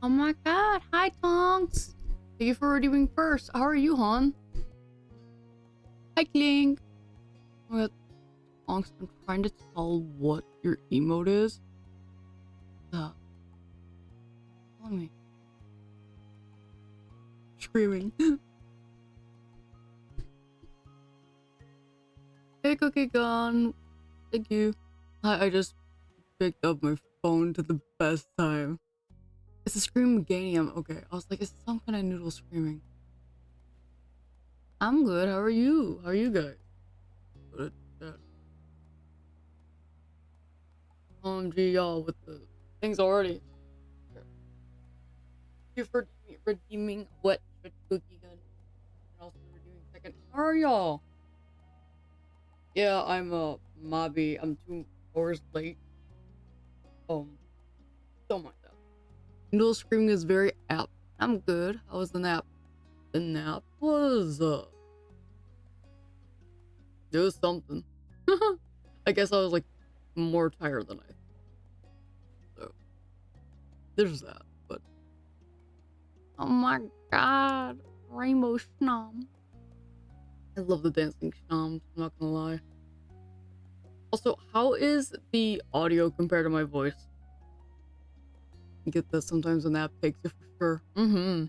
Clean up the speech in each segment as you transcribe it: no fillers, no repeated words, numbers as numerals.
Oh my god, hi Tonks! Thank you for redeeming first. How are you, hon? Hi Kling! Oh my god, Tonks, I'm trying to tell what your emote is. Tell me. Screaming. Hey Cookie Gun! Thank you. I just picked up my phone to the best time. It's a Screamaganium. Okay, I was like, it's some kind of noodle screaming. I'm good. How are you? How are you guys? Good. Good. OMG, y'all, with the things already. Thank you for redeeming what Cookie Gun, and also redeeming second. How are y'all? Yeah, I'm Mobby. I'm 2 hours late. Don't mind that. Noodle screaming is very apt. I'm good. How was the nap? The nap was it was something. I guess I was like more tired than I thought. So there's that. But oh my god, Rainbow Schnom. I love the dancing Schnoms, I'm not gonna lie. Also, how is the audio compared to my voice? I get that sometimes when that takes it for sure. Mm-hmm.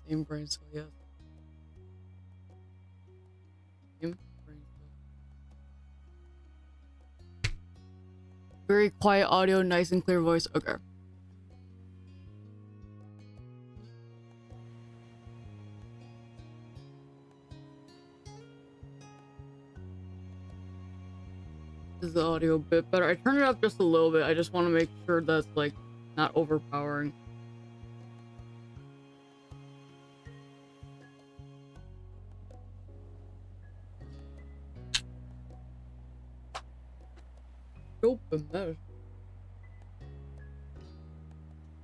Same brain cell, yes. Same brain cell. Very quiet audio, nice and clear voice. Okay. Is the audio a bit better? I turned it up just a little bit. I just want to make sure that's like not overpowering. Open that.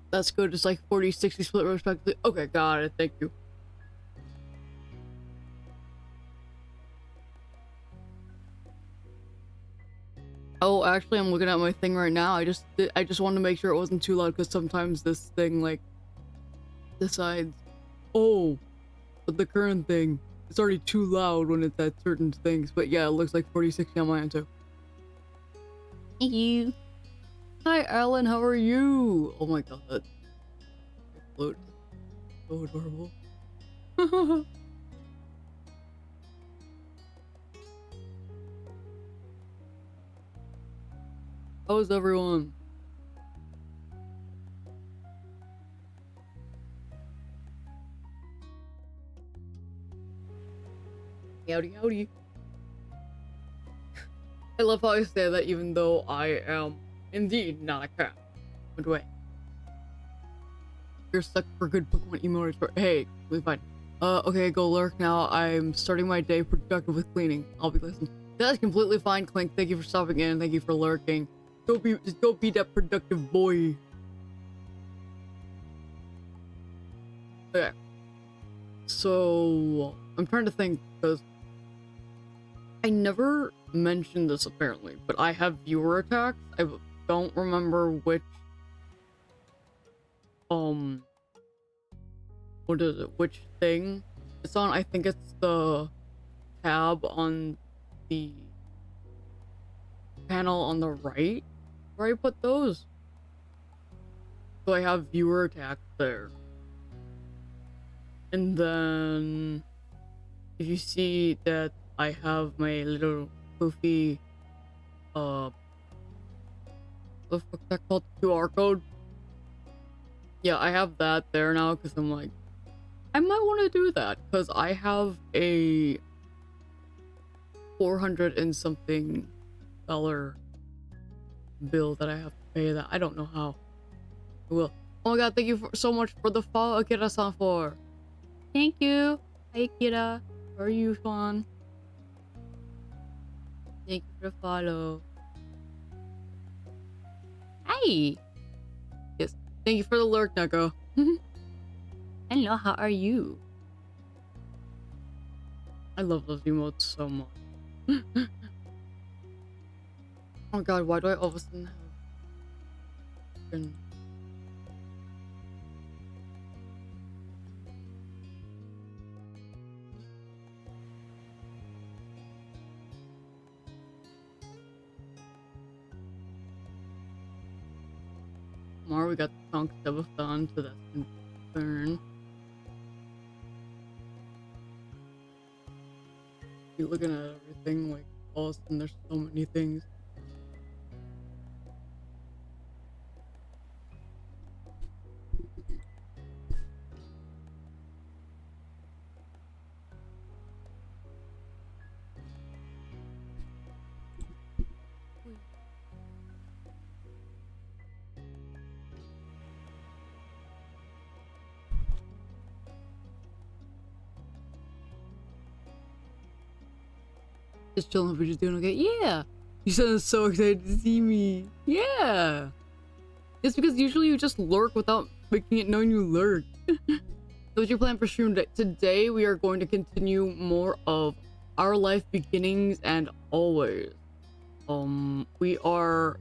That's good. It's like 40-60 split respectively. Okay, got it. Thank you. Oh, actually, I'm looking at my thing right now. I just wanted to make sure it wasn't too loud because sometimes this thing like decides, oh, but the current thing it's already too loud when it's at certain things. But yeah, it looks like 40-60 on my end too. Thank you. Hi, Alan. How are you? Oh my god, that float so adorable. How's everyone? Howdy, howdy. I love how I say that even though I am indeed not a cat. But wait. You're stuck for good Pokemon emotes for- Hey, we're fine. Okay, go lurk now. I'm starting my day productive with cleaning. I'll be listening. That's completely fine, Clink. Thank you for stopping in. Thank you for lurking. Just go be that productive boy. Okay. So, I'm trying to think, because I never mentioned this apparently, but I have viewer attacks. I don't remember which, what is it? Which thing it's on? I think it's the tab on the panel on the right where I put those. So I have viewer attacks there. And then if you see that I have my little poofy what the fuck's that called? QR code? Yeah, I have that there now because I'm like, I might want to do that because I have a 400 and something dollar bill that I have to pay that I don't know how. I will. Oh my god, thank you so much for the follow, Akira-san, for. Thank you. Hi, Akira. How are you, Sean? Thank you for the follow. Hi. Yes. Thank you for the lurk, Neko. Hello, how are you? I love those emotes so much. Oh my god, why do I all of a sudden have... Tomorrow we got the chunk subathon, so that's gonna be fun. You're looking at everything like all of a sudden there's so many things. Just chilling, we're just doing okay. Yeah! You sound so excited to see me. Yeah! It's because usually you just lurk without making it known you lurk. So what's your plan for stream today? Today we are going to continue more of Our Life Beginnings and Always. We are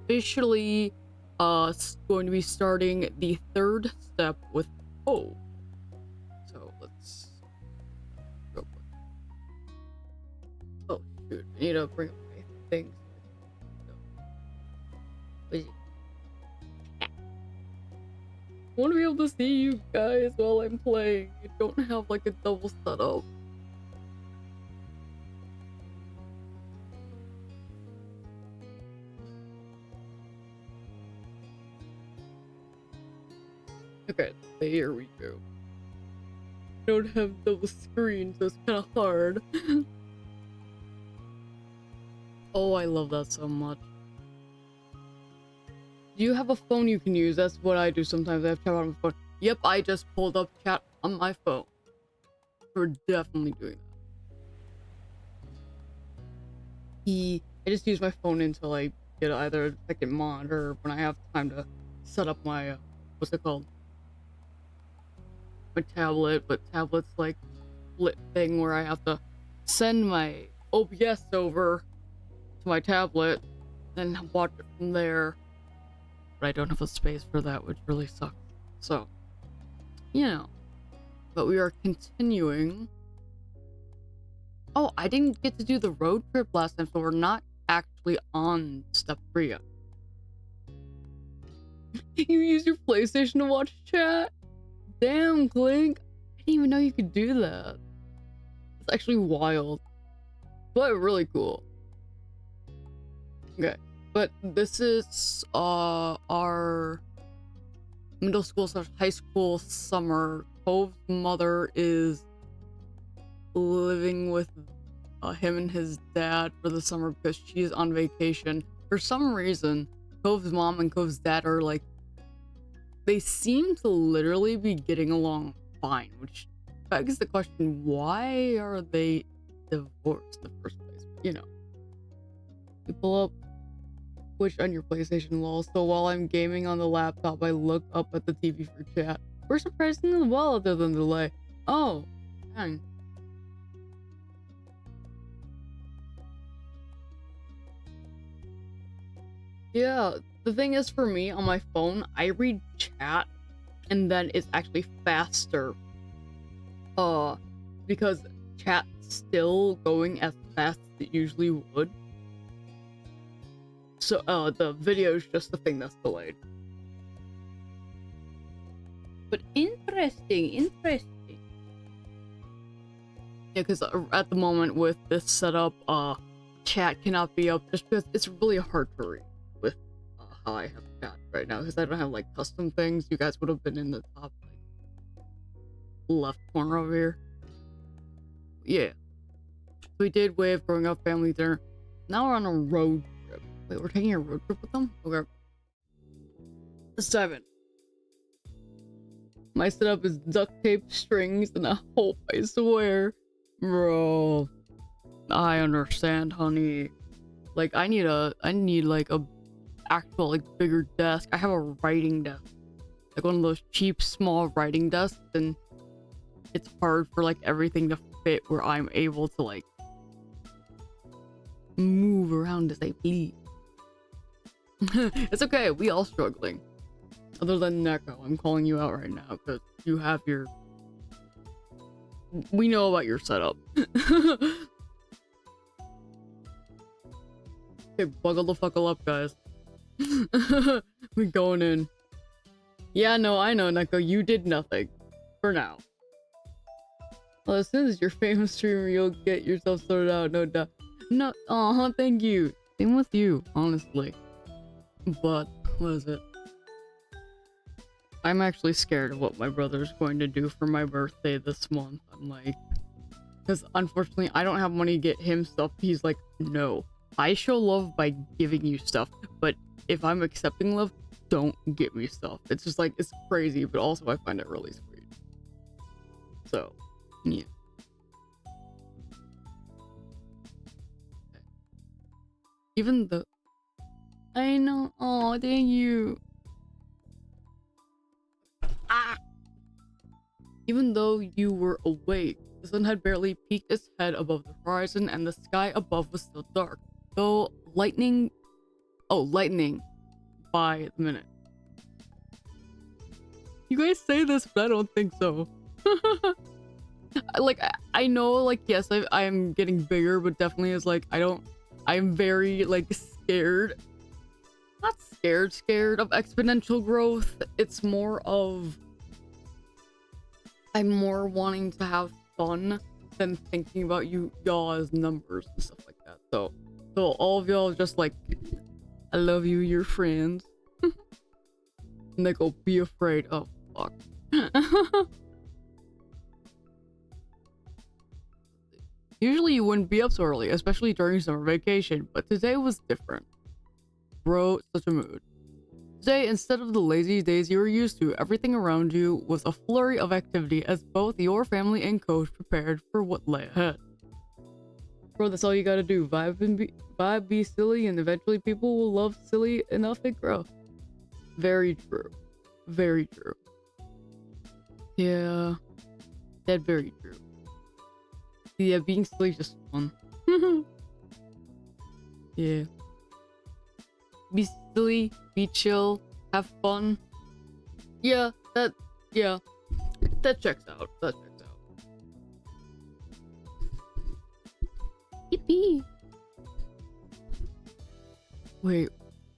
officially going to be starting the third step with O. So let's go quick. Oh shoot, I need to bring up my things. I want to be able to see you guys while I'm playing. I don't have like a double setup. Okay, there we go. I don't have double screen, so it's kind of hard. Oh, I love that so much. Do you have a phone you can use? That's what I do sometimes. I have chat on my phone. Yep, I just pulled up chat on my phone. We're definitely doing that. I just use my phone until I get either a second monitor or when I have time to set up my, what's it called? My tablet, but tablet's like split thing where I have to send my OBS over to my tablet, then watch it from there. But I don't have the space for that, which really sucks. So, you know. But we are continuing. Oh, I didn't get to do the road trip last time, so we're not actually on step 3 yet. You use your PlayStation to watch chat? Damn, Clink. I didn't even know you could do that. It's actually wild. But really cool. Okay. But this is our middle school / high school summer. Cove's mother is living with him and his dad for the summer because she's on vacation. For some reason, Cove's mom and Cove's dad are like, they seem to literally be getting along fine, which begs the question, why are they divorced in the first place? You know. You pull up Twitch on your PlayStation, lol. So while I'm gaming on the laptop, I look up at the TV for chat. We're surprisingly well other than delay. Oh, dang. Yeah, the thing is for me on my phone, I read chat and then it's actually faster. Because chat's still going as fast as it usually would. So, the video is just the thing that's delayed. But interesting. Yeah, because at the moment with this setup, chat cannot be up just because it's really hard to read with how I have chat right now. Because I don't have like custom things. You guys would have been in the top like, left corner over here. Yeah. We did way of growing up family dinner. Now we're on a road trip. Wait, we're taking a road trip with them? Okay. Let's dive in. My setup is duct tape, strings, and a hope, I swear. Bro. I understand, honey. Like, I need like a actual, like, bigger desk. I have a writing desk. Like one of those cheap, small writing desks, and it's hard for, like, everything to fit where I'm able to, like, move around as I please. It's okay, we all struggling. Other than Neko, I'm calling you out right now because you have your... We know about your setup. Okay, buckle the fuckle up, guys. We going in. Yeah, no, I know, Neko. You did nothing. For now. Well, as soon as you're famous streamer, you'll get yourself sorted out, no doubt. No, thank you. Same with you, honestly. But, what is it? I'm actually scared of what my brother's going to do for my birthday this month. I'm like, because unfortunately, I don't have money to get him stuff. He's like, no, I show love by giving you stuff, but if I'm accepting love, don't get me stuff. It's just like, it's crazy, but also I find it really sweet. So, yeah. Even though I know, oh, thank you. Ah! Even though you were awake, the sun had barely peeked its head above the horizon and the sky above was still dark, though lightning by the minute. You guys say this, but I don't think so. Like, I know, like, yes, I'm getting bigger, but definitely is like, I'm very, like, scared. Not scared of exponential growth. It's more of, I'm more wanting to have fun than thinking about y'all as numbers and stuff like that. So all of y'all just like, I love you, you're friends. And they go, be afraid. Oh, fuck. Usually you wouldn't be up so early, especially during summer vacation, but today was different. Bro, such a mood. Today, instead of the lazy days you were used to, everything around you was a flurry of activity as both your family and coach prepared for what lay ahead. Bro, that's all you gotta do. Vibe, be silly, and eventually people will love silly enough to grow. Very true. Very true. Yeah. That's very true. Yeah, being silly is just fun. Yeah. Be silly, be chill, have fun. Yeah, that checks out. That checks out. Yippee! Wait.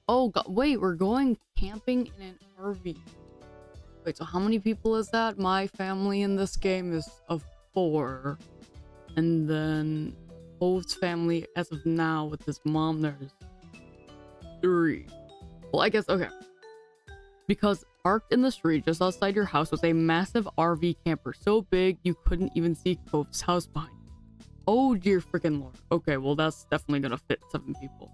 Oh god, wait, we're going camping in an RV. Wait, so how many people is that? My family in this game is of 4. And then Hove's family, as of now, with his mom, there's 3. Well, I guess, okay. Because parked in the street just outside your house was a massive RV camper, so big you couldn't even see Hove's house behind you. Oh dear freaking lord. Okay, well that's definitely gonna fit 7 people.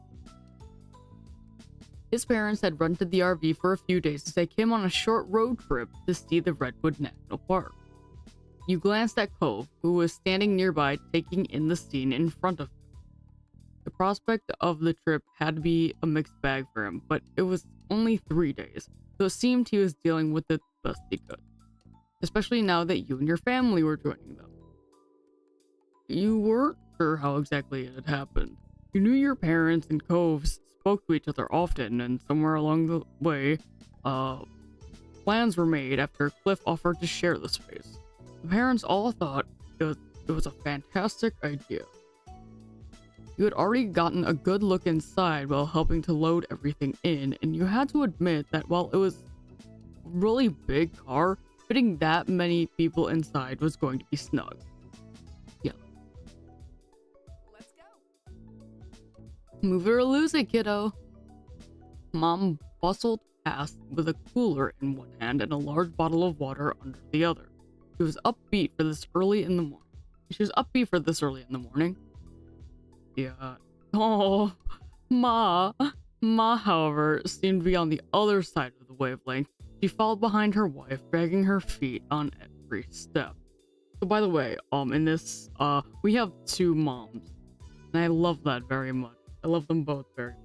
His parents had rented the RV for a few days to take him on a short road trip to see the Redwood National Park. You glanced at Cove, who was standing nearby taking in the scene in front of him. The prospect of the trip had to be a mixed bag for him, but it was only 3 days, so it seemed he was dealing with it best he could. Especially now that you and your family were joining them. You weren't sure how exactly it had happened. You knew your parents and Coves spoke to each other often, and somewhere along the way, plans were made after Cliff offered to share the space. The parents all thought it was a fantastic idea. You had already gotten a good look inside while helping to load everything in, and you had to admit that while it was a really big car, fitting that many people inside was going to be snug. Yeah. Let's go. Move it or lose it, kiddo. Mom bustled past with a cooler in one hand and a large bottle of water under the other. She was upbeat for this early in the morning. Yeah. Oh, Ma, however, seemed to be on the other side of the wavelength. She followed behind her wife, dragging her feet on every step. So by the way, in this, we have 2 moms, and I love that very much. I love them both very much.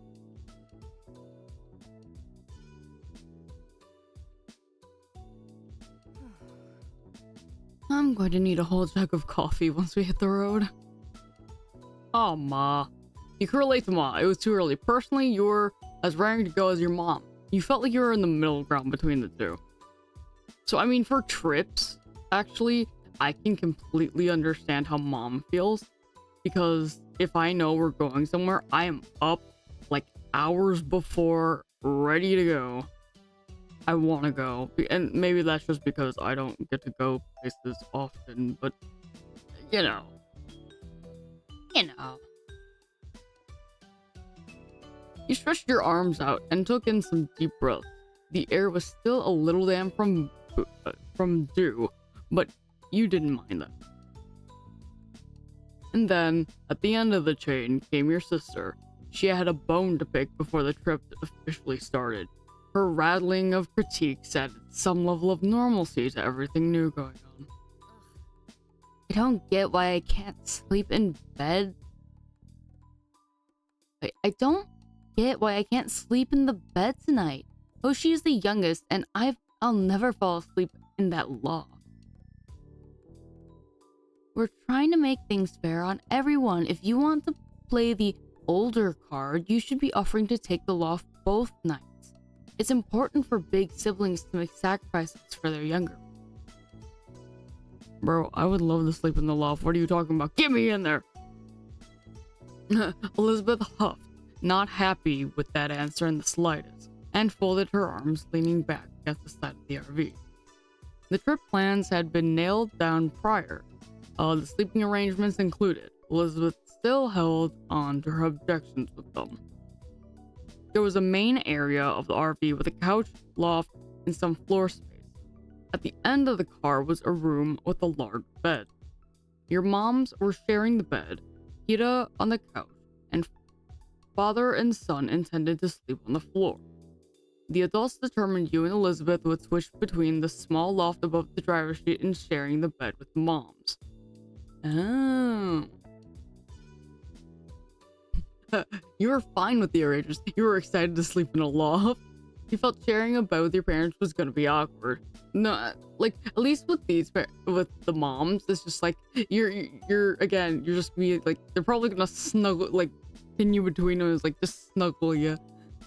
I'm going to need a whole jug of coffee once we hit the road. Oh, Ma. You can relate to Ma. It was too early. Personally, you're as raring to go as your mom. You felt like you were in the middle ground between the two. So, I mean, for trips, actually, I can completely understand how Mom feels. Because if I know we're going somewhere, I am up like hours before, ready to go. I want to go. And maybe that's just because I don't get to go places often, but you know. You know. You stretched your arms out and took in some deep breaths. The air was still a little damp from dew, but you didn't mind that. And then, at the end of the chain, came your sister. She had a bone to pick before the trip officially started. Her rattling of critiques added some level of normalcy to everything new going on. I don't get why I can't sleep in bed. I don't get why I can't sleep in the bed tonight. Oh, she's the youngest, and I'll never fall asleep in that loft. We're trying to make things fair on everyone. If you want to play the older card, you should be offering to take the loft both nights. It's important for big siblings to make sacrifices for their younger. Bro, I would love to sleep in the loft. What are you talking about? Get me in there! Elizabeth huffed, not happy with that answer in the slightest, and folded her arms, leaning back against the side of the RV. The trip plans had been nailed down prior. The sleeping arrangements included. Elizabeth still held on to her objections with them. There was a main area of the RV with a couch, loft, and some floor space. At the end of the car was a room with a large bed. Your moms were sharing the bed, Kira on the couch, and father and son intended to sleep on the floor. The adults determined you and Elizabeth would switch between the small loft above the driver's seat and sharing the bed with the moms. Oh. You were fine with the arrangements. You were excited to sleep in a loft. You felt sharing a bed with your parents was gonna be awkward. No, like at least with with the moms, it's just like you're just be like they're probably gonna snuggle, like pin you between them, is like just snuggle you,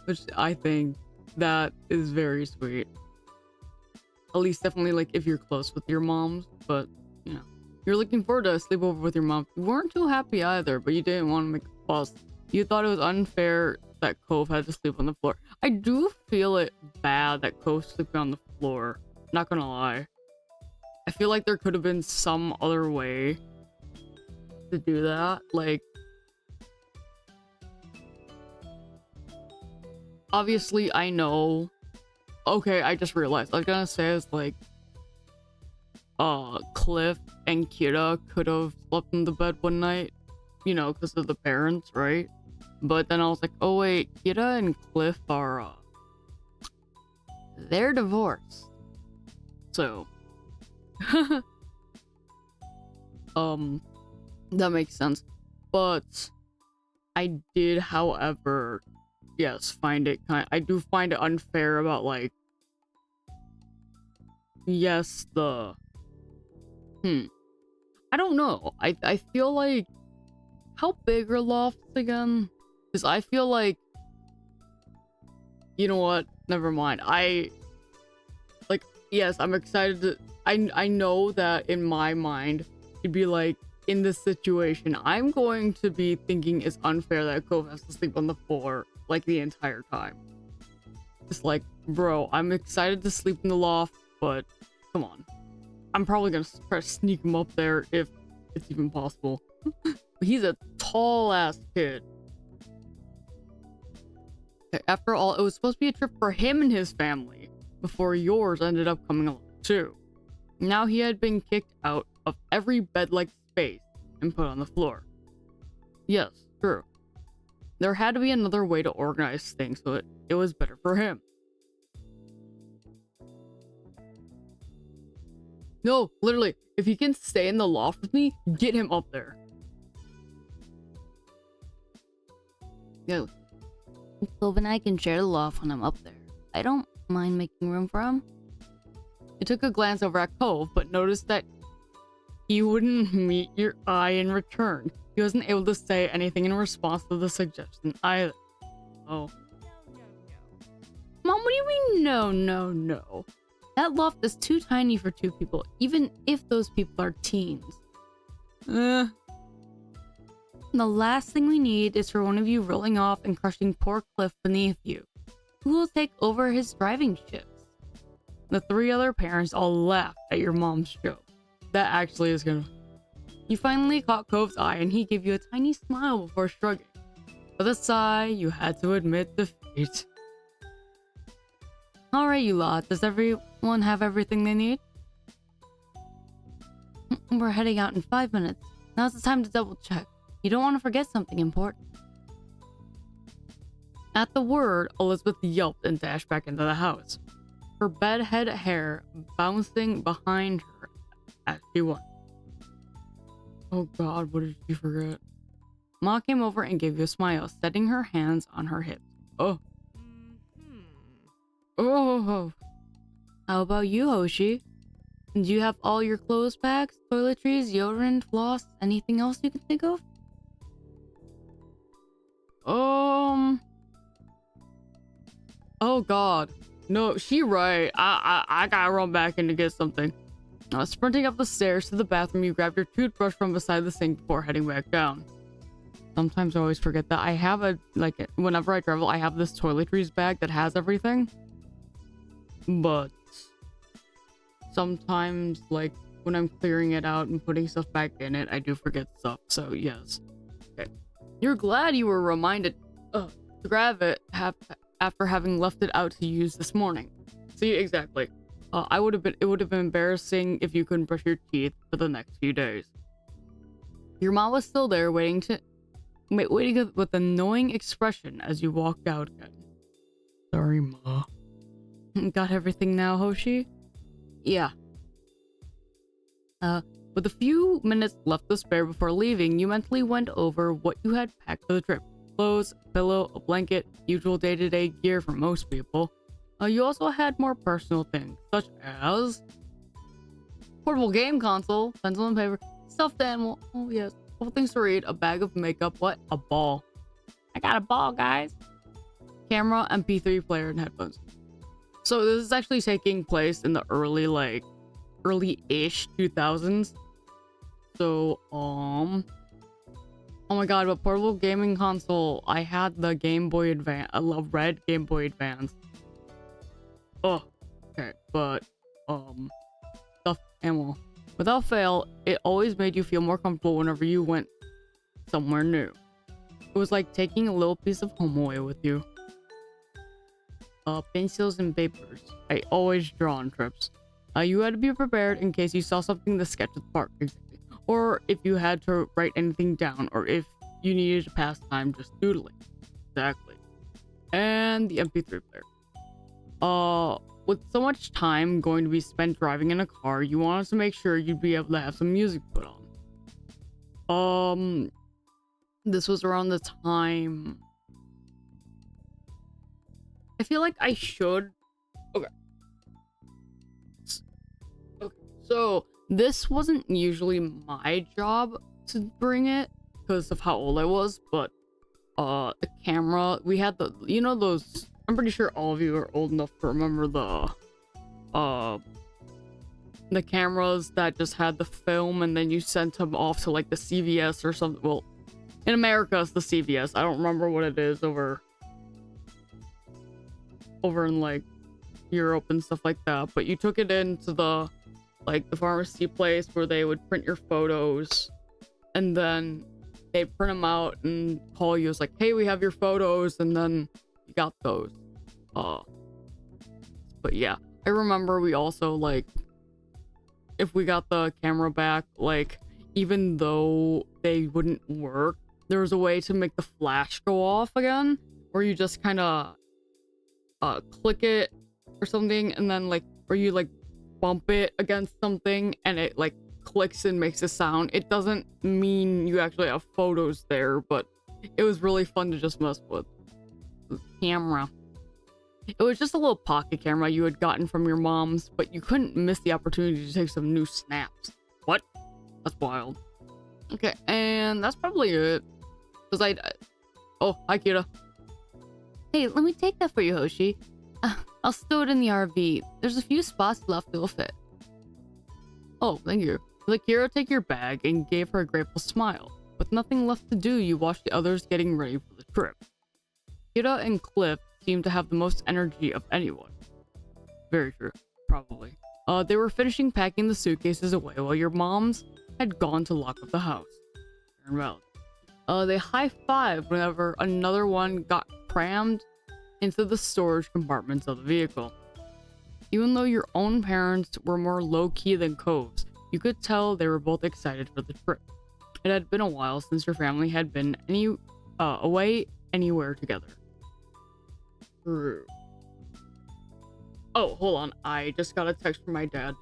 which I think that is very sweet. At least definitely like if you're close with your moms, but you know. You're looking forward to a sleepover with your mom. You weren't too happy either, but you didn't want to make a fuss. You thought it was unfair that Cove had to sleep on the floor. I do feel it bad that Cove's sleeping on the floor. Not gonna lie. I feel like there could have been some other way to do that. Like, obviously I know. Okay, I just realized. I was gonna say is like, Cliff and Kira could have slept in the bed one night, you know, because of the parents, right? But then I was like, oh wait, Kira and Cliff are, they're divorced. So, that makes sense. But I did, however, yes, I do find it unfair about, like, yes, I don't know. I feel like, how big are lofts again? Because I feel like, you know what? Never mind. Yes, I'm excited to, I know that in my mind, it'd be like, in this situation, I'm going to be thinking it's unfair that Cove has to sleep on the floor, like, the entire time. It's like, bro, I'm excited to sleep in the loft, but come on. I'm probably gonna try to sneak him up there if it's even possible. He's a tall ass kid. After all, it was supposed to be a trip for him and his family, before yours ended up coming along too. Now he had been kicked out of every bed-like space and put on the floor. Yes, true. There had to be another way to organize things so it was better for him. No, literally, if he can stay in the loft with me, get him up there. Yeah. Cove and I can share the loft when I'm up there. I don't mind making room for him. You took a glance over at Cove, but noticed that he wouldn't meet your eye in return. He wasn't able to say anything in response to the suggestion either. Oh. Mom, what do you mean no? That loft is too tiny for two people, even if those people are teens. The last thing we need is for one of you rolling off and crushing poor Cliff beneath you. Who will take over his driving shifts? The three other parents all laughed at your mom's joke. That actually is gonna... You finally caught Cove's eye and he gave you a tiny smile before shrugging. With a sigh, you had to admit defeat. Alright, you lot. Does everyone have everything they need? We're heading out in 5 minutes. Now's the time to double check. You don't want to forget something important. At the word, Elizabeth yelped and dashed back into the house, her bedhead hair bouncing behind her as she went. Oh god, what did she forget? Ma came over and gave you a smile, setting her hands on her hips. Oh. Oh. How about you, Hoshi? Do you have all your clothes bags, toiletries, deodorant, floss, anything else you can think of? Oh god. No, she right. I gotta run back in to get something. Sprinting up the stairs to the bathroom, you grabbed your toothbrush from beside the sink before heading back down. Sometimes I always forget that I have whenever I travel, I have this toiletries bag that has everything. But sometimes, like, when I'm clearing it out and putting stuff back in it, I do forget stuff, so yes. Okay. You're glad you were reminded to grab it after having left it out to use this morning. See, exactly. It would have been embarrassing if you couldn't brush your teeth for the next few days. Your mom was still there waiting with an annoying expression as you walked out again. Sorry, Ma. Got everything now, Hoshi? Yeah. With a few minutes left to spare before leaving, you mentally went over what you had packed for the trip. Clothes, a pillow, a blanket, usual day-to-day gear for most people. You also had more personal things, such as portable game console, pencil and paper, stuffed animal, oh yes, couple things to read, a bag of makeup, what? A ball. I got a ball, guys. Camera, MP3 player, and headphones. So this is actually taking place in the early-ish 2000s. So, oh my god, but portable gaming console, I had the Game Boy Advance, I love red Game Boy Advance. Oh, okay, but, stuffed animal. Without fail, it always made you feel more comfortable whenever you went somewhere new. It was like taking a little piece of home away with you. Pencils and papers. I always draw on trips. You had to be prepared in case you saw something to sketch at the park, or if you had to write anything down, or if you needed to pass time just doodling. Exactly. And the MP3 player. With so much time going to be spent driving in a car, you wanted to make sure you'd be able to have some music put on. This was around the time... I feel like I should... Okay. So, this wasn't usually my job to bring it, because of how old I was, but, the camera, we had the, you know those... I'm pretty sure all of you are old enough to remember the cameras that just had the film and then you sent them off to like the CVS or something. Well, in America it's the CVS. I don't remember what it is over in like Europe and stuff like that. But you took it into the pharmacy place where they would print your photos and then they'd print them out and call you as like, hey, we have your photos, and then you got those. But yeah, I remember we also, like, if we got the camera back, like, even though they wouldn't work, there was a way to make the flash go off again, where you just kind of click it or something, and then like, or you like bump it against something and it like clicks and makes a sound. It doesn't mean you actually have photos there, but it was really fun to just mess with. Camera. It was just a little pocket camera you had gotten from your mom's, but you couldn't miss the opportunity to take some new snaps. What? That's wild. Okay, and that's probably it. Cause oh, hi Kira. Hey, let me take that for you, Hoshi. I'll stow it in the RV. There's a few spots left that will fit. Oh, thank you. Let Kira take your bag and gave her a grateful smile. With nothing left to do, you watched the others getting ready for the trip. Kira and Cliff seemed to have the most energy of anyone. Very true. probably. They were finishing packing the suitcases away while your moms had gone to lock up the house. Well, they high-fived whenever another one got crammed into the storage compartments of the vehicle. Even though your own parents were more low-key than Coves, you could tell they were both excited for the trip. It had been a while since your family had been away anywhere together. True. Oh, hold on. I just got a text from my dad.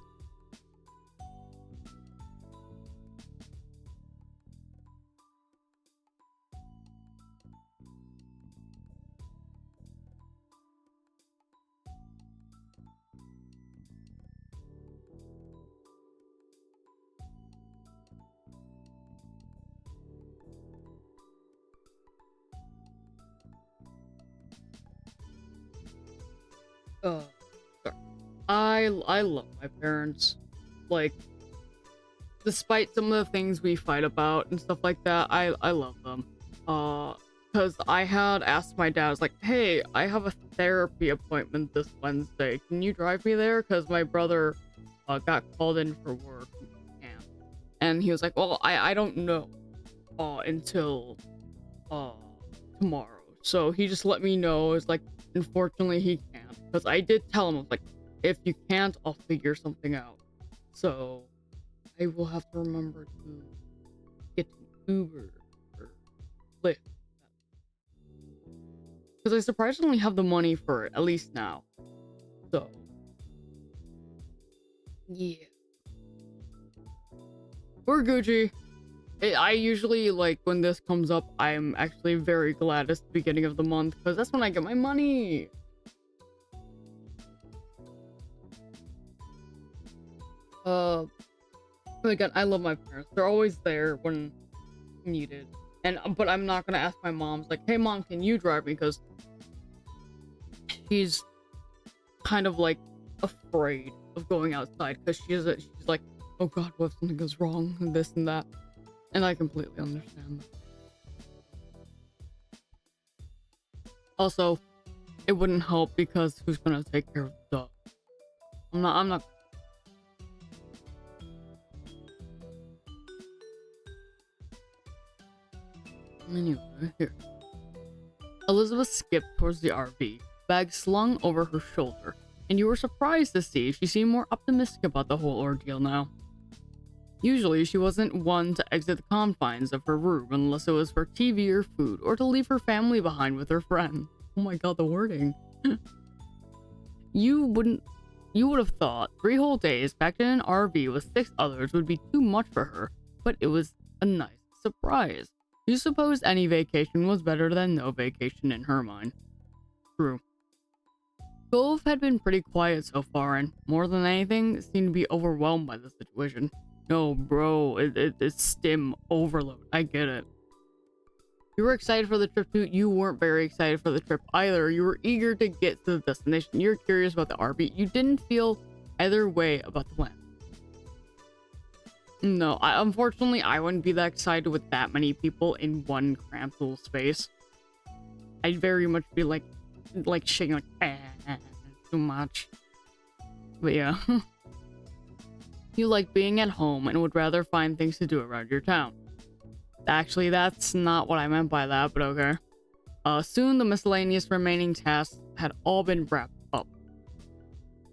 Sorry. I love my parents. Like, despite some of the things we fight about and stuff like that, I love them. Because I had asked my dad, I was like, hey, I have a therapy appointment this Wednesday. Can you drive me there? Because my brother got called in for work. And he was like, well, I don't know until tomorrow. So he just let me know. It's like, unfortunately, he can't. Because I did tell him, I was like, if you can't, I'll figure something out. So I will have to remember to get an Uber or Lyft. Because I surprisingly have the money for it, at least now. So, yeah. We're Gucci. I usually, like, when this comes up, I'm actually very glad it's the beginning of the month, because that's when I get my money. Again, I love my parents. They're always there when needed. But I'm not gonna ask my mom, like, hey mom, can you drive me? Because she's kind of, like, afraid of going outside, because she's like, oh god, what if something goes wrong, and this and that. And I completely understand that. Also, it wouldn't help because who's gonna take care of the dog? I'm not. Anyway, here. Elizabeth skipped towards the RV, bag slung over her shoulder, and you were surprised to see she seemed more optimistic about the whole ordeal now. Usually, she wasn't one to exit the confines of her room unless it was for TV or food, or to leave her family behind with her friend. Oh my god, the wording. You would have thought 3 whole days packed in an RV with 6 others would be too much for her, but it was a nice surprise. You supposed any vacation was better than no vacation in her mind. True. Cove had been pretty quiet so far, and more than anything, seemed to be overwhelmed by the situation. No, bro, it's stim overload. I get it. You were excited for the trip too. You weren't very excited for the trip either. You were eager to get to the destination. You're curious about the RV. You didn't feel either way about the plan. No, unfortunately, I wouldn't be that excited with that many people in one cramped little space. I'd very much be like shaking like, too much. But yeah. You like being at home and would rather find things to do around your town. Actually, that's not what I meant by that, but okay. Soon the miscellaneous remaining tasks had all been wrapped up.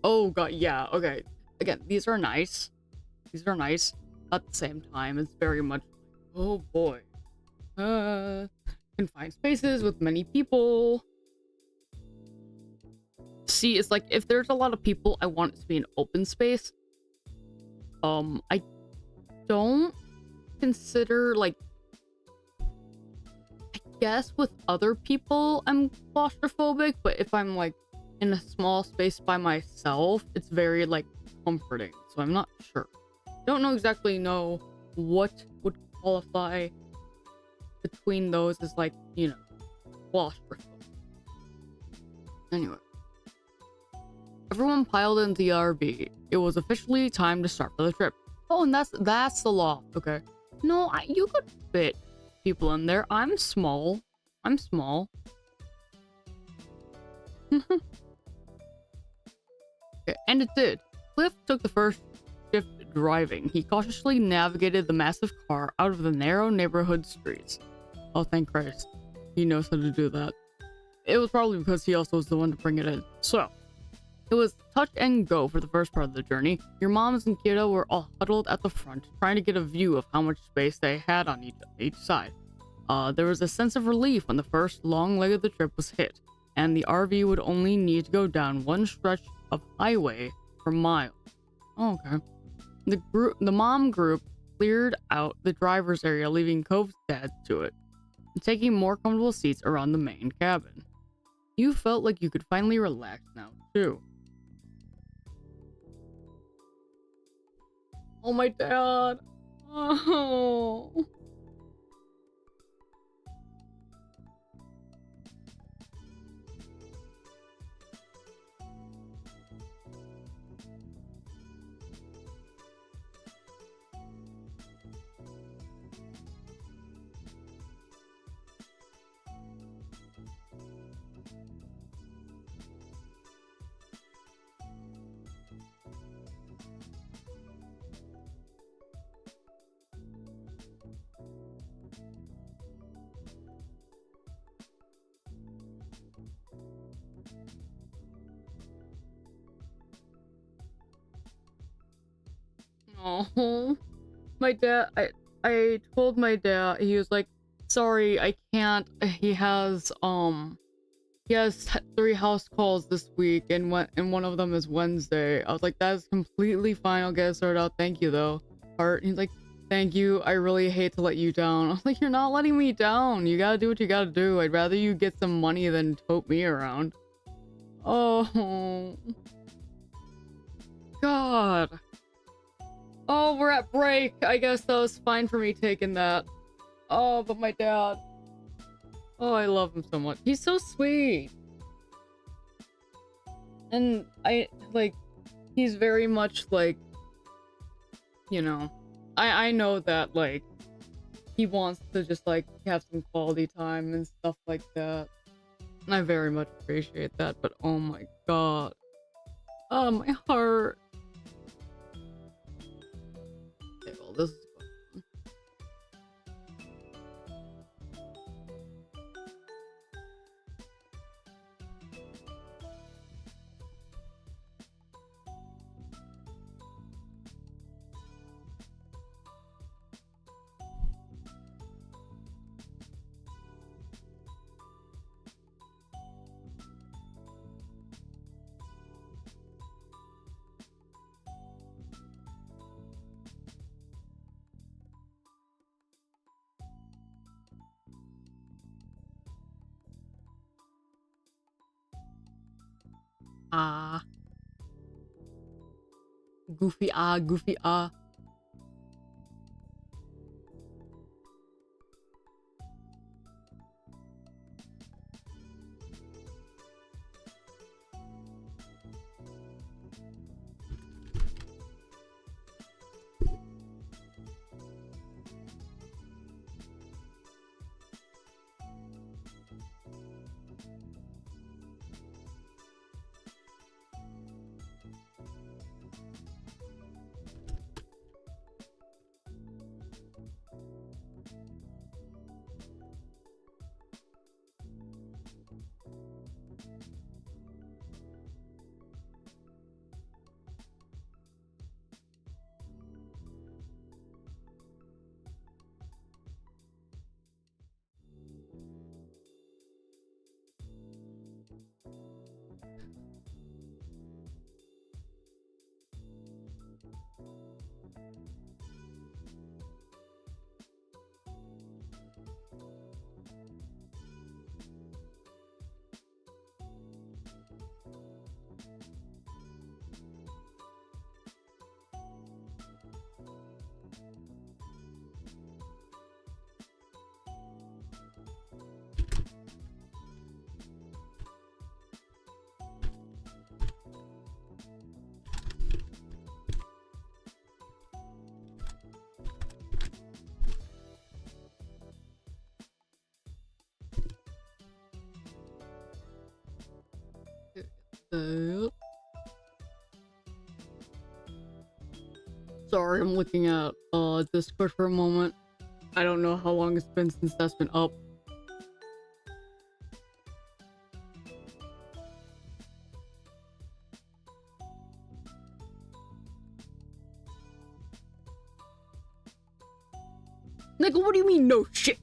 Oh god, yeah, okay. Again, these are nice. These are nice. At the same time, it's very much, oh boy. Confined spaces with many people. See, it's like, if there's a lot of people, I want it to be an open space. I don't consider, like, I guess with other people, I'm claustrophobic, but if I'm, like, in a small space by myself, it's very, like, comforting, so I'm not sure. Don't exactly know what would qualify between those as, like, you know, claustrophobic. Anyway. Everyone piled into the RV. It was officially time to start for the trip. Oh, and that's the loft. Okay. No, you could fit people in there. I'm small. I'm small. Okay, and it did. Cliff took the first shift driving. He cautiously navigated the massive car out of the narrow neighborhood streets. Oh, thank Christ. He knows how to do that. It was probably because he also was the one to bring it in. So, it was touch and go for the first part of the journey. Your moms and kiddo were all huddled at the front, trying to get a view of how much space they had on each side. There was a sense of relief when the first long leg of the trip was hit, and the RV would only need to go down one stretch of highway for miles. Oh, okay. The mom group cleared out the driver's area, leaving Cove's dad to it, and taking more comfortable seats around the main cabin. You felt like you could finally relax now, too. Oh, my dad. Oh. Oh, my dad, I told my dad, he was like, sorry, I can't. He has three house calls this week, and one of them is Wednesday. I was like, that's completely fine. I'll get it sorted out. Thank you, though. Heart. He's like, thank you. I really hate to let you down. I was like, you're not letting me down. You gotta do what you gotta do. I'd rather you get some money than tote me around. Oh, God. Oh, we're at break. I guess that was fine for me taking that. Oh, but my dad. Oh, I love him so much. He's so sweet. And he's very much like, you know, I know that, like, he wants to just, like, have some quality time and stuff like that. And I very much appreciate that, but oh my god. Oh, my heart. Okay, well, this is fun. Ah. Goofy ah, goofy ah. Uh, sorry, I'm looking at Discord for a moment. I don't know how long it's been since that's been up. Nigga, what do you mean no shit?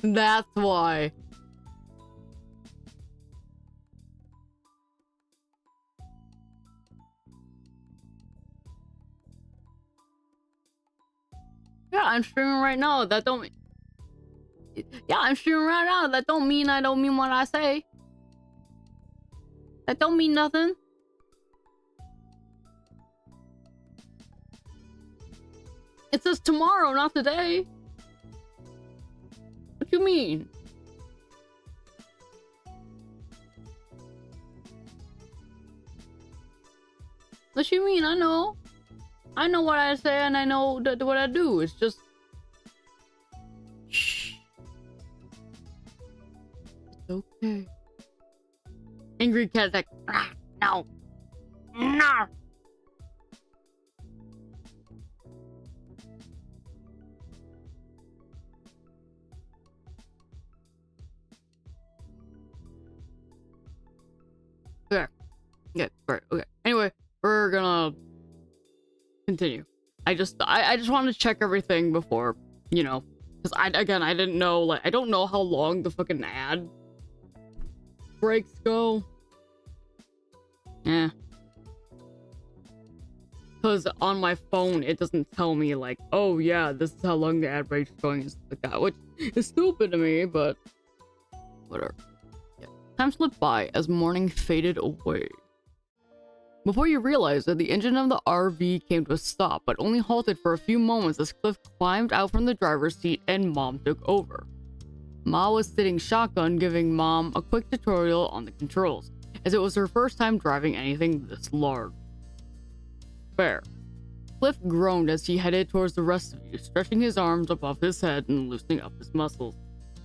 That's why. Yeah, I'm streaming right now. That don't mean... Yeah, I'm streaming right now. That don't mean I don't mean what I say. That don't mean nothing. It says tomorrow, not today. What you mean? What you mean? I know. I know what I say and I know what I do. It's just... Shh. It's okay. Angry cat attack. No. No. Okay. Yeah, right, okay. Anyway, we're gonna continue. I just wanted to check everything before, you know, because I didn't know, like, I don't know how long the fucking ad breaks go. Yeah. Because on my phone, it doesn't tell me, like, oh yeah, this is how long the ad break's going and stuff like that, which is stupid to me, but whatever. Yeah. Time slipped by as morning faded away. Before you realized that the engine of the RV came to a stop, but only halted for a few moments as Cliff climbed out from the driver's seat and Mom took over. Ma was sitting shotgun, giving Mom a quick tutorial on the controls, as it was her first time driving anything this large. Fair. Cliff groaned as he headed towards the rest of you, stretching his arms above his head and loosening up his muscles.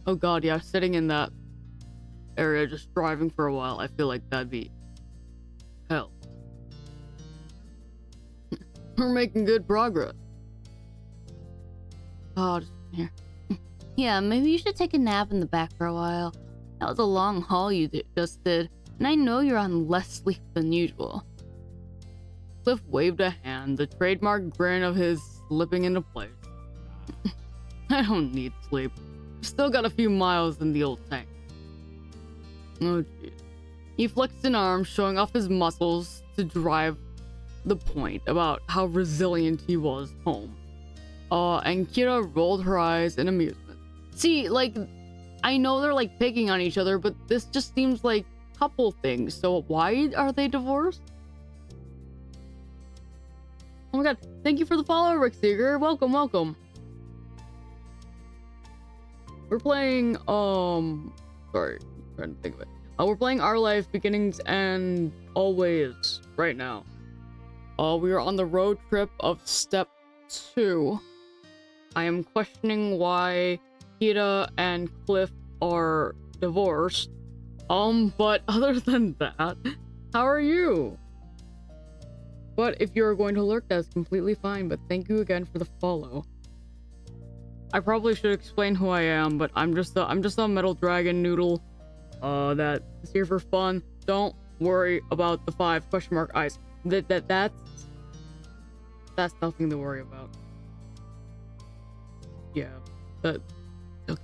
Oh god, yeah, sitting in that area just driving for a while, I feel like that'd be hell. We're making good progress. Oh, just here. Yeah, maybe you should take a nap in the back for a while. That was a long haul you just did, and I know you're on less sleep than usual. Cliff waved a hand, the trademark grin of his slipping into place. I don't need sleep. I've still got a few miles in the old tank. Oh jeez. He flexed an arm, showing off his muscles to drive the point about how resilient he was home. And Kira rolled her eyes in amusement. See, like, I know they're like picking on each other, but this just seems like couple things. So why are they divorced? Oh my god, thank you for the follow, Rick Seeger. Welcome, welcome. We're playing, sorry, I'm trying to think of it. We're playing Our Life Beginnings and Always right now. We are on the road trip of step 2. I am questioning why Kira and Cliff are divorced. But other than that, how are you? But if you're going to lurk, that's completely fine, but thank you again for the follow. I probably should explain who I am, but I'm just a metal dragon noodle that is here for fun. Don't worry about the 5 question mark eyes. That's nothing to worry about. Yeah, but okay.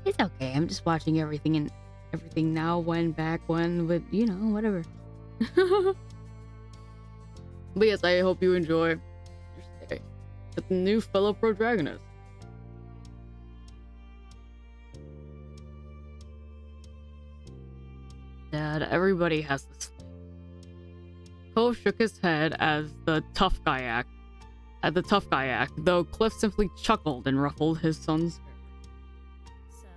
It's okay. I'm just watching everything now, when, back when, but you know, whatever. But yes, I hope you enjoy your stay with the new fellow protagonist. Dad, everybody has to sleep. Cove shook his head as the tough guy act, though Cliff simply chuckled and ruffled his son's hair. So,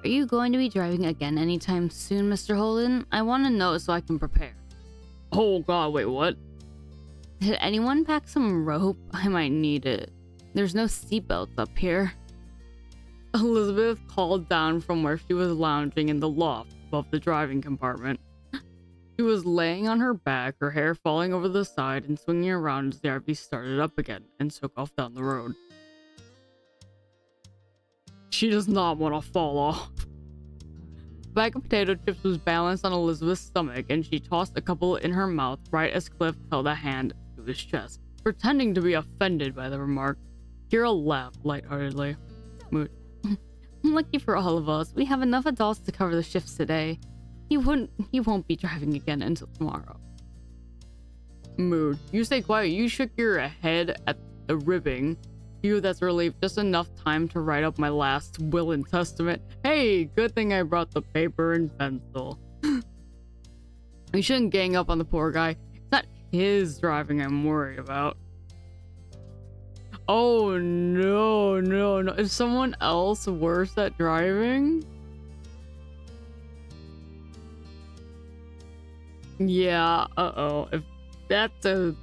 are you going to be driving again anytime soon, Mr. Holden? I want to know so I can prepare. Oh god, wait, what? Did anyone pack some rope? I might need it. There's no seatbelts up here. Elizabeth called down from where she was lounging in the loft above the driving compartment. She was laying on her back, her hair falling over the side and swinging around as the RV started up again and took off down the road. She does not want to fall off. The bag of potato chips was balanced on Elizabeth's stomach, and she tossed a couple in her mouth right as Cliff held a hand to his chest, pretending to be offended by the remark. Kira laughed lightheartedly. Mood. Lucky for all of us, we have enough adults to cover the shifts today. You won't be driving again until tomorrow. Mood. You stay quiet. You shook your head at the ribbing. You, that's relief. Just enough time to write up my last will and testament. Hey, good thing I brought the paper and pencil. You shouldn't gang up on the poor guy. It's not his driving I'm worried about. Oh no, no, no. Is someone else worse at driving? Yeah, uh-oh. If that's a...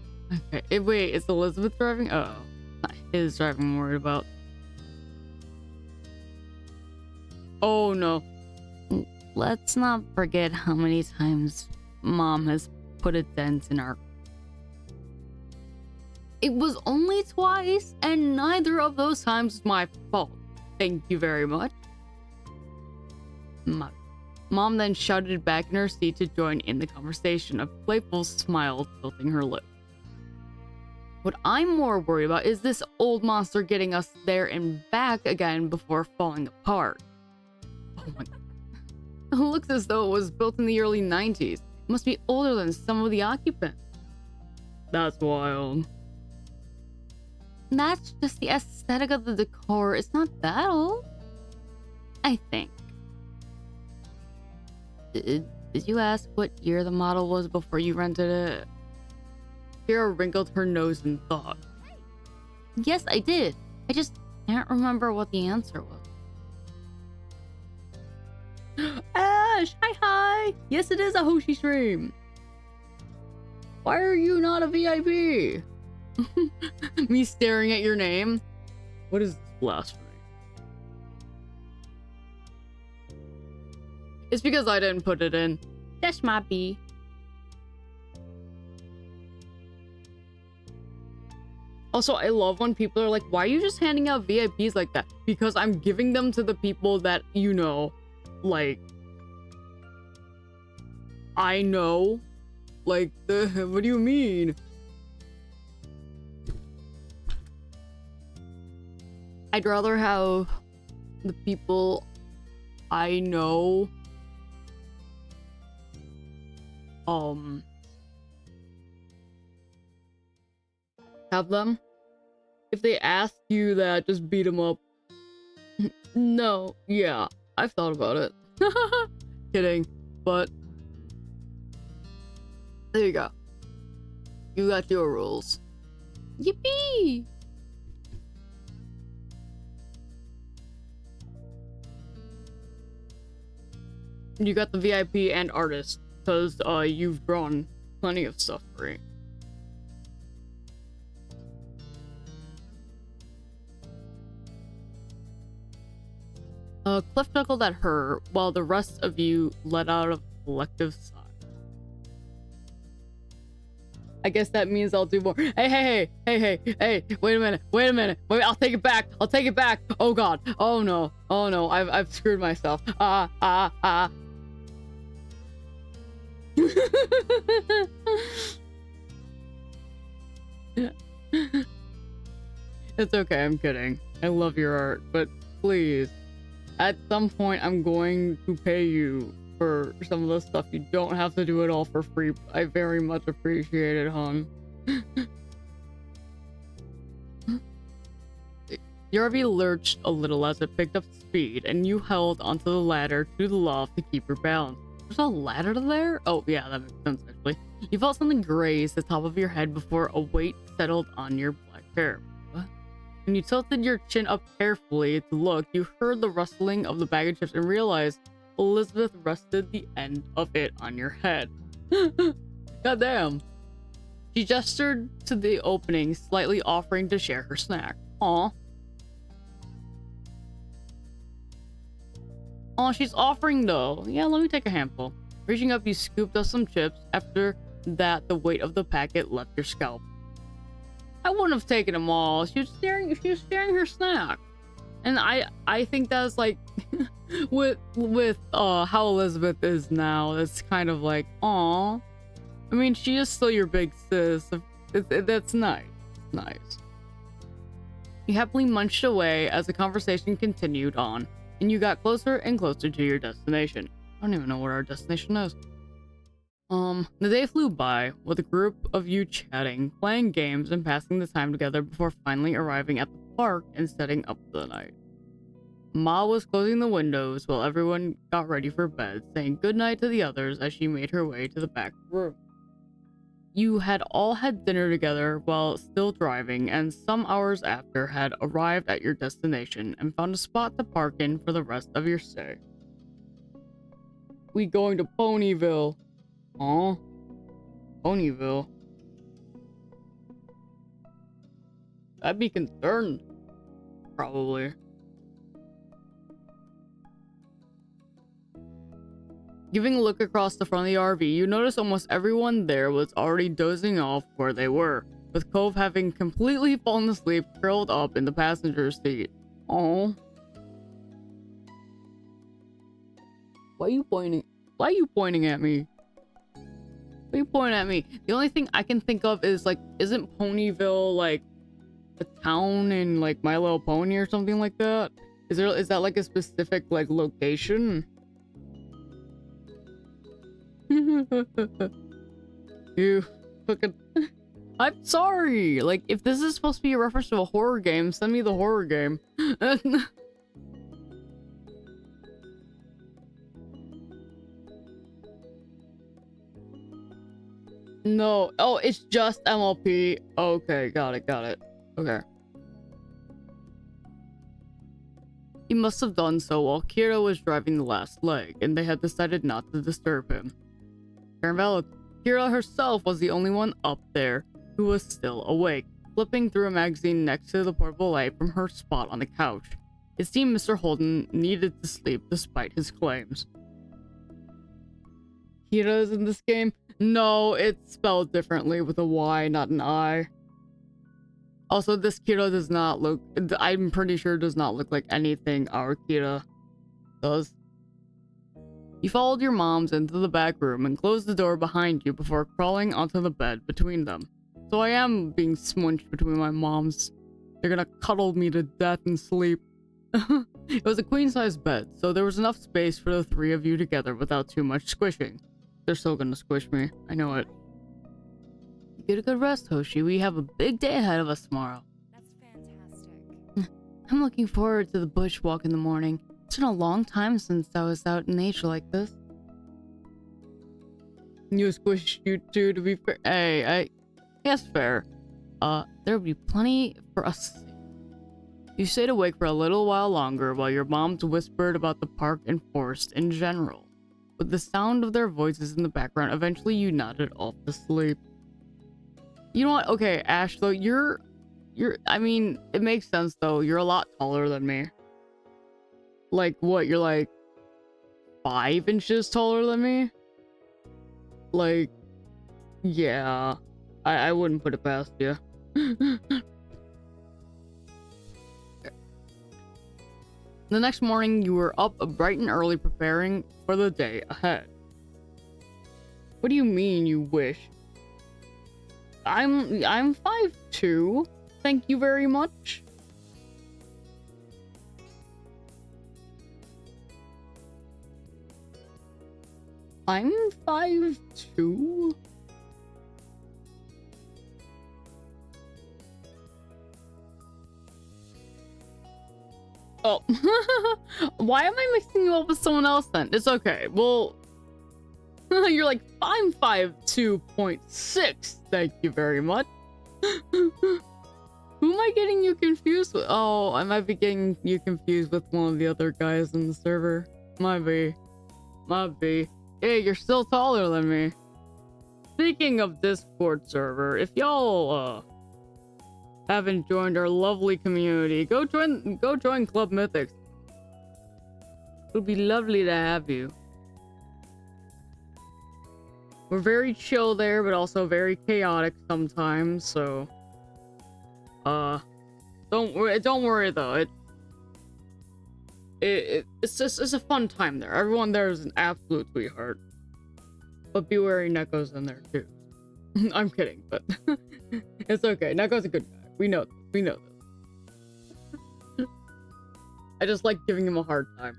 Okay, wait, is Elizabeth driving? Uh-oh. Not his driving I'm worried about. Oh, no. Let's not forget how many times Mom has put a dent in our... It was only twice, and neither of those times was my fault. Thank you very much. Mom then shouted back in her seat to join in the conversation, a playful smile tilting her lip. What I'm more worried about is this old monster getting us there and back again before falling apart. Oh my god. It looks as though it was built in the early 90s. It must be older than some of the occupants. That's wild. That's just the aesthetic of the decor. It's not that old, I think. Did you ask what year the model was before you rented it? Kira wrinkled her nose in thought. Yes, I did. I just can't remember what the answer was. Ash, hi. Yes, it is a Hoshi stream. Why are you not a VIP? Me staring at your name? What is this blasphemy? It's because I didn't put it in. That might be. Also, I love when people are like, why are you just handing out VIPs like that? Because I'm giving them to the people that, you know, like, I know. Like, what do you mean? I'd rather have the people I know have them. If they ask you that, just beat them up. No, yeah, I've thought about it. Kidding, but there you go. You got your rules. Yippee! You got the VIP and artist, because you've drawn plenty of stuff free. Cliff chuckled at her, while the rest of you let out a collective sigh. I guess that means I'll do more. Hey, wait a minute. Wait, I'll take it back. Oh god. Oh no. I've screwed myself. It's okay, I'm kidding. I love your art, but please, at some point I'm going to pay you for some of the stuff. You don't have to do it all for free. I very much appreciate it, hon. Your RV lurched a little as it picked up speed, and you held onto the ladder to the loft to keep your balance. There's a ladder there? Oh, yeah, that makes sense, actually. You felt something graze the top of your head before a weight settled on your black hair. What? When you tilted your chin up carefully to look, you heard the rustling of the bag of chips and realized Elizabeth rested the end of it on your head. Goddamn. She gestured to the opening, slightly offering to share her snack. Aw. Oh, she's offering though. Yeah, let me take a handful. Reaching up, you scooped up some chips. After that, the weight of the packet left your scalp. I wouldn't have taken them all. She was sharing her snack. And I think that's like with how Elizabeth is now, it's kind of like, aw. I mean, she is still your big sis. That's nice. Nice. You happily munched away as the conversation continued on, and you got closer and closer to your destination. I don't even know where our destination is. The day flew by, with a group of you chatting, playing games, and passing the time together before finally arriving at the park and setting up for the night. Ma was closing the windows while everyone got ready for bed, saying goodnight to the others as she made her way to the back room. You had all had dinner together while still driving, and some hours after had arrived at your destination and found a spot to park in for the rest of your stay. We going to Ponyville. Aw. Ponyville. I'd be concerned. Probably. Giving a look across the front of the RV, you notice almost everyone there was already dozing off where they were, with Cove having completely fallen asleep curled up in the passenger seat. Oh. Why are you pointing? Why are you pointing at me? Why are you pointing at me? The only thing I can think of is like, isn't Ponyville like a town in like My Little Pony or something like that? Is that like a specific like location? You fucking. I'm sorry. Like, if this is supposed to be a reference to a horror game, send me the horror game. No. Oh, it's just MLP. Okay, got it. Okay. He must have done so while Kira was driving the last leg, and they had decided not to disturb him. Fair and valid. Kira herself was the only one up there who was still awake, flipping through a magazine next to the portable light from her spot on the couch. It seemed Mr. Holden needed to sleep despite his claims. Kira is in this game? No, it's spelled differently with a Y, not an I. Also, this Kira does not look, I'm pretty sure does not look like anything our Kira does. You followed your moms into the back room and closed the door behind you before crawling onto the bed between them. So I am being smunched between my moms. They're gonna cuddle me to death and sleep. It was a queen-size bed, so there was enough space for the three of you together without too much squishing. They're still gonna squish me, I know it. Get a good rest, Hoshi. We have a big day ahead of us tomorrow. That's fantastic. I'm looking forward to the bush walk in the morning. It's been a long time since I was out in nature like this. You squish you two to be fair. Hey, yes, fair. There'll be plenty for us to see. You stayed awake for a little while longer while your moms whispered about the park and forest in general. With the sound of their voices in the background, eventually you nodded off to sleep. You know what? Okay, Ash, though, I mean, it makes sense, though. You're a lot taller than me. Like, what? You're, like, 5 inches taller than me? Like, yeah. I wouldn't put it past you. The next morning, you were up bright and early preparing for the day ahead. What do you mean, you wish? I'm 5'2". Thank you very much. I'm 5'2". Oh. Why am I mixing you up with someone else then? It's okay. Well, you're like, I'm 5'2.6". Thank you very much. Who am I getting you confused with? Oh, I might be getting you confused with one of the other guys in the server. Might be. Hey, you're still taller than me. Speaking of Discord server, if y'all haven't joined our lovely community, go join Club Mythics. It would be lovely to have you. We're very chill there, but also very chaotic sometimes, so... Don't worry though, it's a fun time there. Everyone there is an absolute sweetheart. But be wary Neko's in there too. I'm kidding, but it's okay. Neko's a good guy. We know this. We know this. I just like giving him a hard time.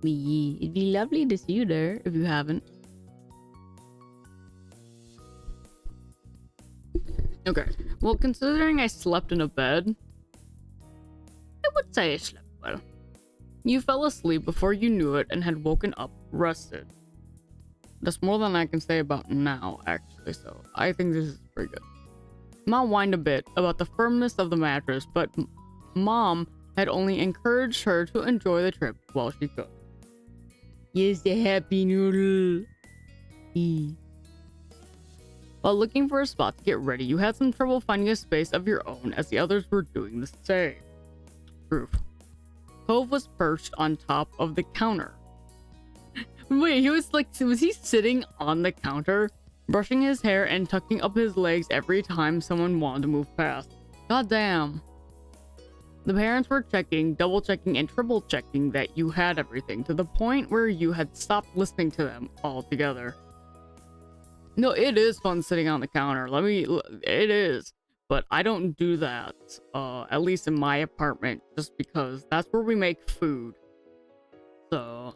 It'd be lovely to see you there if you haven't. Okay, well, considering I slept in a bed, I would say I slept well. You fell asleep before you knew it and had woken up rested. That's more than I can say about now, actually, so I think this is pretty good. Mom whined a bit about the firmness of the mattress, but Mom had only encouraged her to enjoy the trip while she could. Yes, the happy noodle. While looking for a spot to get ready, you had some trouble finding a space of your own as the others were doing the same. Proof. Cove was perched on top of the counter. Wait, was he sitting on the counter, brushing his hair and tucking up his legs every time someone wanted to move past? God damn. The parents were checking, double checking, and triple checking that you had everything to the point where you had stopped listening to them altogether. No, it is fun sitting on the counter. It is. But I don't do that, at least in my apartment, just because that's where we make food. So,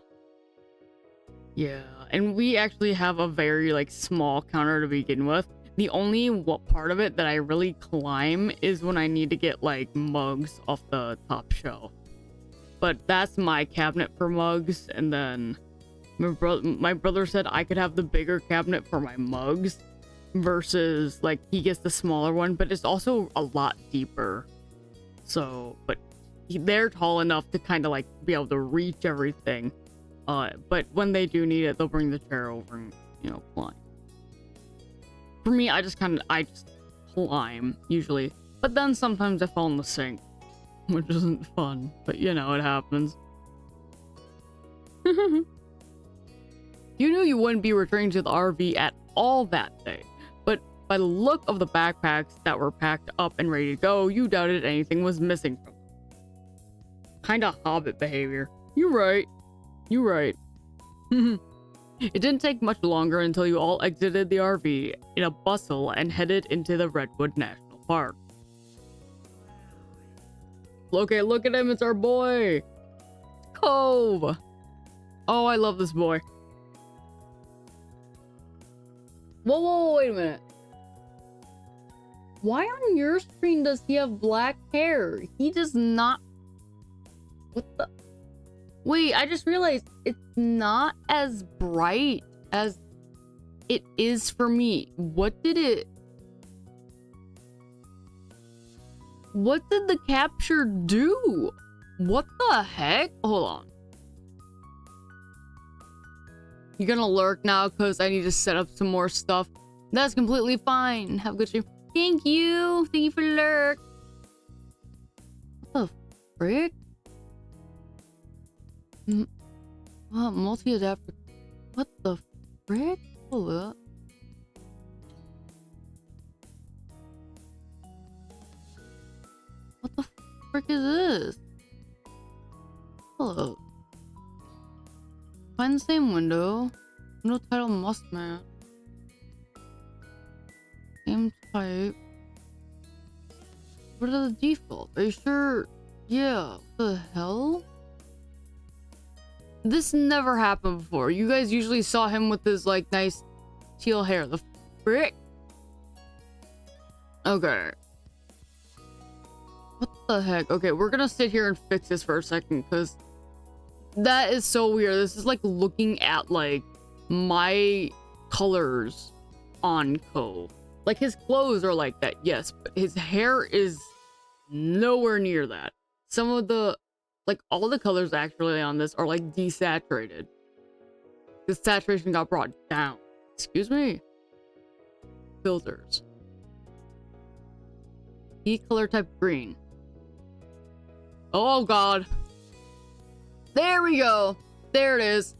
yeah. And we actually have a very, small counter to begin with. The only part of it that I really climb is when I need to get, mugs off the top shelf. But that's my cabinet for mugs, and then my brother said I could have the bigger cabinet for my mugs. Versus, he gets the smaller one, but it's also a lot deeper. So, but they're tall enough to kind of, be able to reach everything. But when they do need it, they'll bring the chair over and, climb. For me, I just climb, usually. But then sometimes I fall in the sink, which isn't fun. But, it happens. You knew you wouldn't be returning to the RV at all that day. By the look of the backpacks that were packed up and ready to go, you doubted anything was missing from them. Kinda hobbit behavior. You're right. It didn't take much longer until you all exited the RV in a bustle and headed into the Redwood National Park. Okay, look at him, it's our boy! Cove! Oh, I love this boy. Whoa, wait a minute. Why on your screen does he have black hair? He does not... What the... Wait, I just realized it's not as bright as it is for me. What did the capture do? What the heck? Hold on. You're gonna lurk now because I need to set up some more stuff. That's completely fine. Have a good stream. Thank you. Thank you for lurk. What the frick? Multi-adapter. What the frick? Hold up. What the frick is this? Hello. Find the same window. No title must match. Same type. What are the defaults? Are you sure? Yeah. What the hell? This never happened before. You guys usually saw him with his nice teal hair. The frick? Okay. What the heck? Okay, we're gonna sit here and fix this for a second because that is so weird. This is looking at my colors on Cove. His clothes are like that, yes, but his hair is nowhere near that. Some of the all the colors actually on this are desaturated. The saturation got brought down. Excuse me. Filters. Key color type green. Oh god. There we go. There it is.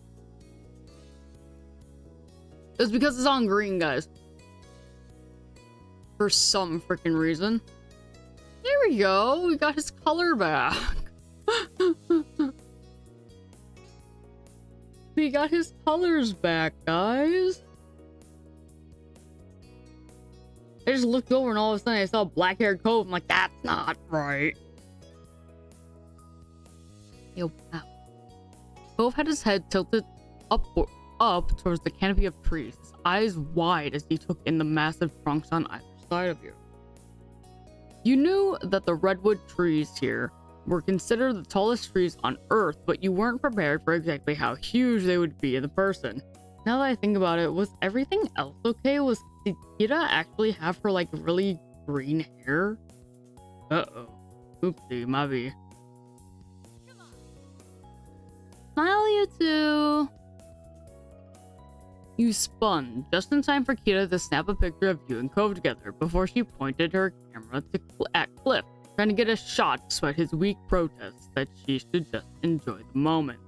It's because it's on green, guys. For some freaking reason. There we go. We got his color back. We got his colors back, guys. I just looked over and all of a sudden I saw a black-haired Cove. I'm like, that's not right. Yo, wow. Cove had his head tilted up towards the canopy of trees, his eyes wide as he took in the massive trunks on either side of you. You knew that the redwood trees here were considered the tallest trees on Earth, but you weren't prepared for exactly how huge they would be in person. Now that I think about it, was everything else okay? Did Kira actually have her, like, really green hair? Uh-oh. Oopsie, maybe. Smile, you two! You spun, just in time for Kira to snap a picture of you and Cove together before she pointed her camera at Cliff, trying to get a shot despite his weak protests that she should just enjoy the moment.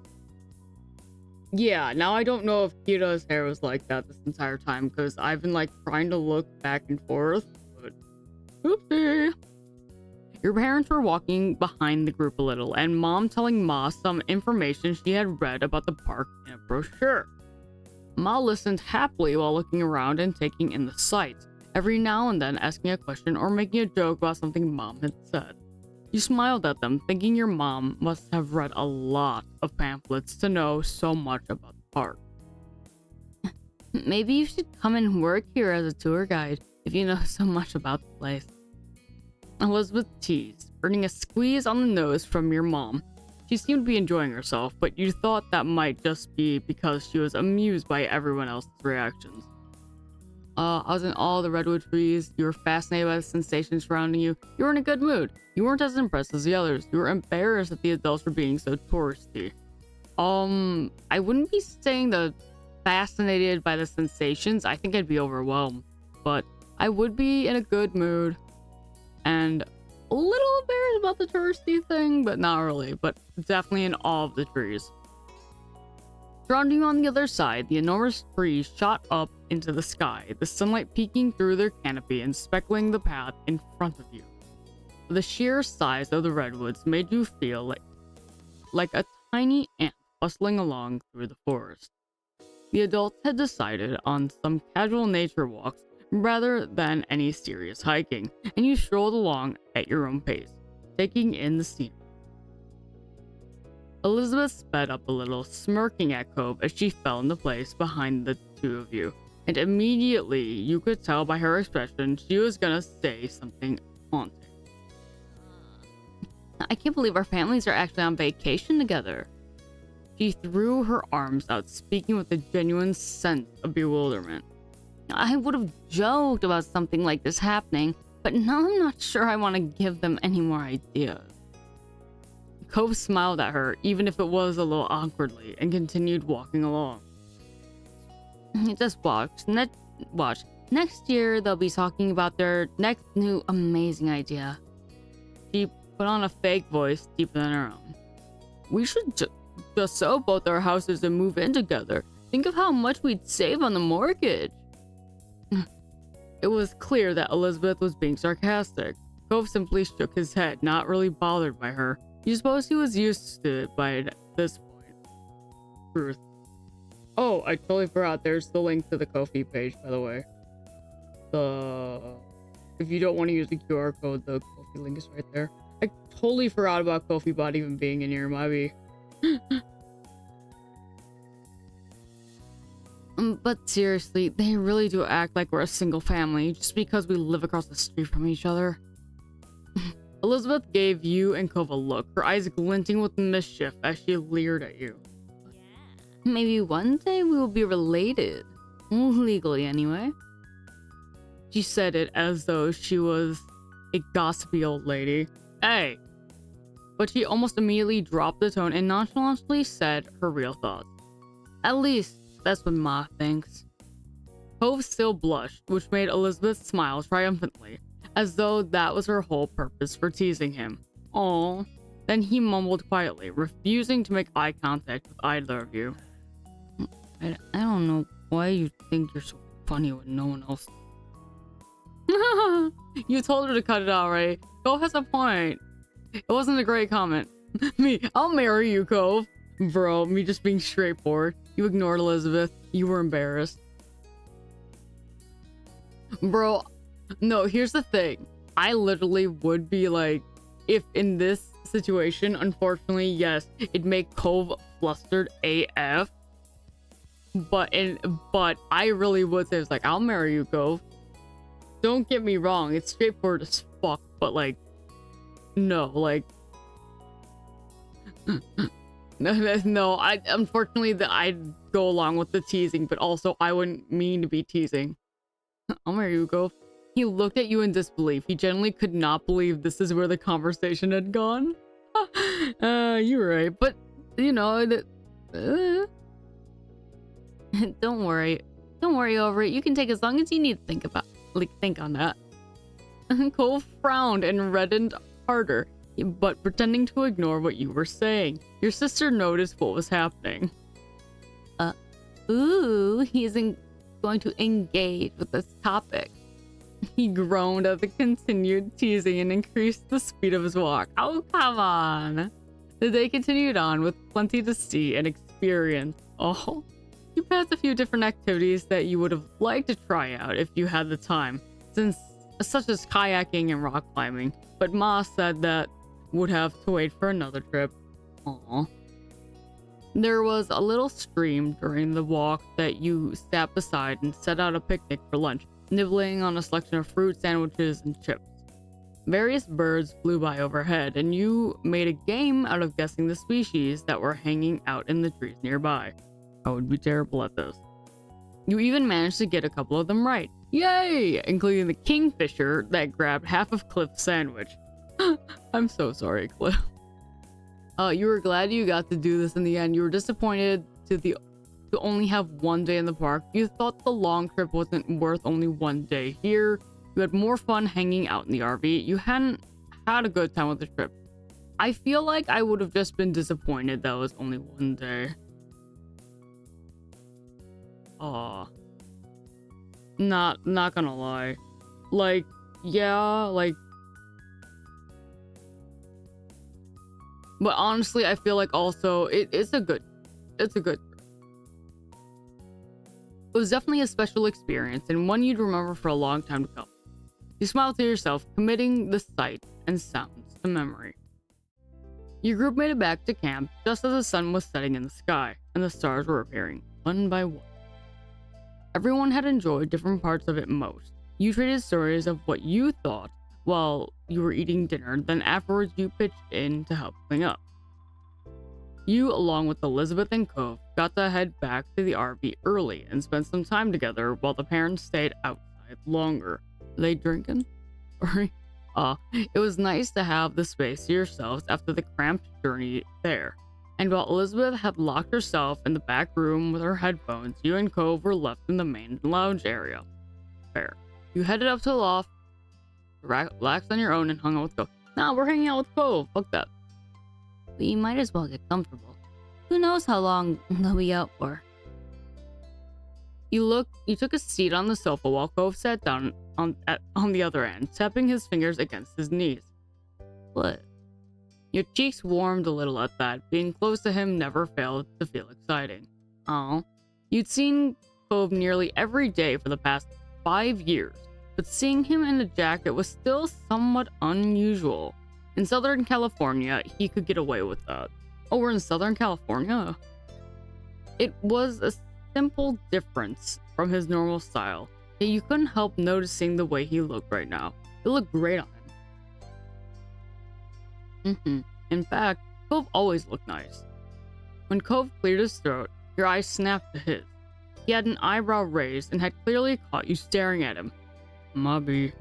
Yeah, now I don't know if Kira's hair was like that this entire time, because I've been, like, trying to look back and forth, but oopsie. Your parents were walking behind the group a little, and Mom telling Ma some information she had read about the park in a brochure. Ma listened happily while looking around and taking in the sights, every now and then asking a question or making a joke about something Mom had said. You smiled at them, thinking your mom must have read a lot of pamphlets to know so much about the park. Maybe you should come and work here as a tour guide if you know so much about the place. Elizabeth teased, earning a squeeze on the nose from your mom. She seemed to be enjoying herself, but you thought that might just be because she was amused by everyone else's reactions. I was in all the redwood trees. You were fascinated by the sensations surrounding you. You were in a good mood. You weren't as impressed as the others. You were embarrassed that the adults were being so touristy. I wouldn't be saying that fascinated by the sensations. I think I'd be overwhelmed. But I would be in a good mood. And a little embarrassed about the touristy thing, but not really. But definitely in awe of the trees. Surrounding you on the other side, the enormous trees shot up into the sky, the sunlight peeking through their canopy and speckling the path in front of you. The sheer size of the redwoods made you feel like a tiny ant bustling along through the forest. The adults had decided on some casual nature walks rather than any serious hiking, and you strolled along at your own pace, taking in the scenery. Elizabeth sped up a little, smirking at Cove as she fell into place behind the two of you, and immediately you could tell by her expression she was gonna say something haunting. I can't believe our families are actually on vacation together. She threw her arms out, speaking with a genuine sense of bewilderment. I would have joked about something like this happening, but now I'm not sure I want to give them any more ideas. Cove smiled at her, even if it was a little awkwardly, and continued walking along. Just watch. Next year, they'll be talking about their next new amazing idea. She put on a fake voice deeper than her own. We should just sell both our houses and move in together. Think of how much we'd save on the mortgage. It was clear that Elizabeth was being sarcastic. Cove simply shook his head, not really bothered by her. You suppose he was used to it by this point. Truth. Oh, I totally forgot. There's the link to the Ko-fi page, by the way. If you don't want to use the QR code, the Ko-fi link is right there. I totally forgot about Ko-fi bot even being in here, maybe. But seriously, they really do act like we're a single family just because we live across the street from each other. Elizabeth gave you and Cove a look, her eyes glinting with mischief as she leered at you. Maybe one day we will be related. Legally, anyway. She said it as though she was a gossipy old lady. Hey! But she almost immediately dropped the tone and nonchalantly said her real thoughts. At least, that's what Ma thinks. Cove still blushed, which made Elizabeth smile triumphantly. as though that was her whole purpose for teasing him. Oh. Then he mumbled quietly, refusing to make eye contact with either of you. I don't know why you think you're so funny when no one else. You told her to cut it out, right? Cove has a point. It wasn't a great comment. Me, I'll marry you, Cove. Bro, me just being straightforward. You ignored Elizabeth. You were embarrassed. Bro, no, here's the thing. I literally would be like, if in this situation, unfortunately, yes, it'd make Cove flustered AF. But I really would say, it's like, I'll marry you, Cove. Don't get me wrong, it's straightforward as fuck, but like, no, like, no, I unfortunately I'd go along with the teasing, but also I wouldn't mean to be teasing. I'll marry you, Cove. He looked at you in disbelief. He genuinely could not believe this is where the conversation had gone. You were right, but you know, don't worry over it. You can take as long as you need to think on that. Cole frowned and reddened harder, but pretending to ignore what you were saying. Your sister noticed what was happening. Ooh, he isn't going to engage with this topic. He groaned at the continued teasing and increased the speed of his walk. Oh, come on. The day continued on with plenty to see and experience. Oh, you passed a few different activities that you would have liked to try out if you had the time, such as kayaking and rock climbing, but Ma said that would have to wait for another trip. Aww. There was a little stream during the walk that you sat beside and set out a picnic for lunch, nibbling on a selection of fruit, sandwiches, and chips. Various birds flew by overhead, and you made a game out of guessing the species that were hanging out in the trees nearby. I would be terrible at this. You even managed to get a couple of them right. Yay! Including the kingfisher that grabbed half of Cliff's sandwich. I'm so sorry, Cliff. You were glad you got to do this in the end. You were disappointed to only have one day in the park. You thought the long trip wasn't worth only one day here. You had more fun hanging out in the RV. You hadn't had a good time with the trip. I feel like I would have just been disappointed that it was only one day. Aw. Not gonna lie. Like, yeah, like... But honestly, I feel like also, it's a good trip. It was definitely a special experience and one you'd remember for a long time to come. You smiled to yourself, committing the sight and sounds to memory. Your group made it back to camp just as the sun was setting in the sky and the stars were appearing one by one. Everyone had enjoyed different parts of it most. You traded stories of what you thought while you were eating dinner, then afterwards you pitched in to help clean up. You, along with Elizabeth and Cove, got to head back to the RV early and spend some time together while the parents stayed outside longer. Are they drinking? Sorry. It was nice to have the space to yourselves after the cramped journey there. And while Elizabeth had locked herself in the back room with her headphones, you and Cove were left in the main lounge area. Fair. You headed up to the loft, relaxed on your own, and hung out with Cove. Nah, we're hanging out with Cove. Fuck that. We might as well get comfortable. Who knows how long they'll be out for? You took a seat on the sofa while Cove sat down on the other end, tapping his fingers against his knees. What? Your cheeks warmed a little at that. Being close to him never failed to feel exciting. Oh, you'd seen Cove nearly every day for the past 5 years, but seeing him in a jacket was still somewhat unusual. In Southern California, he could get away with that. Oh, we're in Southern California? It was a simple difference from his normal style, yet you couldn't help noticing the way he looked right now. It looked great on him. In fact, Cove always looked nice. When Cove cleared his throat, your eyes snapped to his. He had an eyebrow raised and had clearly caught you staring at him. Mubby.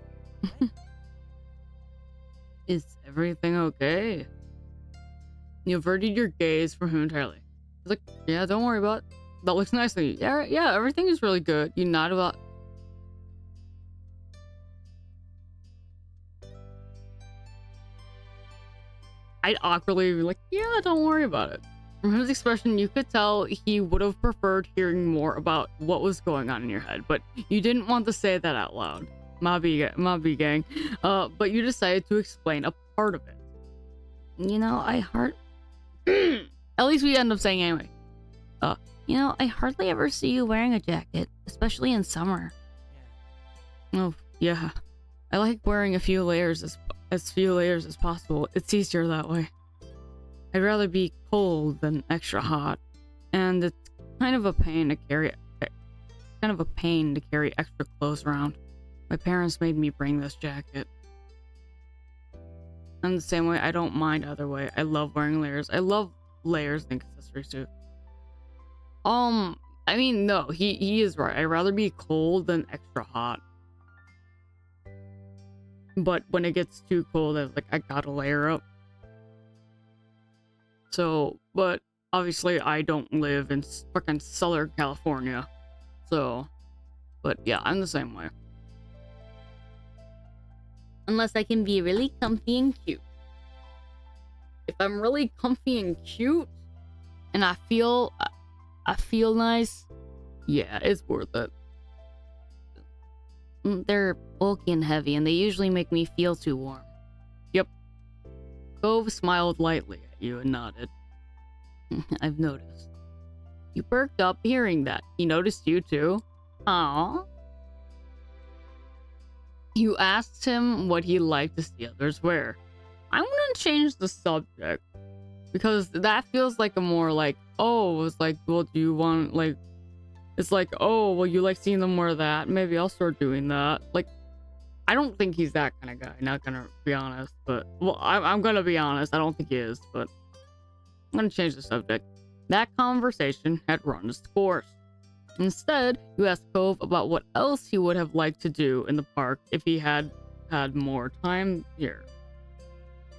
Is everything okay? You averted your gaze from him entirely. He's like, yeah, don't worry about it. That looks nice on you. Yeah, everything is really good. You nodded about... I'd awkwardly be like, yeah, don't worry about it. From his expression, you could tell he would have preferred hearing more about what was going on in your head, but you didn't want to say that out loud. Mabi gang. But you decided to explain a part of it. At least we end up saying anyway. I hardly ever see you wearing a jacket, especially in summer. Oh, yeah. I like wearing as few layers as possible. It's easier that way. I'd rather be cold than extra hot, and it's kind of a pain to carry extra clothes around. My parents made me bring this jacket. And the same way, I don't mind either way. I love wearing layers. I love layers and accessories too. I mean, no, he is right. I'd rather be cold than extra hot. But when it gets too cold, I gotta layer up. So, but obviously I don't live in fucking Southern California. So, but yeah, I'm the same way. Unless I can be really comfy and cute. If I'm really comfy and cute, and I feel nice, yeah, it's worth it. They're bulky and heavy, and they usually make me feel too warm. Yep. Cove smiled lightly at you and nodded. I've noticed. You perked up hearing that. He noticed you too. Aww. You asked him what he'd like to see others wear. I'm gonna change the subject, because that feels like a more like, oh, it's like, well, do you want, like, it's like, oh, well, you like seeing them wear that, maybe I'll start doing that. Like, I don't think he's that kind of guy, not gonna be honest, but, well, I'm gonna be honest, I don't think he is, but I'm gonna change the subject. That conversation had run its course. Instead, you asked Cove about what else he would have liked to do in the park if he had had more time here.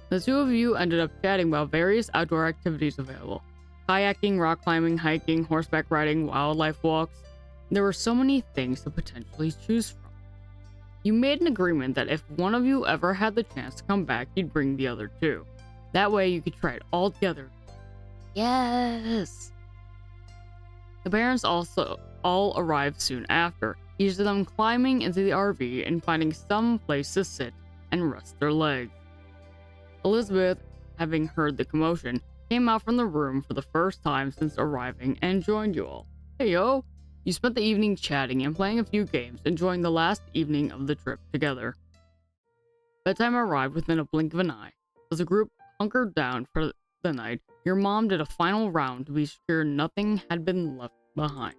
The two of you ended up chatting about various outdoor activities available. Kayaking, rock climbing, hiking, horseback riding, wildlife walks. There were so many things to potentially choose from. You made an agreement that if one of you ever had the chance to come back, you'd bring the other two. That way you could try it all together. Yes! The parents also all arrived soon after, each of them climbing into the RV and finding some place to sit and rest their legs. Elizabeth, having heard the commotion, came out from the room for the first time since arriving and joined you all. Hey yo! You spent the evening chatting and playing a few games, enjoying the last evening of the trip together. Bedtime arrived within a blink of an eye. As the group hunkered down for the night, your mom did a final round to be sure nothing had been left behind.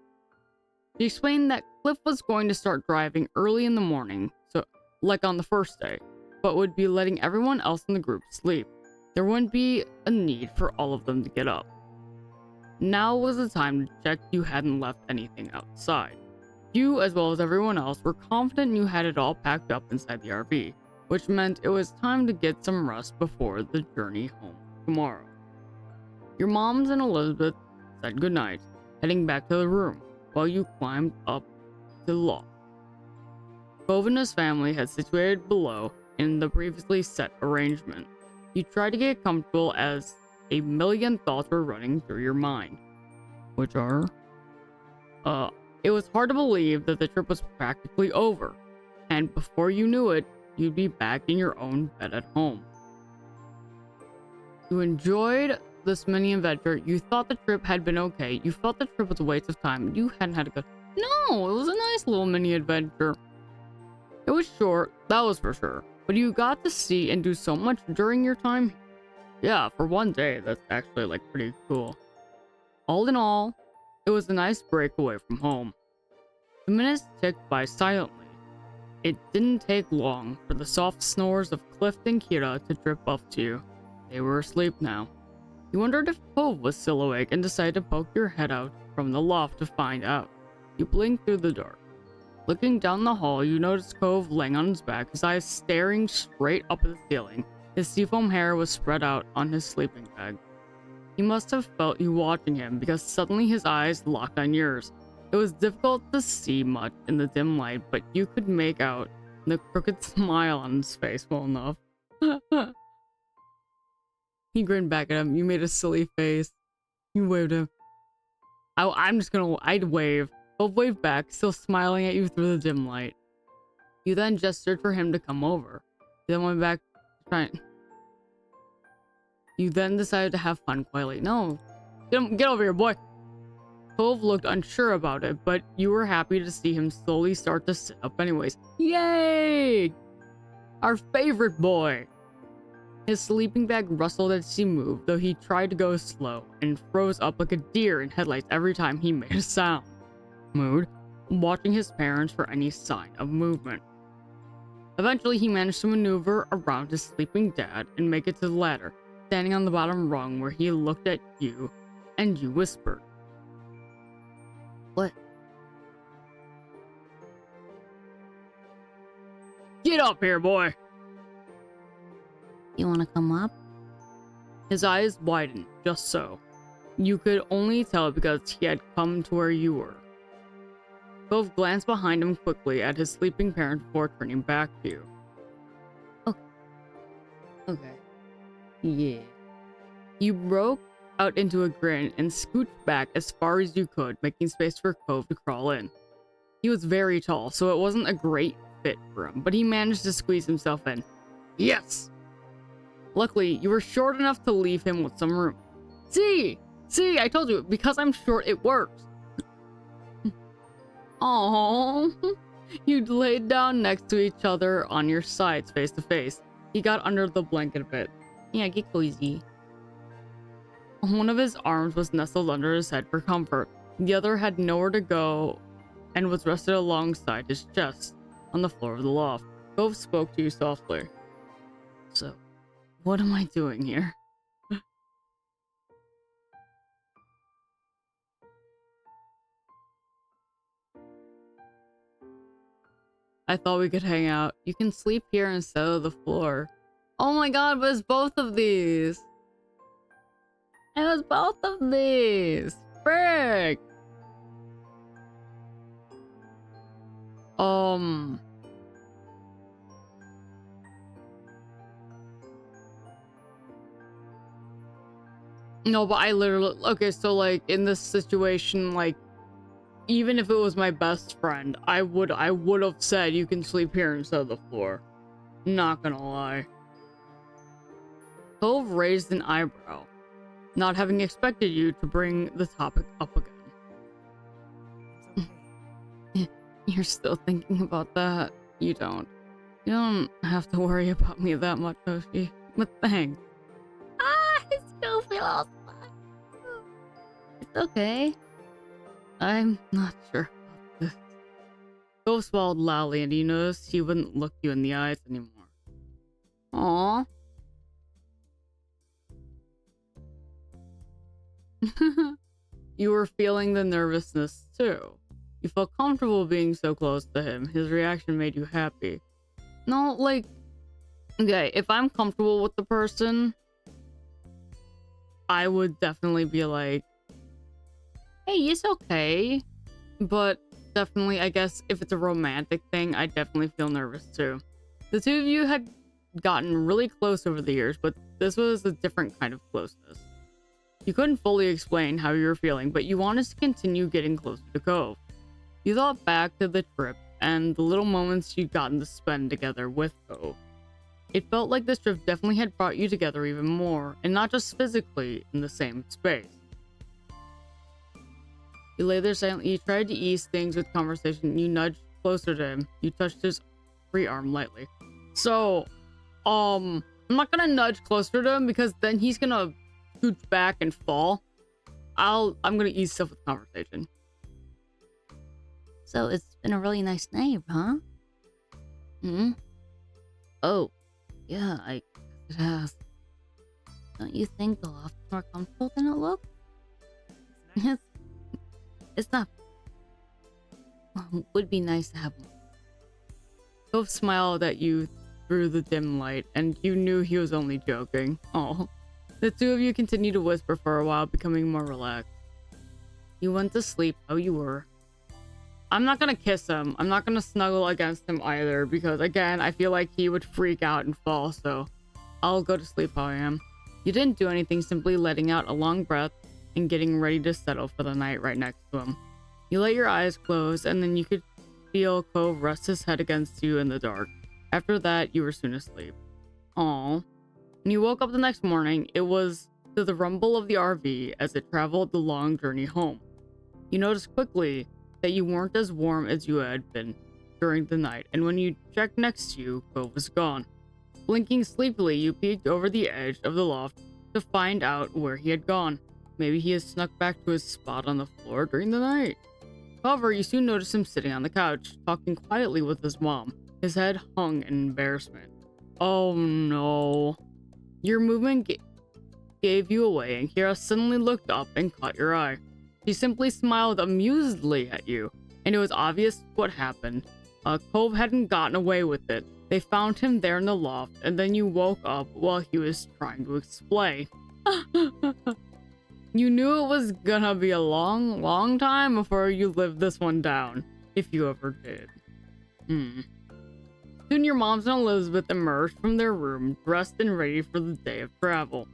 She explained that Cliff was going to start driving early in the morning, so like on the first day, but would be letting everyone else in the group sleep. There wouldn't be a need for all of them to get up. Now was the time to check you hadn't left anything outside. You, as well as everyone else, were confident you had it all packed up inside the RV, which meant it was time to get some rest before the journey home tomorrow. Your moms and Elizabeth said goodnight, heading back to the room, while you climbed up to the loft. Cove and his family had situated below in the previously set arrangement. You tried to get comfortable as a million thoughts were running through your mind. Which are? It was hard to believe that the trip was practically over, and before you knew it, you'd be back in your own bed at home. You enjoyed this mini adventure. You thought the trip had been okay. You felt the trip was a waste of time. You hadn't had a good... No, it was a nice little mini adventure. It was short, that was for sure, but you got to see and do so much during your time. Yeah, for one day, that's actually like pretty cool. All in all, it was a nice break away from home. The minutes ticked by silently. It didn't take long for the soft snores of Cliff and Kira to drip up to you. They were asleep now. You wondered if Cove was still awake and decided to poke your head out from the loft to find out. You blinked through the dark. Looking down the hall, you noticed Cove laying on his back, his eyes staring straight up at the ceiling. His seafoam hair was spread out on his sleeping bag. He must have felt you watching him because suddenly his eyes locked on yours. It was difficult to see much in the dim light, but you could make out the crooked smile on his face well enough. He grinned back at him. You made a silly face. You waved him. I'd wave. Both waved back, still smiling at you through the dim light. You then gestured for him to come over. You then went back trying. You then decided to have fun quietly. No. Get over here, boy. Cove looked unsure about it, but you were happy to see him slowly start to sit up anyways. Yay! Our favorite boy! His sleeping bag rustled as he moved, though he tried to go slow, and froze up like a deer in headlights every time he made a sound. Mood, watching his parents for any sign of movement. Eventually, he managed to maneuver around his sleeping dad and make it to the ladder, standing on the bottom rung where he looked at you, and you whispered. What? Get up here, boy! You want to come up? His eyes widened, just so. You could only tell because he had come to where you were. Cove glanced behind him quickly at his sleeping parent before turning back to you. Okay. Yeah. You broke out into a grin and scooched back as far as you could, making space for Cove to crawl in. He was very tall, so it wasn't a great fit for him, but he managed to squeeze himself in. Yes! Luckily, you were short enough to leave him with some room. See, I told you, because I'm short, it works. Aww. You laid down next to each other on your sides, face to face. He got under the blanket a bit. Yeah, get cozy. One of his arms was nestled under his head for comfort. The other had nowhere to go and was rested alongside his chest on the floor of the loft. Cove spoke to you softly. So, what am I doing here? I thought we could hang out. You can sleep here instead of the floor. Oh my god, but it's both of these. It was both of these. Frick. No, but I literally... Okay, so, like, in this situation, like, even if it was my best friend, I would have said you can sleep here instead of the floor. Not gonna lie. Cove raised an eyebrow, not having expected you to bring the topic up again. It's okay. You're still thinking about that? You don't have to worry about me that much, Hoshi. But thanks. I still feel all It's okay. I'm not sure about this. Cove swallowed loudly, and you noticed he wouldn't look you in the eyes anymore. Aww. You were feeling the nervousness too. You felt comfortable being so close to him. His reaction made you happy. No, like, okay, if I'm comfortable with the person, I would definitely be like, hey, it's okay. But definitely, I guess, if it's a romantic thing, I definitely feel nervous too. The two of you had gotten really close over the years, but this was a different kind of closeness. You couldn't fully explain how you were feeling, but you wanted to continue getting closer to Cove. You thought back to the trip and the little moments you'd gotten to spend together with Cove. It felt like this trip definitely had brought you together even more, and not just physically in the same space. You lay there silently. You tried to ease things with conversation. You nudged closer to him. You touched his free arm lightly. So, I'm not gonna nudge closer to him because then he's gonna scooch back and fall. I'm gonna ease stuff with conversation. So it's been a really nice night, huh? Oh, yeah, I guess it has. Don't you think the loft's more comfortable than it looks? It's nice. It's not. Would be nice to have one. Cove smiled at you through the dim light, and you knew he was only joking. Oh. The two of you continued to whisper for a while, becoming more relaxed. You went to sleep how you were. I'm not gonna kiss him. I'm not gonna snuggle against him either, because again, I feel like he would freak out and fall, so I'll go to sleep how I am. You didn't do anything, simply letting out a long breath and getting ready to settle for the night right next to him. You let your eyes close, and then you could feel Cove rest his head against you in the dark. After that, you were soon asleep. Aww. When you woke up the next morning, it was to the rumble of the RV as it traveled the long journey home. You noticed quickly that you weren't as warm as you had been during the night, and when you checked next to you, Cove was gone. Blinking sleepily, you peeked over the edge of the loft to find out where he had gone. Maybe he has snuck back to his spot on the floor during the night. However, you soon noticed him sitting on the couch, talking quietly with his mom, his head hung in embarrassment. Oh no. Your movement gave you away, and Kira suddenly looked up and caught your eye. She simply smiled amusedly at you, and it was obvious what happened. Cove hadn't gotten away with it. They found him there in the loft, and then you woke up while he was trying to explain. You knew it was gonna be a long, long time before you lived this one down, if you ever did. Soon your moms and Elizabeth emerged from their room, dressed and ready for the day of travel.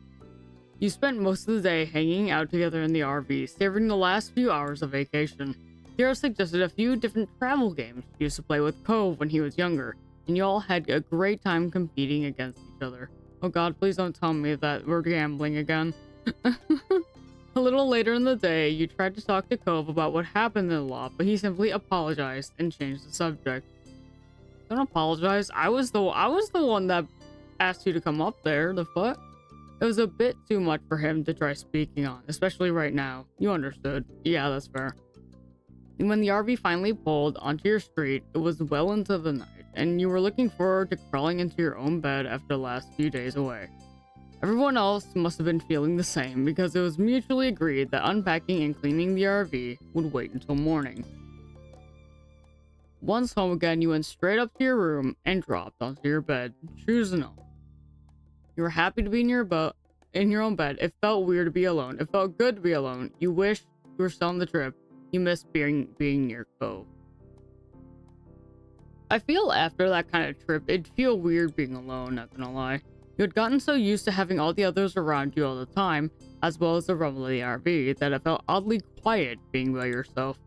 You spent most of the day hanging out together in the RV, savoring the last few hours of vacation. Kira suggested a few different travel games she used to play with Cove when he was younger, and you all had a great time competing against each other. Oh god, please don't tell me that we're gambling again. A little later in the day, you tried to talk to Cove about what happened in the loft, but he simply apologized and changed the subject. Don't apologize. I was the one that asked you to come up there. The fuck? It was a bit too much for him to try speaking on, especially right now. You understood. Yeah, that's fair. And when the RV finally pulled onto your street, it was well into the night, and you were looking forward to crawling into your own bed after the last few days away. Everyone else must have been feeling the same, because it was mutually agreed that unpacking and cleaning the RV would wait until morning. Once home again, you went straight up to your room and dropped onto your bed, choosing home. You were happy to be in your own bed. It felt weird to be alone. It felt good to be alone. You wished you were still on the trip. You missed being near Cove. I feel after that kind of trip, it'd feel weird being alone, not gonna lie. You had gotten so used to having all the others around you all the time, as well as the rumble of the RV, that it felt oddly quiet being by yourself.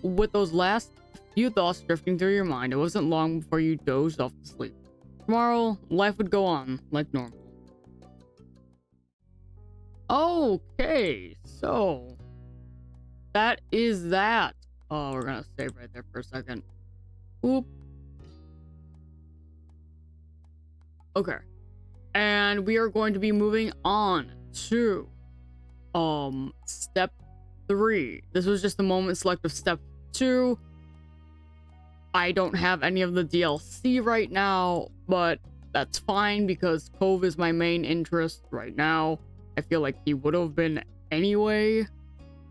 With those last few thoughts drifting through your mind, it wasn't long before you dozed off to sleep. Tomorrow, life would go on like normal. Okay, so that is that. Oh, we're gonna save right there for a second. Oop. Okay. And we are going to be moving on to step 3. This was just the moment select of step 2. I don't have any of the DLC right now, but that's fine because Cove is my main interest right now. I feel like he would have been anyway.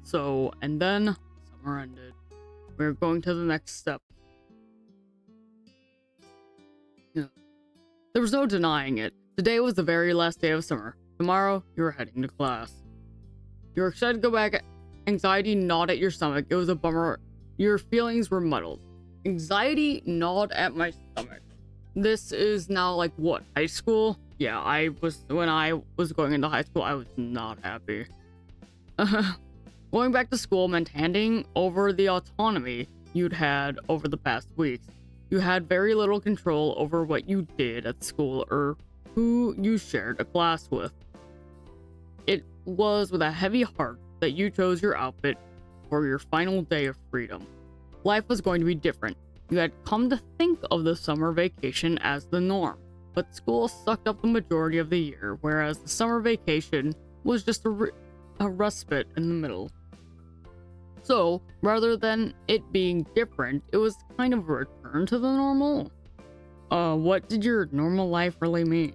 So, and then summer ended. We're going to the next step. Yeah. There was no denying it. Today was the very last day of summer. Tomorrow, you were heading to class. You were excited to go back. Anxiety gnawed at your stomach. It was a bummer. Your feelings were muddled. Anxiety gnawed at my stomach. This is now like what, high school? Yeah, when I was going into high school, I was not happy. Going back to school meant handing over the autonomy you'd had over the past weeks. You had very little control over what you did at school or who you shared a class with. It was with a heavy heart that you chose your outfit for your final day of freedom. Life was going to be different. You had come to think of the summer vacation as the norm, but school sucked up the majority of the year, whereas the summer vacation was just a respite in the middle. So, rather than it being different, it was kind of a return to the normal. What did your normal life really mean?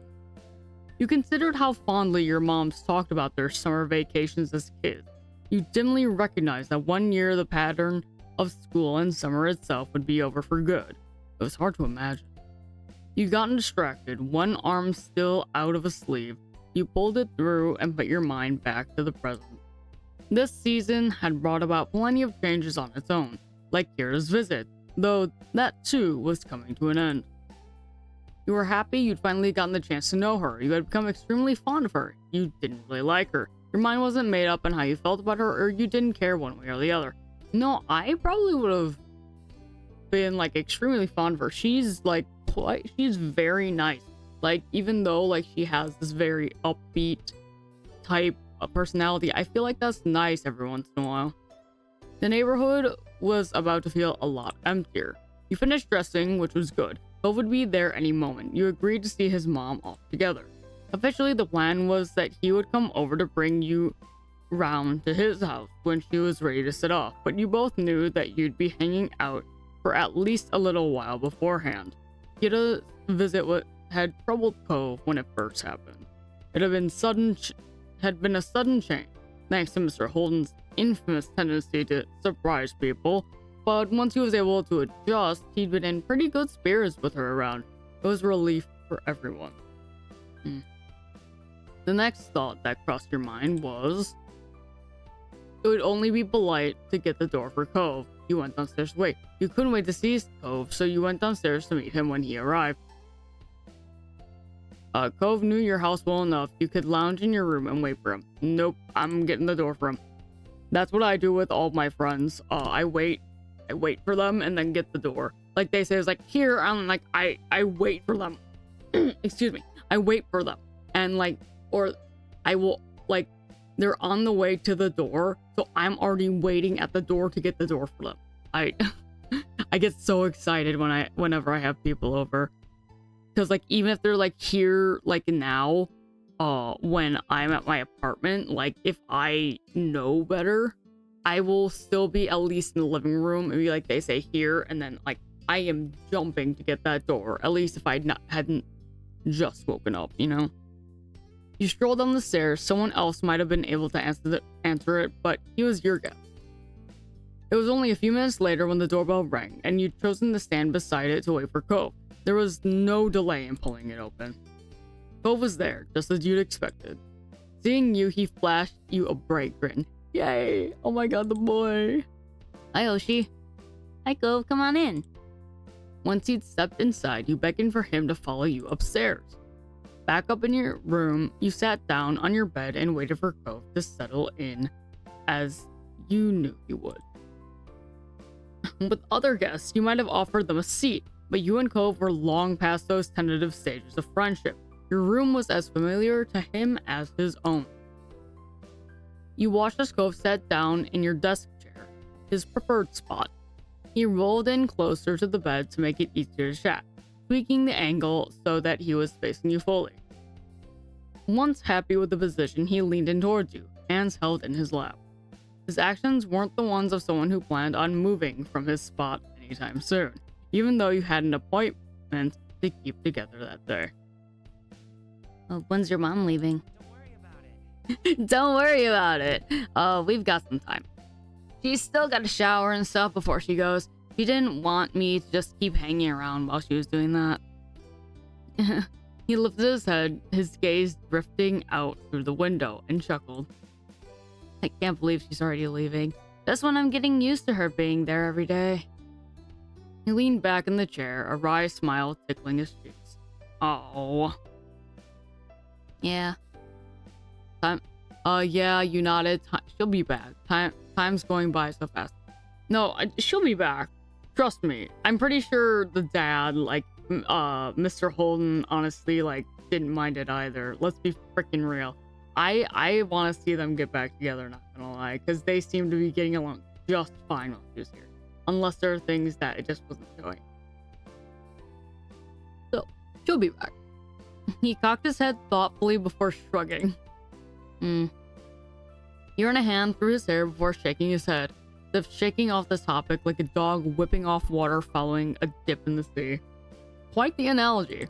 You considered how fondly your moms talked about their summer vacations as kids. You dimly recognized that one year the pattern of school and summer itself would be over for good. It was hard to imagine. You'd gotten distracted, one arm still out of a sleeve. You pulled it through and put your mind back to the present. This season had brought about plenty of changes on its own, like Kira's visit, though that too was coming to an end. You were happy you'd finally gotten the chance to know her. You had become extremely fond of her. You didn't really like her. Your mind wasn't made up on how you felt about her, or you didn't care one way or the other. No, I probably would have been like extremely fond of her. She's like she's very nice. Like, even though like she has this very upbeat type of personality, I feel like that's nice every once in a while. The neighborhood was about to feel a lot emptier. You finished dressing, which was good. Cove would be there any moment. You agreed to see his mom off together. Officially, the plan was that he would come over to bring you round to his house when she was ready to set off, but you both knew that you'd be hanging out for at least a little while beforehand. Kita's visit had troubled Cove when it first happened. It had been a sudden change, thanks to Mr. Holden's infamous tendency to surprise people, but once he was able to adjust, he'd been in pretty good spirits with her around. It was a relief for everyone. The next thought that crossed your mind was, it would only be polite to get the door for Cove. You went downstairs to wait. You couldn't wait to see Cove, so you went downstairs to meet him when he arrived. Cove knew your house well enough you could lounge in your room and wait for him. Nope, I'm getting the door for him. That's what I do with all my friends. I wait for them and then get the door. Like they say, it's like, here, I'm like, I wait for them. Excuse me. I wait for them. And like, or I will, like, they're on the way to the door, so I'm already waiting at the door to get the door for them. I get so excited whenever I have people over. Because like, even if they're like here like now, when I'm at my apartment, like if I know better, I will still be at least in the living room and be like, they say here, and then like I am jumping to get that door, at least if I hadn't just woken up, you know? You strolled down the stairs. Someone else might have been able to answer it, but he was your guest. It was only a few minutes later when the doorbell rang, and you'd chosen to stand beside it to wait for Cove. There was no delay in pulling it open. Cove was there, just as you'd expected. Seeing you, he flashed you a bright grin. Yay! Oh my god, the boy! Hi, Oshi. Hi, Cove. Come on in. Once he'd stepped inside, you beckoned for him to follow you upstairs. Back up in your room, you sat down on your bed and waited for Cove to settle in, as you knew he would. With other guests, you might have offered them a seat, but you and Cove were long past those tentative stages of friendship. Your room was as familiar to him as his own. You watched as Cove sat down in your desk chair, his preferred spot. He rolled in closer to the bed to make it easier to chat, tweaking the angle so that he was facing you fully. Once happy with the position, he leaned in towards you, hands held in his lap. His actions weren't the ones of someone who planned on moving from his spot anytime soon, even though you had an appointment to keep together that day. When's your mom leaving? Don't worry about it. Don't worry about it. We've got some time. She's still got to shower and stuff before she goes. She didn't want me to just keep hanging around while she was doing that. He lifted his head, his gaze drifting out through the window, and chuckled. I can't believe she's already leaving. Just when I'm getting used to her being there every day. He leaned back in the chair, a wry smile tickling his cheeks. Oh. Yeah. Yeah, you nodded. She'll be back. Time's going by so fast. No, she'll be back. Trust me. I'm pretty sure the dad, like, Mr. Holden, honestly, like, didn't mind it either. Let's be freaking real. I want to see them get back together, not gonna lie, because they seem to be getting along just fine while she was here. Unless there are things that it just wasn't showing. So, she'll be back. He cocked his head thoughtfully before shrugging. He ran a hand through his hair before shaking his head, as if shaking off the topic like a dog whipping off water following a dip in the sea. Quite the analogy.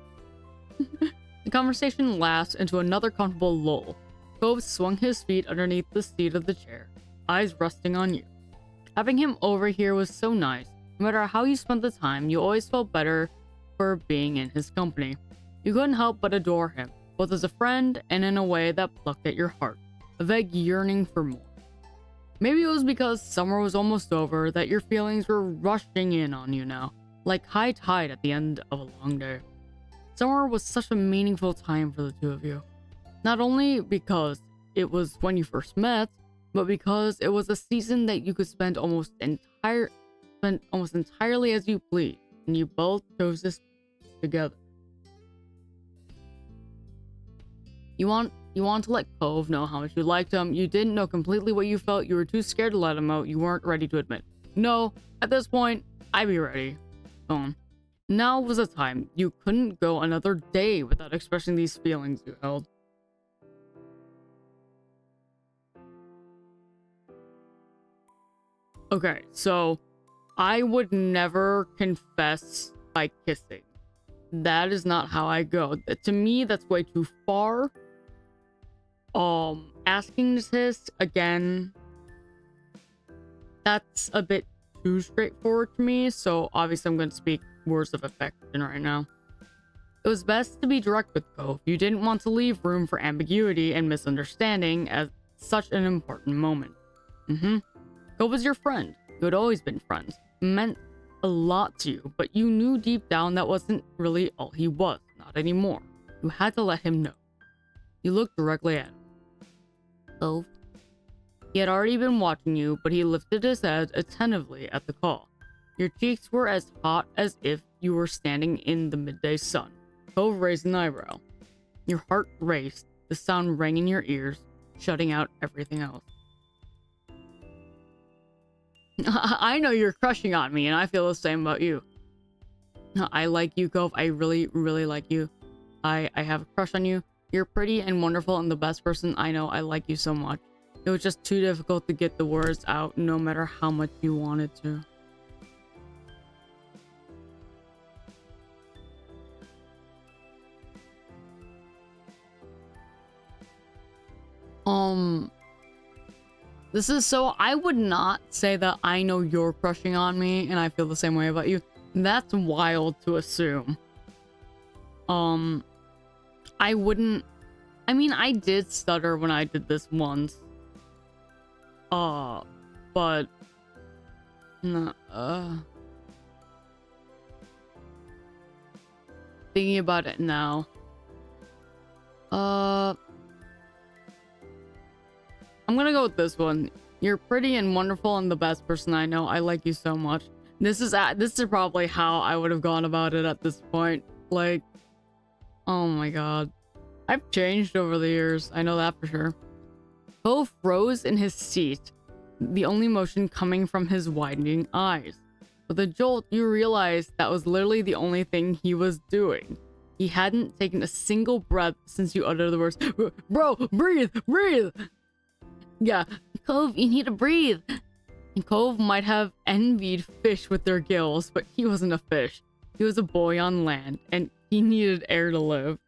The conversation lapsed into another comfortable lull. Cove swung his feet underneath the seat of the chair, eyes resting on you. Having him over here was so nice. No matter how you spent the time, you always felt better for being in his company. You couldn't help but adore him, both as a friend and in a way that plucked at your heart, a vague yearning for more. Maybe it was because summer was almost over that your feelings were rushing in on you now, like high tide at the end of a long day. Summer was such a meaningful time for the two of you. Not only because it was when you first met, but because it was a season that you could spend almost entirely as you please, and you both chose this together. You want to let Cove know how much you liked him. You didn't know completely what you felt. You were too scared to let him out. You weren't ready to admit. No, at this point, I'd be ready. Now was a time you couldn't go another day without expressing these feelings you held. Okay, so I would never confess by kissing. That is not how I go. To me, that's way too far. Asking to kiss, again, that's a bit too straightforward to me, so obviously I'm going to speak words of affection right now. It was best to be direct with Cove. You didn't want to leave room for ambiguity and misunderstanding at such an important moment. Cove was your friend. You had always been friends. Meant a lot to you, but you knew deep down that wasn't really all he was. Not anymore. You had to let him know. You looked directly at him. Cove. He had already been watching you, but he lifted his head attentively at the call. Your cheeks were as hot as if you were standing in the midday sun. Cove raised an eyebrow. Your heart raced. The sound rang in your ears, shutting out everything else. I know you're crushing on me, and I feel the same about you. I like you, Cove. I really, really like you. I have a crush on you. You're pretty and wonderful and the best person I know. I like you so much. It was just too difficult to get the words out, no matter how much you wanted to. This is so, I would not say that I know you're crushing on me and I feel the same way about you. That's wild to assume. I wouldn't, I mean, I did stutter when I did this once. But, no, thinking about it now. I'm gonna go with this one. You're pretty and wonderful and the best person I know. I like you so much. This is probably how I would have gone about it at this point. Like, oh my god. I've changed over the years. I know that for sure. Cove froze in his seat, the only motion coming from his widening eyes. With a jolt, you realized that was literally the only thing he was doing. He hadn't taken a single breath since you uttered the words, "Bro, breathe, breathe!" Yeah, Cove, you need to breathe. And Cove might have envied fish with their gills, but he wasn't a fish. He was a boy on land, and he needed air to live.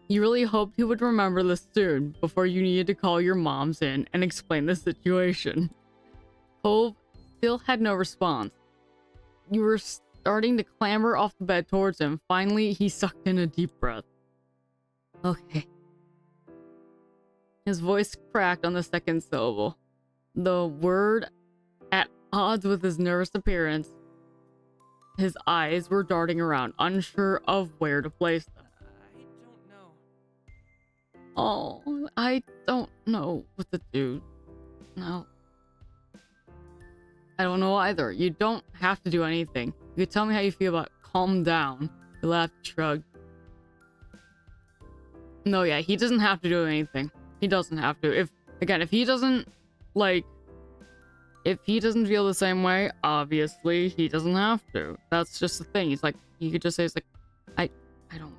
You really hoped he would remember this soon, before you needed to call your moms in and explain the situation. Cove still had no response. You were starting to clamber off the bed towards him. Finally, he sucked in a deep breath. Okay. His voice cracked on the second syllable. The word at odds with his nervous appearance. His eyes were darting around, unsure of where to place them. I don't know. Oh, I don't know what to do. No. I don't know either. You don't have to do anything. You can tell me how you feel about it. Calm down. He laughed, shrugged. No, yeah, he doesn't have to do anything. He doesn't have to. If he doesn't, like, if he doesn't feel the same way, obviously he doesn't have to. That's just the thing. He's like, he could just say, it's like, I don't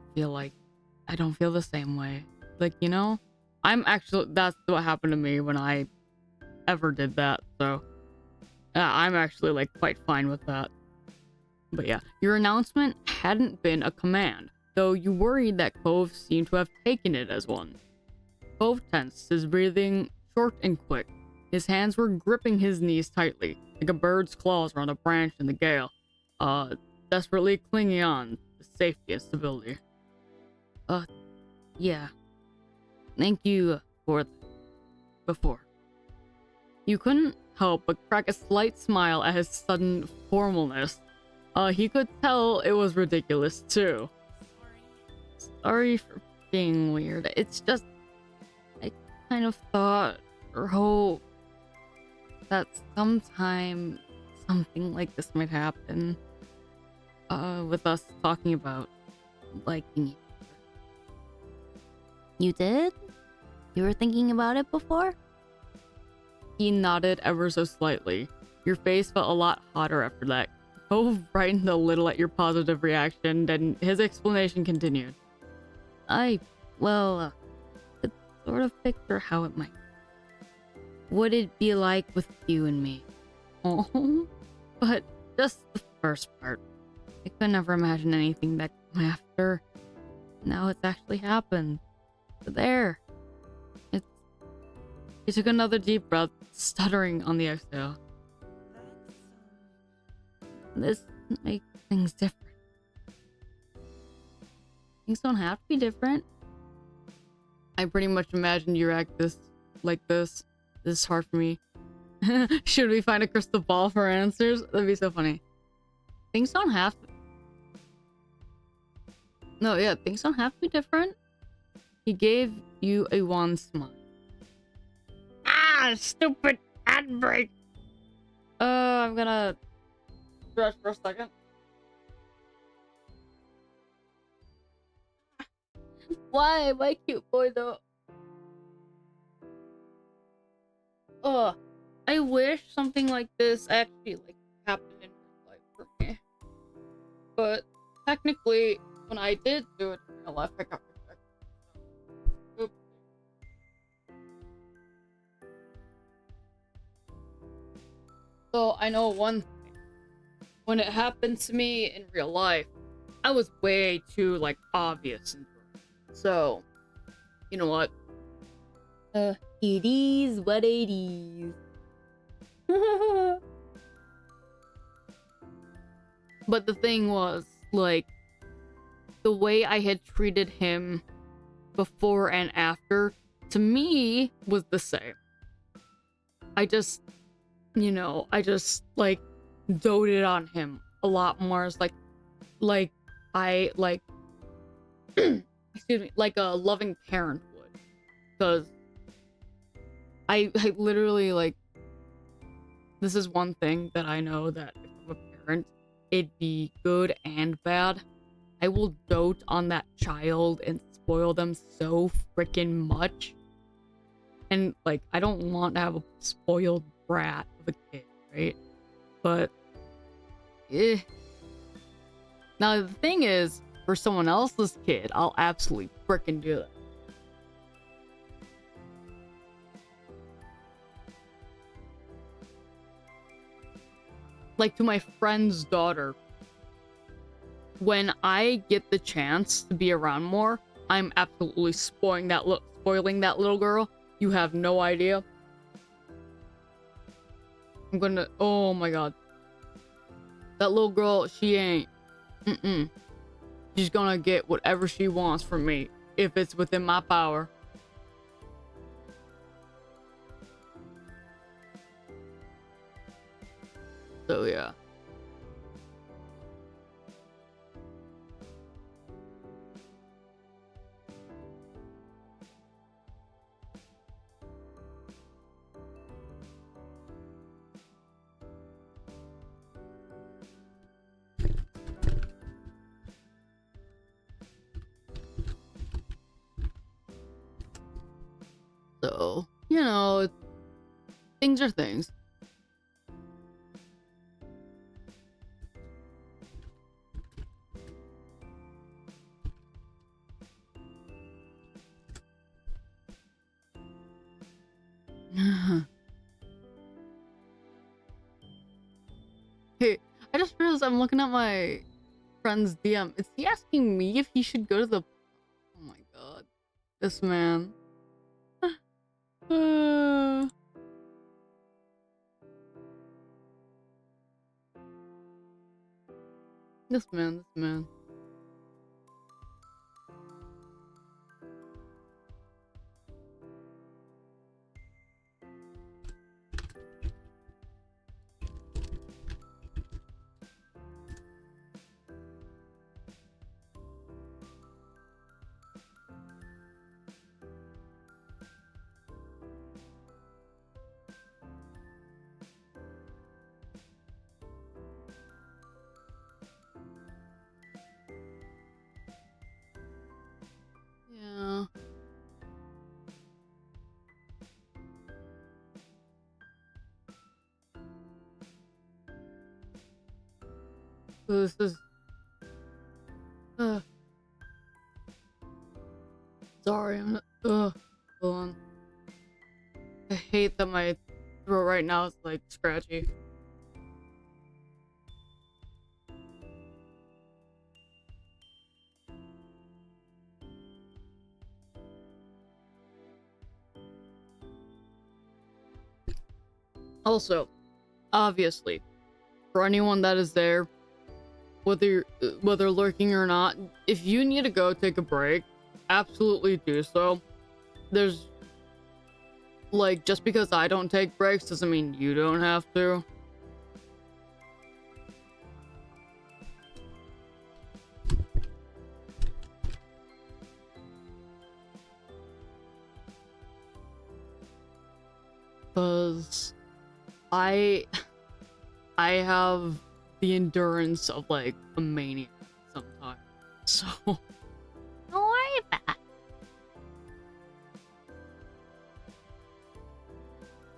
feel the same way. Like, you know, that's what happened to me when I ever did that. So, I'm actually, like, quite fine with that. But yeah, your announcement hadn't been a command, though you worried that Cove seemed to have taken it as one. Cove tensed, his breathing short and quick. His hands were gripping his knees tightly, like a bird's claws around a branch in the gale, desperately clinging on to safety and stability. Yeah. Thank you for before. You couldn't help but crack a slight smile at his sudden formalness. He could tell it was ridiculous, too. sorry for being weird. It's just, I kind of thought or hoped that sometime something like this might happen. With us talking about liking each other. You did? You were thinking about it before? He nodded ever so slightly. Your face felt a lot hotter after that. Cove brightened a little at your positive reaction, then his explanation continued. Well, could sort of picture how it might. Would it be like with you and me? Oh, but just the first part. I could never imagine anything that came after. Now it's actually happened. But there. He took another deep breath, stuttering on the exhale. This makes things different. Things don't have to be different. I pretty much imagined you act like this. This is hard for me. Should we find a crystal ball for answers? That'd be so funny. Things don't have to. No, yeah, things don't have to be different. He gave you a wan smile. Ah, stupid ad break. I'm gonna stretch for a second. Why? My cute boy though. I wish something like this actually happened in real life for me. But technically, when I did do it in real life, I got rejected. Oops. So I know one thing. When it happened to me in real life, I was way too obvious and so you know what? It is what it is. But the thing was, the way I had treated him before and after, to me, was the same. I just, doted on him a lot more as excuse me, like a loving parent would. Because I literally, this is one thing that I know, that if I'm a parent, it'd be good and bad. I will dote on that child and spoil them so freaking much. And, I don't want to have a spoiled brat of a kid, right? But, Now, the thing is, for someone else's kid, I'll absolutely freaking do that. To my friend's daughter, when I get the chance to be around more, I'm absolutely spoiling that little girl. You have no idea. I'm gonna, oh my god. That little girl, she ain't, she's gonna get whatever she wants from me, if it's within my power. So yeah. So, things are things. Hey, I just realized I'm looking at my friend's DM. Is he asking me if he should go to the... Oh my god. This man. This man. This is. Sorry, I'm not. Hold on. I hate that my throat right now is like scratchy. Also, obviously, for anyone that is there, whether lurking or not, if you need to go take a break, absolutely do so. There's like, just because I don't take breaks doesn't mean you don't have to. Cause I have the endurance of like a maniac sometimes. So Don't worry about it.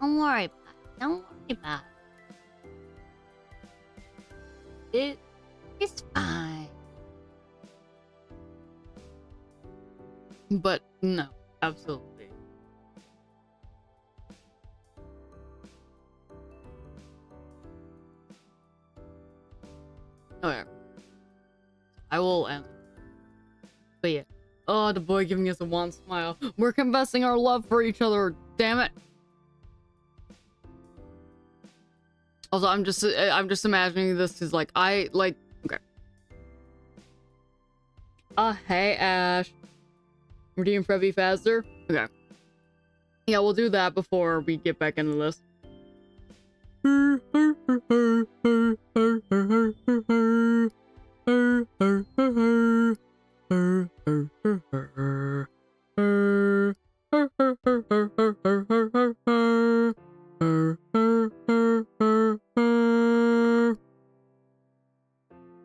Don't worry about it. Don't worry about it. It's fine. but no, absolutely. Okay. I will answer. But yeah. Oh, the boy giving us a one smile. We're confessing our love for each other. Damn it. Also, I'm just imagining this is like okay. Hey Ash. Redeem Frebby faster? Okay. Yeah, we'll do that before we get back into this.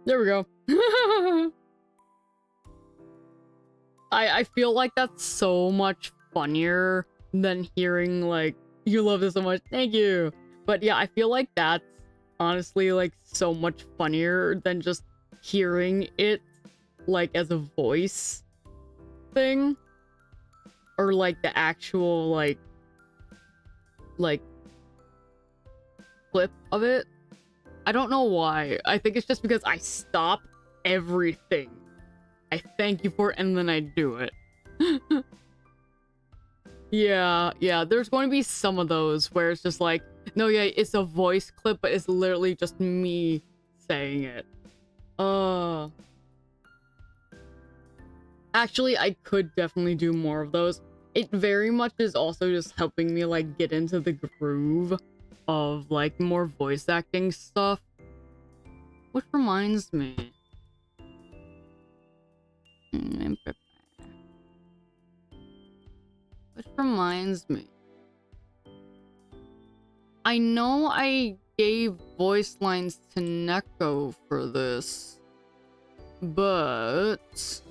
There we go. I feel like that's so much funnier than hearing like, you love this so much, thank you. But yeah, I feel like that's honestly like so much funnier than just hearing it like as a voice thing. Or like the actual like clip of it. I don't know why. I think it's just because I stop everything. I thank you for it and then I do it. Yeah, there's going to be some of those where it's just like, no, yeah, it's a voice clip, but it's literally just me saying it. Actually, I could definitely do more of those. It very much is also just helping me like get into the groove of like more voice acting stuff. Which reminds me. Which reminds me. I know I gave voice lines to Neko for this, but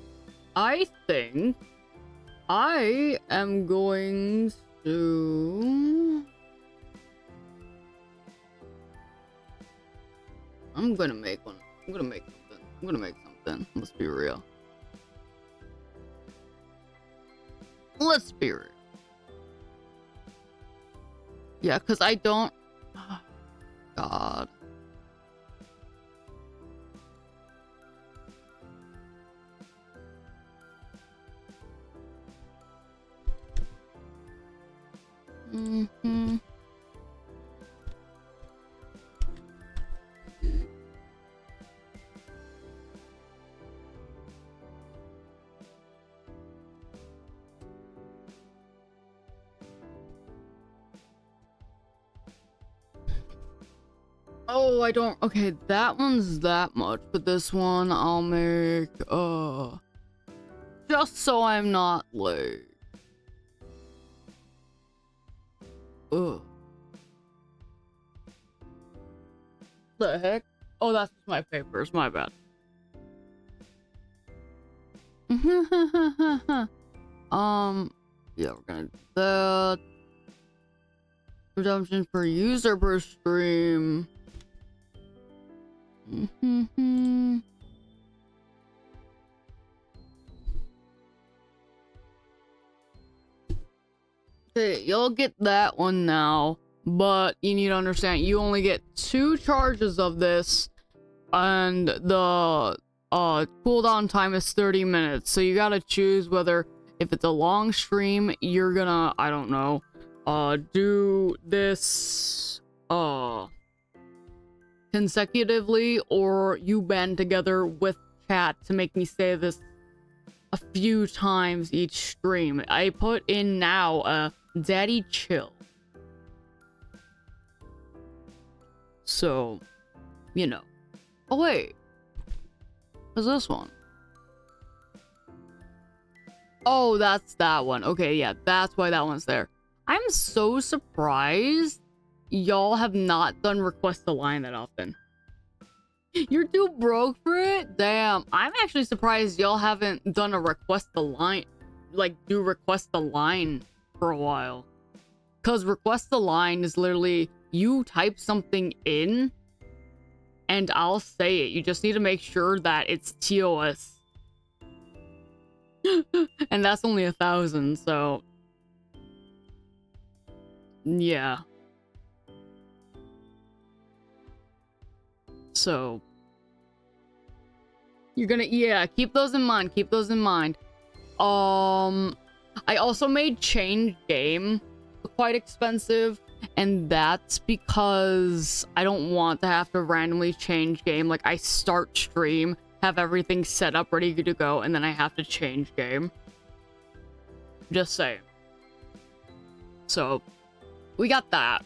I think I am going to... I'm gonna make one. I'm gonna make something. Let's be real. Let's be real. Yeah, because I don't... God. Mm-hmm. Oh, I don't... Okay, that one's that much, but this one I'll make, just so I'm not late. Ugh. The heck? Oh, that's just my papers, my bad. Yeah, we're gonna do that. Redemption per user per stream. Mm-hmm. Okay, you'll get that one now, but you need to understand you only get 2 charges of this, and the cooldown time is 30 minutes. So you gotta choose whether, if it's a long stream, you're gonna, I don't know, do this consecutively, or you band together with chat to make me say this a few times each stream. I put in now daddy chill. So, you know. Oh wait. What's this one? Oh, that's that one. Okay, yeah, that's why that one's there. I'm so surprised y'all have not done request a line that often. You're too broke for it? Damn, I'm actually surprised y'all haven't done a request a line, like do request a line for a while. Cause request a line is literally, you type something in and I'll say it. You just need to make sure that it's TOS. And that's only 1,000, so yeah. So you're gonna, yeah, keep those in mind. Keep those in mind. I also made change game quite expensive, and that's because I don't want to have to randomly change game. Like, I start stream, have everything set up ready to go, and then I have to change game. Just saying. So we got that.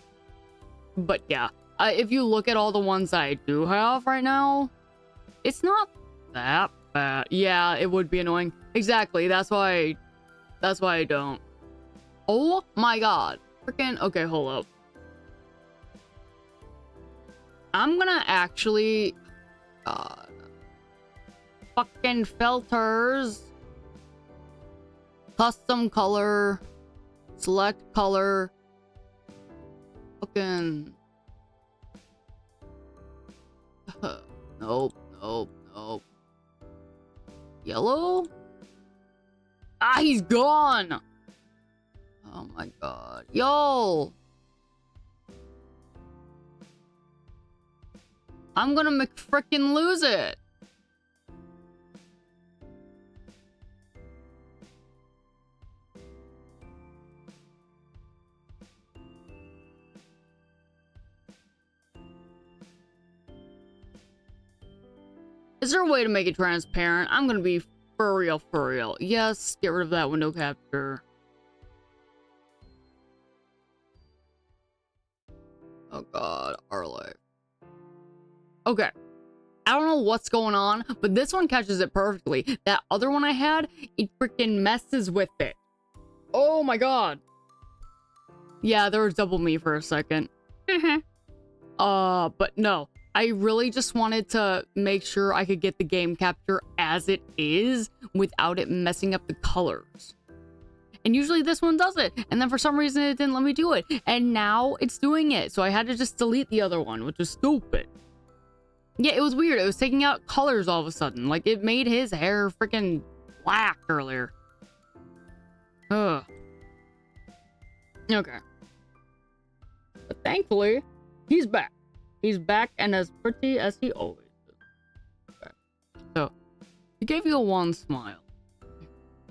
But yeah, if you look at all the ones I do have right now, it's not that bad. Yeah, it would be annoying. Exactly. That's why I don't. Oh my god. Freaking, okay, hold up. I'm gonna actually fucking filters, custom color, select color, fucking nope. Yellow? Ah, he's gone. Oh my god. Yo! I'm gonna McFrickin' lose it. Is there a way to make it transparent? I'm gonna be for real. Yes, get rid of that window capture. Oh god, our life. Okay. I don't know what's going on, but this one catches it perfectly. That other one I had, it freaking messes with it. Oh my god. Yeah, there was double me for a second. But no. I really just wanted to make sure I could get the game capture as it is without it messing up the colors. And usually this one does it. And then for some reason it didn't let me do it. And now it's doing it. So I had to just delete the other one, which was stupid. Yeah, it was weird. It was taking out colors all of a sudden. Like, it made his hair freaking black earlier. Ugh. Okay. But thankfully, he's back. He's back and as pretty as he always is. Okay. So, he gave you a one smile.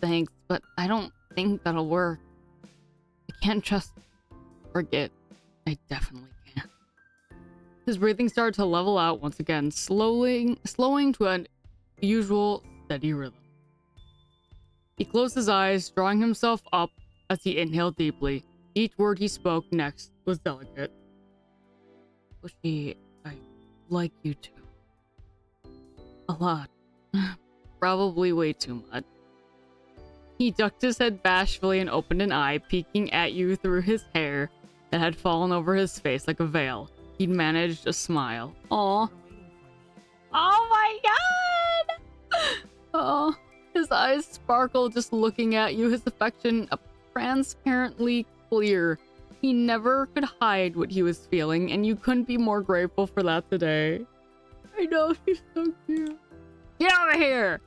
Thanks, but I don't think that'll work. I can't just forget. I definitely can't. His breathing started to level out once again, slowing to an usual steady rhythm. He closed his eyes, drawing himself up as he inhaled deeply. Each word he spoke next was delicate. Bushy, I like you too. A lot. Probably way too much. He ducked his head bashfully and opened an eye, peeking at you through his hair that had fallen over his face like a veil. He'd managed a smile. Aw. Oh my god! Oh, his eyes sparkled just looking at you, his affection transparently clear. He never could hide what he was feeling, and you couldn't be more grateful for that today. I know, she's so cute. Get over here!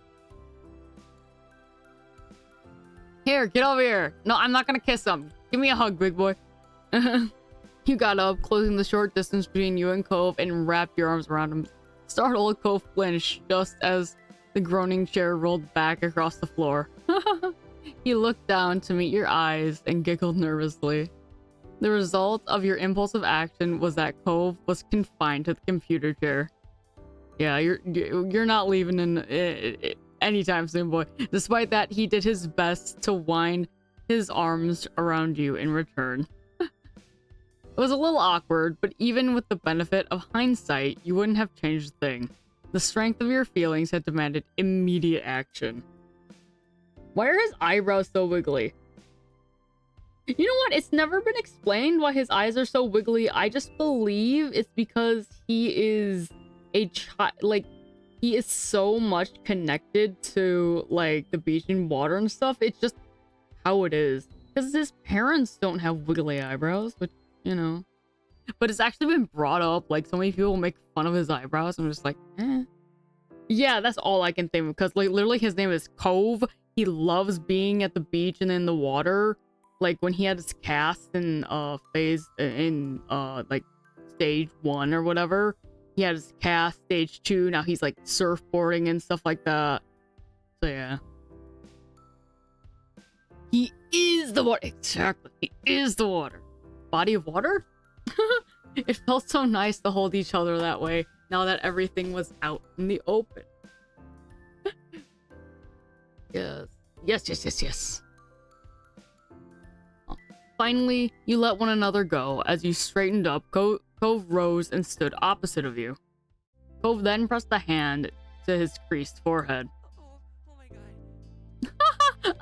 Here, get over here. No, I'm not gonna kiss him. Give me a hug, big boy. You got up, closing the short distance between you and Cove, and wrapped your arms around him. Startled, Cove flinched just as the groaning chair rolled back across the floor. He looked down to meet your eyes and giggled nervously. The result of your impulsive action was that Cove was confined to the computer chair. Yeah, you're not leaving in anytime soon, boy. Despite that, he did his best to wind his arms around you in return. It was a little awkward, but even with the benefit of hindsight, you wouldn't have changed a thing. The strength of your feelings had demanded immediate action. Why are his eyebrows so wiggly? You know what? It's never been explained why his eyes are so wiggly. I just believe it's because he is a child. Like, he is so much connected to, like, the beach and water and stuff. It's just how it is. Because his parents don't have wiggly eyebrows, which, you know. But it's actually been brought up. Like, so many people make fun of his eyebrows. I'm just like, eh. Yeah, that's all I can think of. Because, like, literally his name is Cove. He loves being at the beach and in the water. Like, when he had his cast in, like, stage 1 or whatever. He had his cast, stage 2. Now he's, like, surfboarding and stuff like that. So, yeah. He is the water. Exactly. He is the water. Body of water? It felt so nice to hold each other that way, now that everything was out in the open. Yes. Yes. Finally, you let one another go. As you straightened up, Cove rose and stood opposite of you. Cove then pressed a hand to his creased forehead.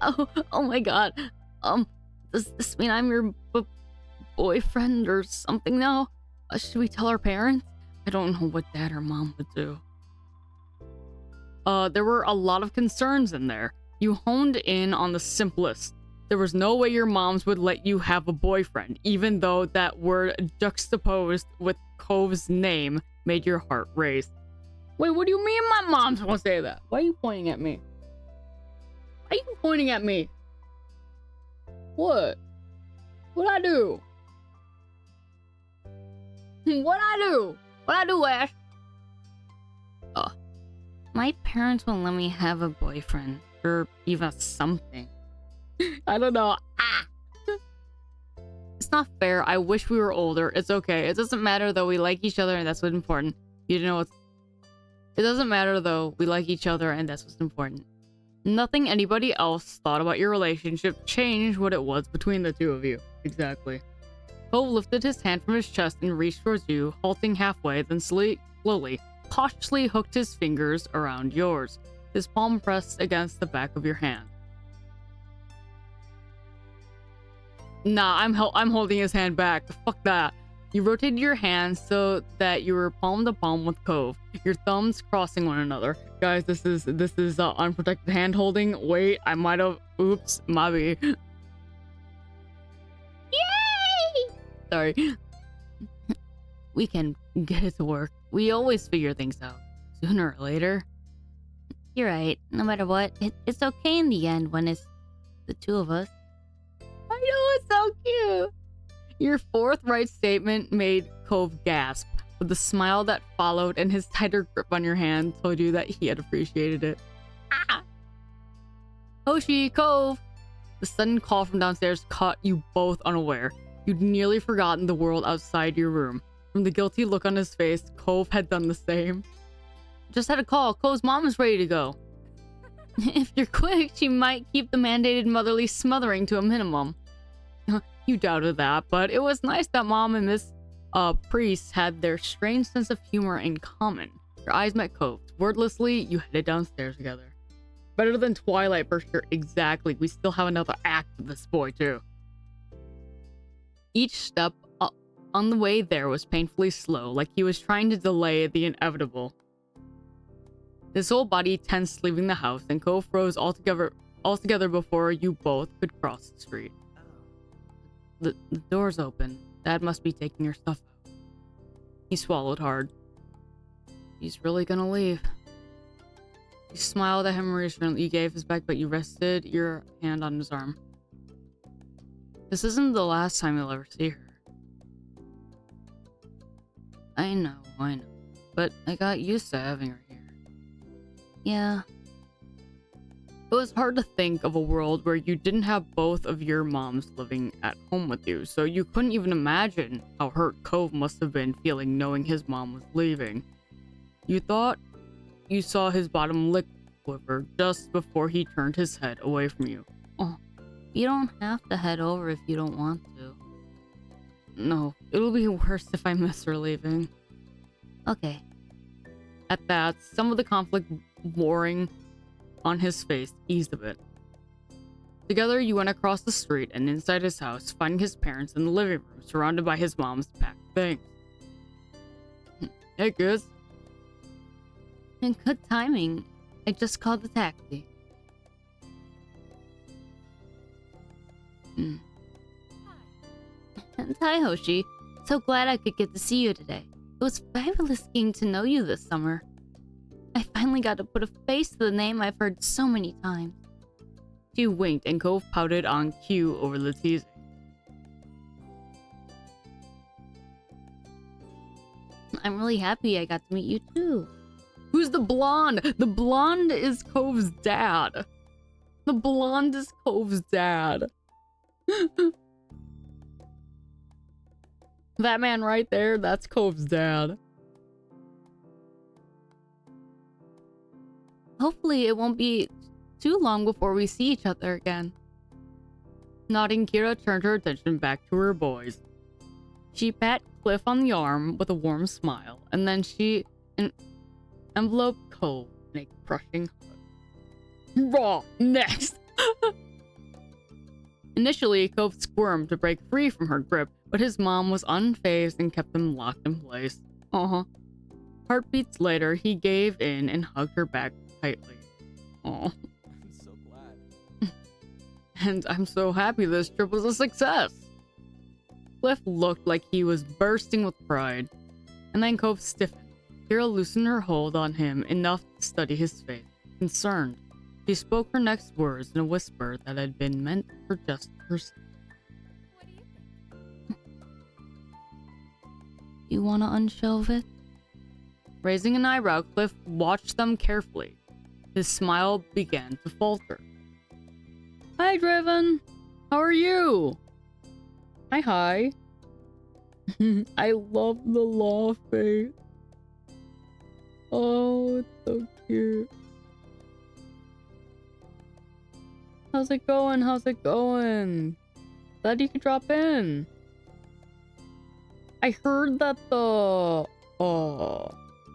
Oh my god. Does this mean I'm your boyfriend or something now? Should we tell our parents? I don't know what dad or mom would do. There were a lot of concerns in there. You honed in on the simplest. There was no way your moms would let you have a boyfriend, even though that word juxtaposed with Cove's name made your heart race. Wait, what do you mean my moms won't say that? Why are you pointing at me? Why are you pointing at me? What? What'd I do? What'd I do, Ash? My parents won't let me have a boyfriend, or even something. I don't know. It's not fair. I wish we were older. It's okay. It doesn't matter though. We like each other and that's what's important. You know what's... It doesn't matter though. We like each other and that's what's important. Nothing anybody else thought about your relationship changed what it was between the two of you. Exactly. Cove lifted his hand from his chest and reached towards you, halting halfway, then slowly, cautiously hooked his fingers around yours. His palm pressed against the back of your hand. Nah, I'm holding his hand back. Fuck that. You rotated your hands so that you were palm to palm with Cove, your thumbs crossing one another. Guys, this is unprotected hand holding. Wait, I might have. Oops, maybe. Yay! Sorry. We can get it to work. We always figure things out, sooner or later. You're right. No matter what, it's okay in the end when it's the two of us. I know, it's so cute. Your forthright statement made Cove gasp, but the smile that followed and his tighter grip on your hand told you that he had appreciated it. Ah! Hoshi, Cove! The sudden call from downstairs caught you both unaware. You'd nearly forgotten the world outside your room. From the guilty look on his face, Cove had done the same. Just had a call. Cove's mom is ready to go. If you're quick, she might keep the mandated motherly smothering to a minimum. You doubted that, but it was nice that Mom and Miss Priest had their strange sense of humor in common. Your eyes met Cove's. Wordlessly, you headed downstairs together. Better than Twilight for sure. Exactly. We still have another act with this boy, too. Each step on the way there was painfully slow, like he was trying to delay the inevitable. His whole body tensed leaving the house, and Cove froze altogether before you both could cross the street. The door's open. Dad must be taking your stuff out. He swallowed hard. He's really gonna leave. You smiled at him reassuringly. You gave his back, but you rested your hand on his arm. This isn't the last time you'll ever see her. I know. But I got used to having her here. Yeah. It was hard to think of a world where you didn't have both of your moms living at home with you, so you couldn't even imagine how hurt Cove must have been feeling knowing his mom was leaving. You thought you saw his bottom lip quiver just before he turned his head away from you. Oh, You don't have to head over if you don't want to. no, it'll be worse if I miss her leaving. Okay. At that, some of the conflict warring on his face eased a bit. Together, you went across the street and inside his house, finding his parents in the living room, surrounded by his mom's packed things. Hey, kids. And good timing. I just called the taxi. And hi, Hoshi. So glad I could get to see you today. It was fabulous getting to know you this summer. I finally got to put a face to the name I've heard so many times. She winked and Cove pouted on cue over the teasing. I'm really happy I got to meet you too. Who's the blonde? The blonde is Cove's dad. The blonde is Cove's dad. That man right there, that's Cove's dad. Hopefully it won't be too long before we see each other again. Nodding, Kira turned her attention back to her boys. She pat Cliff on the arm with a warm smile, and then she enveloped Cove in a crushing hug. Raw, next! Initially, Cove squirmed to break free from her grip, but his mom was unfazed and kept them locked in place. Heartbeats later, he gave in and hugged her back tightly. Aw. I'm so glad. And I'm so happy this trip was a success. Cliff looked like he was bursting with pride, and then Cove stiffened. Kira loosened her hold on him enough to study his face. Concerned, she spoke her next words in a whisper that had been meant for just herself. What do you think? You want to unshelve it? Raising an eyebrow, Cliff watched them carefully. His smile began to falter. Hi, Driven. How are you? Hi. I love the law face. Oh, it's so cute. How's it going? Glad you could drop in. I heard that what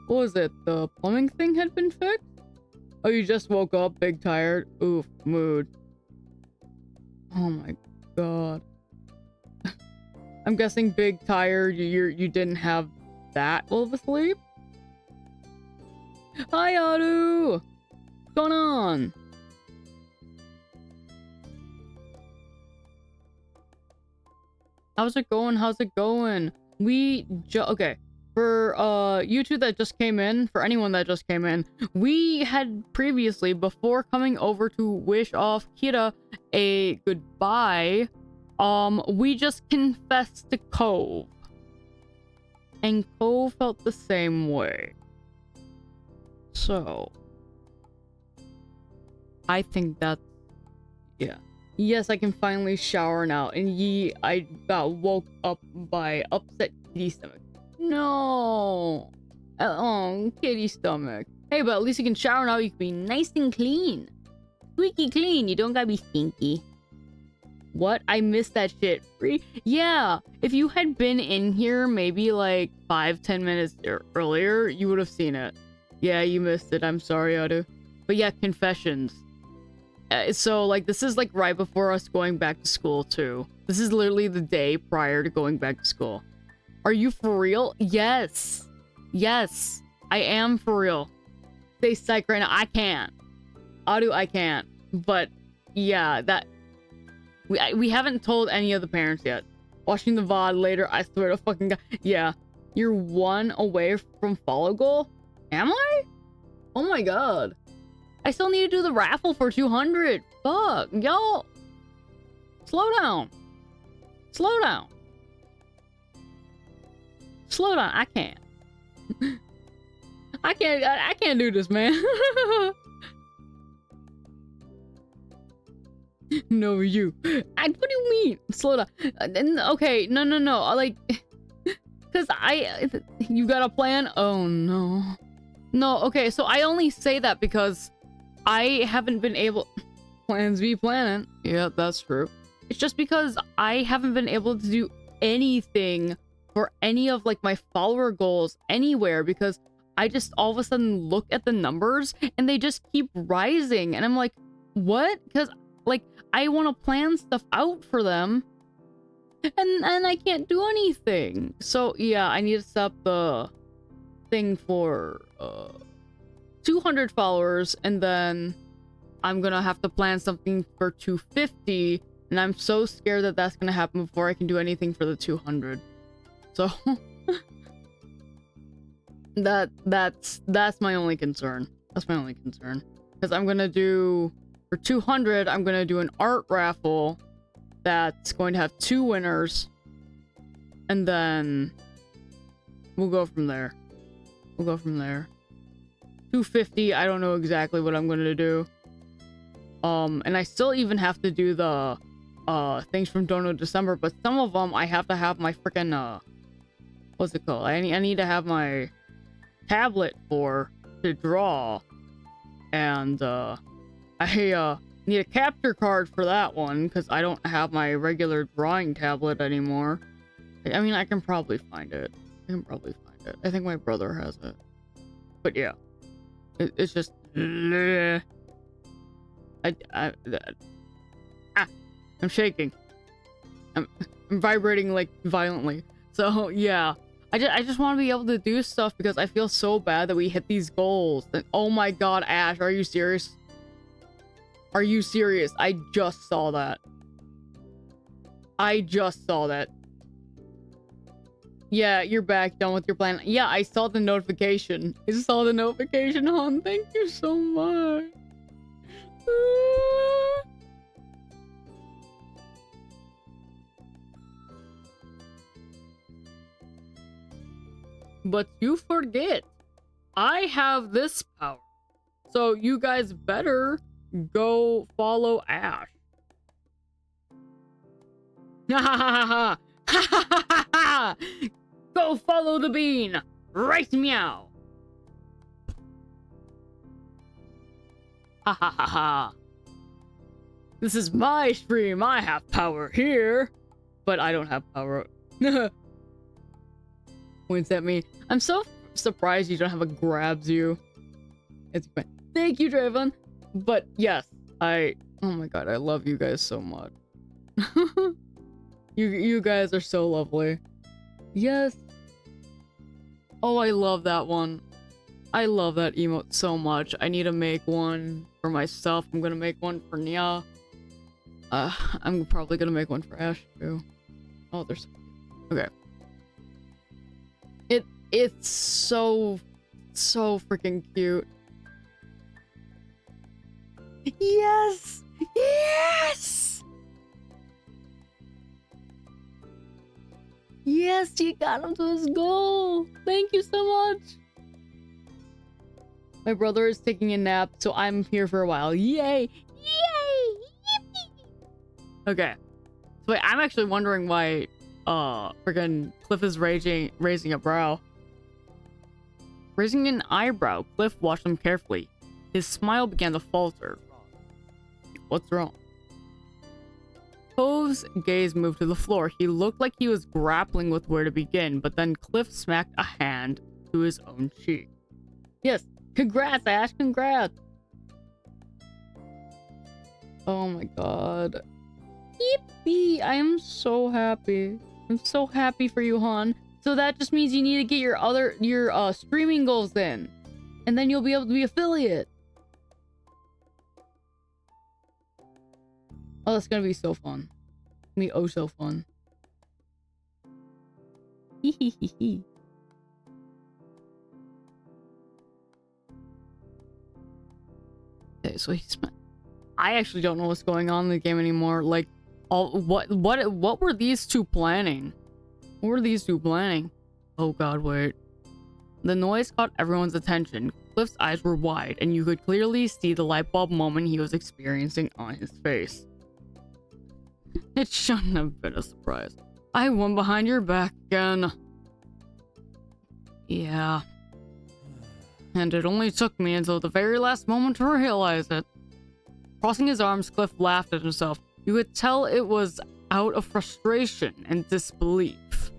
was it? The plumbing thing had been fixed? Oh, you just woke up big tired? Oof, mood. Oh my god. I'm guessing big tired, you didn't have that well of a sleep? Hi, Adu! What's going on? How's it going? Okay. For you two that just came in, for anyone that just came in, we had previously, before coming over to wish off Kira a goodbye, we just confessed to Cove. And Cove felt the same way. So I think that's, yeah. Yes, I can finally shower now. And I got woke up by upset kitty stomach. No. Oh, kitty stomach. Hey, but at least you can shower now. You can be nice and clean. Squeaky clean. You don't gotta be stinky. What? I missed that shit. Yeah. If you had been in here maybe like 5-10 minutes earlier, you would have seen it. Yeah, you missed it. I'm sorry, Adu. But yeah, confessions. So, like, this is, like, right before us going back to school, too. This is literally the day prior to going back to school. Are you for real? Yes. Yes. I am for real. Stay psych right now. I can't. Adu, I can't. But, yeah, that... We haven't told any of the parents yet. Watching the VOD later, I swear to fucking God. Yeah. You're one away from follow goal? Am I? Oh my god. I still need to do the raffle for 200. Fuck, y'all. Slow down. Slow down. Slow down. I can't. I can't do this, man. No, you. What do you mean? Slow down. Okay, no. Like, cause you got a plan? Oh no. No, okay, so I only say that because I haven't been able. Plans be planning. Yeah, that's true. It's just because I haven't been able to do anything for any of like my follower goals anywhere because I just all of a sudden look at the numbers and they just keep rising and I'm like, what? Because like I want to plan stuff out for them and I can't do anything. So yeah, I need to set up the thing for 200 followers and then I'm gonna have to plan something for 250 and I'm so scared that that's gonna happen before I can do anything for the 200. So that's my only concern. That's my only concern. Because I'm gonna do for 200, I'm gonna do an art raffle that's going to have 2 winners, and then we'll go from there. We'll go from there. 250, I don't know exactly what I'm gonna do. And I still even have to do the things from Dono December, but some of them I have to have my freaking what's it called? I need to have my tablet for to draw, and I need a capture card for that one because I don't have my regular drawing tablet anymore. I mean, I can probably find it. I think my brother has it. But yeah, it's just I'm shaking. I'm vibrating like violently. So yeah, I just want to be able to do stuff because I feel so bad that we hit these goals. And oh my god, Ash, are you serious? Are you serious? I just saw that. Yeah, you're back, done with your plan. Yeah, I saw the notification. Hon. Thank you so much. But you forget, I have this power. So you guys better go follow Ash. Ha ha ha ha ha! Go follow the bean! Right meow! Ha ha ha ha! This is my stream, I have power here! But I don't have power. Points at me. I'm so surprised you don't have a grabs you. It's fine. Thank you, Draven. But yes, oh my god, I love you guys so much. You guys are so lovely. Yes. Oh, I love that one. I love that emote so much. I need to make one for myself. I'm gonna make one for Nya. I'm probably gonna make one for Ash too. Oh, there's okay. It's so freaking cute. Yes! Yes! Yes, you got him to his goal! Thank you so much! My brother is taking a nap, so I'm here for a while. Yay! Yay! Yippee! Okay. So wait, I'm actually wondering why, friggin' Cliff is raising a brow. Raising an eyebrow, Cliff watched him carefully. His smile began to falter. What's wrong? Cove's gaze moved to the floor. He looked like he was grappling with where to begin, but then Cliff smacked a hand to his own cheek. Yes, congrats, Ash, congrats! Oh my god. Yippee! I am so happy. I'm so happy for you, hon. So that just means you need to get your streaming goals in. And then you'll be able to be affiliate. Oh, that's gonna be so fun. It's gonna be oh so fun. Okay, so he's... I actually don't know what's going on in the game anymore. Like, what were these two planning? What were these two planning? Oh god, wait. The noise caught everyone's attention. Cliff's eyes were wide, and you could clearly see the light bulb moment he was experiencing on his face. It shouldn't have been a surprise. I went behind your back again. Yeah. And it only took me until the very last moment to realize it. Crossing his arms, Cliff laughed at himself. You could tell it was out of frustration and disbelief,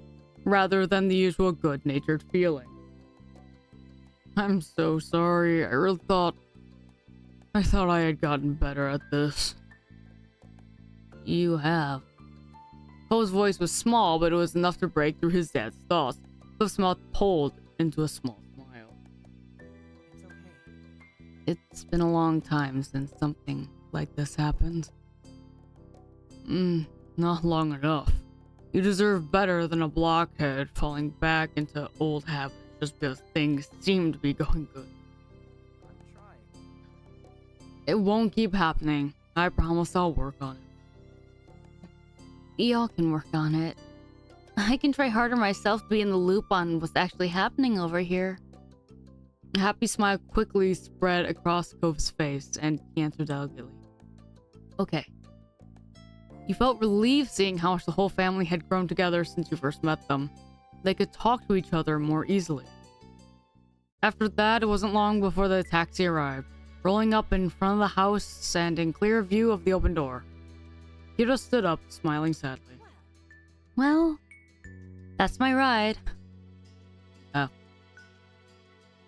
rather than the usual good-natured feeling. I'm so sorry. I thought I had gotten better at this. You have. Poe's voice was small, but it was enough to break through his dad's thoughts. Cliff's mouth pulled into a small smile. It's okay. It's been a long time since something like this happened. Not long enough. You deserve better than a blockhead falling back into old habits just because things seem to be going good. I'm trying. It won't keep happening. I promise I'll work on it. Y'all can work on it. I can try harder myself to be in the loop on what's actually happening over here. A happy smile quickly spread across Cove's face, and he answered delicately. Okay. You felt relieved seeing how much the whole family had grown together since you first met them. They could talk to each other more easily. After that, it wasn't long before the taxi arrived, rolling up in front of the house and in clear view of the open door. Kira stood up, smiling sadly. Well, that's my ride. Oh.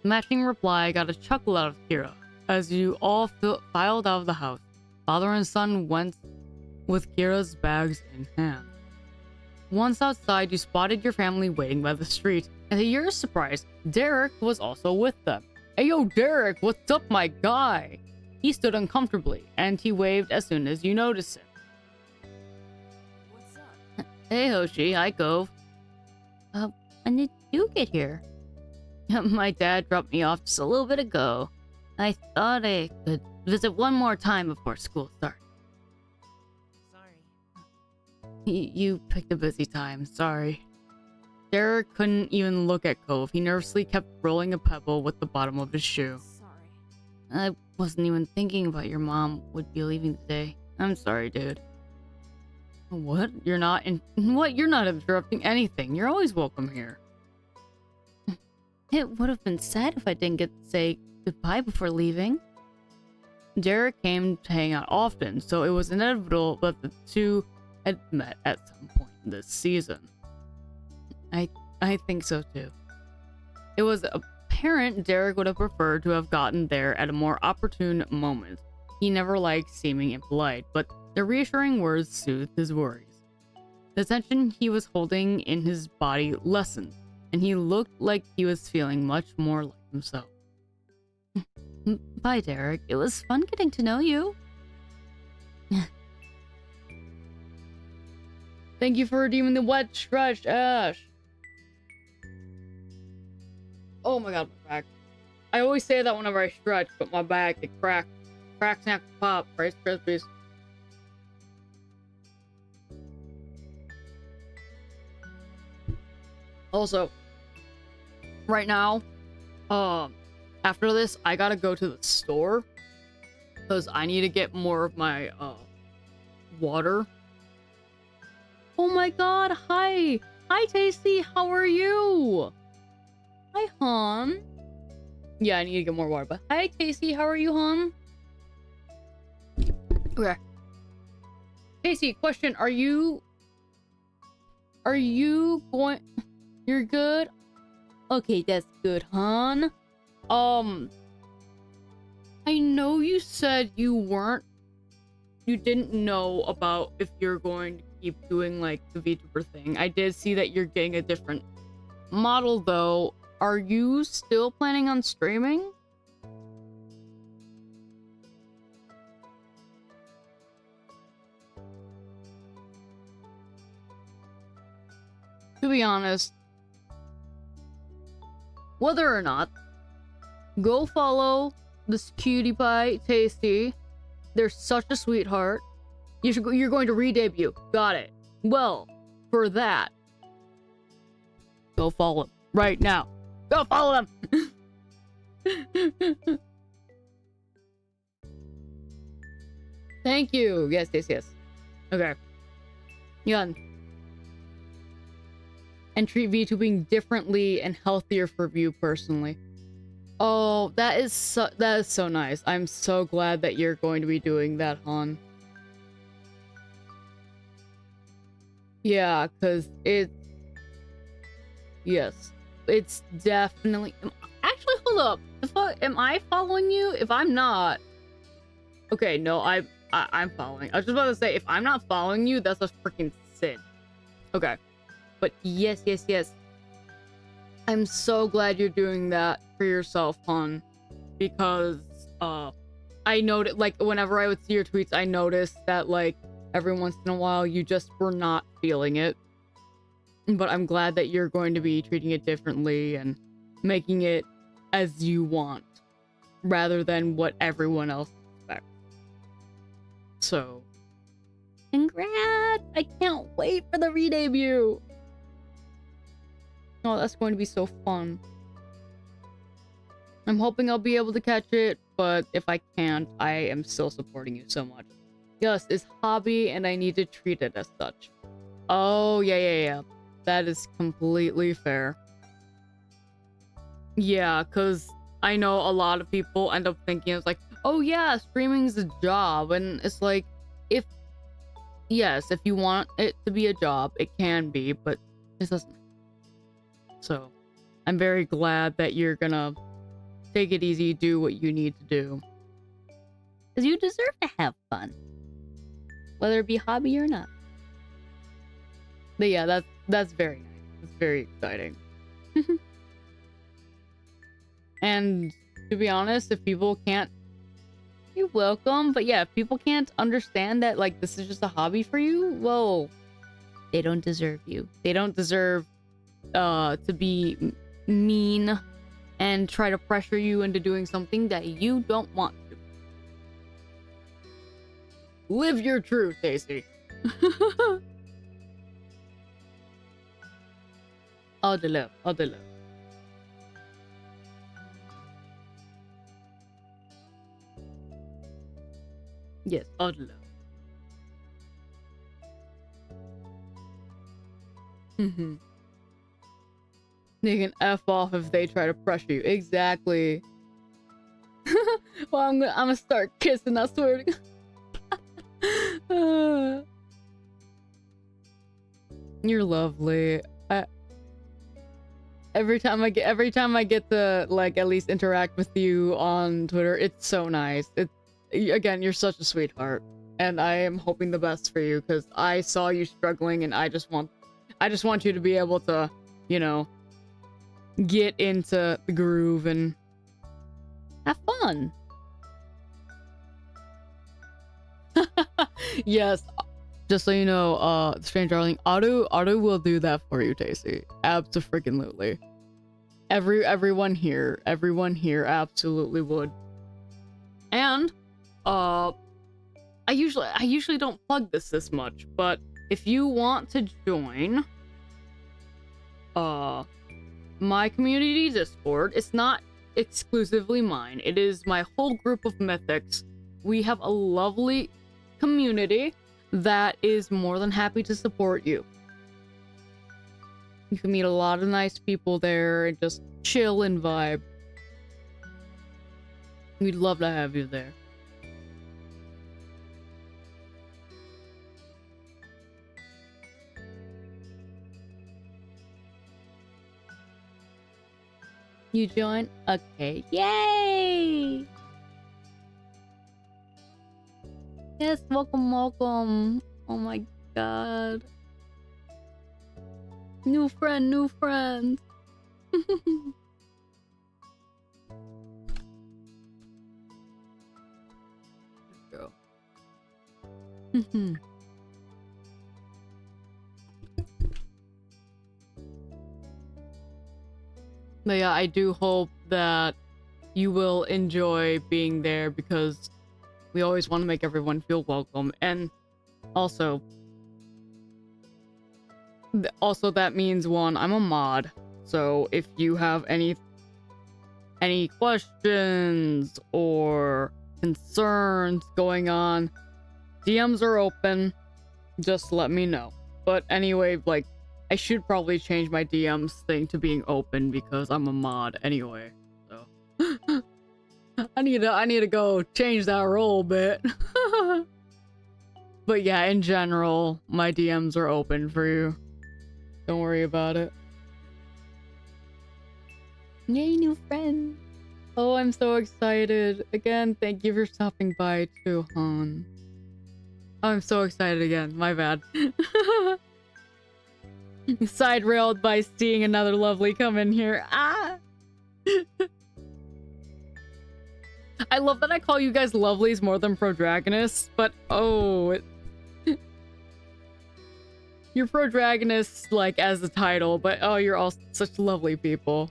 The matching reply got a chuckle out of Kira. As you all filed out of the house, father and son went with Kira's bags in hand. Once outside, you spotted your family waiting by the street, and to your surprise, Derek was also with them. Hey yo, Derek, what's up, my guy? He stood uncomfortably, and he waved as soon as you noticed him. What's up? Hey, Hoshi. Hi, Cove. When did you get here? My dad dropped me off just a little bit ago. I thought I could visit one more time before school starts. Sorry. You picked a busy time, sorry. Derek couldn't even look at Cove. He nervously kept rolling a pebble with the bottom of his shoe. Sorry. I wasn't even thinking about your mom would be leaving today. I'm sorry, dude. What? You're not interrupting anything. You're always welcome here. It would have been sad if I didn't get to say goodbye before leaving. Derek came to hang out often, so it was inevitable that the two had met at some point this season. I think so too. It was apparent Derek would have preferred to have gotten there at a more opportune moment. He never liked seeming impolite, but the reassuring words soothed his worries. The tension he was holding in his body lessened, and he looked like he was feeling much more like himself. Bye, Derek. It was fun getting to know you. Thank you for redeeming the wet stretch, Ash. Oh my god, my back. I always say that whenever I stretch, but my back, it cracks. Crack, snack, pop, Rice Krispies. Also, right now, after this, I gotta go to the store because I need to get more of my water. Oh my god, hi! Hi, Tasty, how are you? Hi, hon. Yeah, I need to get more water, but hi, Tasty, how are you, hon? Okay. Tasty, question, are you going... You're good? Okay, that's good, hon. I know you said you didn't know about if you're going to keep doing, like, the VTuber thing. I did see that you're getting a different model, though. Are you still planning on streaming? To be honest, whether or not, go follow this cutie pie, Tasty. They're such a sweetheart. You're going to re-debut. Got it. Well, for that, go follow them right now. Go follow them. Thank you. Yes, yes, yes. Okay. Yun. And treat VTubing differently and healthier for you personally. Oh, that is so nice. I'm so glad that you're going to be doing that, Han. Yeah, because yes, it's definitely... Actually, hold up. The fuck, am I following you? If I'm not... Okay, no, I'm following. I was just about to say, if I'm not following you, that's a freaking sin. Okay. But yes, yes, yes. I'm so glad you're doing that for yourself, hon. Because, I noticed, like, whenever I would see your tweets, I noticed that, like, every once in a while, you just were not feeling it. But I'm glad that you're going to be treating it differently and making it as you want, rather than what everyone else expects. So, congrats! I can't wait for the re-debut! Oh, that's going to be so fun. I'm hoping I'll be able to catch it, but if I can't, I am still supporting you so much. Yes, it's hobby and I need to treat it as such. Oh, yeah. That is completely fair. Yeah, because I know a lot of people end up thinking it's like, oh yeah, streaming's a job. And it's like, if you want it to be a job, it can be, but it doesn't. So, I'm very glad that you're gonna take it easy, do what you need to do. Because you deserve to have fun. Whether it be hobby or not. But yeah, that's very nice. It's very exciting. And to be honest, if people can't... You're welcome. But yeah, if people can't understand that, like, this is just a hobby for you, well, they don't deserve you. They don't deserve to be mean and try to pressure you into doing something that you don't want to. Live your truth, Daisy. All the love, all the love. Yes, all the love. They can F off if they try to pressure you. Exactly. Well, I'm gonna start kissing, I swear to God. You're lovely. Every time I get to, like, at least interact with you on Twitter, it's so nice. Again, you're such a sweetheart, and I am hoping the best for you because I saw you struggling, and I just want you to be able to, you know, get into the groove and have fun. Yes, just so you know, Strange Darling, Otto will do that for you, Tasty. Abso-freaking-lutely. Everyone here absolutely would. And, I usually don't plug this much, but if you want to join, my community Discord, it's not exclusively mine. It is my whole group of mythics. We have a lovely community that is more than happy to support you. You can meet a lot of nice people there and just chill and vibe. We'd love to have you there. You join? Okay. Yay! Yes, welcome. Oh my god. New friend. Go. But yeah, I do hope that you will enjoy being there because we always want to make everyone feel welcome. And also that means one, I'm a mod. So if you have any questions or concerns going on, DMs are open. Just let me know. But anyway, like, I should probably change my DMs thing to being open because I'm a mod anyway. So I need to go change that role a bit. But yeah, in general, my DMs are open for you. Don't worry about it. Yay, new friend. Oh, I'm so excited. Again, thank you for stopping by too, Han. I'm so excited again. My bad. Side railed by seeing another lovely come in here. Ah! I love that I call you guys lovelies more than protagonists, but oh... You're protagonists, like, as the title, but oh, you're all such lovely people.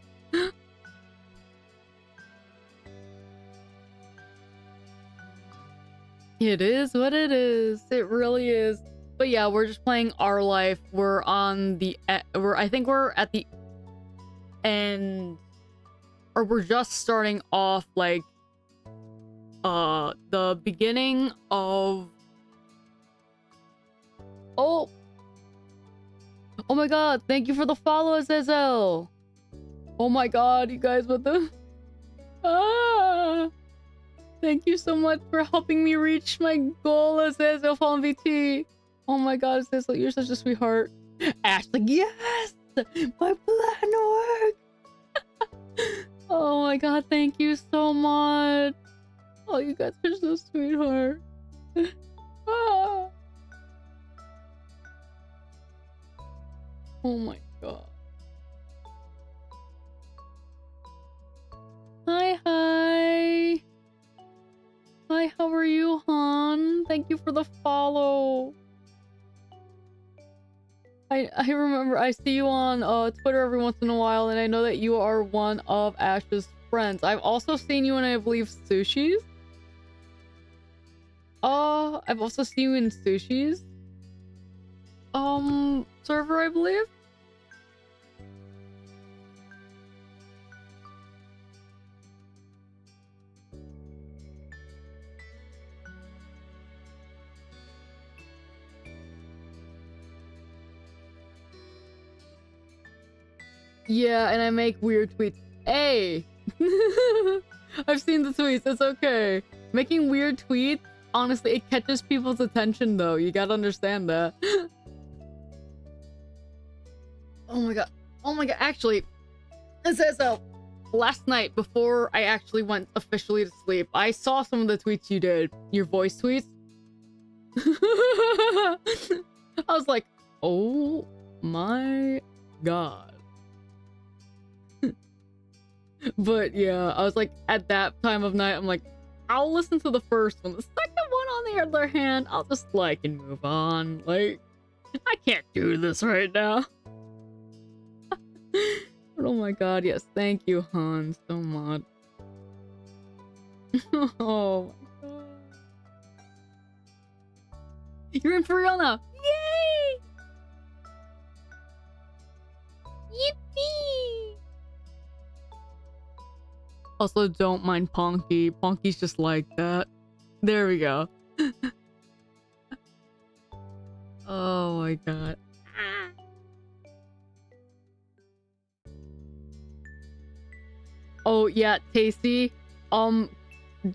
It is what it is. It really is. But yeah, we're just playing Our Life. We're on the... I think we're at the end... Or we're just starting off, like... the beginning of... Oh! Oh my god, thank you for the follow, Azazel! Oh my god, you guys, what the... Ah! Thank you so much for helping me reach my goal, Azazel from VT. Oh my god, Azazel, you're such a sweetheart. Ashley, yes! My plan worked! Oh my god, thank you so much. Oh, you guys are so sweetheart. Ah. Oh my god. Hi. Hi, how are you, Han? Thank you for the follow. I remember I see you on Twitter every once in a while, and I know that you are one of Ash's friends. I've also seen you in, I believe, Sushi's. I've also seen you in Sushi's server, I believe. Yeah, and I make weird tweets. Hey! I've seen the tweets, it's okay. Making weird tweets, honestly, it catches people's attention though. You gotta understand that. Oh my god. Oh my god, actually, it says last night, before I actually went officially to sleep, I saw some of the tweets you did. Your voice tweets. I was like, oh my god. But yeah, I was like, at that time of night, I'm like, I'll listen to the first one. The second one, on the other hand, I'll just like and move on. Like, I can't do this right now. But oh my god, yes, thank you, Han, so much. Oh my god. You're in for real now. Yay! Yippee! Also, don't mind Ponky. Ponky's just like that. There we go. Oh my god. Oh yeah, Tasty.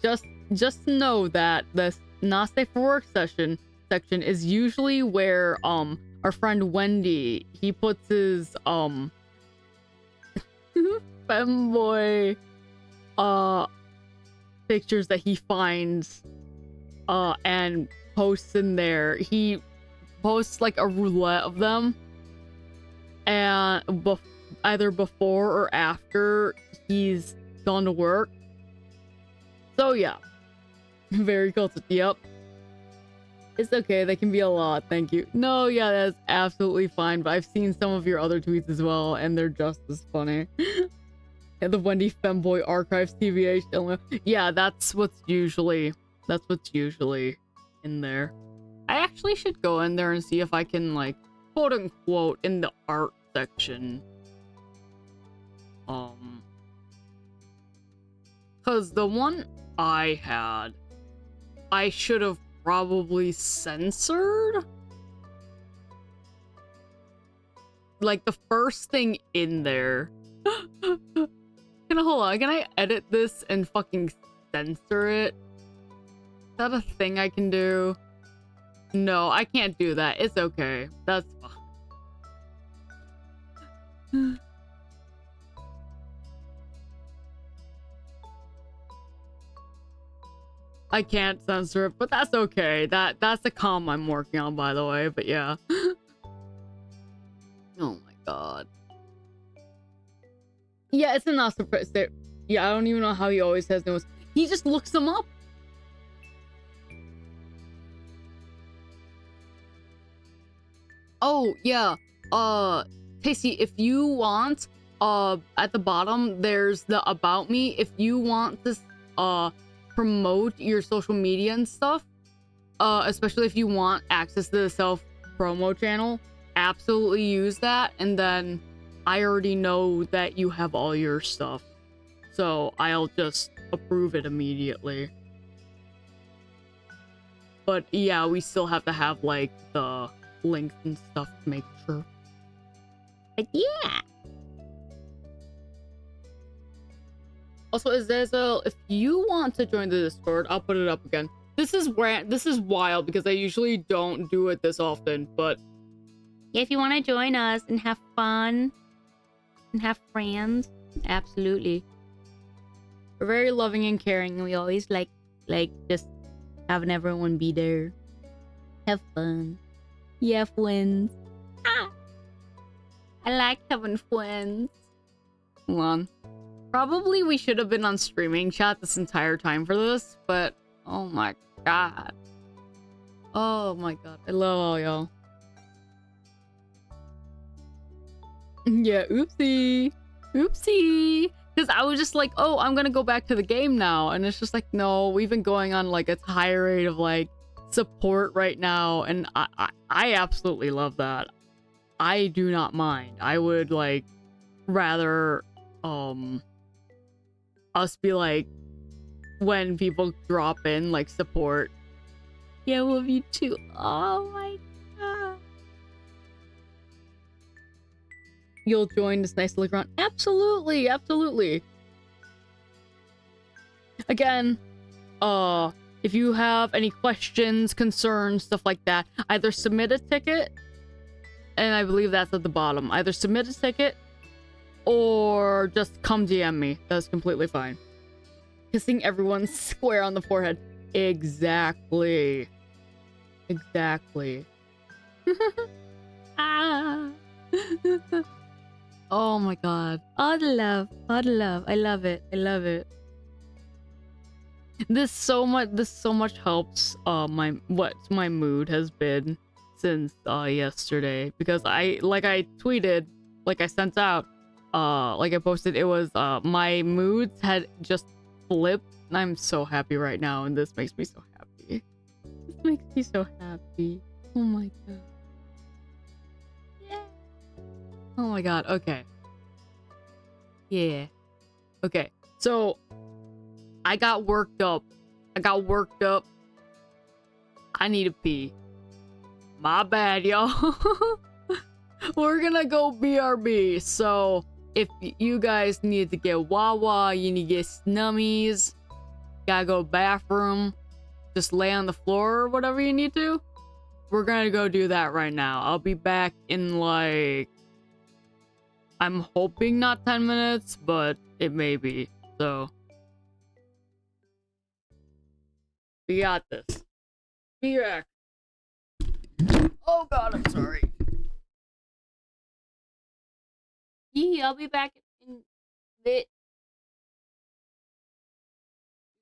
Just know that the not safe for work section is usually where our friend Wendy, he puts his femboy pictures that he finds and posts in there. He posts like a roulette of them, and either before or after he's gone to work. So yeah, very cool. Yep, it's okay, they can be a lot. Thank you. No, yeah, that's absolutely fine, but I've seen some of your other tweets as well, and they're just as funny. the Wendy Femboy Archives TVH. Yeah, that's what's usually in there. I actually should go in there and see if I can, like, quote unquote, in the art section. Cause the one I had, I should have probably censored. Like the first thing in there. Hold on, can I edit this and fucking censor it? Is that a thing I can do? No, I can't do that. It's okay. That's fine. I can't censor it, but that's okay. That's the comm I'm working on, by the way, but yeah. Oh my god. Yeah, it's enough surprise. Yeah, I don't even know how he always has notes. He just looks them up. Oh, yeah. Tasty, if you want, at the bottom, there's the About Me. If you want to, promote your social media and stuff, especially if you want access to the self-promo channel, absolutely use that. And then I already know that you have all your stuff, so I'll just approve it immediately. But yeah, we still have to have, like, the links and stuff to make sure. But yeah. Also, Azazel, if you want to join the Discord, I'll put it up again. This is wild because I usually don't do it this often, but If you want to join us and have fun and have friends, absolutely. we're very loving and caring, and We always like just having everyone be there. Have fun. You have friends. Ah! I like having friends. hold on. Probably we should have been on streaming chat this entire time for this, but oh my god. Oh my god, I love all y'all. Yeah, oopsie. Oopsie. Because I was just like, oh, I'm gonna go back to the game now. And it's just like, no, we've been going on like a tirade of like support right now. And I absolutely love that. I do not mind. I would like rather us be like, when people drop in like support, yeah, love you too. Oh my god. You'll join this nice little run. Absolutely, absolutely. Again, if you have any questions, concerns, stuff like that, either submit a ticket, and I believe that's at the bottom. Either submit a ticket or just come DM me. That's completely fine. Kissing everyone square on the forehead. Exactly. Exactly. Ah. Oh my god. All the love. All the love. I love it. I love it. This so much helps what my mood has been since yesterday, because I tweeted, like I sent out, like I posted, it was my moods had just flipped, and I'm so happy right now, and this makes me so happy. This makes me so happy. Oh my god. Yeah. Oh my god. Okay. Yeah. Okay. So I got worked up. I need to pee. My bad, y'all. We're gonna go BRB. So if you guys need to get Wawa, you need to get Snummies, gotta go bathroom, just lay on the floor or whatever you need to, we're gonna go do that right now. I'll be back in like, I'm hoping not 10 minutes, but it may be. So we got this. Be back. Oh god, I'm sorry. Yeah, I'll be back in a bit.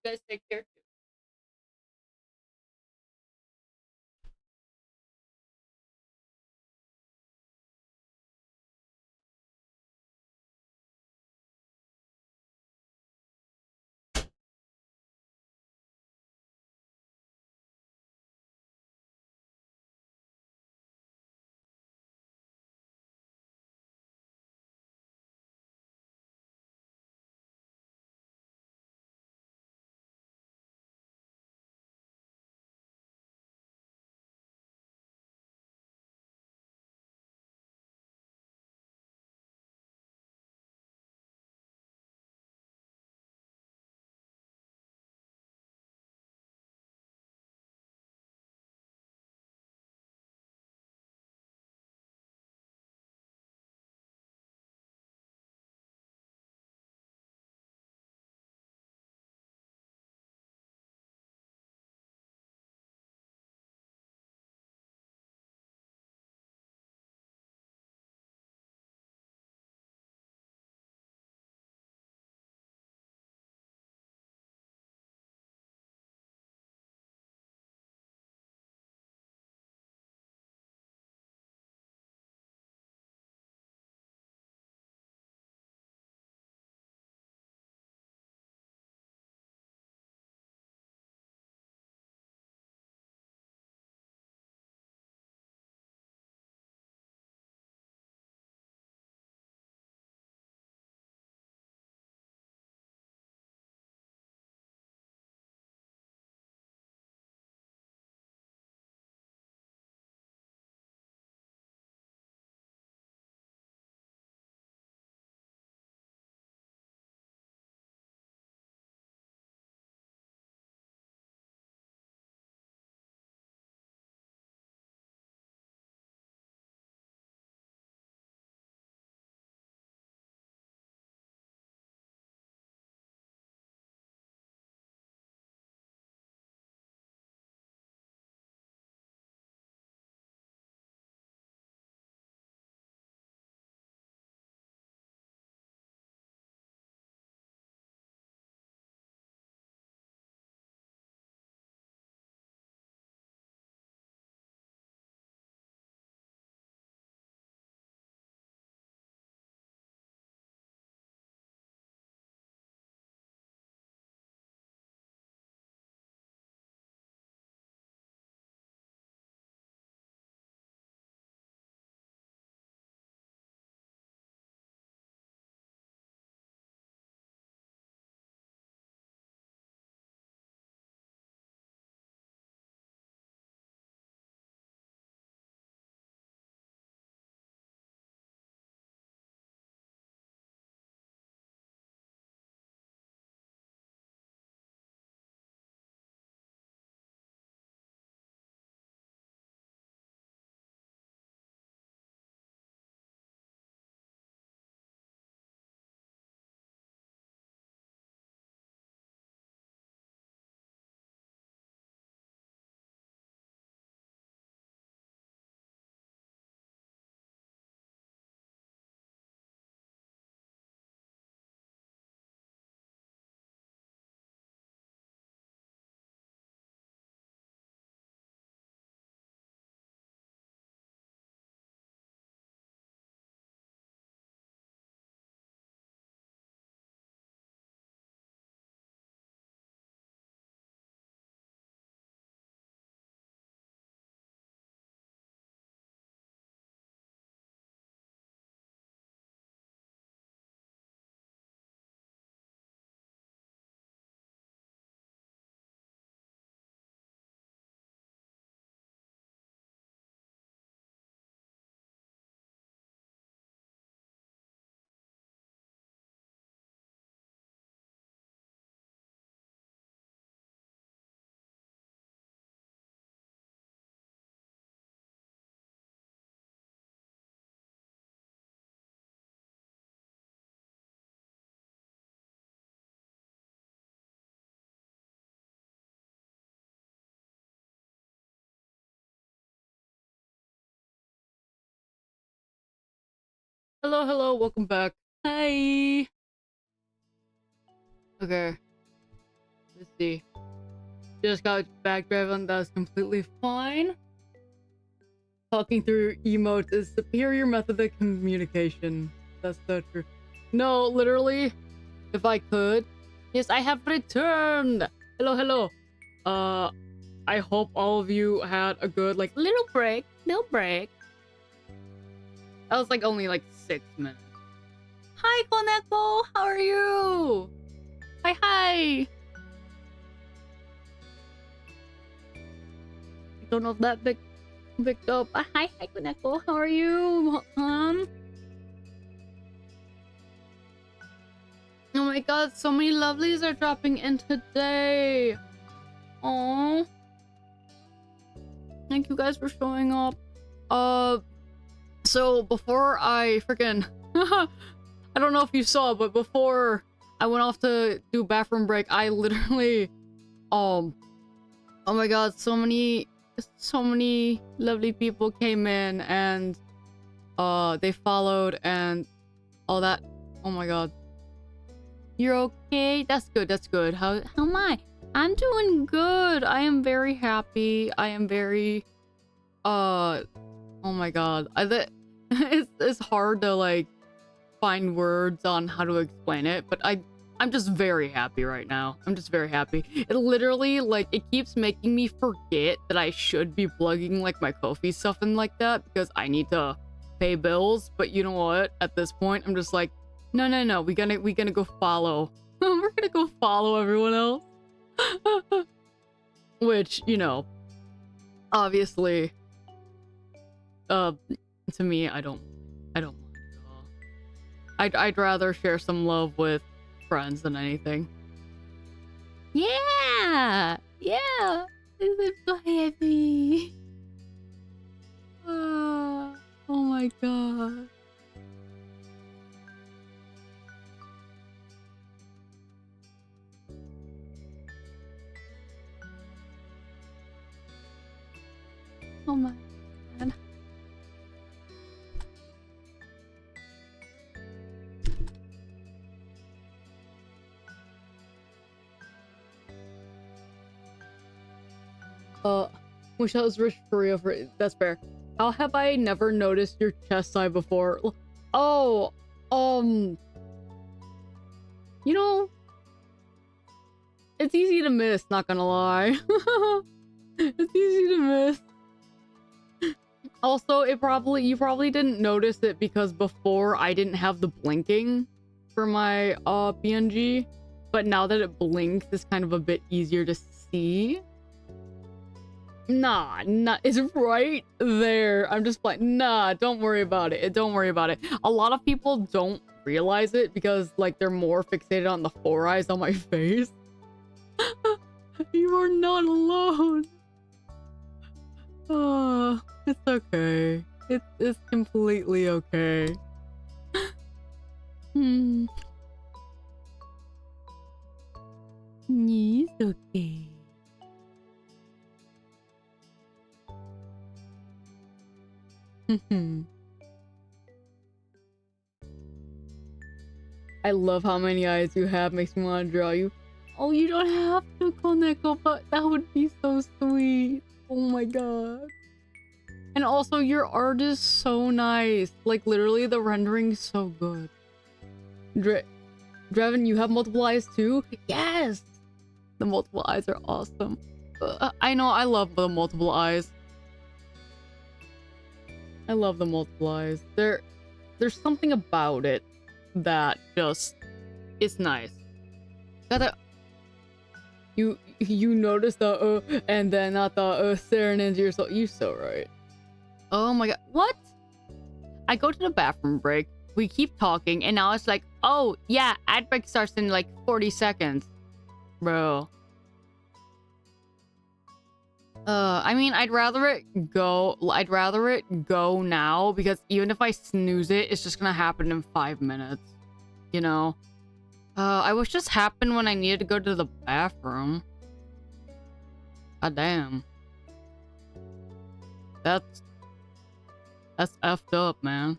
You guys take care. Hello, hello, welcome back. Hi. Okay, let's see. Just got back driving, that's completely fine. Talking through emotes is superior method of communication. That's so true. No, literally, if I could. Yes, I have returned. Hello, hello. I hope all of you had a good, like, little break. Little break. That was, like, only, like, 6 minutes. Hi, Koneko! How are you? Hi, hi! I don't know if that picked up. Hi, hi, Koneko. How are you, hon? Oh my god, so many lovelies are dropping in today. Aww. Thank you guys for showing up. So before I freaking... I don't know if you saw, but before I went off to do bathroom break, I literally... Oh my god, so many lovely people came in and they followed and all that. Oh my god. You're okay? That's good, that's good. How am I? I'm doing good. I am very happy. I am very oh my god. It's hard to like find words on how to explain it, but I'm just very happy right now. I'm just very happy. It literally, like, it keeps making me forget that I should be plugging, like, my Ko-fi stuff and like that because I need to pay bills. But you know what? At this point, I'm just like, no. We gonna go follow. We're gonna go follow everyone else. Which, you know, obviously, to me, I don't mind at all. I'd rather share some love with friends than anything. Yeah! I'm so happy. Oh my god. Oh my god. Wish I was rich for real. That's fair. How have I never noticed your chest side before? Oh, you know, it's easy to miss. Not gonna lie, it's easy to miss. Also, you probably didn't notice it because before I didn't have the blinking for my PNG, but now that it blinks, it's kind of a bit easier to see. Nah, it's right there. I'm just like, nah, don't worry about it. Don't worry about it. A lot of people don't realize it because, like, they're more fixated on the 4 eyes on my face. You are not alone. Oh, it's okay. It's completely okay. Hmm. It's okay. I love how many eyes you have. Makes me want to draw you. Oh, you don't have to, Koneko, but that would be so sweet. Oh my god. And also, your art is so nice. Like, literally, the rendering's so good. Draven, you have multiple eyes too? Yes! The multiple eyes are awesome. I know, I love the multiple eyes. I love the multiple eyes. There's something about it that just is nice. Gotta you notice the and then not the staring into your soul. You so right. Oh my god. What? I go to the bathroom break. We keep talking and now it's like, oh yeah, ad break starts in like 40 seconds. Bro. I mean, I'd rather it go now because even if I snooze it, it's just gonna happen in 5 minutes. You know? I wish this happened when I needed to go to the bathroom. God damn. That's effed up, man.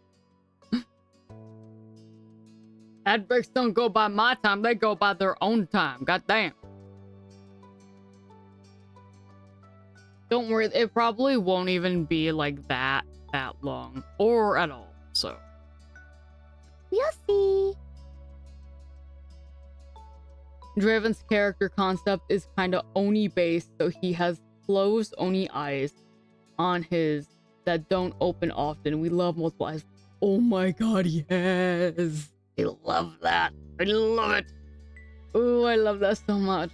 Ad breaks don't go by my time, they go by their own time. God damn. Don't worry, it probably won't even be like that long or at all. So We'll see. Draven's character concept is kind of Oni based, so he has closed Oni eyes on his that don't open often. We love multiple eyes. Oh my god, yes. I love that. I love it. Oh, I love that so much.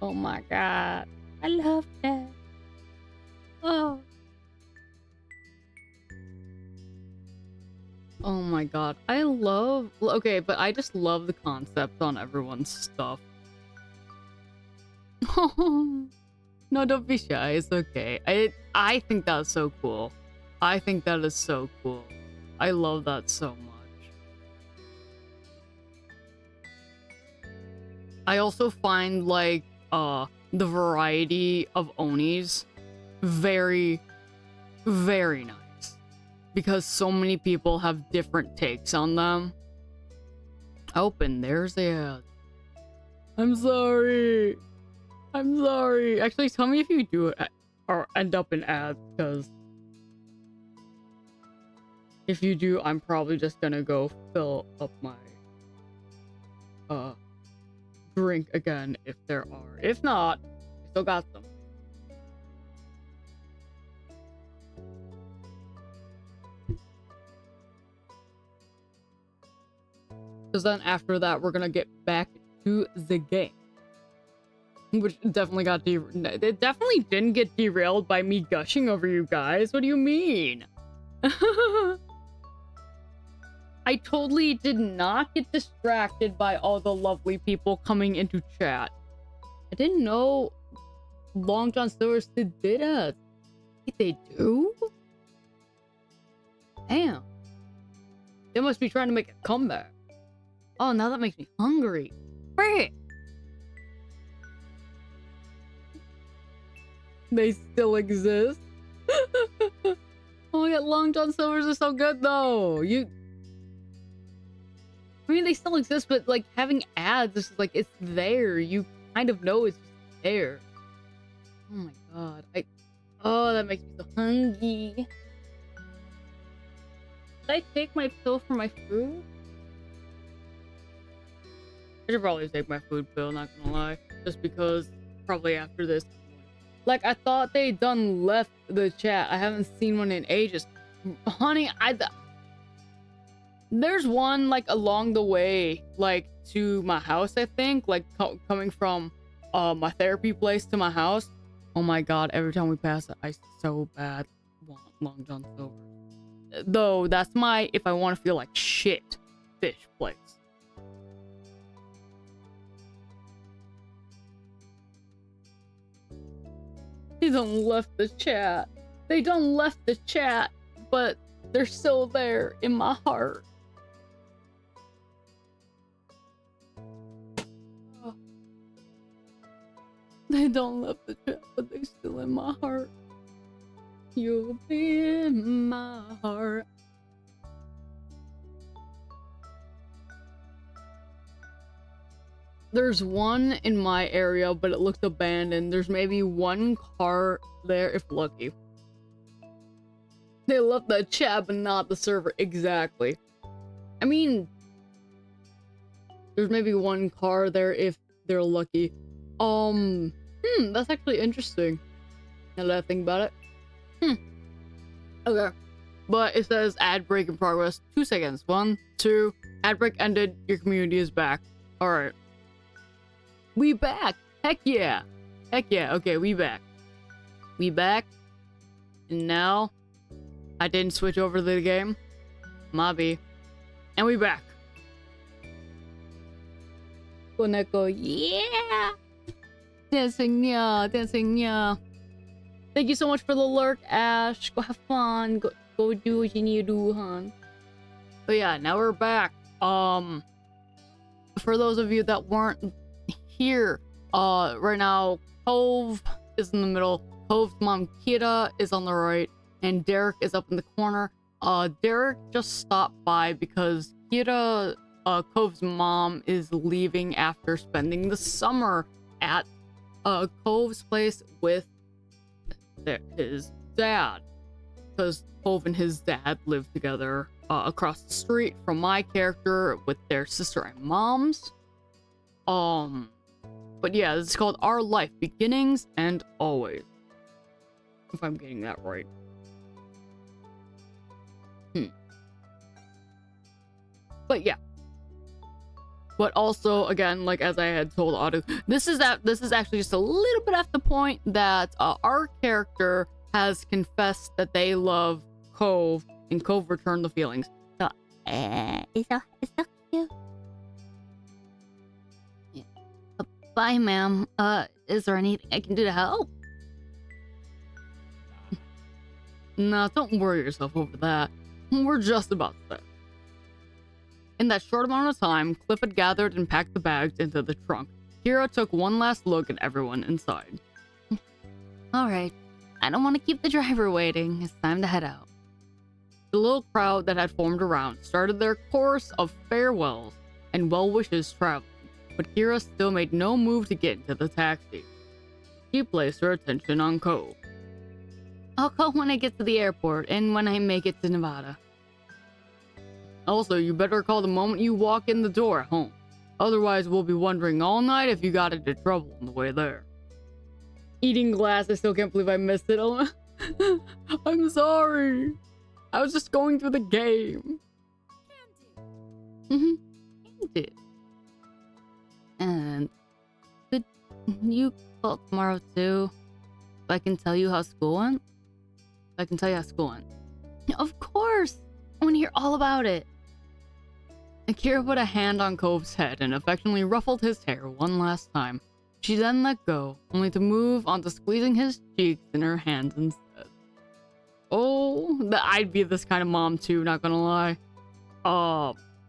Oh my god. I love that. Oh. Oh my god. I love... Okay, but I just love the concept on everyone's stuff. No, don't be shy. It's okay. I think that's so cool. I think that is so cool. I love that so much. I also find like the variety of Onis very, very nice. Because so many people have different takes on them. Open, there's the ad. I'm sorry. I'm sorry. Actually, tell me if you do it or end up in ads, because if you do, I'm probably just gonna go fill up my drink again if there are. If not, I still got some. Because then after that, we're gonna get back to the game. Which definitely got it definitely didn't get derailed by me gushing over you guys. What do you mean? I totally did not get distracted by all the lovely people coming into chat. I didn't know Long John Silver still did it. They do? Damn. They must be trying to make a comeback. Oh, now that makes me hungry. Frick. They still exist. Oh my god, Long John Silvers are so good though. I mean, they still exist, but like having ads, is like it's there. You kind of know it's just there. Oh my god, oh, that makes me so hungry. Did I take my pill for my food? I should probably take my food pill, not gonna lie. Just because probably after this. Like, I thought they done left the chat. I haven't seen one in ages. Honey, there's one, like, along the way, like, to my house, I think. Like, coming from my therapy place to my house. Oh my god, every time we pass it, I so bad want Long John Silver. Though, that's my, if I want to feel like shit, fish place. They done left the chat. They done left the chat, but they're still there in my heart. Oh. They don't left the chat, but they still in my heart. You'll be in my heart. There's one in my area, but it looks abandoned. There's maybe one car there if lucky. They left the chat, but not the server. Exactly. I mean, there's maybe one car there if they're lucky. That's actually interesting. Now that I think about it. Okay. But it says ad break in progress. 2 seconds. 1, 2. Ad break ended. Your community is back. Alright. We back! Heck yeah! Heck yeah, okay, we back. We back. And now, I didn't switch over to the game. Mobby. And we back. Koneko, yeah! Dancing, yeah, dancing, yeah. Thank you so much for the lurk, Ash. Go have fun. Go do what you need to do, hon. But yeah, now we're back. For those of you that weren't here, right now, Cove is in the middle. Cove's mom, Kira, is on the right. And Derek is up in the corner. Derek just stopped by because Kira, Cove's mom is leaving after spending the summer at Cove's place with his dad, because Cove and his dad live together across the street from my character with their sister and moms. But yeah, it's called Our Life, Beginnings and Always, if I'm getting that right. But yeah. But also, again, like as I had told Otto, this is actually just a little bit after the point that our character has confessed that they love Cove, and Cove returned the feelings. So, it's so cute. Yeah. Bye, ma'am. Is there anything I can do to help? Nah, don't worry yourself over that. We're just about set. In that short amount of time, Cliff had gathered and packed the bags into the trunk. Kira took one last look at everyone inside. Alright. I don't want to keep the driver waiting. It's time to head out. The little crowd that had formed around started their chorus of farewells and well wishes traveling, but Kira still made no move to get into the taxi. She placed her attention on Cove. I'll call when I get to the airport and when I make it to Nevada. Also, you better call the moment you walk in the door at home. Otherwise, we'll be wondering all night if you got into trouble on the way there. Eating glass, I still can't believe I missed it. Oh, I'm sorry. I was just going through the game. Candy. And could you call tomorrow too? So I can tell you how school went? I can tell you how school went. Of course! I want to hear all about it. Akira put a hand on Cove's head and affectionately ruffled his hair one last time. She then let go, only to move on to squeezing his cheeks in her hands instead. Oh, I'd be this kind of mom too, not gonna lie.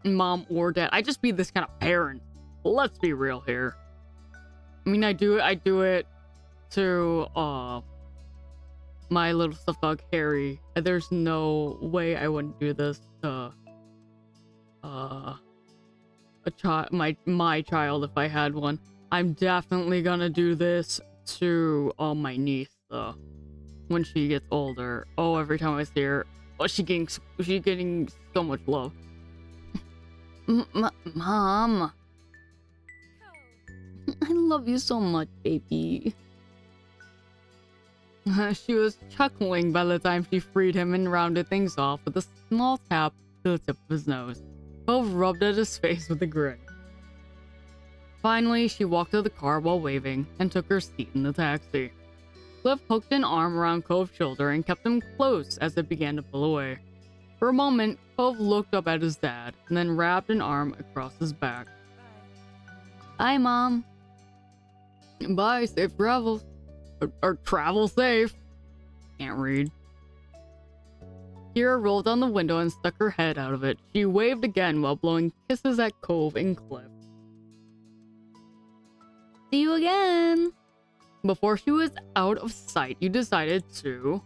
Mom or dad. I'd just be this kind of parent. Let's be real here. I mean, I do it to, my little stuffed dog Harry. There's no way I wouldn't do this to a child, my child, if I had one. I'm definitely gonna do this to my niece though when she gets older. Oh, every time I see her, she's getting so much love. Mom, I love you so much, baby. She was chuckling by the time she freed him and rounded things off with a small tap to the tip of his nose. Cove rubbed at his face with a grin. Finally, she walked to the car while waving and took her seat in the taxi. Cliff hooked an arm around Cove's shoulder and kept him close as it began to pull away. For a moment, Cove looked up at his dad and then wrapped an arm across his back. Bye, Mom. Bye, safe travels. Or travel safe. Can't read. Kira rolled down the window and stuck her head out of it. She waved again while blowing kisses at Cove and Cliff. See you again. Before she was out of sight, you decided to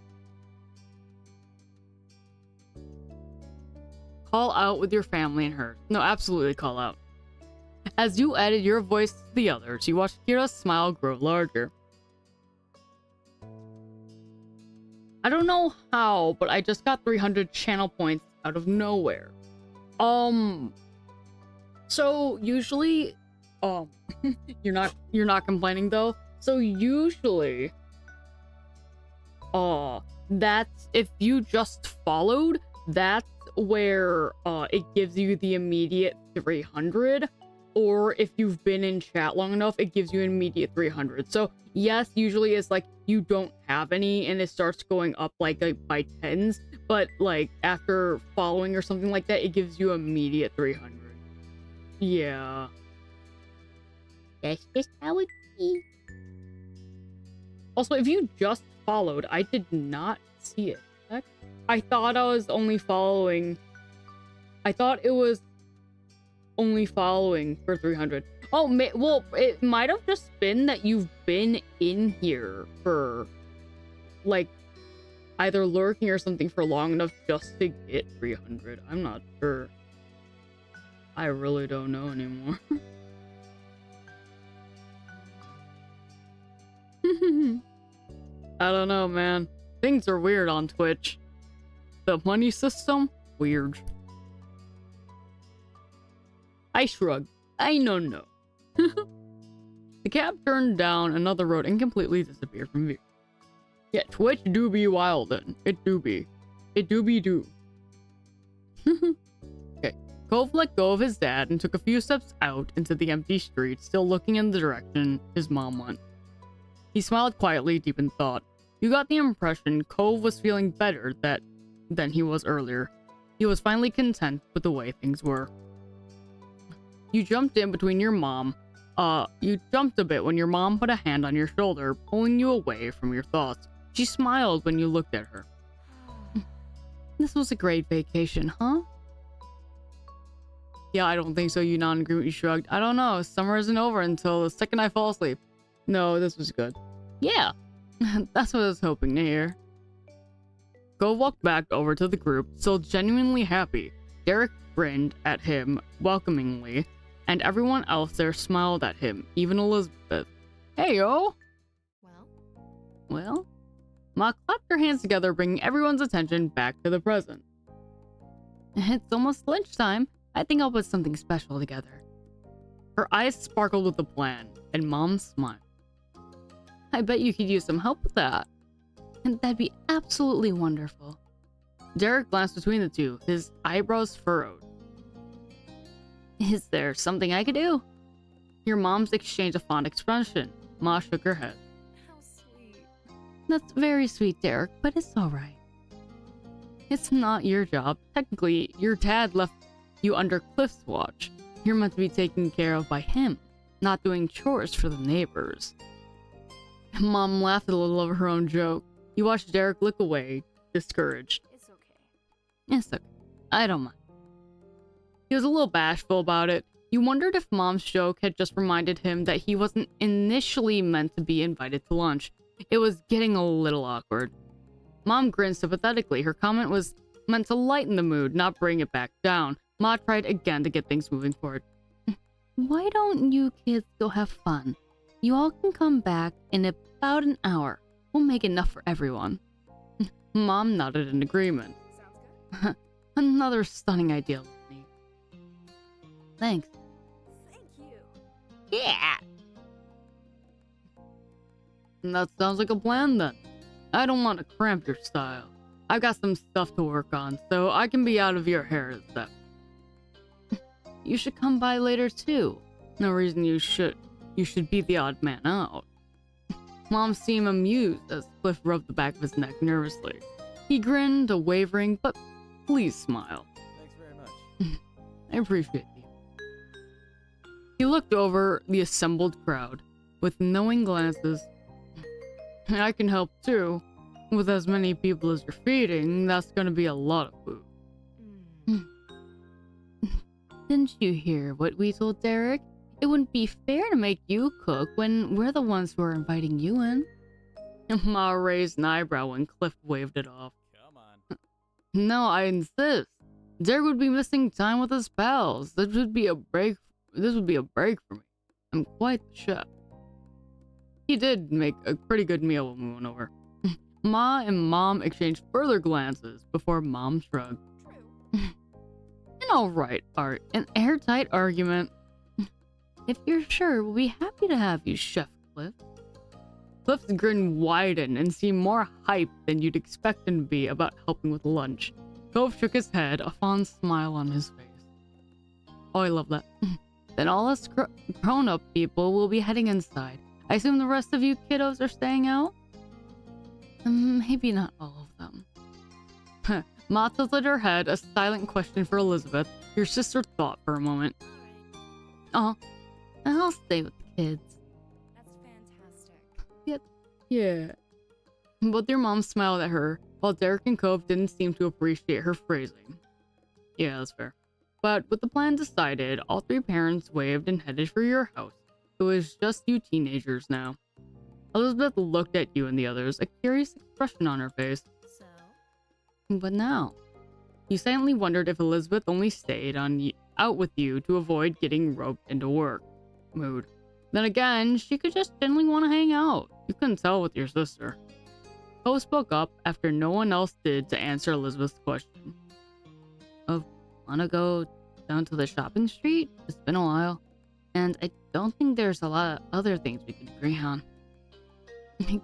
call out with your family and hers. No, absolutely call out. As you added your voice to the others, you watched Kira's smile grow larger. I don't know how, but I just got 300 channel points out of nowhere. So usually, you're not complaining though. So usually, that's if you just followed, that's where it gives you the immediate 300. Or if you've been in chat long enough, it gives you an immediate 300. So yes, usually it's like you don't have any and it starts going up like by tens, but like after following or something like that, it gives you immediate 300. Yeah. That's just how it is. Also, if you just followed, I did not see it. I thought I was only following. I thought it was only following for 300. Oh, well, it might have just been that you've been in here for, like, either lurking or something for long enough just to get 300. I'm not sure. I really don't know anymore. I don't know, man. Things are weird on Twitch. The money system? Weird. I shrugged. I don't know. The cab turned down another road and completely disappeared from view. Yeah, Twitch do be wildin'. It do be. It do be do. Okay. Cove let go of his dad and took a few steps out into the empty street, still looking in the direction his mom went. He smiled quietly, deep in thought. You got the impression Cove was feeling better than he was earlier. He was finally content with the way things were. You jumped in between your mom. You jumped a bit when your mom put a hand on your shoulder, pulling you away from your thoughts. She smiled when you looked at her. This was a great vacation, huh? Yeah, I don't think so, you non-agreement, you shrugged. I don't know, summer isn't over until the second I fall asleep. No, this was good. Yeah, that's what I was hoping to hear. Go walked back over to the group, still genuinely happy. Derek grinned at him welcomingly, and everyone else there smiled at him, even Elizabeth. Hey, yo! Well? Ma clapped her hands together, bringing everyone's attention back to the present. It's almost lunchtime. I think I'll put something special together. Her eyes sparkled with a plan, and Mom smiled. I bet you could use some help with that. And that'd be absolutely wonderful. Derek glanced between the two, his eyebrows furrowed. Is there something I could do? Your mom's exchanged a fond expression. Ma shook her head. How sweet. That's very sweet, Derek, but it's alright. It's not your job. Technically, your dad left you under Cliff's watch. You're meant to be taken care of by him, not doing chores for the neighbors. Mom laughed a little over her own joke. You watched Derek look away, discouraged. It's okay. It's okay. I don't mind. He was a little bashful about it. You wondered if Mom's joke had just reminded him that he wasn't initially meant to be invited to lunch. It was getting a little awkward. Mom grinned sympathetically. Her comment was meant to lighten the mood, not bring it back down. Ma tried again to get things moving forward. Why don't you kids go have fun? You all can come back in about an hour. We'll make enough for everyone. Mom nodded in agreement. Sounds good. Another stunning idea, Lenny. Thanks. Thank you. Yeah. That sounds like a plan then. I don't want to cramp your style. I've got some stuff to work on, so I can be out of your hair and stuff. You should come by later too. No reason you should be the odd man out. Mom seemed amused as Cliff rubbed the back of his neck nervously. He grinned, a wavering but pleased smile. Thanks very much. I appreciate you. He looked over the assembled crowd with knowing glances. I can help too. With as many people as you're feeding, that's gonna be a lot of food. Didn't you hear what we told Derek? It wouldn't be fair to make you cook when we're the ones who are inviting you in. Ma raised an eyebrow when Cliff waved it off. Come on. No, I insist. Derek would be missing time with his pals. This would be a break for me. I'm quite the chef. He did make a pretty good meal when we went over. Ma and Mom exchanged further glances before Mom shrugged. True. An alright an airtight argument. If you're sure, we'll be happy to have you, Chef Cliff. Cliff's grin widened and seemed more hyped than you'd expect him to be about helping with lunch. Cove shook his head, a fond smile on his face. Oh, I love that. Then all us grown-up people will be heading inside. I assume the rest of you kiddos are staying out? Maybe not all of them. Ma tilted her head, a silent question for Elizabeth. Your sister thought for a moment. Alright. Oh, I'll stay with the kids. That's fantastic. Yeah. Both your moms smiled at her, while Derek and Cove didn't seem to appreciate her phrasing. Yeah, that's fair. But with the plan decided, all three parents waved and headed for your house. It was just you teenagers now. Elizabeth looked at you and the others, a curious expression on her face. So? But now, you silently wondered if Elizabeth only stayed on out with you to avoid getting roped into work mood. Then again, she could just generally want to hang out. You couldn't tell with your sister. Cove spoke up after no one else did to answer Elizabeth's question. Oh, wanna go down to the shopping street? It's been a while. And I don't think there's a lot of other things we could agree on.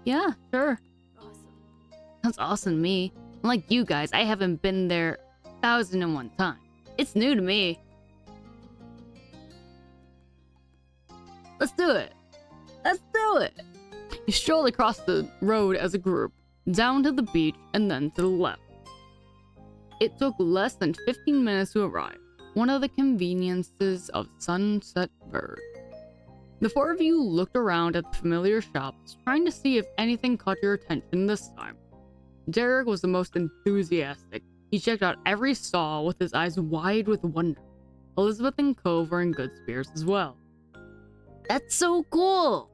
Yeah, sure. Awesome. Sounds awesome to me. Unlike you guys, I haven't been there 1,001 times. It's new to me. Let's do it. Let's do it. You strolled across the road as a group, down to the beach and then to the left. It took less than 15 minutes to arrive, one of the conveniences of Sunset Bird. The four of you looked around at the familiar shops, trying to see if anything caught your attention this time. Derek was the most enthusiastic. He checked out every stall with his eyes wide with wonder. Elizabeth and Cove were in good spirits as well. That's so cool!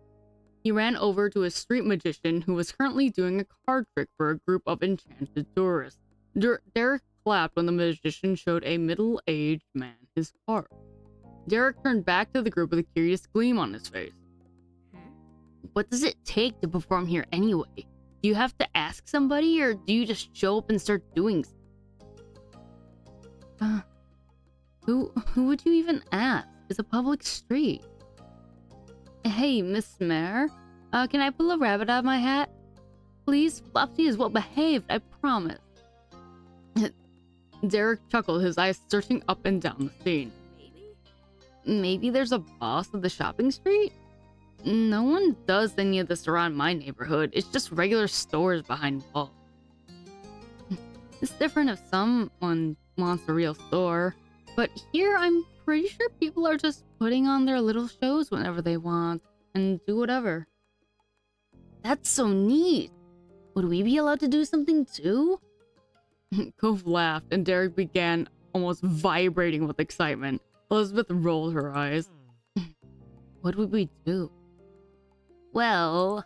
He ran over to a street magician who was currently doing a card trick for a group of enchanted tourists. Derek clapped when the magician showed a middle-aged man his card. Derek turned back to the group with a curious gleam on his face. What does it take to perform here anyway? Do you have to ask somebody, or do you just show up and start doing stuff? Who would you even ask? It's a public street. Hey, Miss Mare, can I pull a rabbit out of my hat? Please, Flopsy is well behaved, I promise. Derek chuckled, his eyes searching up and down the scene. Maybe there's a boss of the shopping street? No one does any of this around my neighborhood. It's just regular stores behind walls. It's different if someone wants a real store, but here I'm pretty sure people are just putting on their little shows whenever they want and do whatever. That's so neat. Would we be allowed to do something too? Cove laughed and Derek began almost vibrating with excitement. Elizabeth rolled her eyes. What would we do? Well,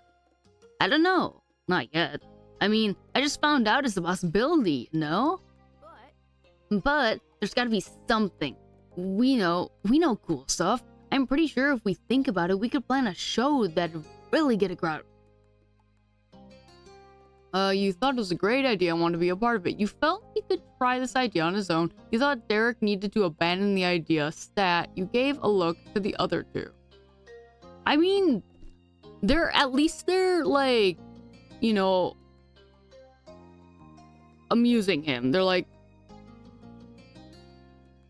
I don't know. Not yet. I mean, I just found out it's a possibility, no? But there's gotta be something. We know cool stuff. I'm pretty sure if we think about it, we could plan a show that'd really get a crowd. You thought it was a great idea and wanted to be a part of it. You felt he could try this idea on his own. You thought Derek needed to abandon the idea. Stat, you gave a look to the other two. I mean, they're like, you know, amusing him. They're like...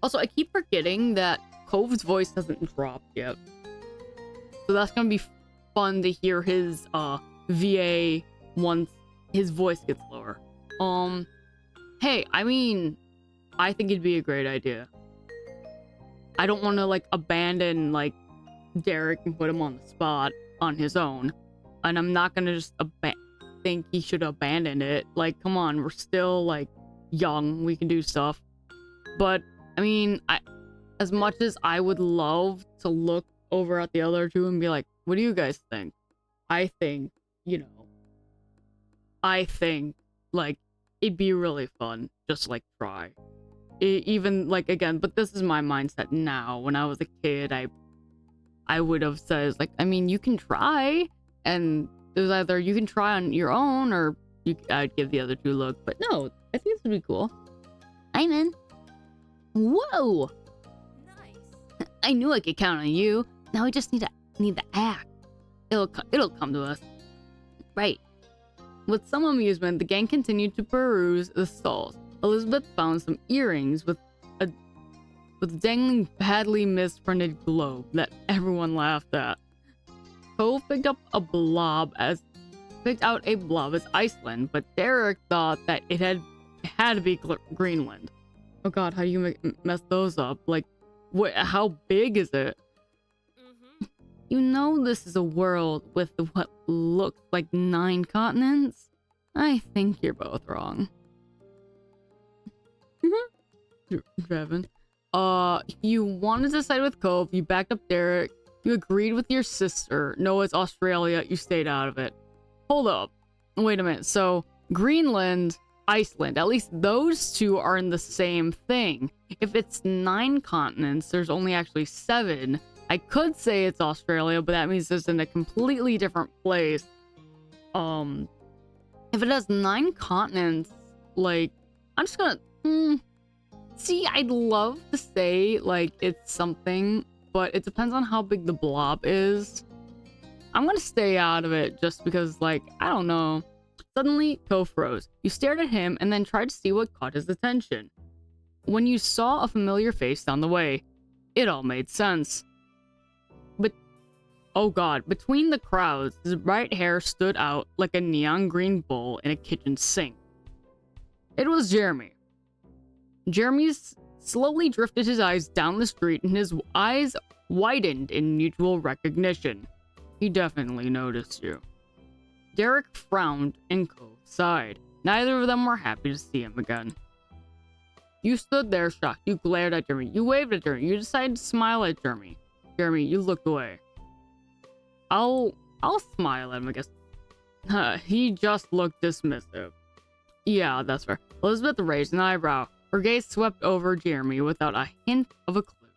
Also, I keep forgetting that Cove's voice hasn't dropped yet. So that's gonna be fun to hear his VA once his voice gets lower. Hey, I mean, I think it'd be a great idea. I don't want to like abandon like Derek and put him on the spot on his own, and I'm not gonna just think he should abandon it. Like, come on, we're still like young, we can do stuff. But I mean, as much as I would love to look over at the other two and be like, what do you guys think? I think, like, it'd be really fun. Just, like, try. Even, like, again, but this is my mindset now. When I was a kid, I would have said, like, I mean, you can try. And it was either you can try on your own or I'd give the other two a look. But no, I think this would be cool. I'm in. Whoa! Nice. I knew I could count on you. Now I just need to act. It'll come to us. Right. With some amusement, the gang continued to peruse the stalls. Elizabeth found some earrings with a dangling badly misprinted globe that everyone laughed at. Cove picked out a blob as Iceland, but Derek thought that it had to be Greenland. Oh god, how do you mess those up? Like, how big is it? You know this is a world with what looks like 9 continents? I think you're both wrong. Trevin. You wanted to side with Cove, you backed up Derek, you agreed with your sister. No, it's Australia, you stayed out of it. Hold up. Wait a minute, so Greenland, Iceland. At least those two are in the same thing. If it's 9 continents, there's only actually 7. I could say it's Australia, but that means it's in a completely different place. If it has 9 continents, like, I'm just gonna, see, I'd love to say, like, it's something, but it depends on how big the blob is. I'm gonna stay out of it just because, like, I don't know. Suddenly, Ko froze. You stared at him and then tried to see what caught his attention. When you saw a familiar face down the way, it all made sense. But, oh god, between the crowds, his bright hair stood out like a neon green bowl in a kitchen sink. It was Jeremy. Jeremy slowly drifted his eyes down the street and his eyes widened in mutual recognition. He definitely noticed you. Derek frowned and Ko sighed. Neither of them were happy to see him again. You stood there shocked. You glared at Jeremy. You waved at Jeremy. You decided to smile at Jeremy. Jeremy, you looked away. I'll smile at him, I guess. He just looked dismissive. Yeah, that's fair. Elizabeth raised an eyebrow. Her gaze swept over Jeremy without a hint of a clue.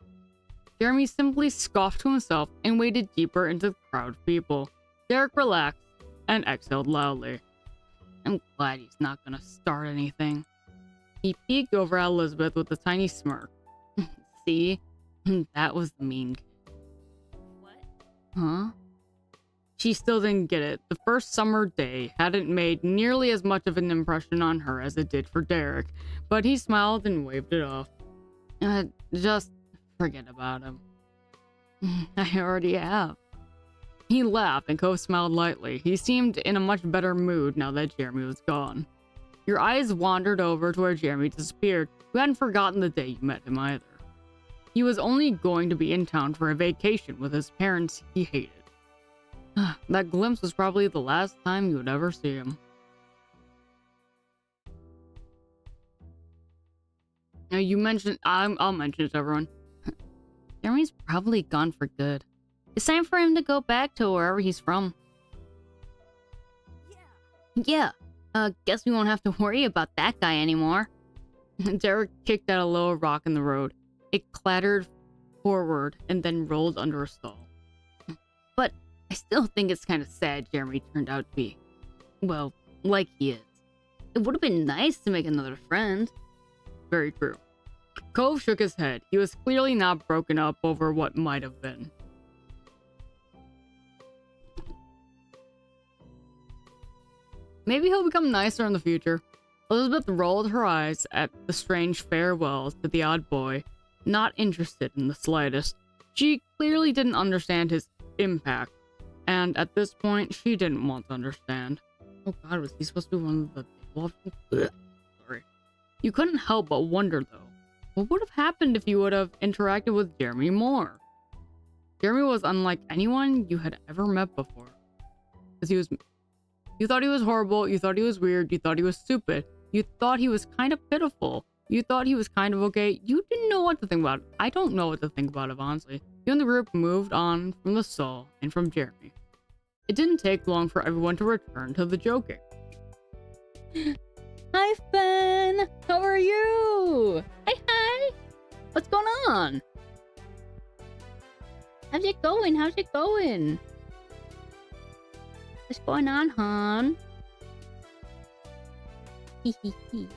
Jeremy simply scoffed to himself and waded deeper into the crowd of people. Derek relaxed and exhaled loudly. I'm glad he's not gonna start anything. He peeked over at Elizabeth with a tiny smirk. See? That was the mean kid. What? Huh? She still didn't get it. The first summer day hadn't made nearly as much of an impression on her as it did for Derek, but he smiled and waved it off. Just forget about him. I already have. He laughed and Ko smiled lightly. He seemed in a much better mood now that Jeremy was gone. Your eyes wandered over to where Jeremy disappeared. You hadn't forgotten the day you met him either. He was only going to be in town for a vacation with his parents he hated. That glimpse was probably the last time you would ever see him. Now you mentioned, I'll mention it to everyone. Jeremy's probably gone for good. It's time for him to go back to wherever he's from. Yeah. Yeah, guess we won't have to worry about that guy anymore. Derek kicked at a low rock in the road. It clattered forward and then rolled under a stall. But I still think it's kind of sad Jeremy turned out to be, well, like he is. It would have been nice to make another friend. Very true. Cove shook his head. He was clearly not broken up over what might have been. Maybe he'll become nicer in the future. Elizabeth rolled her eyes at the strange farewells to the odd boy, not interested in the slightest. She clearly didn't understand his impact, and at this point, she didn't want to understand. Oh god, was he supposed to be one of the... Sorry. You couldn't help but wonder, though. What would have happened if you would have interacted with Jeremy more? Jeremy was unlike anyone you had ever met before. You thought he was horrible, you thought he was weird, you thought he was stupid, you thought he was kind of pitiful, you thought he was kind of okay, you didn't know what to think about it. I don't know what to think about it, honestly. You and the group moved on from the soul and from Jeremy. It didn't take long for everyone to return to the joking. Hi, Fen! How are you? Hi! What's going on? How's it going? What's going on, hon? Hee hee hee.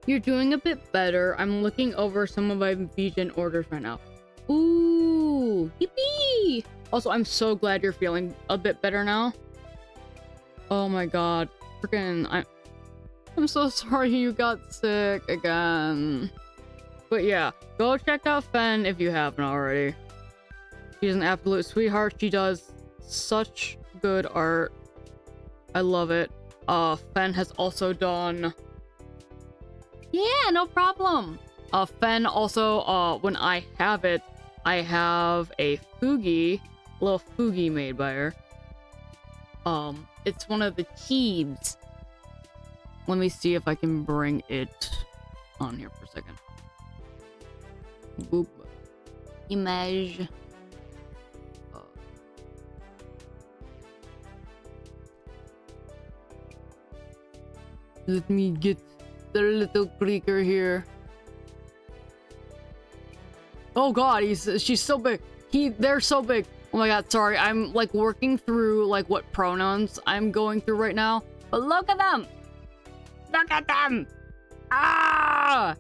You're doing a bit better. I'm looking over some of my vegan orders right now. Ooh, yippee! Also, I'm so glad you're feeling a bit better now. Oh my god. Freaking, I'm so sorry you got sick again. But yeah, go check out Fen if you haven't already. She's an absolute sweetheart. She does such good art. I love it. Fen has also done... Yeah, no problem. Fen also, when I have it, I have a little Fugi made by her. It's one of the Keebs. Let me see if I can bring it on here for a second. Boop. Image. Let me get the little creaker here. Oh god, she's so big. They're so big. Oh my god, sorry. I'm like working through like what pronouns I'm going through right now. But look at them. Look at them. Ah!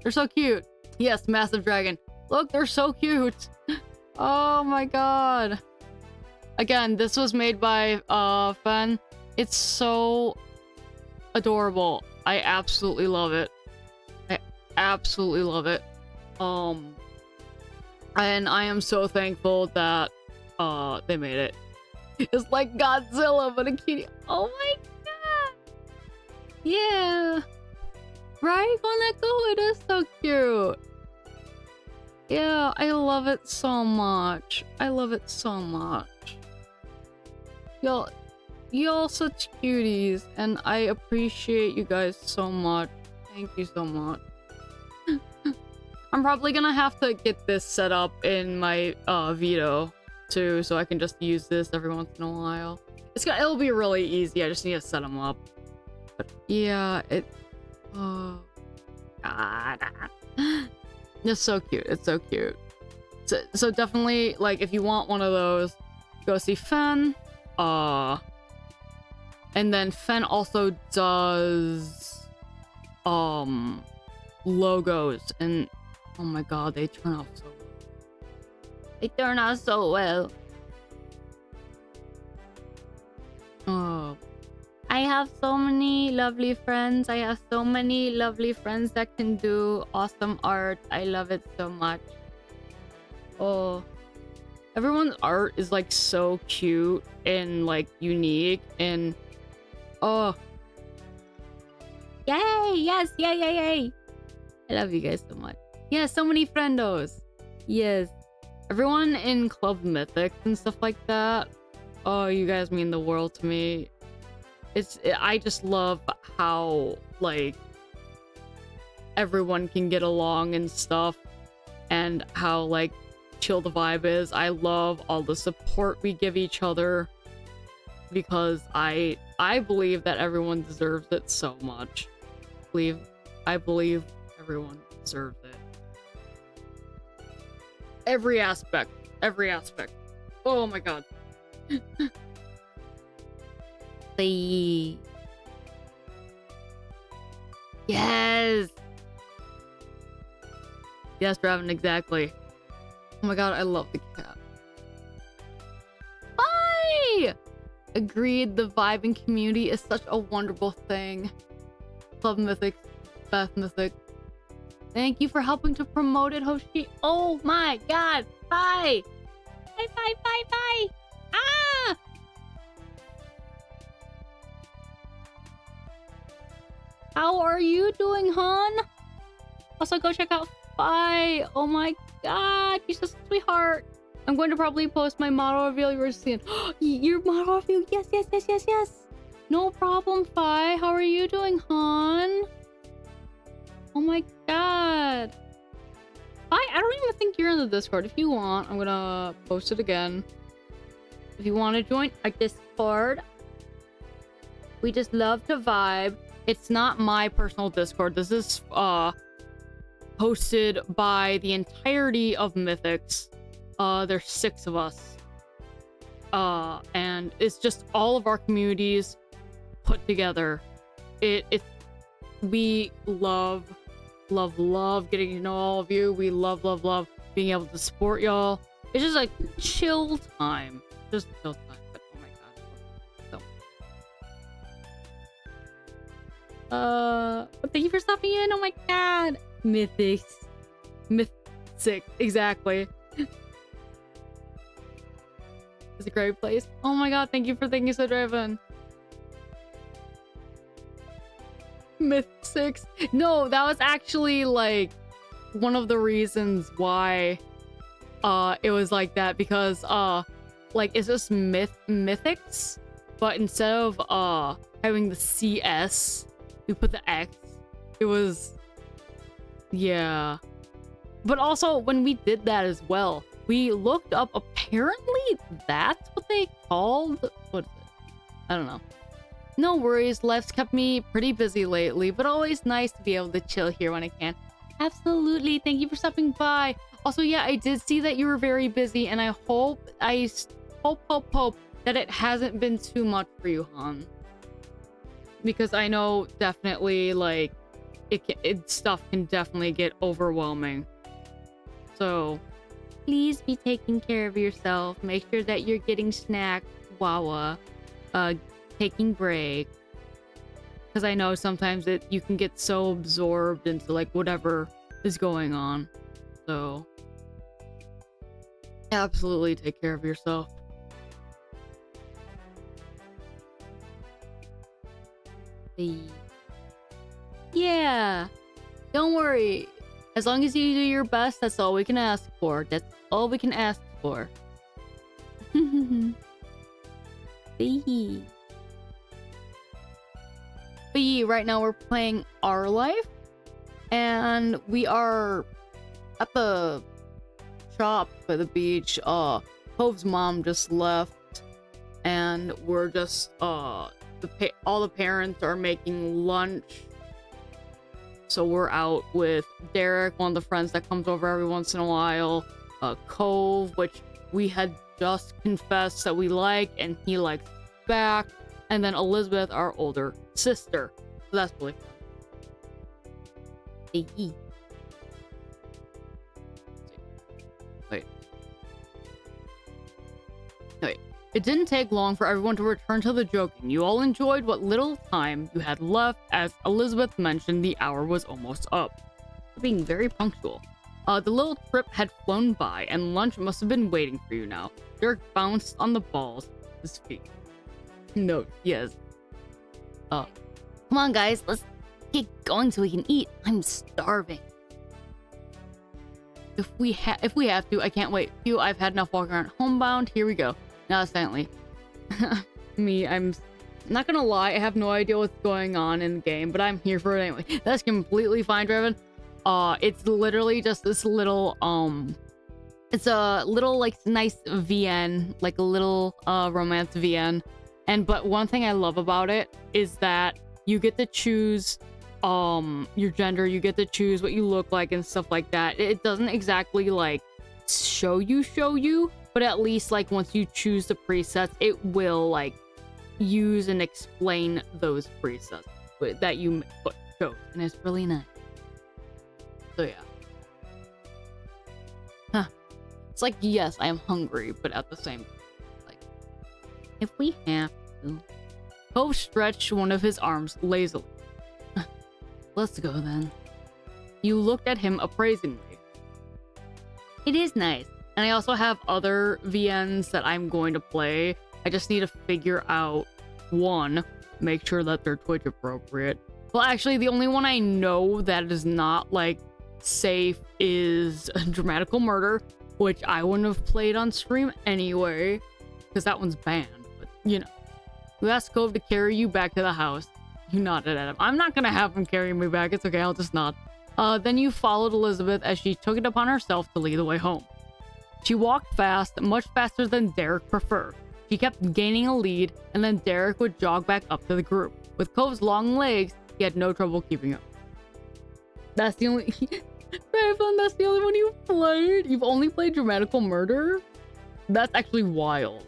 They're so cute. Yes, massive dragon. Look, they're so cute. Oh my god. Again, this was made by Fen. It's so adorable. I absolutely love it. I absolutely love it. And I am so thankful that they made it. It's like Godzilla but a kitty. Oh my god. Yeah. Right, Koneko? It is so cute. Yeah, I love it so much. I love it so much. Y'all such cuties, and I appreciate you guys so much. Thank you so much. I'm probably gonna have to get this set up in my Vito too, so I can just use this every once in a while. It'll be really easy. I just need to set them up. But yeah, oh god, it's so cute. It's so cute. So definitely, like, if you want one of those, go see Fen. And then Fen also does logos, and oh my god, they turn out so well. They turn out so well. Oh, I have so many lovely friends. I have so many lovely friends that can do awesome art. I love it so much. oh. Everyone's art is like so cute and like unique, and oh, Yay! Yes! Yay! Yay! Yay! I love you guys so much. yeah, so many friendos. Yes. Everyone in Club Mythics and stuff like that. Oh, you guys mean the world to me. I just love how like everyone can get along and stuff, and how like chill the vibe is. I love all the support we give each other, because I believe that everyone deserves it so much. I believe everyone deserves it. Every aspect. Oh my god. The Yes, Draven, exactly. Oh my god, I love the cat. Bye! Agreed, the vibe and community is such a wonderful thing. Club Mythic, Beth Mythic. Thank you for helping to promote it, Hoshi. Oh my god, bye! bye bye bye bye. Ah! How are you doing, hon? Also, go check out Fi. Oh my god, she's a sweetheart. I'm going to probably post my model reveal you were seeing. Your model review. Yes. No problem, Fi. How are you doing, hon? Oh my god. I don't even think you're in the Discord. If you want, I'm gonna post it again. If you want to join our Discord, we just love to vibe. It's not my personal Discord. This is hosted by the entirety of Mythics. There's 6 of us. And it's just all of our communities put together. We love getting to know all of you. We love being able to support y'all. It's just like chill time. Just chill time. But oh my god. But thank you for stopping in. Oh my god. Mythic, exactly. It's a great place. Oh my god, thank you for thinking so, Draven. Myth 6. No, that was actually like one of the reasons why it was like that, because like it's just mythics, but instead of having the CS, we put the X. It was, yeah. But also, when we did that as well, we looked up, apparently that's what they called, what is it? I don't know. No worries, life's kept me pretty busy lately, but always nice to be able to chill here when I can. Absolutely, thank you for stopping by. Also, yeah, I did see that you were very busy, and I hope that it hasn't been too much for you, hon. Because I know definitely, like, stuff can definitely get overwhelming. So, please be taking care of yourself. Make sure that you're getting snacks, Wawa, taking breaks. Because I know sometimes you can get so absorbed into, like, whatever is going on. So, absolutely take care of yourself. Yeah, don't worry. As long as you do your best, that's all we can ask for. That's all we can ask for. Right now we're playing Our Life, and we are at the shop by the beach. Hove's mom just left, and we're just all the parents are making lunch. So we're out with Derek, one of the friends that comes over every once in a while. Cove, which we had just confessed that we like, and he likes back. And then Elizabeth, our older sister. So that's really fun. Wait. It didn't take long for everyone to return to the joking. You all enjoyed what little time you had left. As Elizabeth mentioned, the hour was almost up. Being very punctual. The little trip had flown by, and lunch must have been waiting for you now. Derek bounced on the balls of his feet. No, yes. Come on, guys, let's get going so we can eat. I'm starving. If we have to, I can't wait. Phew, I've had enough walking around. Homebound, here we go. Now, silently. Me, I'm not gonna lie, I have no idea what's going on in the game, but I'm here for it anyway. That's completely fine, Draven. It's literally just this little, it's a little, like, nice VN, like a little, romance VN. But one thing I love about it is that you get to choose, your gender, you get to choose what you look like and stuff like that. It doesn't exactly, like, show you, but at least, like, once you choose the presets, it will, like, use and explain those presets that you chose, and it's really nice. So yeah. Huh. It's like, yes, I am hungry, but at the same time, like, if we have to. Cove stretched one of his arms lazily. Let's go then. You looked at him appraisingly. It is nice. And I also have other VNs that I'm going to play. I just need to figure out, one, make sure that they're Twitch appropriate. Well, actually, the only one I know that is not, like, safe is Dramatical Murder, which I wouldn't have played on stream anyway, because that one's banned, but, you know. You asked Cove to carry you back to the house. You nodded at him. I'm not gonna have him carry me back. It's okay, I'll just nod. Then you followed Elizabeth as she took it upon herself to lead the way home. She walked fast, much faster than Derek preferred. She kept gaining a lead, and then Derek would jog back up to the group. With Cove's long legs, he had no trouble keeping up. That's the only... Raven, that's the only one you've played? You've only played Dramatical Murder? That's actually wild.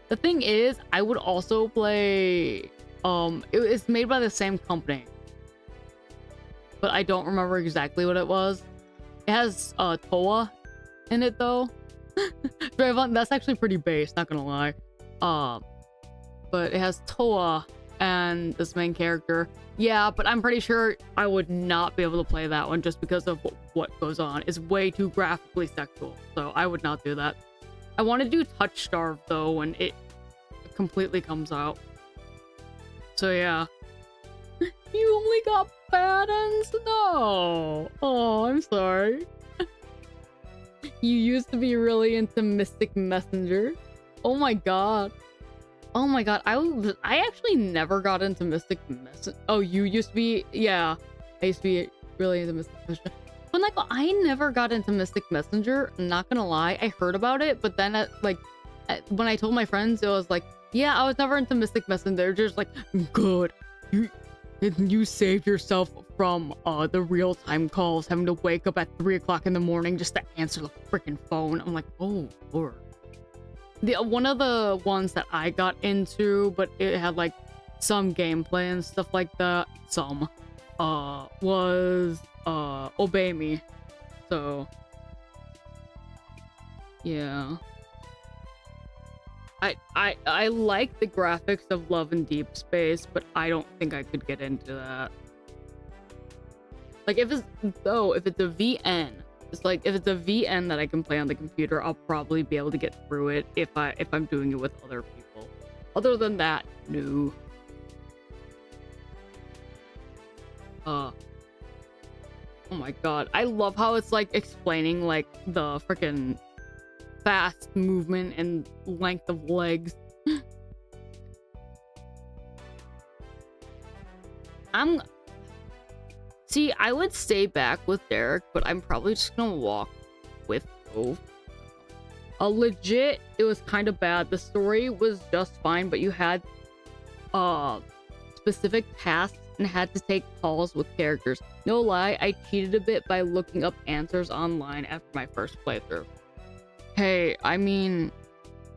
The thing is, I would also play... it's made by the same company. But I don't remember exactly what it was. It has, Toa in it, though. Draven, that's actually pretty base, not gonna lie. But it has Toa and this main character. Yeah, but I'm pretty sure I would not be able to play that one just because of what goes on. It's way too graphically sexual, so I would not do that. I want to do Touch Starve, though, when it completely comes out. So, yeah. You only got bad ends? No. Oh, I'm sorry. You used to be really into Mystic Messenger. Oh my god. Oh my god. I actually never got into Mystic Messenger. Oh, you used to be? Yeah. I used to be really into Mystic Messenger. But like, I never got into Mystic Messenger. I'm not gonna lie, I heard about it, but then when I told my friends, it was like, yeah, I was never into Mystic Messenger. They're just like, good, you saved yourself from the real-time calls, having to wake up at 3 o'clock in the morning just to answer the freaking phone. I'm like, oh lord. One of the ones that I got into, but it had like some gameplay and stuff like that. Was Obey Me. So yeah. I like the graphics of Love in Deep Space, but I don't think I could get into that. Like if it's a VN, it's like if it's a VN that I can play on the computer, I'll probably be able to get through it if I'm doing it with other people. Other than that, no. Oh my god. I love how it's like explaining like the freaking fast movement and length of legs. See, I would stay back with Derek, but I'm probably just gonna walk with Cove. Legit, it was kind of bad. The story was just fine, but you had specific tasks and had to take calls with characters. No lie, I cheated a bit by looking up answers online after my first playthrough. Hey, I mean,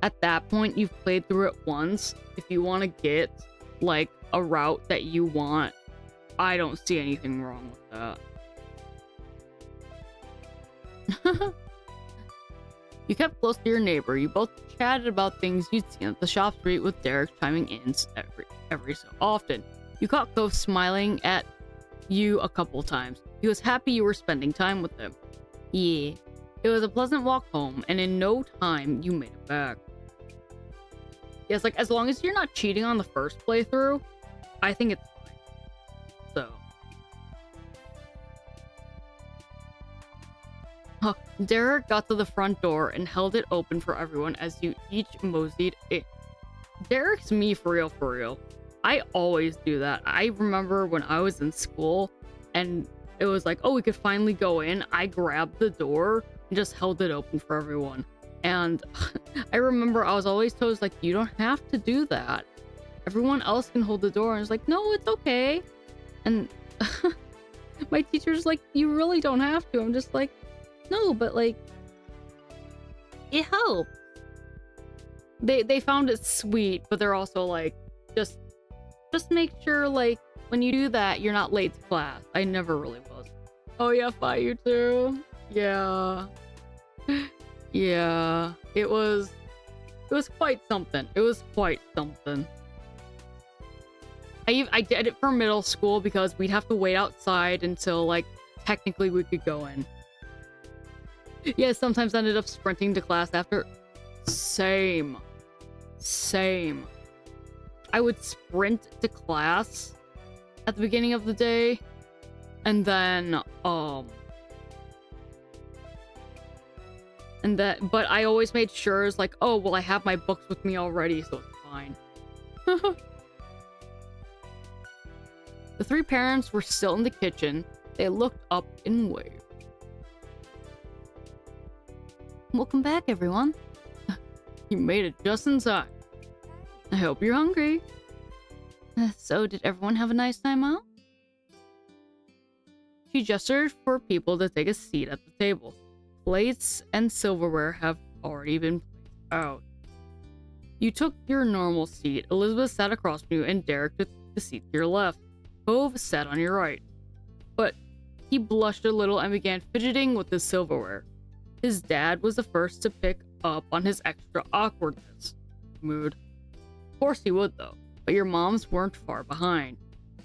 at that point, you've played through it once. If you want to get, like, a route that you want, I don't see anything wrong with that. You kept close to your neighbor. You both chatted about things you'd seen at the shop street, with Derek chiming in every so often. You caught Cove smiling at you a couple times. He was happy you were spending time with him. Yeah. It was a pleasant walk home, and in no time, you made it back. Yes, like, as long as you're not cheating on the first playthrough, I think it's fine. So. Derek got to the front door and held it open for everyone as you each moseyed in. Derek's me for real, for real. I always do that. I remember when I was in school, and it was like, oh, we could finally go in. I grabbed the door and just held it open for everyone. And I remember I was always told, like, you don't have to do that. Everyone else can hold the door. And it's like, no, it's okay. And my teacher's like, you really don't have to. I'm just like, no, but like, it helps. They found it sweet, but they're also like, just make sure, like, when you do that, you're not late to class. I never really was. Oh yeah, Fi, you too. Yeah. Yeah. It was quite something. It was quite something. I did it for middle school because we'd have to wait outside until, like, technically we could go in. Yeah, sometimes I ended up sprinting to class after. Same. I would sprint to class at the beginning of the day, and then but I always made sure it's like, oh well, I have my books with me already, so it's fine. The three parents were still in the kitchen. They looked up and waved. Welcome back, everyone. You made it just in time. I hope you're hungry. So, did everyone have a nice time out? She gestured for people to take a seat at the table. Plates and silverware have already been placed out. You took your normal seat. Elizabeth sat across from you, and Derek took the seat to your left. Cove sat on your right. But he blushed a little and began fidgeting with his silverware. His dad was the first to pick up on his extra awkwardness mood. Of course he would, though, but your moms weren't far behind.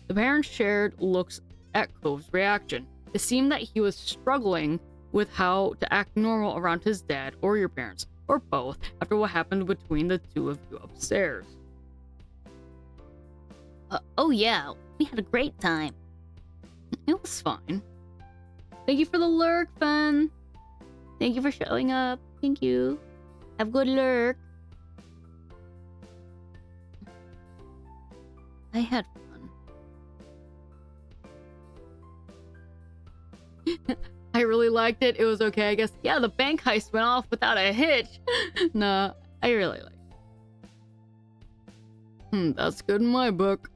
The parents shared looks at Cove's reaction. It seemed that he was struggling with how to act normal around his dad or your parents, or both, after what happened between the two of you upstairs. Oh yeah, we had a great time. It was fine. Thank you for the lurk, Fen. Thank you for showing up. Thank you. Have a good lurk. I had fun. I really liked it. It was okay, I guess. Yeah, the bank heist went off without a hitch. Nah, I really liked it. That's good in my book.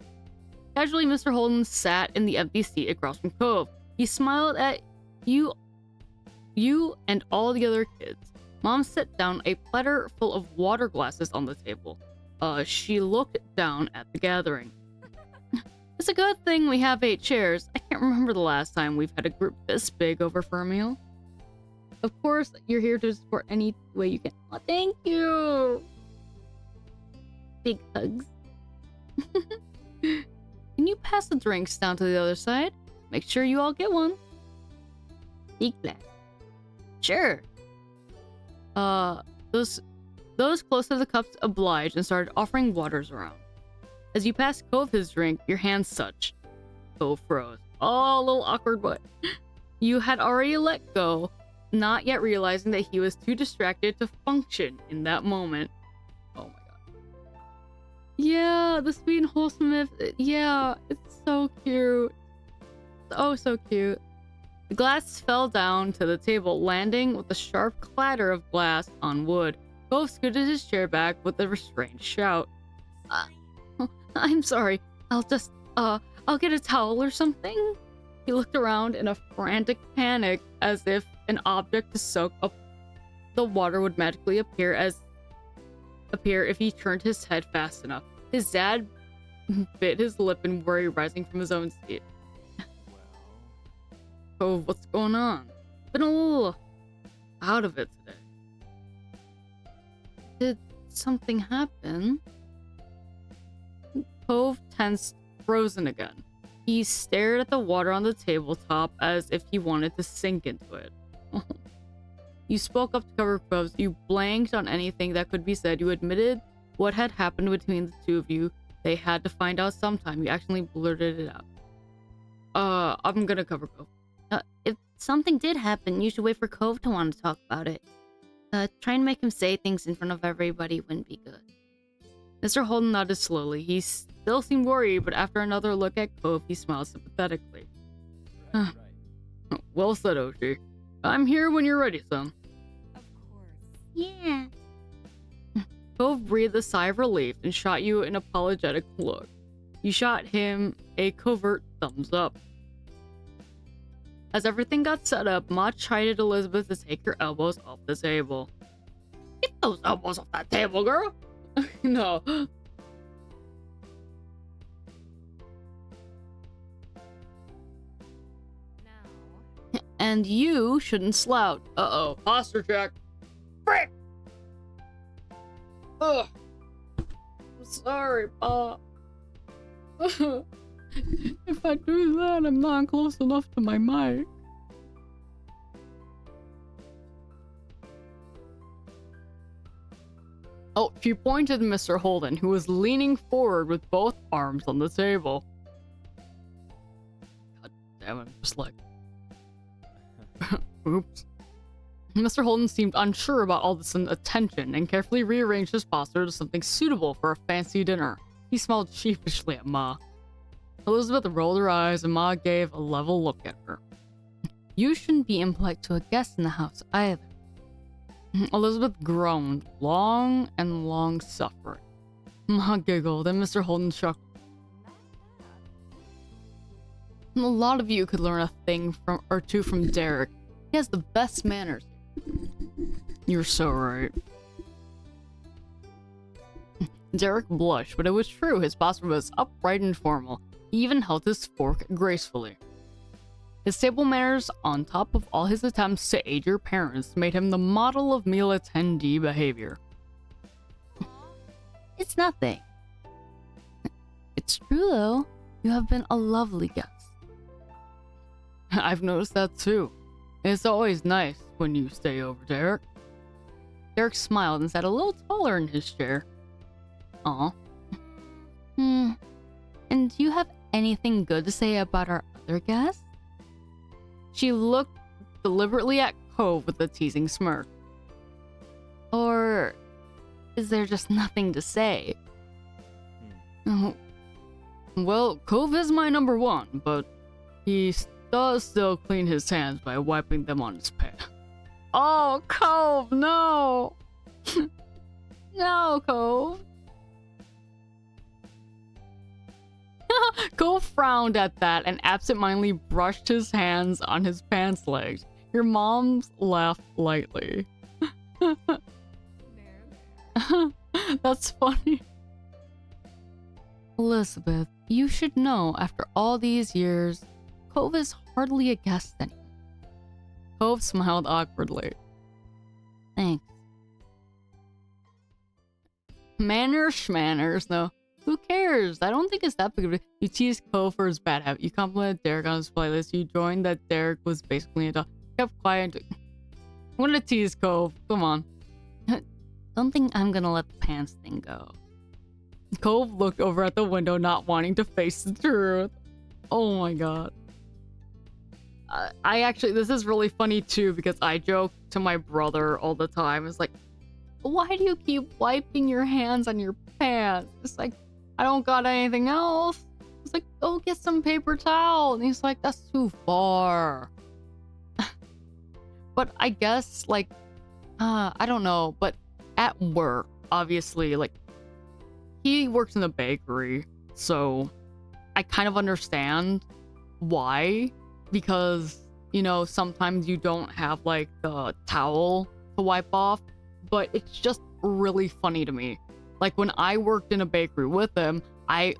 Casually, Mr. Holden sat in the empty seat across from Cove. He smiled at you and all the other kids. Mom set down a platter full of water glasses on the table. She looked down at the gathering. It's a good thing we have 8 chairs. I can't remember the last time we've had a group this big over for a meal. Of course, you're here to support any way you can. Oh, thank you! Big hugs. Can you pass the drinks down to the other side? Make sure you all get one. Be glad. Sure. Those close to the cups obliged and started offering waters around. As you passed Cove his drink, your hands touched. Cove froze. Oh, a little awkward, but you had already let go, not yet realizing that he was too distracted to function in that moment. Oh my god. Yeah, the sweet and wholesome. Yeah, it's so cute. Oh, so cute. The glass fell down to the table, landing with a sharp clatter of glass on wood. Cove scooted his chair back with a restrained shout. I'm sorry. I'll get a towel or something. He looked around in a frantic panic, as if an object to soak up the water would magically appear if he turned his head fast enough. His dad bit his lip in worry, rising from his own seat. Oh, what's going on? Been a little out of it today. Did something happen? Cove tensed, frozen again. He stared at the water on the tabletop as if he wanted to sink into it. You spoke up to cover Cove's. You blanked on anything that could be said. You admitted what had happened between the two of you. They had to find out sometime. You actually blurted it out. I'm gonna cover Cove. If something did happen, you should wait for Cove to want to talk about it. Trying to make him say things in front of everybody wouldn't be good. Mr. Holden nodded slowly. He still seemed worried, but after another look at Cove, he smiled sympathetically. Right. Well said, Oshi. I'm here when you're ready, son. Of course. Yeah. Cove breathed a sigh of relief and shot you an apologetic look. You shot him a covert thumbs up. As everything got set up, Ma chided Elizabeth to take her elbows off the table. Get those elbows off that table, girl! No. Now. And you shouldn't slouch. Uh-oh. Posture check. Frick! Ugh. I'm sorry, Pa. If I do that, I'm not close enough to my mic. Oh, she pointed at Mr. Holden, who was leaning forward with both arms on the table. God damn it, I'm just like... Oops. Mr. Holden seemed unsure about all this attention and carefully rearranged his posture to something suitable for a fancy dinner. He smiled sheepishly at Ma. Elizabeth rolled her eyes and Ma gave a level look at her. You shouldn't be impolite to a guest in the house either. Elizabeth groaned, long and long suffering. Ma giggled and Mr. Holden chuckled. A lot of you could learn a thing or two from Derek. He has the best manners. You're so right. Derek blushed, but it was true. His posture was upright and formal. He even held his fork gracefully. His table manners, on top of all his attempts to aid your parents, made him the model of meal attendee behavior. It's nothing. It's true, though. You have been a lovely guest. I've noticed that too. It's always nice when you stay over, Derek. Derek smiled and sat a little taller in his chair. Aw. And do you have anything good to say about our other guests? She looked deliberately at Cove with a teasing smirk. Or is there just nothing to say? Oh. Well, Cove is my number one, but he does still clean his hands by wiping them on his pants. Oh, Cove, no! No, Cove. Cove frowned at that and absentmindedly brushed his hands on his pants legs. Your mom's laughed lightly. There, there. That's funny. Elizabeth, you should know after all these years, Cove is hardly a guest anymore. Cove smiled awkwardly. Thanks. Manners schmanners, no. Who cares? I don't think it's that big of a... You teased Cove for his bad habit. You complimented Derek on his playlist. You joined that Derek was basically a dog. Kept quiet. I'm gonna tease Cove. Come on. Don't think I'm gonna let the pants thing go. Cove looked over at the window, not wanting to face the truth. Oh my god. I actually, this is really funny too, because I joke to my brother all the time. It's like, why do you keep wiping your hands on your pants? It's like, I don't got anything else. It's like, go get some paper towel. And he's like, that's too far. But I guess, like, I don't know, but at work, obviously, like, he works in a bakery, so I kind of understand why, because, you know, sometimes you don't have, like, the towel to wipe off, but it's just really funny to me. Like, when I worked in a bakery with him, I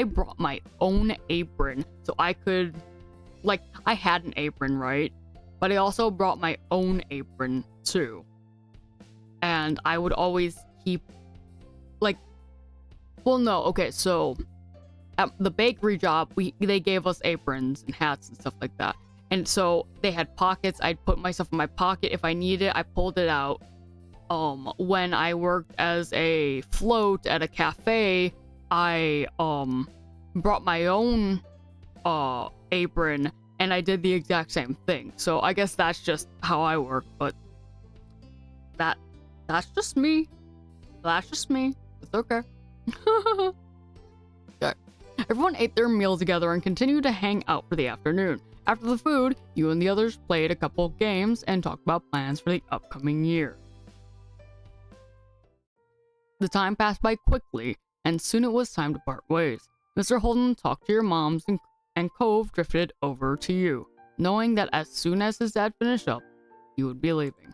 brought my own apron, so I could, like, I had an apron, right? But I also brought my own apron, too. And I would always keep, like, well, no, okay, so at the bakery job, they gave us aprons and hats and stuff like that. And so they had pockets. I'd put myself in my pocket. If I needed it, I pulled it out. When I worked as a float at a cafe, I brought my own apron, and I did the exact same thing. So I guess that's just how I work, but that's just me. That's just me. It's okay. Okay. Everyone ate their meal together and continued to hang out for the afternoon. After the food, you and the others played a couple games and talked about plans for the upcoming year. The time passed by quickly, and soon it was time to part ways. Mr. Holden talked to your moms, and Cove drifted over to you, knowing that as soon as his dad finished up, he would be leaving.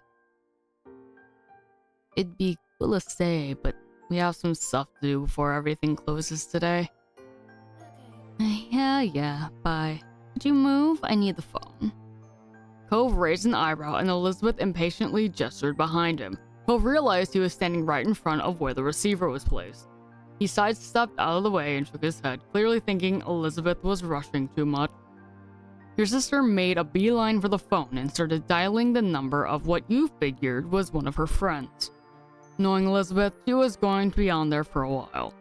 It'd be cool to stay, but we have some stuff to do before everything closes today. Okay. Yeah, bye. Could you move? I need the phone. Cove raised an eyebrow and Elizabeth impatiently gestured behind him. Cove realized he was standing right in front of where the receiver was placed. He sidestepped out of the way and shook his head, clearly thinking Elizabeth was rushing too much. Your sister made a beeline for the phone and started dialing the number of what you figured was one of her friends. Knowing Elizabeth, she was going to be on there for a while.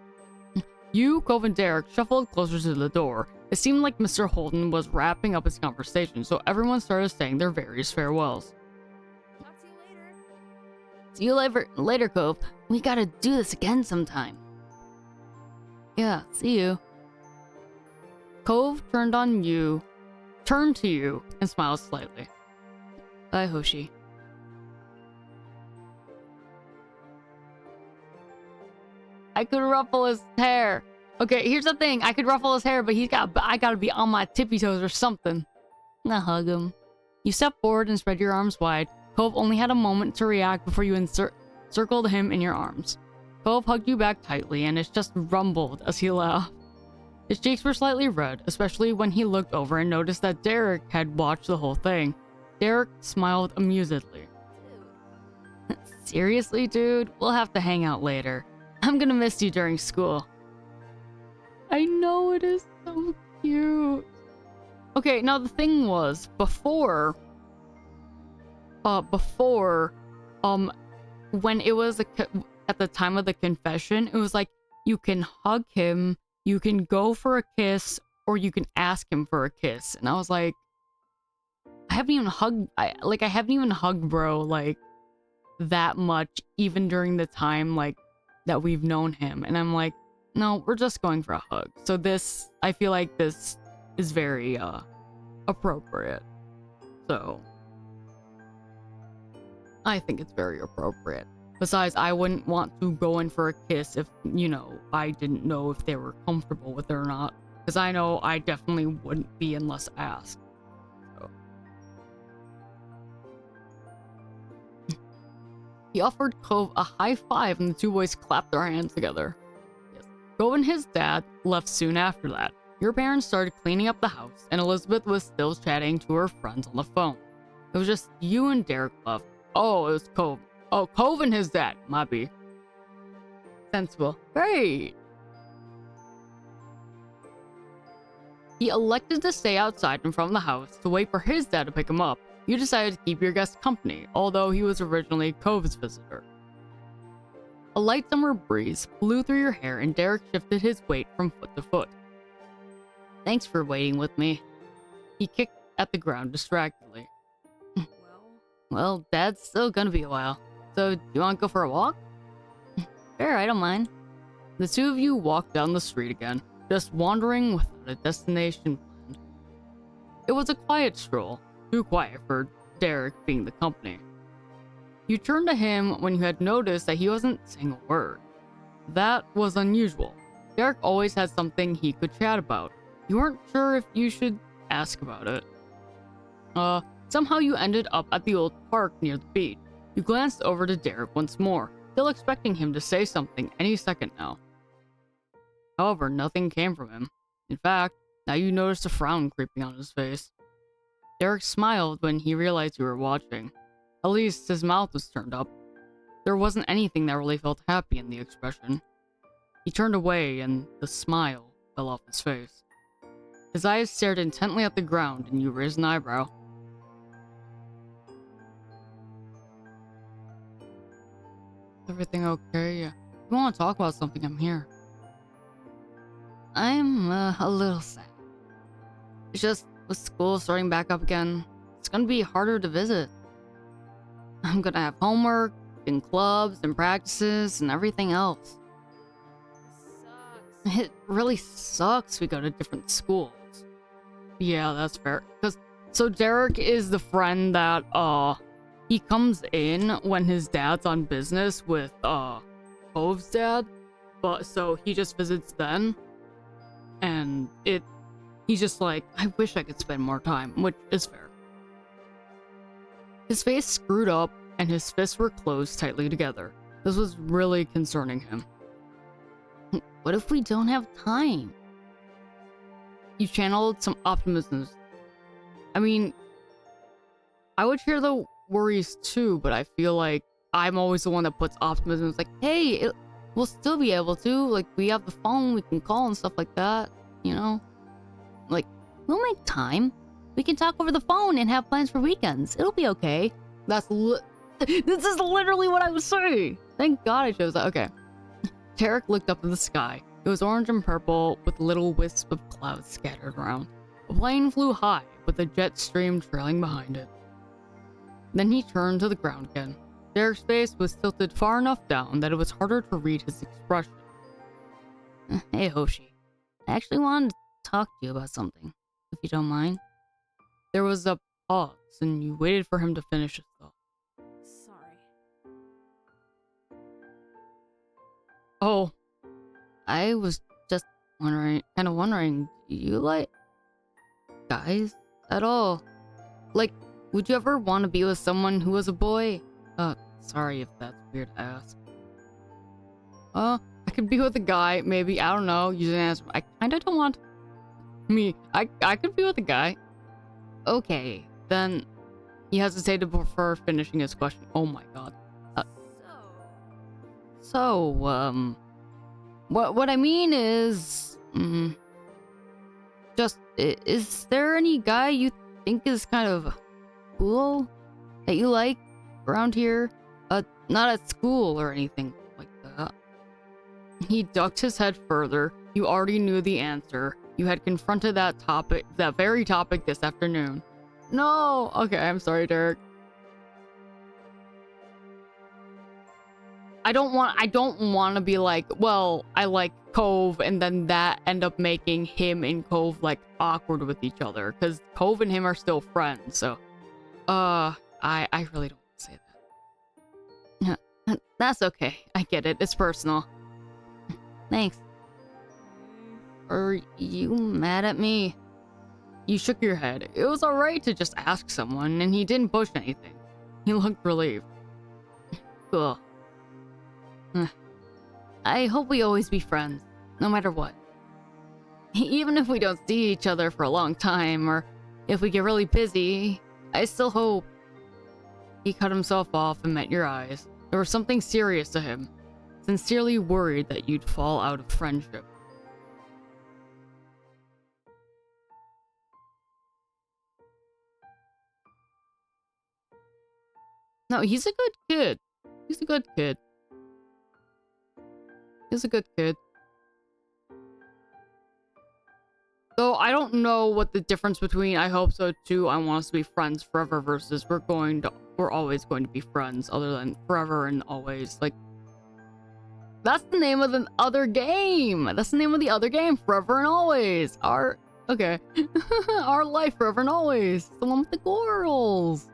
You, Cove, and Derek shuffled closer to the door. It seemed like Mr. Holden was wrapping up his conversation, so everyone started saying their various farewells. Talk to you later. See you later, Cove. We gotta do this again sometime. Yeah, see you. Cove turned to you, and smiled slightly. Bye, Hoshi. I could ruffle his hair. Okay, here's the thing. I could ruffle his hair, but I gotta be on my tippy toes or something. I'll hug him. You step forward and spread your arms wide. Cove only had a moment to react before you encircled him in your arms. Cove hugged you back tightly, and it just rumbled as he laughed. His cheeks were slightly red, especially when he looked over and noticed that Derek had watched the whole thing. Derek smiled amusedly. Dude. Seriously, dude? We'll have to hang out later. I'm gonna miss you during school. I know, it is so cute. Okay, now the thing was, before, when it was at the time of the confession, it was like, you can hug him, you can go for a kiss, or you can ask him for a kiss. And I was like, I haven't even hugged bro, like, that much, even during the time, like, that we've known him. And I'm like, no, we're just going for a hug. So this, I feel like this is very, appropriate. So, I think it's very appropriate. Besides, I wouldn't want to go in for a kiss if, I didn't know if they were comfortable with it or not. Because I know I definitely wouldn't be unless asked. So. He offered Cove a high five and the two boys clapped their hands together. Yes. Cove and his dad left soon after that. Your parents started cleaning up the house, and Elizabeth was still chatting to her friends on the phone. It was just you and Derek left. Oh, it was Cove. Oh, Cove and his dad, might be. Sensible. Great. He elected to stay outside and from the house to wait for his dad to pick him up. You decided to keep your guest company, although he was originally Cove's visitor. A light summer breeze blew through your hair and Derek shifted his weight from foot to foot. Thanks for waiting with me. He kicked at the ground distractedly. Well, Dad's still gonna be a while. So, do you want to go for a walk? Sure, I don't mind. The two of you walked down the street again, just wandering without a destination planned. It was a quiet stroll, too quiet for Derek being the company. You turned to him when you had noticed that he wasn't saying a word. That was unusual. Derek always had something he could chat about. You weren't sure if you should ask about it. Somehow you ended up at the old park near the beach. You glanced over to Derek once more, still expecting him to say something any second now. However, nothing came from him. In fact, now you noticed a frown creeping on his face. Derek smiled when he realized you were watching. At least his mouth was turned up. There wasn't anything that really felt happy in the expression. He turned away and the smile fell off his face. His eyes stared intently at the ground and you raised an eyebrow. Everything okay? If you want to talk about something, I'm here. I'm a little sad. It's just with school starting back up again, it's gonna be harder to visit. I'm gonna have homework and clubs and practices and everything else. Sucks. It really sucks we go to different schools. Yeah, that's fair. So Derek is the friend that he comes in when his dad's on business with Cove's dad, but so he just visits then, and he's just like, I wish I could spend more time, which is fair. His face screwed up and his fists were closed tightly together. This was really concerning him. What if we don't have time? You channeled some optimism. I mean, I would share the worries too, but I feel like I'm always the one that puts optimism. It's like, hey, we'll still be able to. Like, we have the phone, we can call and stuff like that, Like, we'll make time. We can talk over the phone and have plans for weekends. It'll be okay. This is literally what I was saying. Thank God I chose that. Okay. Derek looked up at the sky. It was orange and purple with little wisps of clouds scattered around. A plane flew high with a jet stream trailing behind it. Then he turned to the ground again. Derek's face was tilted far enough down that it was harder to read his expression. Hey, Hoshi. I actually wanted to talk to you about something, if you don't mind. There was a pause, and you waited for him to finish his thought. Sorry. Oh, I was just wondering, do you like guys at all? Like, would you ever want to be with someone who was a boy? Sorry if that's weird to ask. I could be with a guy, maybe, I don't know, you didn't answer. I kinda don't want me. I could be with a guy. Okay, then he hesitated before finishing his question. Oh my god. What I mean is, is there any guy you think is kind of cool that you like around here? Not at school or anything like that. He ducked his head further. You already knew the answer. You had confronted that very topic this afternoon. No! Okay, I'm sorry, Derek. I don't want to be like, well, I like Cove, and then that end up making him and Cove like awkward with each other, because Cove and him are still friends. So, I really don't want to say that. That's okay. I get it. It's personal. Thanks. Are you mad at me? You shook your head. It was alright to just ask someone, and he didn't push anything. He looked relieved. Cool. I hope we always be friends, no matter what. Even if we don't see each other for a long time, or if we get really busy, I still hope. He cut himself off and met your eyes. There was something serious to him, sincerely worried that you'd fall out of friendship. No, he's a good kid. He's a good kid. He's a good kid. So I don't know what the difference between I hope so too, I want us to be friends forever versus we're always going to be friends, other than forever and always. Like, that's the name of the other game. That's the name of the other game, Forever and Always. Okay. Our Life Forever and Always. The one with the girls.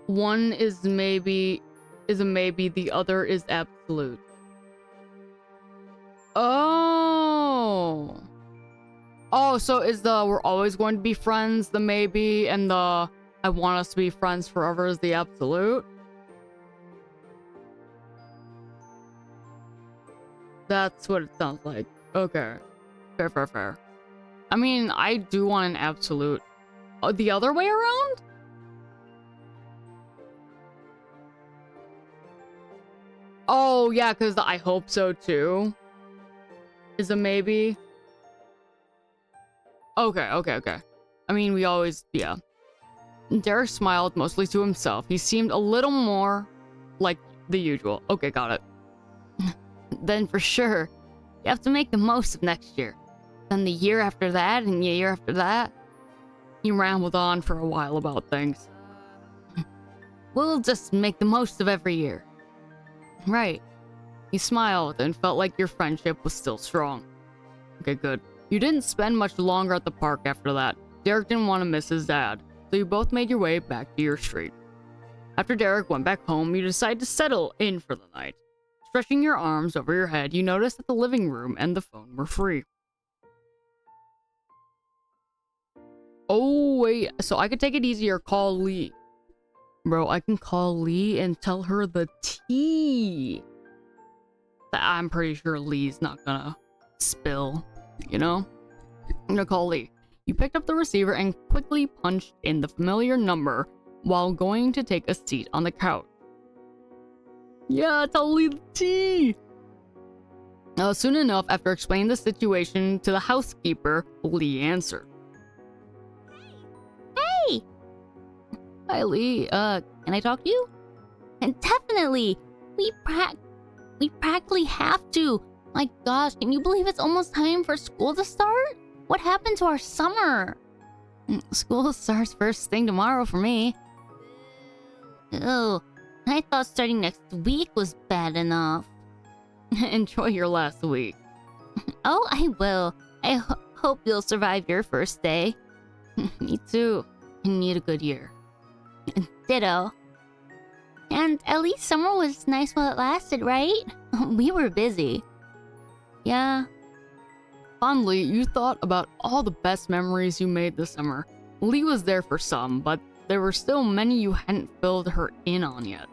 One is a maybe, the other is absolute. Oh. Oh, so is the we're always going to be friends the maybe, and the I want us to be friends forever is the absolute? That's what it sounds like. Okay. Fair. I mean, I do want an absolute. The other way around? Oh, yeah, because the I hope so too is a maybe. Okay. I mean, we always, yeah. Derek smiled mostly to himself. He seemed a little more like the usual. Okay, got it. Then for sure, you have to make the most of next year. Then the year after that, and the year after that. He rambled on for a while about things. We'll just make the most of every year. Right. He smiled and felt like your friendship was still strong. Okay, good. You didn't spend much longer at the park after that. Derek didn't want to miss his dad, so you both made your way back to your street. After Derek went back home, you decided to settle in for the night. Stretching your arms over your head, you noticed that the living room and the phone were free. Oh, wait, so I could take it easy or call Lee. Bro, I can call Lee and tell her the tea. I'm pretty sure Lee's not gonna spill, you know? I'm gonna call Lee. You picked up the receiver and quickly punched in the familiar number while going to take a seat on the couch. Yeah, tell Lee the tea! Soon enough, after explaining the situation to the housekeeper, Lee answered. Hey! Hi, Lee. Can I talk to you? And definitely! We practically have to! My gosh, can you believe it's almost time for school to start? What happened to our summer? School starts first thing tomorrow for me. Oh, I thought starting next week was bad enough. Enjoy your last week. Oh, I will. I hope you'll survive your first day. Me too. I need a good year. Ditto. And at least summer was nice while it lasted, right? We were busy. Yeah. Fondly, you thought about all the best memories you made this summer. Lee was there for some, but there were still many you hadn't filled her in on yet.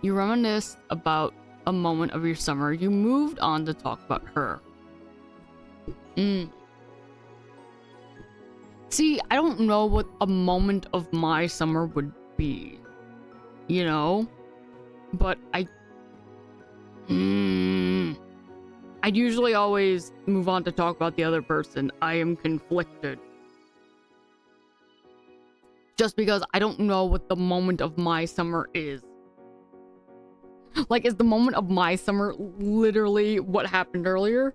You reminisced about a moment of your summer. You moved on to talk about her. See, I don't know what a moment of my summer would be. You know? But I'd usually always move on to talk about the other person. I am conflicted. Just because I don't know what the moment of my summer is. Like, is the moment of my summer literally what happened earlier?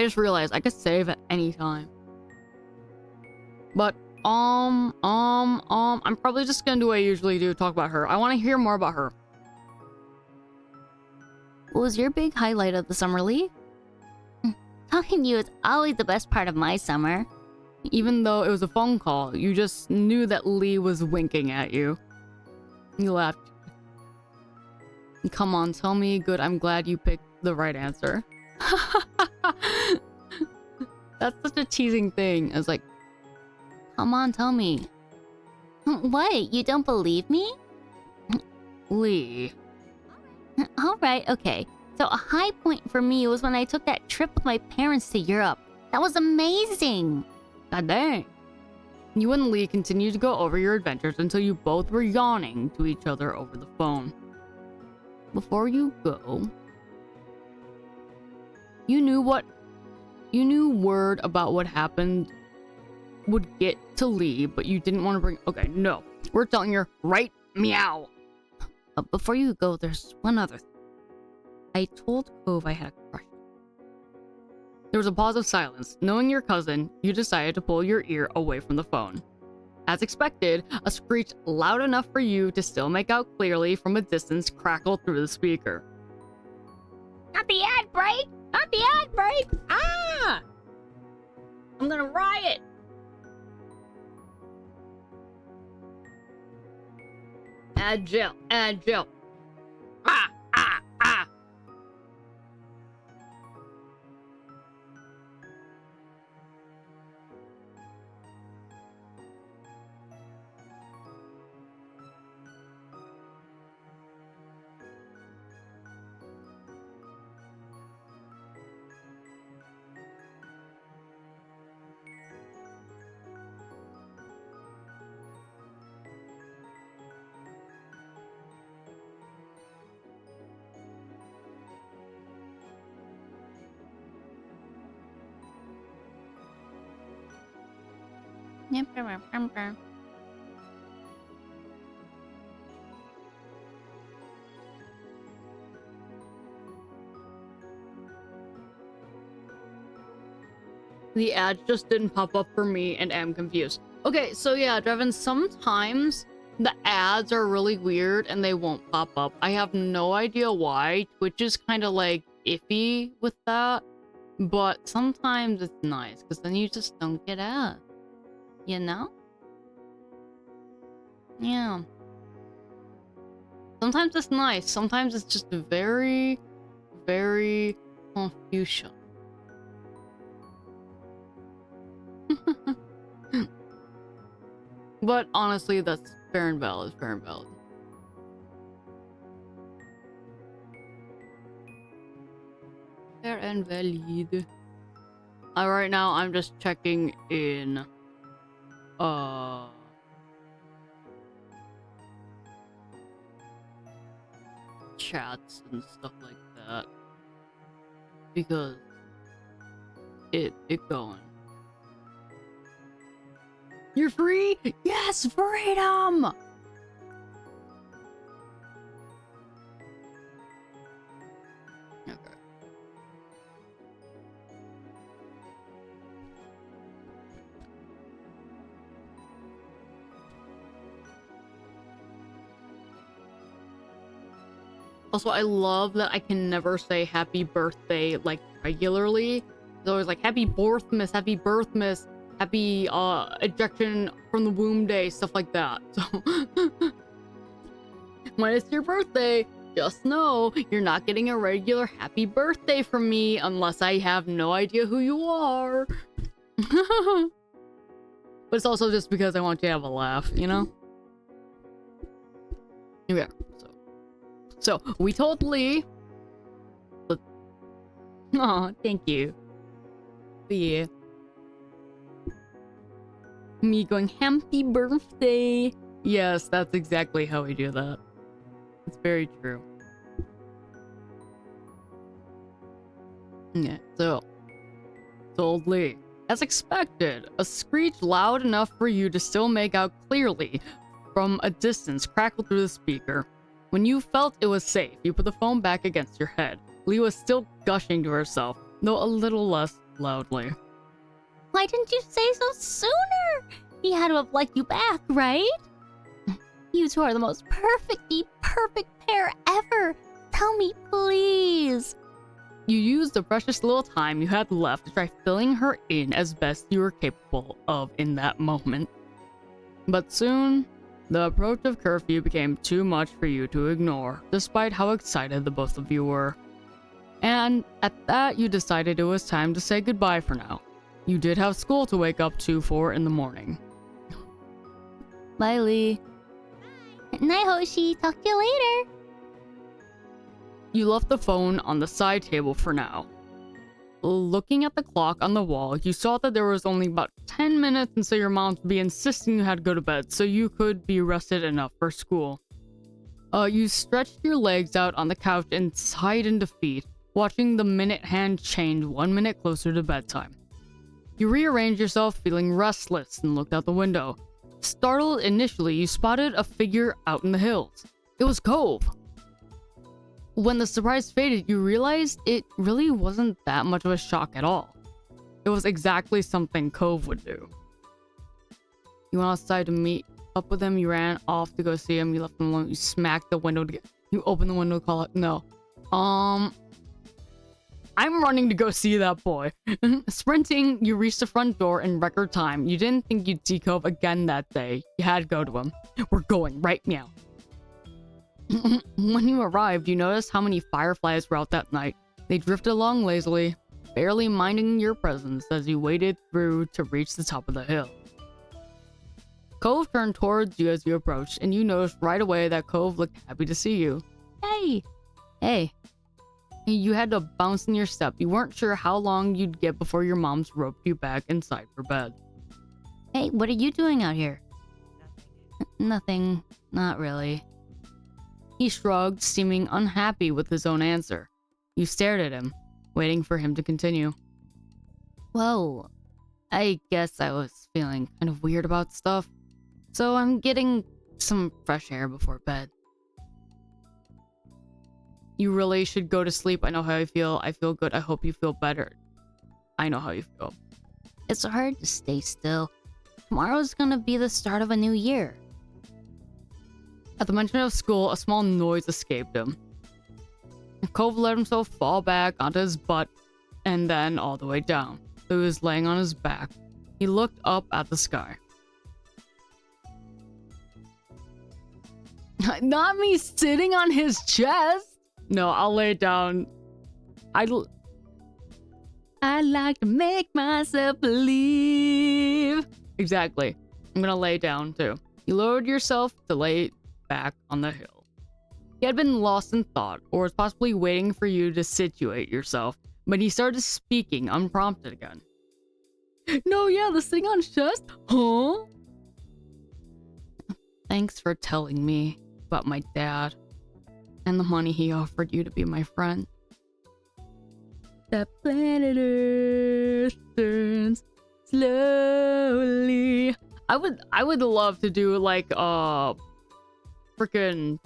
just realized I could save at any time. But, I'm probably just gonna do what I usually do, talk about her. I want to hear more about her. What was your big highlight of the summer, Lee? Talking to you is always the best part of my summer. Even though it was a phone call, you just knew that Lee was winking at you. You laughed. Come on, tell me good. I'm glad you picked the right answer. That's such a teasing thing. It's like, Come on, tell me. What? You don't believe me? Lee. Alright, okay. So a high point for me was when I took that trip with my parents to Europe. That was amazing! God dang. You and Lee continued to go over your adventures until you both were yawning to each other over the phone. Before you go, you knew word about what happened would get to Lee, but you didn't want to bring. Okay, no. We're telling her right meow. Before you go, there's one other thing. I told Cove I had a crush. There was a pause of silence. Knowing your cousin, you decided to pull your ear away from the phone. As expected, a screech loud enough for you to still make out clearly from a distance crackled through the speaker. Not the ad break! Not the ad break! Ah! I'm gonna riot! Agile, agile. Ah, ah, ah. The ad just didn't pop up for me and I'm confused. Okay, so yeah, Drevin, sometimes the ads are really weird and they won't pop up. I have no idea why. Twitch is kind of like iffy with that, but sometimes it's nice because then you just don't get ads. You know? Yeah. Sometimes it's nice. Sometimes it's just very, very confusion. But honestly, that's fair and valid. Fair and valid. Fair and valid. Right now, I'm just checking in. Chats and stuff like that. Because it going. You're free? Yes, freedom! Okay. Also, I love that I can never say happy birthday, like, regularly. It's always like, happy birthmas, happy birthmas. Happy ejection from the womb day, stuff like that. So when it's your birthday, just know you're not getting a regular happy birthday from me unless I have no idea who you are. But it's also just because I want you to have a laugh, you know? Okay, so we told Lee. Oh, thank you. Yeah. Me going, happy birthday. Yes, that's exactly how we do that. It's very true. Yeah, so told Lee. As expected, a screech loud enough for you to still make out clearly from a distance crackled through the speaker. When you felt it was safe, you put the phone back against your head. Lee was still gushing to herself, though a little less loudly. Why didn't you say so sooner? He had to have liked you back, right? You two are the most perfect pair ever. Tell me, please. You used the precious little time you had left to try filling her in as best you were capable of in that moment. But soon, the approach of curfew became too much for you to ignore, despite how excited the both of you were. And at that, you decided it was time to say goodbye for now. You did have school to wake up to for in the morning. Bye, Lee. Night, Hoshi. Talk to you later. You left the phone on the side table for now. Looking at the clock on the wall, you saw that there was only about 10 minutes until your mom would be insisting you had to go to bed so you could be rested enough for school. You stretched your legs out on the couch and sighed in defeat, watching the minute hand change 1 minute closer to bedtime. You rearranged yourself, feeling restless, and looked out the window. Startled initially, you spotted a figure out in the hills. It was Cove. When the surprise faded, you realized it really wasn't that much of a shock at all. It was exactly something Cove would do. You went outside to meet up with him, you ran off to go see him, you left him alone, you smacked the window to get... You opened the window to call out, no. I'm running to go see that boy. Sprinting, you reached the front door in record time. You didn't think you'd see Cove again that day. You had to go to him. We're going right now. When you arrived, you noticed how many fireflies were out that night. They drifted along lazily, barely minding your presence as you waded through to reach the top of the hill. Cove turned towards you as you approached, and you noticed right away that Cove looked happy to see you. Hey! Hey. You had to bounce in your step. You weren't sure how long you'd get before your mom's roped you back inside for bed. Hey, what are you doing out here? Nothing. Not really. He shrugged, seeming unhappy with his own answer. You stared at him, waiting for him to continue. Well, I guess I was feeling kind of weird about stuff, so I'm getting some fresh air before bed. You really should go to sleep. I know how you feel. I feel good. I hope you feel better. I know how you feel. It's hard to stay still. Tomorrow's gonna be the start of a new year. At the mention of school, a small noise escaped him. Cove let himself fall back onto his butt and then all the way down. So he was laying on his back. He looked up at the sky. Not me sitting on his chest! No, I'll lay down. I like to make myself believe. Exactly. I'm gonna lay down too. You lowered yourself to lay back on the hill. He had been lost in thought, or was possibly waiting for you to situate yourself, but he started speaking unprompted again. No, yeah, this thing on his chest? Huh? Thanks for telling me about my dad and the money he offered you to be my friend. The planet Earth turns slowly. I would love to do like freaking.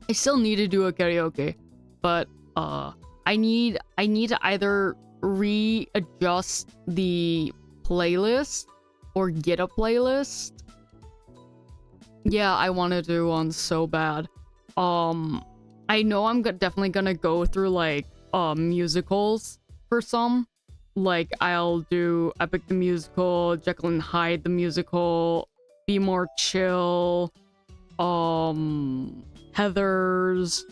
I still need to do a karaoke, but I need to either readjust the playlist or get a playlist. Yeah, I want to do one so bad. I know I'm definitely gonna go through like musicals for some. Like I'll do Epic the Musical, Jekyll and Hyde the Musical, Be More Chill, Heathers.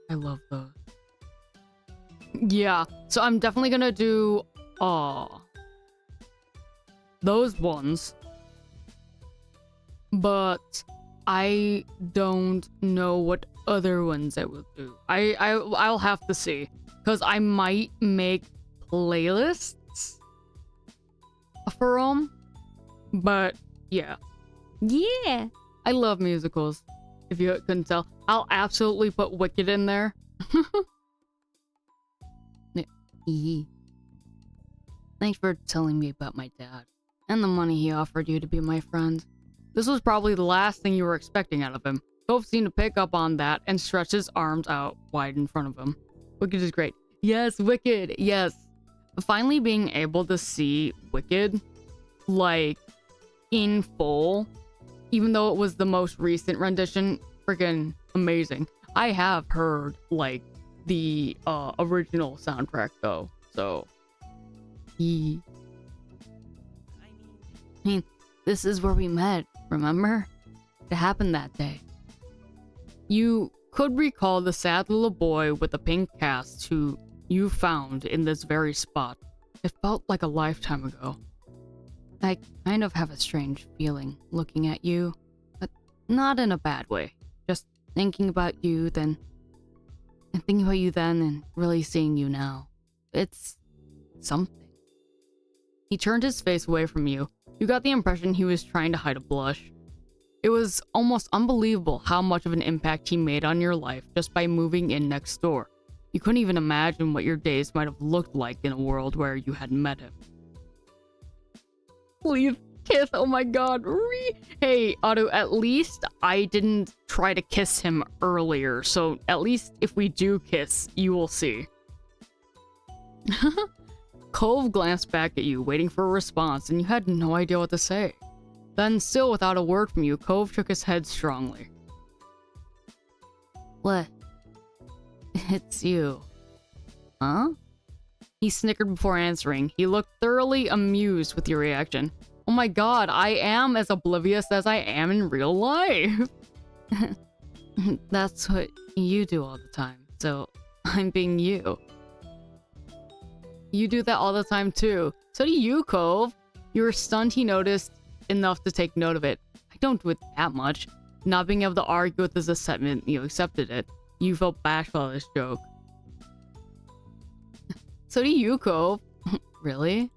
I love those. Yeah, so I'm definitely gonna do those ones. But I don't know what other ones I will do. I'll have to see, because I might make playlists for them. But yeah, I love musicals. If you couldn't tell, I'll absolutely put Wicked in there. Thanks for telling me about my dad and the money he offered you to be my friend. This was probably the last thing you were expecting out of him. Cove seemed to pick up on that and stretch his arms out wide in front of him. Wicked is great. Yes, Wicked, yes. finally being able to see Wicked, like, in full, even though it was the most recent rendition, freaking amazing. I have heard, like, the original soundtrack, though, so... I mean, this is where we met, remember? It happened that day. You could recall the sad little boy with the pink cast who you found in this very spot. It felt like a lifetime ago. I kind of have a strange feeling looking at you, but not in a bad way. Just thinking about you then, and really seeing you now. It's something. He turned his face away from you. You got the impression he was trying to hide a blush. It was almost unbelievable how much of an impact he made on your life just by moving in next door. You couldn't even imagine what your days might have looked like in a world where you had met him. Please kiss, oh my god. Hey, Otto, at least I didn't try to kiss him earlier, so at least if we do kiss, you will see. Cove glanced back at you, waiting for a response, and you had no idea what to say. Then, still without a word from you, Cove shook his head strongly. What? It's you. Huh? He snickered before answering. He looked thoroughly amused with your reaction. Oh my god, I am as oblivious as I am in real life. That's what you do all the time, so I'm being you. You do that all the time too. So do you, Cove. You were stunned he noticed enough to take note of it. I don't do it that much. Not being able to argue with his assessment, you accepted it. You felt bashful at this joke. So do you, Cove. Really?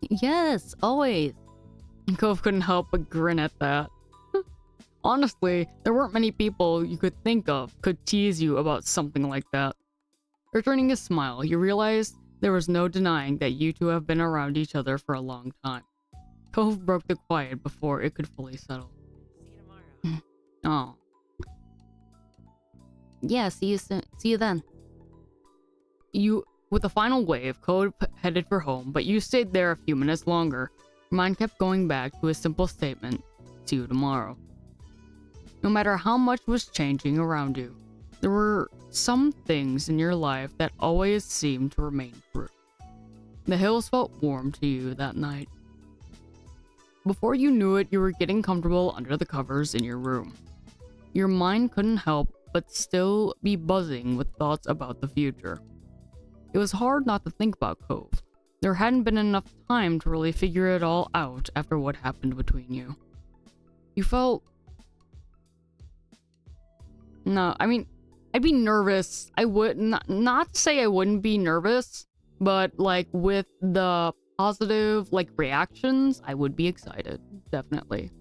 Yes, always. Cove couldn't help but grin at that. Honestly, there weren't many people you could think of could tease you about something like that. Returning his smile, you realized there was no denying that you two have been around each other for a long time. Cove broke the quiet before it could fully settle. See you Oh. tomorrow. Yeah, see you then. With a final wave, Cove headed for home, but you stayed there a few minutes longer. Your mind kept going back to his simple statement, see you tomorrow. No matter how much was changing around you, there were some things in your life that always seemed to remain true. The hills felt warm to you that night. Before you knew it, you were getting comfortable under the covers in your room. Your mind couldn't help but still be buzzing with thoughts about the future. It was hard not to think about Cove. There hadn't been enough time to really figure it all out after what happened between you. You felt... No, I mean, I'd be nervous. I would not to say I wouldn't be nervous, but like with the positive like reactions, I would be excited, definitely.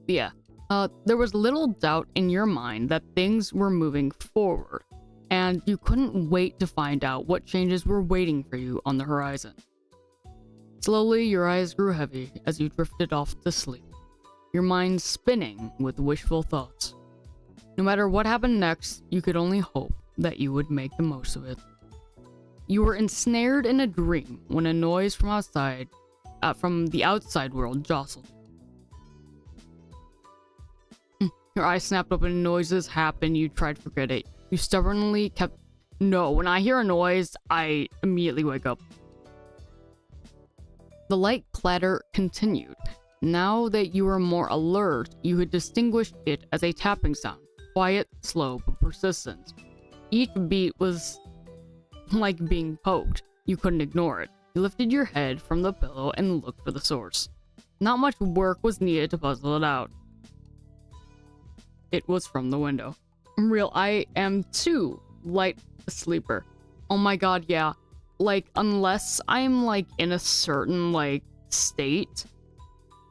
Yeah. There was little doubt in your mind that things were moving forward, and you couldn't wait to find out what changes were waiting for you on the horizon. Slowly, your eyes grew heavy as you drifted off to sleep, your mind spinning with wishful thoughts. No matter what happened next, you could only hope that you would make the most of it. You were ensnared in a dream when a noise from the outside world jostled you. Your eyes snapped open, noises happened, you tried to forget it. You stubbornly kept... No, when I hear a noise, I immediately wake up. The light clatter continued. Now that you were more alert, you had distinguished it as a tapping sound. Quiet, slow, but persistent. Each beat was like being poked. You couldn't ignore it. You lifted your head from the pillow and looked for the source. Not much work was needed to puzzle it out. It was from the window. Real, I am too light a sleeper. Oh my god, yeah. Like, unless I'm like in a certain like state.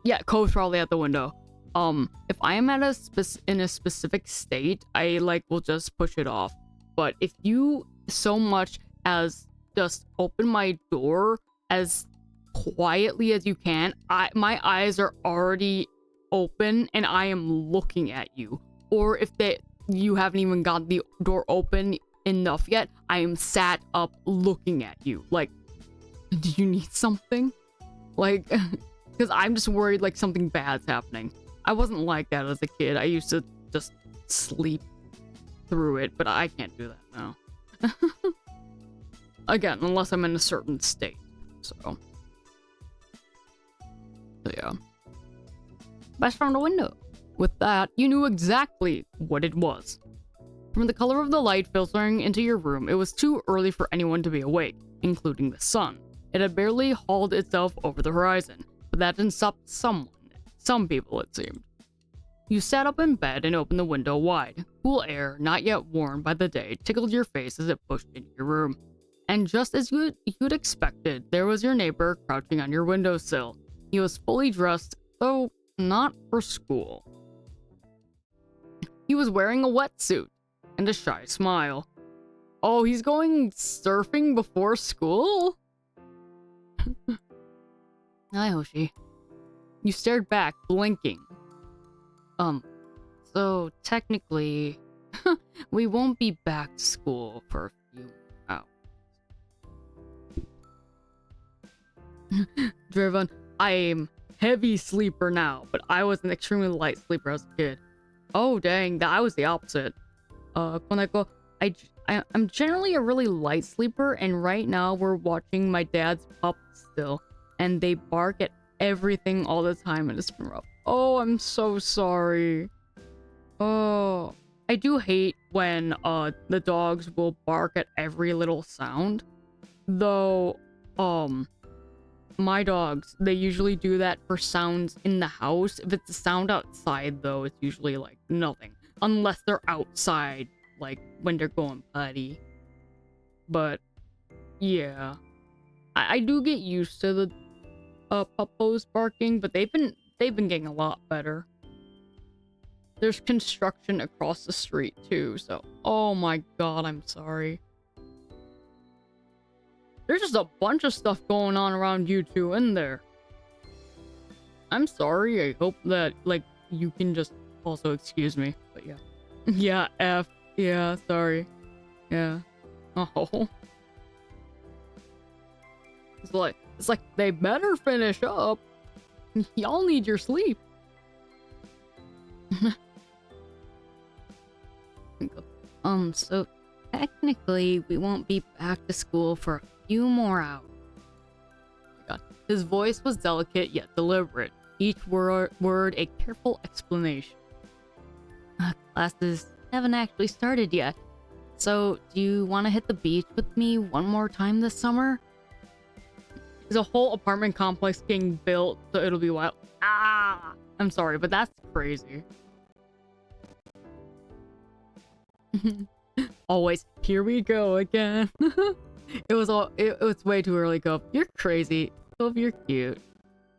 Yeah, Cove's probably at the window. If I am at in a specific state, I like will just push it off. But if you so much as just open my door as quietly as you can, my eyes are already open and I am looking at you. Or if you haven't even got the door open, enough yet? I am sat up looking at you. Like, do you need something? Like, because I'm just worried like something bad's happening. I wasn't like that as a kid. I used to just sleep through it, but I can't do that now. Again, unless I'm in a certain state. So yeah. Best from the window. With that, you knew exactly what it was. From the color of the light filtering into your room, it was too early for anyone to be awake, including the sun. It had barely hauled itself over the horizon, but that didn't stop some people it seemed. You sat up in bed and opened the window wide. Cool air, not yet warmed by the day, tickled your face as it pushed into your room. And just as you'd expected, there was your neighbor crouching on your windowsill. He was fully dressed, though not for school. He was wearing a wetsuit and a shy smile. Oh, he's going surfing before school? Hi, Hoshi. You stared back, blinking. So technically, we won't be back to school for a few hours. Driven, I am heavy sleeper now, but I was an extremely light sleeper as a kid. Oh dang, I was the opposite. Koneko, I'm generally a really light sleeper, and right now we're watching my dad's pup still, and they bark at everything all the time, and it's been rough. Oh, I'm so sorry. Oh, I do hate when the dogs will bark at every little sound. Though, my dogs, they usually do that for sounds in the house. If it's a sound outside, though, it's usually like nothing. Unless they're outside, like when they're going potty. But yeah, I do get used to the puppos barking, but they've been getting a lot better. There's construction across the street too, so oh my god, I'm sorry. There's just a bunch of stuff going on around you two in there. I'm sorry. I hope that like you can just also excuse me. But yeah. Yeah, F. Yeah, sorry. Yeah. Oh. It's like they better finish up. Y'all need your sleep. So technically we won't be back to school for a few more hours. God. His voice was delicate yet deliberate, each word a careful explanation. Classes haven't actually started yet. So do you want to hit the beach with me one more time this summer? There's a whole apartment complex getting built, so it'll be wild. Ah! I'm sorry, but that's crazy. Always, here we go again. It was way too early, Gov. You're crazy. Gov, you're cute.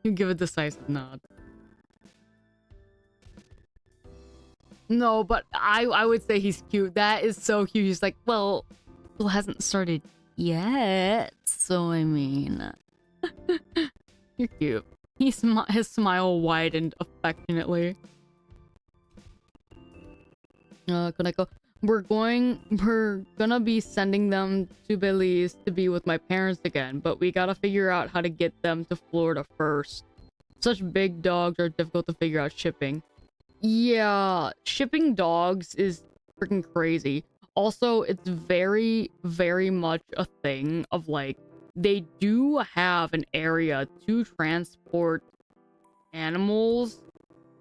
You give a decisive nod. No, but I would say he's cute. That is so cute. He's like, well, School hasn't started yet, so I mean... You're cute. His smile widened affectionately. Koneko, we're gonna be sending them to Belize to be with my parents again, but we gotta figure out how to get them to Florida first. Such big dogs are difficult to figure out shipping. Yeah, shipping dogs is freaking crazy. Also, it's very, very much a thing of like, they do have an area to transport animals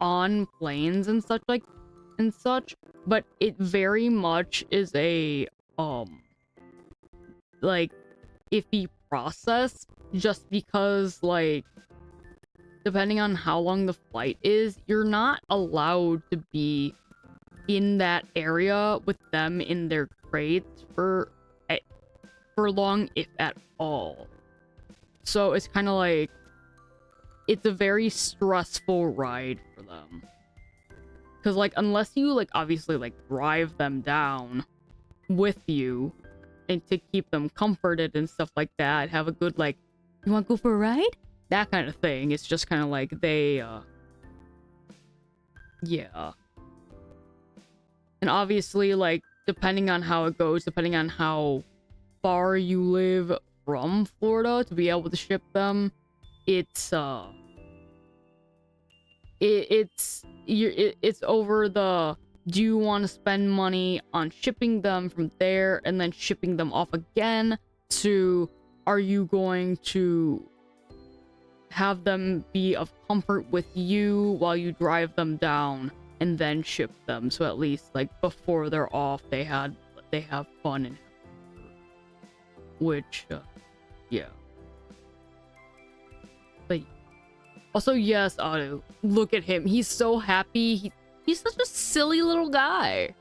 on planes and such, but it very much is a like iffy process, just because like depending on how long the flight is, you're not allowed to be in that area with them in their crates for long, if at all. So it's kind of like, it's a very stressful ride for them. Because like, unless you like obviously like drive them down with you and to keep them comforted and stuff like that, have a good like, you want to go for a ride? That kind of thing. It's just kind of like they yeah. And obviously like depending on how it goes, depending on how far you live from Florida to be able to ship them, it's it's over the, do you want to spend money on shipping them from there and then shipping them off again, to are you going to have them be of comfort with you while you drive them down and then ship them, so at least like before they're off they have fun and which yeah. But also, yes, Otto, look at him, he's so happy. He's such a silly little guy.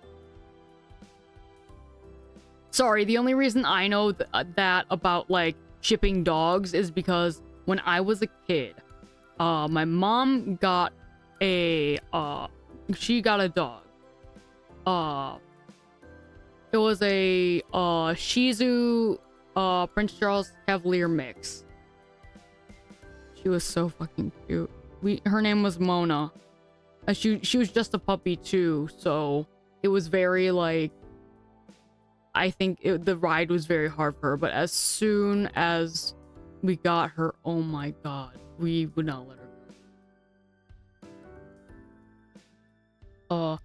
Sorry, the only reason I know that about like shipping dogs is because when I was a kid, my mom got she got a dog. It was a Shih Tzu Prince Charles Cavalier mix. She was so fucking cute. Her name was Mona. She was just a puppy too, so it was very like, I think the ride was very hard for her, but as soon as we got her, oh my god, we would not let her go.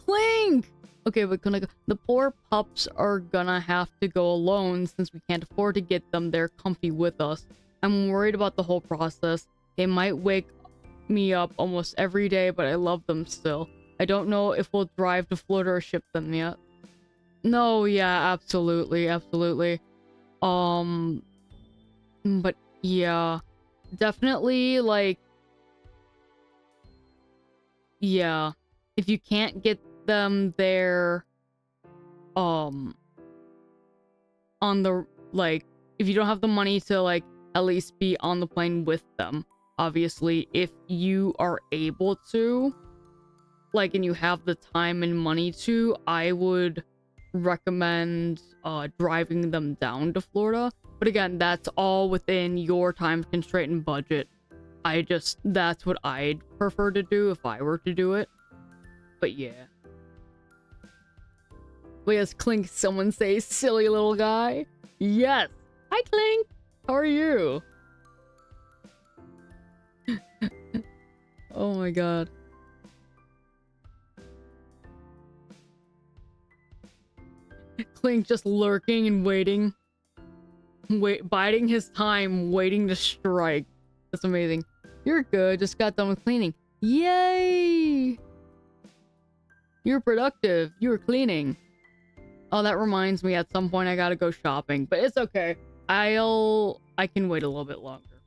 Clink! Okay, but the poor pups are gonna have to go alone since we can't afford to get them there comfy with us. I'm worried about the whole process. They might wake me up almost every day, but I love them still. I don't know if we'll drive to Florida or ship them yet. No, yeah, absolutely. But yeah, definitely, like, yeah, if you can't get them there, on the, like, if you don't have the money to, like, at least be on the plane with them, obviously, if you are able to, like, and you have the time and money to, I would recommend driving them down to Florida. But again, that's all within your time constraint and budget. That's what I'd prefer to do if I were to do it. But yeah. But yes, Clink, someone say silly little guy. Yes. Hi, Clink. How are you? Oh my god. Clink just lurking and waiting. Biding his time, waiting to strike. That's amazing. You're good, just got done with cleaning. Yay! You're productive. You were cleaning. Oh, that reminds me, at some point I gotta go shopping, but it's okay. I can wait a little bit longer.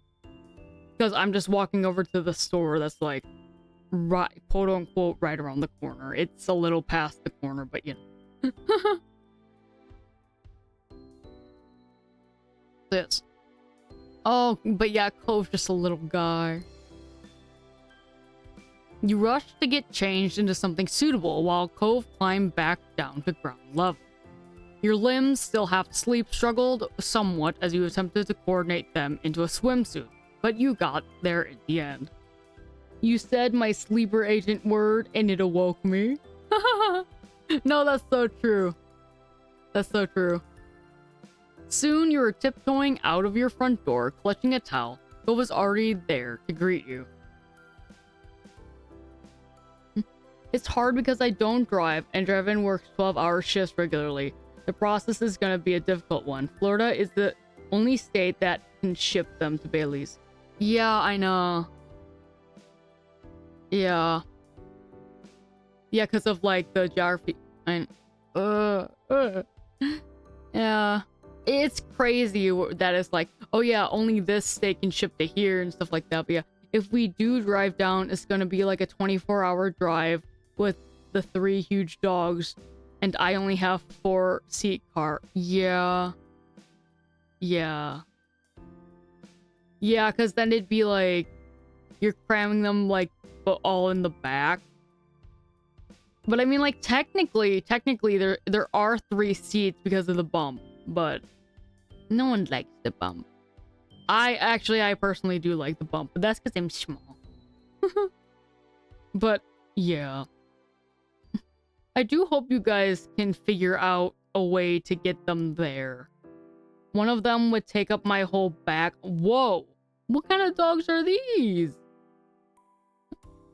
Because I'm just walking over to the store that's like, right, quote unquote, right around the corner. It's a little past the corner, but you know. This. Oh, but yeah, Cove's just a little guy. You rushed to get changed into something suitable while Cove climbed back down to ground level. Your limbs, still half asleep, struggled somewhat as you attempted to coordinate them into a swimsuit, but you got there in the end. You said my sleeper agent word and it awoke me. No, that's so true. That's so true. Soon you were tiptoeing out of your front door, clutching a towel. Cove was already there to greet you. It's hard because I don't drive, and drive-in works 12-hour shifts regularly. The process is gonna be a difficult one. Florida is the only state that can ship them to Bailey's. Yeah, I know. Yeah. Yeah, because of, like, the geography. Yeah. It's crazy that it's like, oh yeah, only this state can ship to here and stuff like that. But yeah, if we do drive down, it's gonna be like a 24-hour drive with the 3 huge dogs, and I only have 4-seat car. Yeah. Yeah. Yeah, because then it'd be like, you're cramming them like all in the back. But I mean, like, technically there are 3 seats because of the bump, but no one likes the bump. I personally do like the bump, but that's because I'm small. But yeah. I do hope you guys can figure out a way to get them there. One of them would take up my whole back. Whoa! What kind of dogs are these?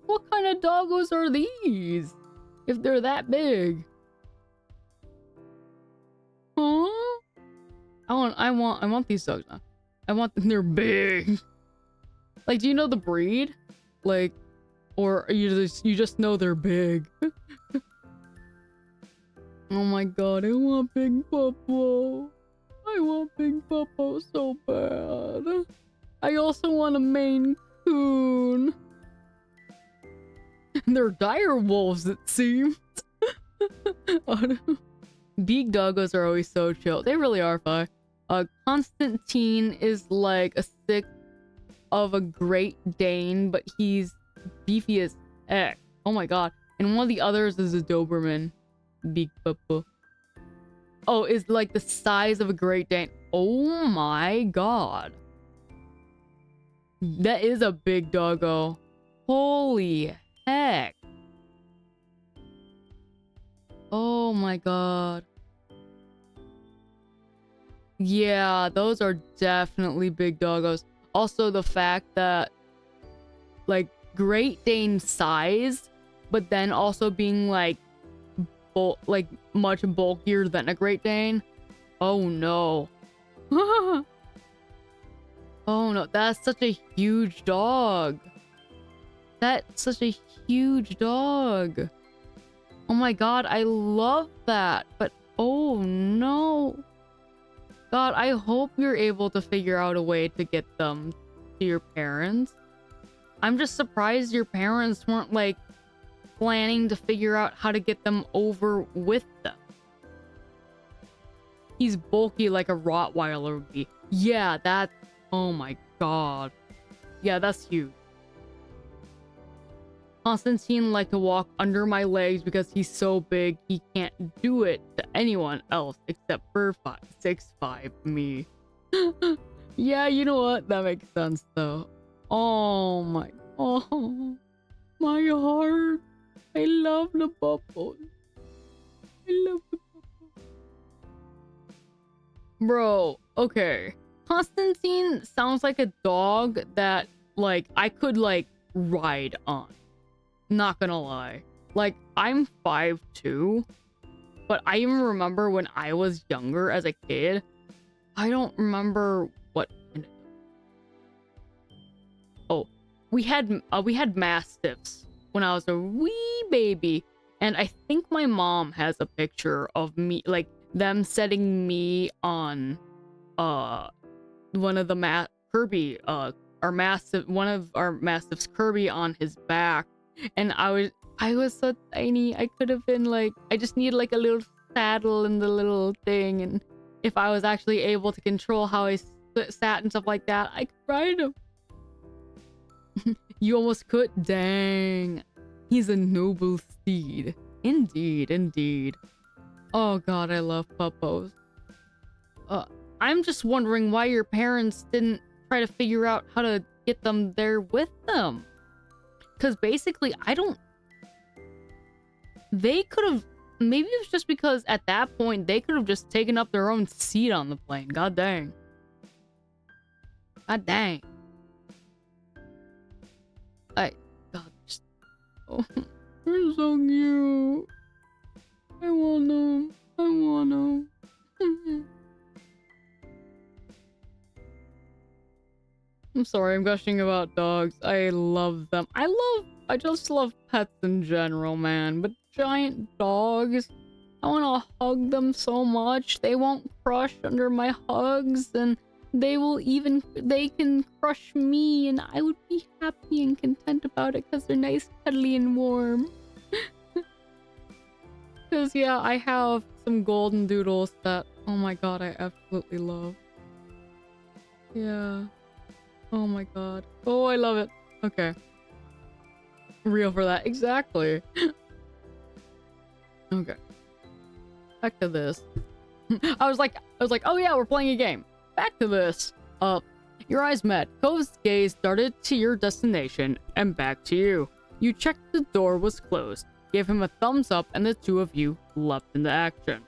What kind of doggos are these? If they're that big. Huh? I want these dogs now. I want them, they're big. Like, do you know the breed? Like, or you just know they're big. Oh my god, I want Big Puppo. I want Big Puppo so bad. I also want a Maine Coon. They're dire wolves, it seems. Oh, no. Big doggos are always so chill. They really are fun. Constantine is like a sixth of a Great Dane, but he's beefy as heck. Oh my god. And one of the others is a Doberman. Big Puppo. Oh, is like the size of a Great Dane. Oh my god. That is a big doggo. Holy heck. Oh my god. Yeah, those are definitely big doggos. Also, the fact that, like, Great Dane size, but then also being, like, much bulkier than a Great Dane. Oh no. Oh no, that's such a huge dog. That's such a huge dog. Oh my god, I love that. But oh no. God, I hope you're able to figure out a way to get them to your parents. I'm just surprised your parents weren't, like, planning to figure out how to get them over with them. He's bulky like a Rottweiler would be. Yeah, that's... Oh my god. Yeah, that's huge. Constantine liked to walk under my legs because he's so big he can't do it to anyone else except for 6'5" me. Yeah, you know what? That makes sense though. Oh my heart. I love the bubbles. I love the bubbles. Bro, okay. Constantine sounds like a dog that, like, I could, like, ride on. Not gonna lie. Like, I'm 5'2", but I even remember when I was younger as a kid, I don't remember what... Oh, we had mastiffs when I was a wee baby, and I think my mom has a picture of me, like, them setting me on, one of the Kirby, one of our mastiffs, Kirby, on his back. And I was so tiny. I could have been like, I just needed like a little saddle and the little thing. And if I was actually able to control how I sat and stuff like that, I could ride him. You almost could? Dang. He's a noble steed. Indeed, indeed. Oh god, I love puppos. I'm just wondering why your parents didn't try to figure out how to get them there with them. Because basically, they could have... Maybe it was just because at that point, they could have just taken up their own seat on the plane. God dang. God dang. God, just... Oh, they're so cute. I want them. I want them. I'm sorry, I'm gushing about dogs. I love them. I just love pets in general, man. But giant dogs, I want to hug them so much. They won't crush under my hugs, and they can crush me, and I would be happy and content about it because they're nice, cuddly, and warm. Because, yeah, I have some golden doodles that, oh my god, I absolutely love. Yeah. Oh my god. Oh, I love it. Okay. Real for that. Exactly. Okay. Back to this. I was like, oh yeah, we're playing a game. Back to this. Your eyes met. Cove's gaze darted to your destination and back to you. You checked the door was closed. gave him a thumbs up, and the two of you leapt into action.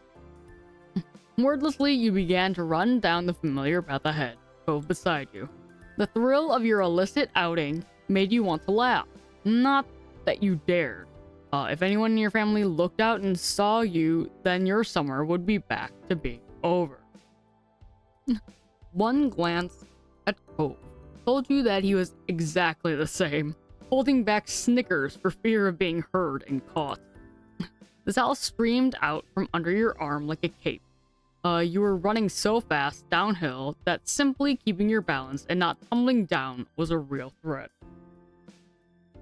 Wordlessly, you began to run down the familiar path ahead, Cove beside you. The thrill of your illicit outing made you want to laugh. Not that you dared. If anyone in your family looked out and saw you, then your summer would be back to being over. One glance at Cove told you that he was exactly the same, holding back snickers for fear of being heard and caught. The towel streamed out from under your arm like a cape. You were running so fast downhill that simply keeping your balance and not tumbling down was a real threat.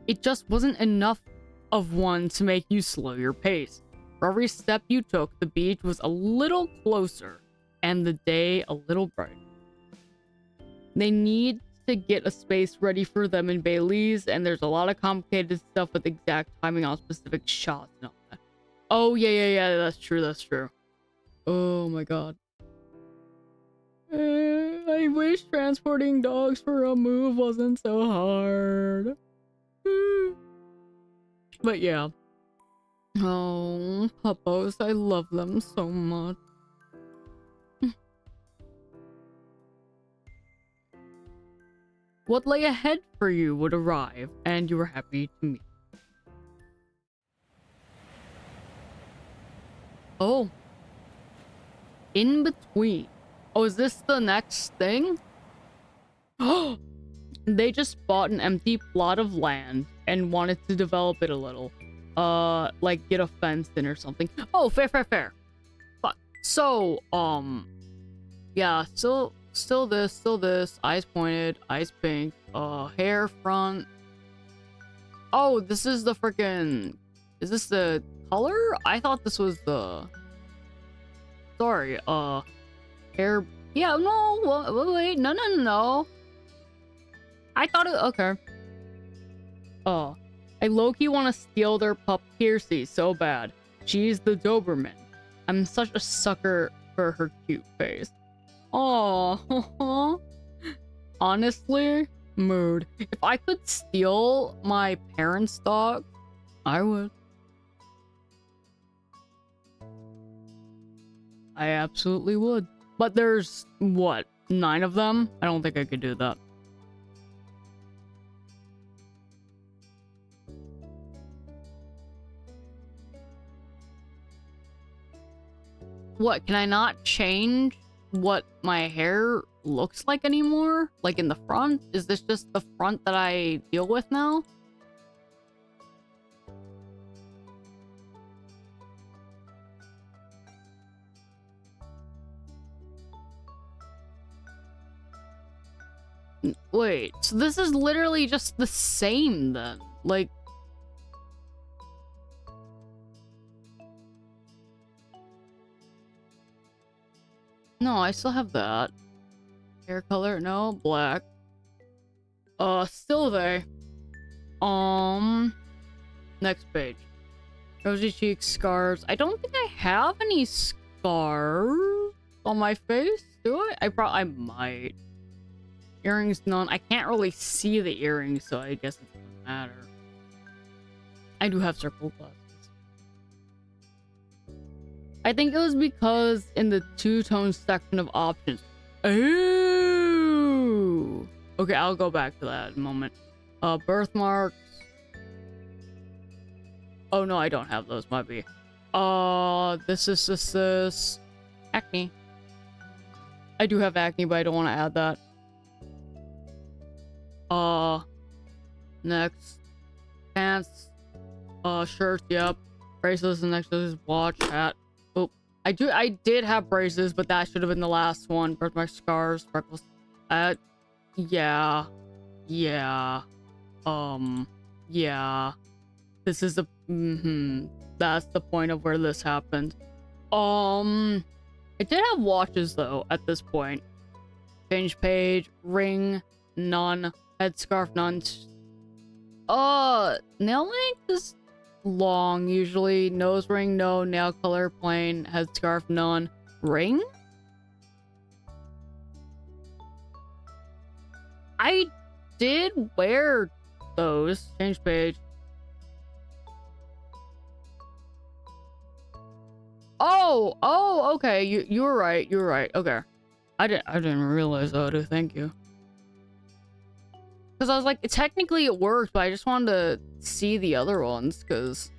It just wasn't enough of one to make you slow your pace. For every step you took, the beach was a little closer and the day a little brighter. They need to get a space ready for them in Bailey's, and there's a lot of complicated stuff with exact timing on specific shots and all that. Oh, yeah, that's true. Oh my god. I wish transporting dogs for a move wasn't so hard. But yeah. Oh, puppos, I love them so much. What lay ahead for you would arrive, and you were happy to meet. Oh. In between. Oh, is this the next thing? Oh! They just bought an empty plot of land and wanted to develop it a little. Like get a fence in or something. Oh, fair. Fuck. So, yeah, still this. Eyes pointed, eyes pink, hair front. Oh, this is the freaking... Is this the color? I thought this was the... Sorry, hair... Yeah, no, wait, no. I thought it... Okay. I low-key want to steal their pup Kiersey so bad. She's the Doberman. I'm such a sucker for her cute face. Oh, honestly, mood. If I could steal my parents' dog, I would. I absolutely would. But there's, what, 9 of them? I don't think I could do that. What, can I not change what my hair looks like anymore? Like in the front? Is this just the front that I deal with now? Wait, so this is literally just the same then? Like... No, I still have that. Hair color, no, black. Still they. Next page. Rosy cheeks, scars. I don't think I have any scars on my face, do I? I might. Earrings, none. I can't really see the earrings, so I guess it doesn't matter. I do have circle glasses. I think it was because in the two-tone section of options. Ooh. Okay, I'll go back to that in a moment. Birthmarks. Oh no, I don't have those, might be. This. Acne. I do have acne, but I don't want to add that. Next. Pants. Shirts, yep. Bracelets, and next is watch, hat. Oh, I did have braces, but that should have been the last one. Birthmark, scars, freckles. Yeah. Yeah. This is the, that's the point of where this happened. I did have watches, though, at this point. Change page, ring, none. Headscarf, none. Nail length is long, usually. Nose ring, no. Nail color, plain. Headscarf, none. Ring? I did wear those. Change page. Oh, okay. You were right. You were right. Okay. I didn't realize that. Thank you. Because I was like, technically it worked, but I just wanted to see the other ones, because...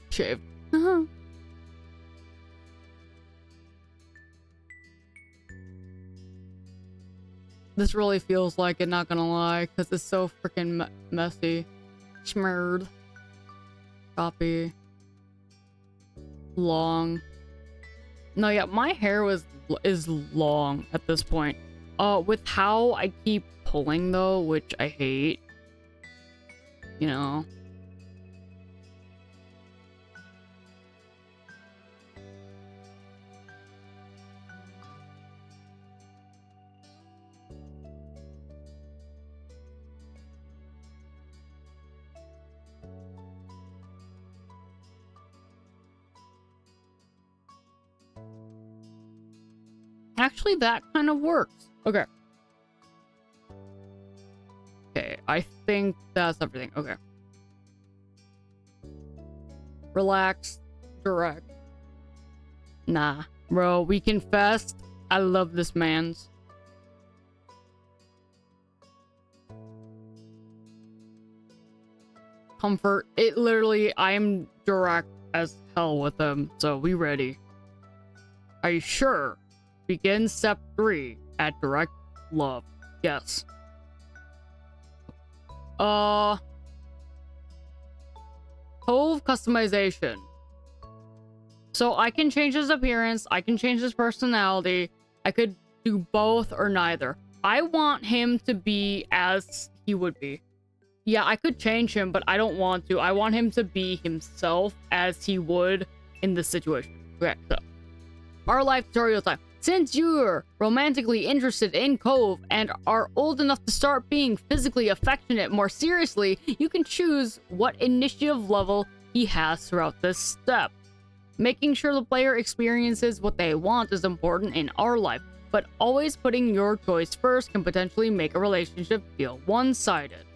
Shaved. This really feels like it, not gonna lie, because it's so freaking messy. Schmurd. Choppy. Long. No, yeah, my hair is long at this point. With how I keep pulling though, which I hate. You know. Actually, that kind of works. Okay. Okay, I think that's everything. Okay. Relax. Direct. Nah. Bro, we confessed. I love this man's. Comfort. It literally, I am direct as hell with him, so we ready. Are you sure? Begin step 3 at direct love. Yes. Cove customization. So I can change his appearance, I can change his personality, I could do both or neither. I want him to be as he would be. Yeah, I could change him, but I don't want to. I want him to be himself as he would in this situation. Okay, so our life tutorial time. Since you're romantically interested in Cove and are old enough to start being physically affectionate more seriously, you can choose what initiative level he has throughout this step. Making sure the player experiences what they want is important in our life, but always putting your choice first can potentially make a relationship feel one-sided.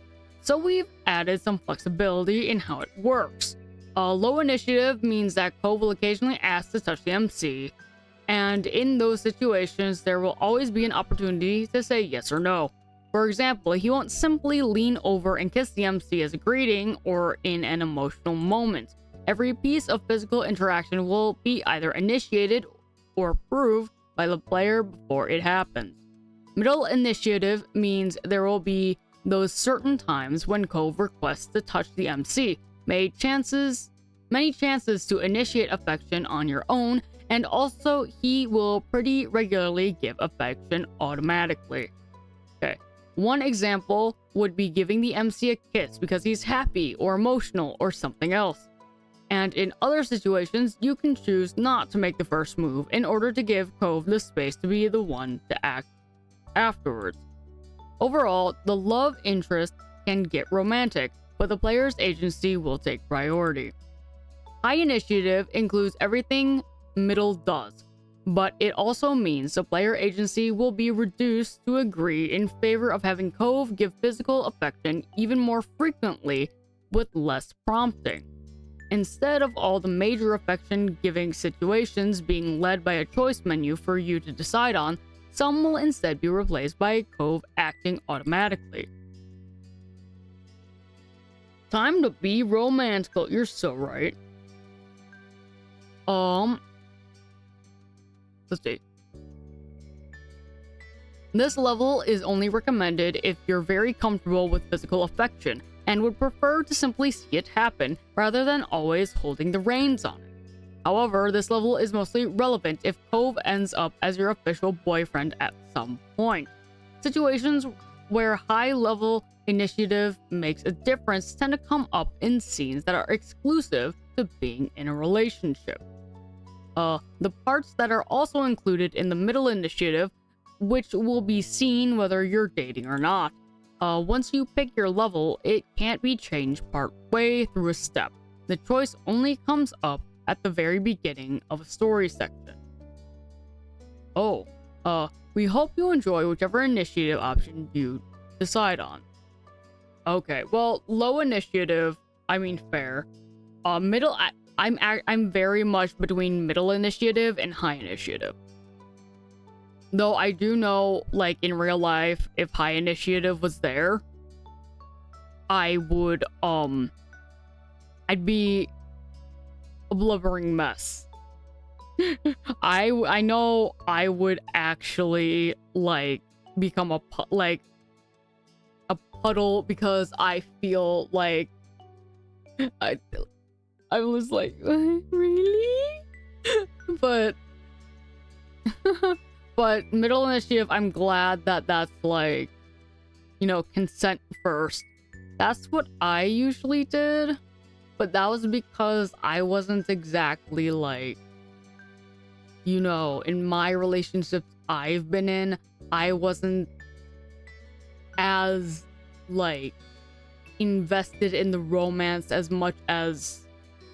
So we've added some flexibility in how it works. A low initiative means that Cove will occasionally ask to touch the MC, and in those situations, there will always be an opportunity to say yes or no. For example, he won't simply lean over and kiss the MC as a greeting or in an emotional moment. Every piece of physical interaction will be either initiated or approved by the player before it happens. Middle initiative means there will be those certain times when Cove requests to touch the MC. Many chances to initiate affection on your own, and also he will pretty regularly give affection automatically. Okay, one example would be giving the MC a kiss because he's happy or emotional or something else. And in other situations, you can choose not to make the first move in order to give Cove the space to be the one to act afterwards. Overall, the love interest can get romantic, but the player's agency will take priority. High initiative includes everything middle does, but it also means the player agency will be reduced to agree in favor of having Cove give physical affection even more frequently with less prompting. Instead of all the major affection giving situations being led by a choice menu for you to decide on, some will instead be replaced by Cove acting automatically. Time to be romantical. You're so right. Let's see. This level is only recommended if you're very comfortable with physical affection and would prefer to simply see it happen rather than always holding the reins on it. However, this level is mostly relevant if Cove ends up as your official boyfriend at some point. Situations where high-level initiative makes a difference tend to come up in scenes that are exclusive to being in a relationship. The parts that are also included in the middle initiative, which will be seen whether you're dating or not. Once you pick your level, it can't be changed part way through a step. The choice only comes up at the very beginning of a story section. We hope you enjoy whichever initiative option you decide on. Okay, well, low initiative, I mean fair. I'm very much between middle initiative and high initiative. Though I do know, like, in real life, if high initiative was there, I would, I'd be a blubbering mess. I know I would actually, like, become a puddle because I feel like I was like, really? But but middle initiative, I'm glad that that's like, you know, consent first. That's what I usually did, but that was because I wasn't exactly like, you know, in my relationships I've been in, I wasn't as like invested in the romance as much as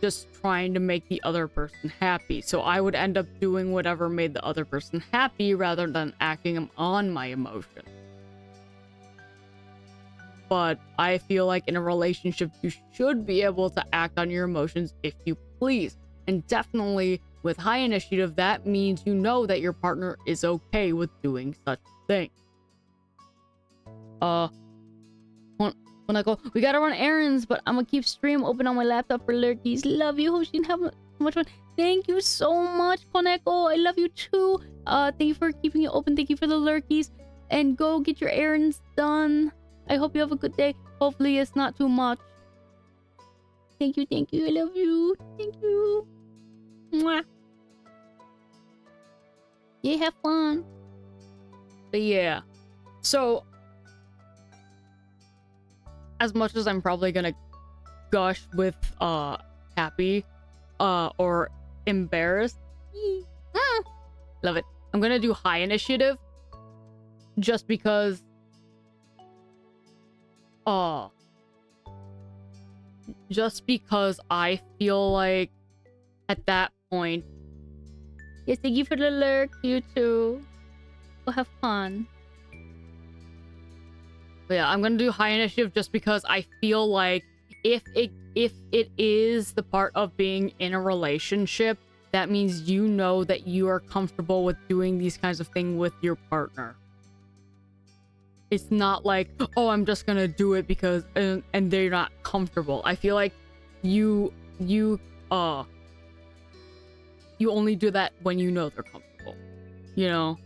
just trying to make the other person happy. So I would end up doing whatever made the other person happy rather than acting on my emotion. But I feel like in a relationship, you should be able to act on your emotions if you please. And definitely with high initiative, that means you know that your partner is okay with doing such things. When I go, we gotta run errands, but I'm gonna keep stream open on my laptop for lurkies. Love you, Hoshin. Have so much fun. Thank you so much, Koneko. I love you too. Thank you for keeping it open. Thank you for the lurkies. And go get your errands done. I hope you have a good day. Hopefully it's not too much. Thank you, thank you. I love you. Thank you. Mwah. Yeah, have fun. But yeah. So as much as I'm probably gonna gush with happy or embarrassed, love it, I'm gonna do high initiative just because I feel like at that point, yes, thank you for the lurk, you too. We'll have fun. But yeah, I'm gonna do high initiative just because I feel like if it is the part of being in a relationship, that means you know that you are comfortable with doing these kinds of things with your partner. It's not like, oh, I'm just gonna do it because and they're not comfortable. I feel like you only do that when you know they're comfortable. You know,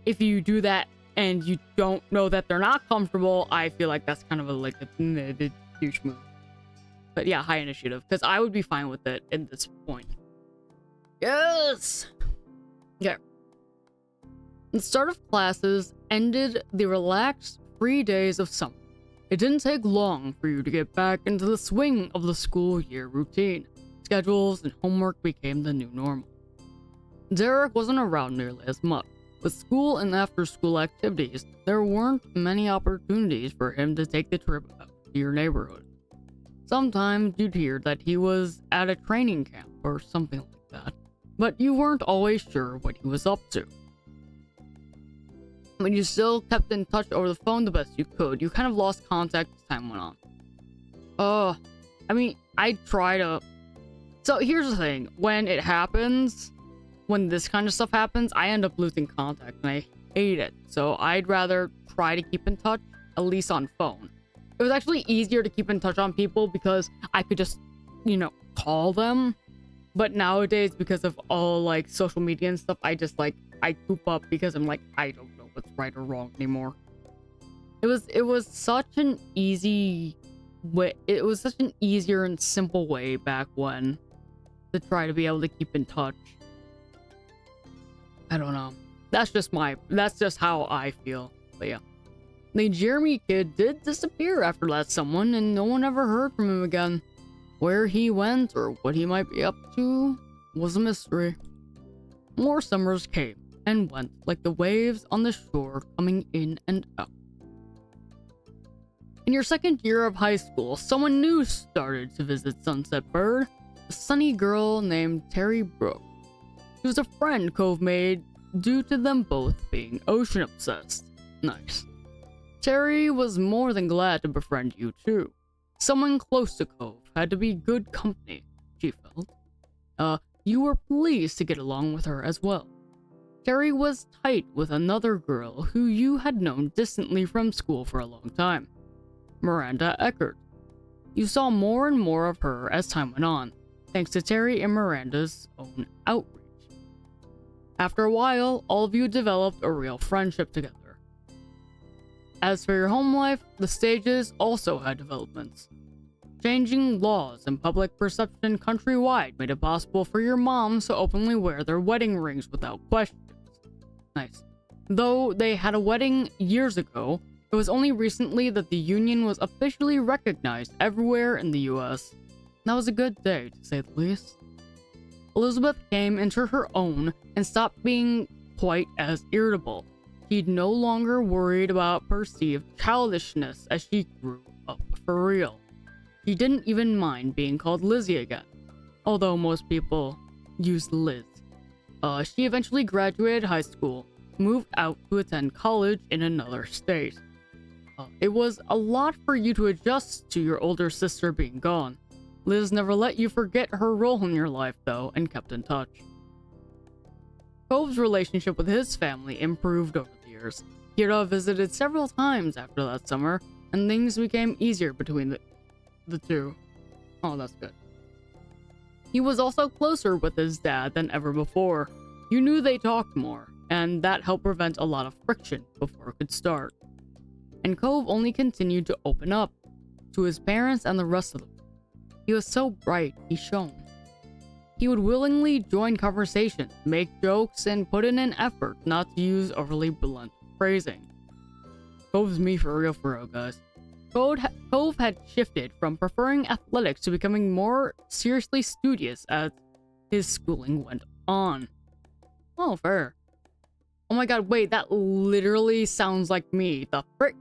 if you do that and you don't know that they're not comfortable, I feel like that's kind of a douche move. But yeah, high initiative, because I would be fine with it at this point. Yes! Yeah. The start of classes ended the relaxed, free days of summer. It didn't take long for you to get back into the swing of the school year routine. Schedules and homework became the new normal. Derek wasn't around nearly as much. With school and after-school activities, there weren't many opportunities for him to take the trip out to your neighborhood. Sometimes you'd hear that he was at a training camp or something like that, but you weren't always sure what he was up to. But you still kept in touch over the phone the best you could. You kind of lost contact as time went on. I mean, I try to... So here's the thing, when it happens... When this kind of stuff happens, I end up losing contact and I hate it. So I'd rather try to keep in touch, at least on phone. It was actually easier to keep in touch on people because I could just, you know, call them. But nowadays, because of all like social media and stuff, I just like, I poop up because I'm like, I don't know what's right or wrong anymore. It was such an easy way. It was such an easier and simple way back when to try to be able to keep in touch. I don't know. That's just how I feel. But yeah. The Jeremy kid did disappear after that someone, and no one ever heard from him again. Where he went or what he might be up to was a mystery. More summers came and went like the waves on the shore coming in and out. In your second year of high school, someone new started to visit Sunset Bird. A sunny girl named Terry Brooke. She was a friend Cove made due to them both being ocean obsessed. Nice. Terry was more than glad to befriend you too. Someone close to Cove had to be good company, she felt. you were pleased to get along with her as well. Terry was tight with another girl who you had known distantly from school for a long time, Miranda Eckert. You saw more and more of her as time went on, thanks to Terry and Miranda's own outreach. After a while, all of you developed a real friendship together. As for your home life, the stages also had developments. Changing laws and public perception countrywide made it possible for your moms to openly wear their wedding rings without questions. Nice. Though they had a wedding years ago, it was only recently that the union was officially recognized everywhere in the US. That was a good day, to say the least. Elizabeth came into her own and stopped being quite as irritable. She'd no longer worried about perceived childishness as she grew up for real. She didn't even mind being called Lizzie again, although most people use Liz. She eventually graduated high school, moved out to attend college in another state. It was a lot for you to adjust to your older sister being gone. Liz never let you forget her role in your life, though, and kept in touch. Cove's relationship with his family improved over the years. Kira visited several times after that summer, and things became easier between the two. Oh, that's good. He was also closer with his dad than ever before. You knew they talked more, and that helped prevent a lot of friction before it could start. And Cove only continued to open up to his parents and the rest of them. He was so bright, he shone. He would willingly join conversations, make jokes, and put in an effort not to use overly blunt phrasing. Cove's me for real, guys. Cove had shifted from preferring athletics to becoming more seriously studious as his schooling went on. Oh, fair. Oh my god, wait, that literally sounds like me. The frick?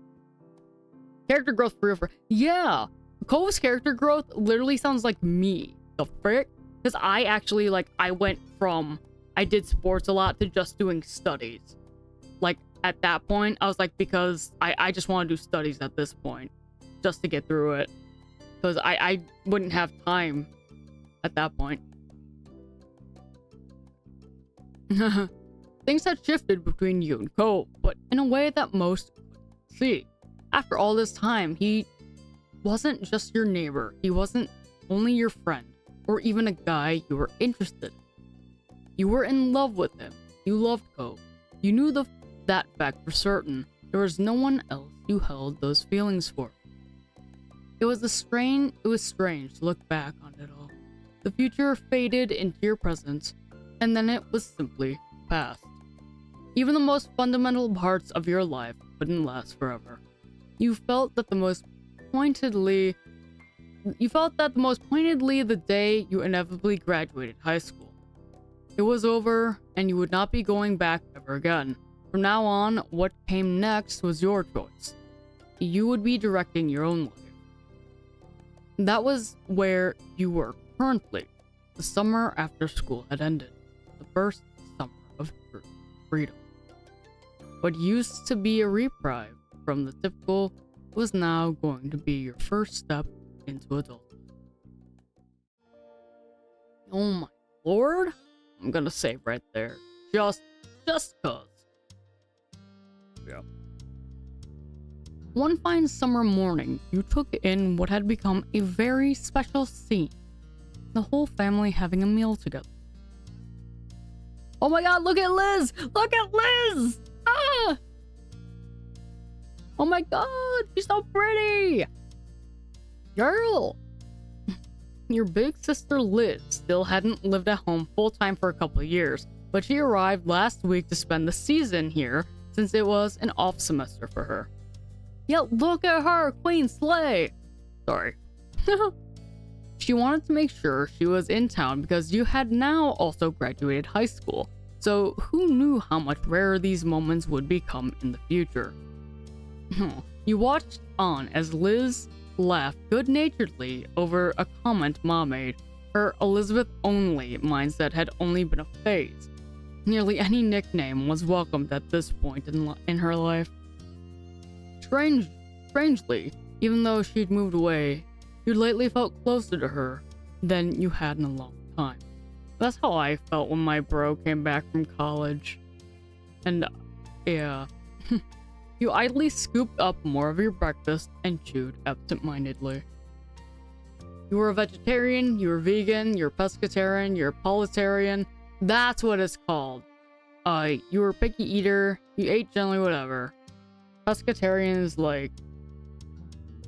Character growth for real. Yeah! Cove's character growth literally sounds like me. The frick? Because I actually, I did sports a lot to just doing studies. Like, at that point, I was like, because I just want to do studies at this point. Just to get through it. Because I wouldn't have time at that point. Things had shifted between you and Cove, but in a way that most couldn't see. After all this time, he wasn't just your neighbor. He wasn't only your friend, or even a guy you were interested in. You were in love with him. You loved Cove. You knew that fact for certain. There was no one else you held those feelings for. It was strange to look back on it all. The future faded into your present, and then it was simply past. Even the most fundamental parts of your life wouldn't last forever. You felt that the most pointedly the day you inevitably graduated high school. It was over, and you would not be going back ever again. From now on, what came next was your choice. You would be directing your own life. That was where you were currently, the summer after school had ended, the first summer of freedom. What used to be a reprieve from the typical was now going to be your first step into adulthood. Oh my lord, I'm gonna save right there, just cause. Yeah. One fine summer morning, you took in what had become a very special scene. The whole family having a meal together. Oh my god, look at Liz! Look at Liz! Ah! Oh my god, she's so pretty! Girl! Your big sister Liz still hadn't lived at home full-time for a couple of years, but she arrived last week to spend the season here since it was an off semester for her. Yeah, look at her, Queen Slay! Sorry. She wanted to make sure she was in town because you had now also graduated high school, so who knew how much rarer these moments would become in the future. You watched on as Liz laughed good-naturedly over a comment Ma made. Her Elizabeth-only mindset had only been a phase. Nearly any nickname was welcomed at this point in her life. Strangely, even though she'd moved away, you'd lately felt closer to her than you had in a long time. That's how I felt when my bro came back from college. And, yeah. You idly scooped up more of your breakfast and chewed absent-mindedly. You were a vegetarian, you were vegan, you're pescatarian, you're politarian. That's what it's called. You were a picky eater, you ate generally whatever. Pescatarian is like...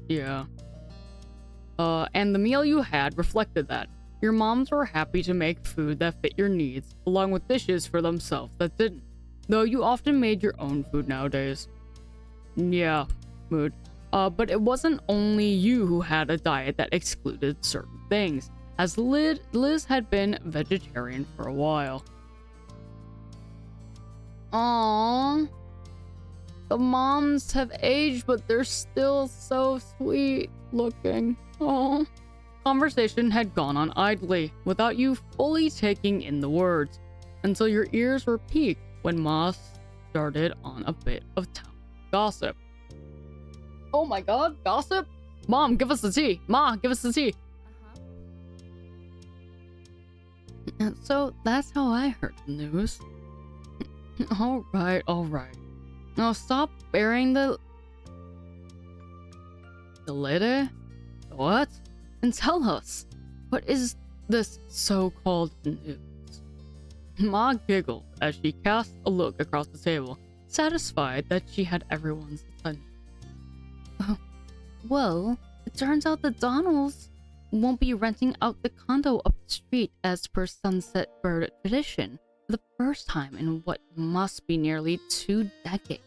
yeah. And the meal you had reflected that. Your moms were happy to make food that fit your needs, along with dishes for themselves that didn't. Though you often made your own food nowadays. Yeah, mood. But it wasn't only you who had a diet that excluded certain things, as Liz had been vegetarian for a while. Aww. The moms have aged, but they're still so sweet looking. Aww. Conversation had gone on idly, without you fully taking in the words, until your ears were piqued when Ma started on a bit of town gossip. Oh my god, gossip? Mom, give us the tea! Ma, give us the tea! And so that's how I heard the news. Alright. Now stop burying the lady? What? And tell us, what is this so-called news? Ma giggled as she cast a look across the table, satisfied that she had everyone's attention. Well, it turns out the Donalds won't be renting out the condo up the street as per Sunset Bird tradition for the first time in what must be nearly 2 decades.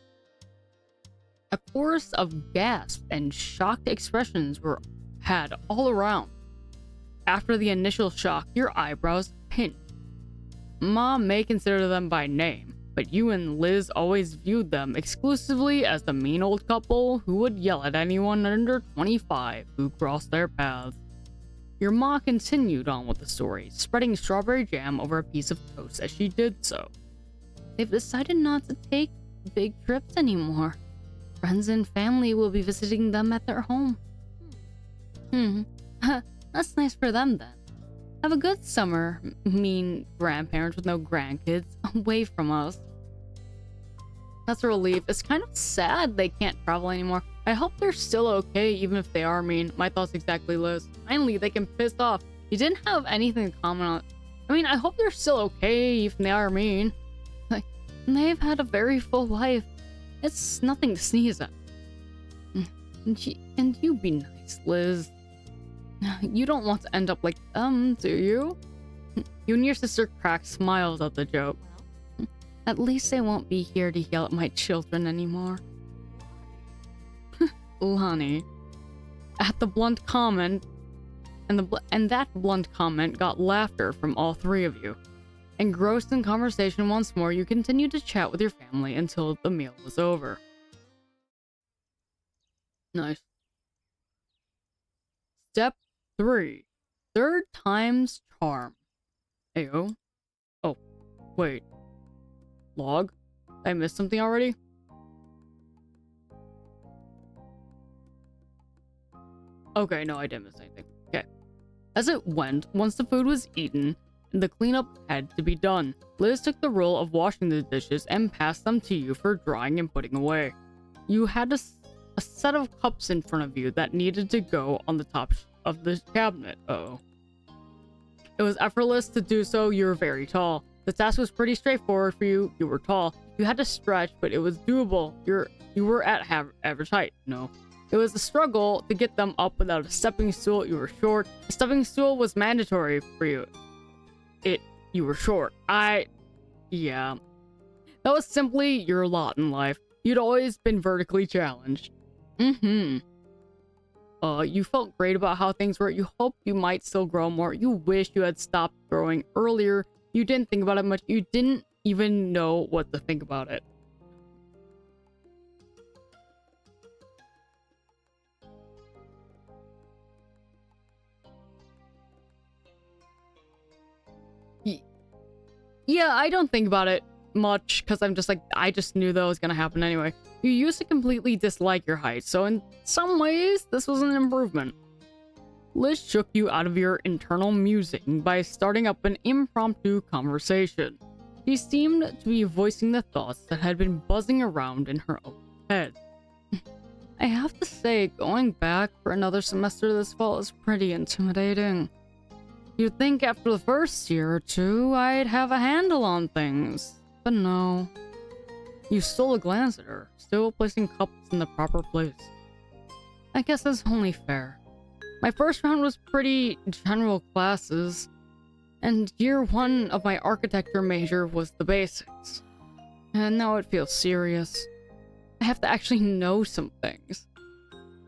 A chorus of gasps and shocked expressions were had all around. After the initial shock, your eyebrows pinched. Ma may consider them by name, but you and Liz always viewed them exclusively as the mean old couple who would yell at anyone under 25 who crossed their paths. Your ma continued on with the story, spreading strawberry jam over a piece of toast as she did so. They've decided not to take big trips anymore. Friends and family will be visiting them at their home. That's nice for them then. Have a good summer, mean grandparents with no grandkids, away from us. That's a relief. It's kind of sad they can't travel anymore. I hope they're still okay, even if they are mean. My thoughts exactly, Liz. Finally, they can piss off. You didn't have anything to comment on. I mean, I hope they're still okay, even if they are mean. Like, they've had a very full life. It's nothing to sneeze at. And you be nice, Liz. You don't want to end up like them, do you? You and your sister cracked smiles at the joke. At least they won't be here to yell at my children anymore. Lonnie. At the blunt comment, and that blunt comment got laughter from all three of you. Engrossed in conversation once more, you continued to chat with your family until the meal was over. Nice. Step 3. Third time's charm. Ayo. Oh, wait. Log? I missed something already? Okay, no, I didn't miss anything. Okay. As it went, once the food was eaten, the cleanup had to be done. Liz took the role of washing the dishes and passed them to you for drying and putting away. You had a set of cups in front of you that needed to go on the top of the cabinet. Uh-oh. It was effortless to do so. You were very tall. The task was pretty straightforward for you. You were tall. You had to stretch, but it was doable. You were at average height. No. It was a struggle to get them up without a stepping stool. You were short. A stepping stool was mandatory for you. You were short. Yeah. That was simply your lot in life. You'd always been vertically challenged. You felt great about how things were. You hoped you might still grow more. You wish you had stopped growing earlier. You didn't think about it much. You didn't even know what to think about it. Yeah, I don't think about it much because I'm just like, I just knew that was gonna happen anyway. You used to completely dislike your height, so in some ways, this was an improvement. Liz shook you out of your internal musing by starting up an impromptu conversation. She seemed to be voicing the thoughts that had been buzzing around in her own head. I have to say, going back for another semester this fall is pretty intimidating. You'd think after the first year or two, I'd have a handle on things. But no. You stole a glance at her, still placing cups in the proper place. I guess that's only fair. My first round was pretty general classes, and year one of my architecture major was the basics. And now it feels serious. I have to actually know some things.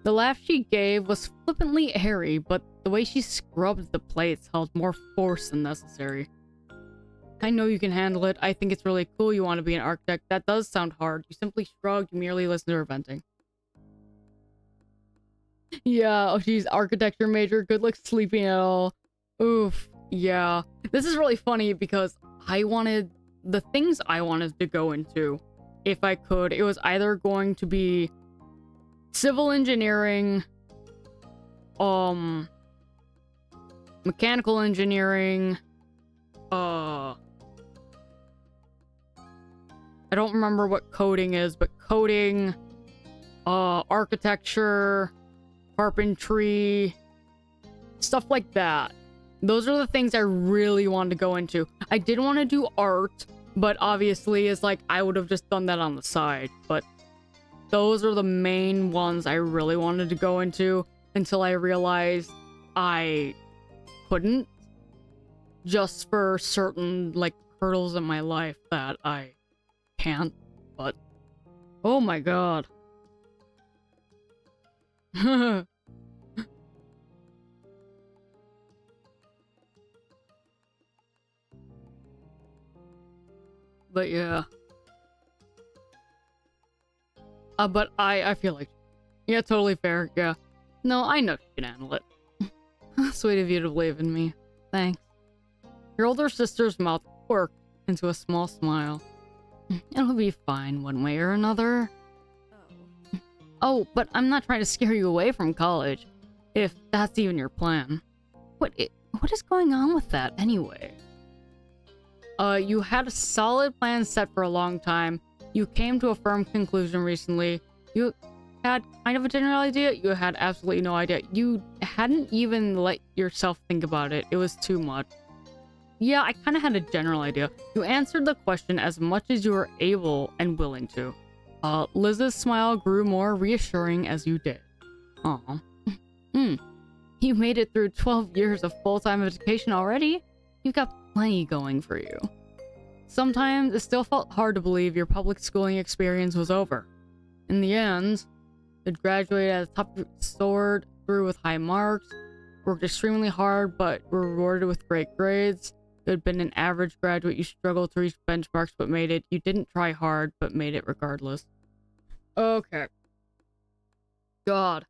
The laugh she gave was flippantly airy, but the way she scrubbed the plates held more force than necessary. I know you can handle it. I think it's really cool you want to be an architect. That does sound hard. You simply shrugged, you merely listened to her venting. Yeah, oh geez, architecture major. Good luck sleeping at all. Oof, yeah. This is really funny because the things I wanted to go into, if I could, it was either going to be civil engineering, mechanical engineering, I don't remember what coding is, but coding, architecture, carpentry, stuff like that. Those are the things I really wanted to go into. I did want to do art, but obviously it's like I would have just done that on the side. But those are the main ones I really wanted to go into until I realized I couldn't, just for certain like hurdles in my life that I can't. But oh my god. But yeah. But I feel like, yeah, totally fair, yeah. No, I know you can handle it. Sweet of you to believe in me. Thanks. Your older sister's mouth quirked into a small smile. It'll be fine one way or another. Oh, but I'm not trying to scare you away from college, if that's even your plan. What is going on with that anyway? You had a solid plan set for a long time. You came to a firm conclusion recently. You had kind of a general idea. You had absolutely no idea. You hadn't even let yourself think about it. It was too much. Yeah, I kind of had a general idea. You answered the question as much as you were able and willing to. Liz's smile grew more reassuring as you did. Aw. You made it through 12 years of full-time education already? You've got plenty going for you. Sometimes it still felt hard to believe your public schooling experience was over. In the end, you'd graduated as top soared through with high marks, worked extremely hard but were rewarded with great grades. You had been an average graduate, you struggled to reach benchmarks but made it. You didn't try hard but made it regardless. Okay. God.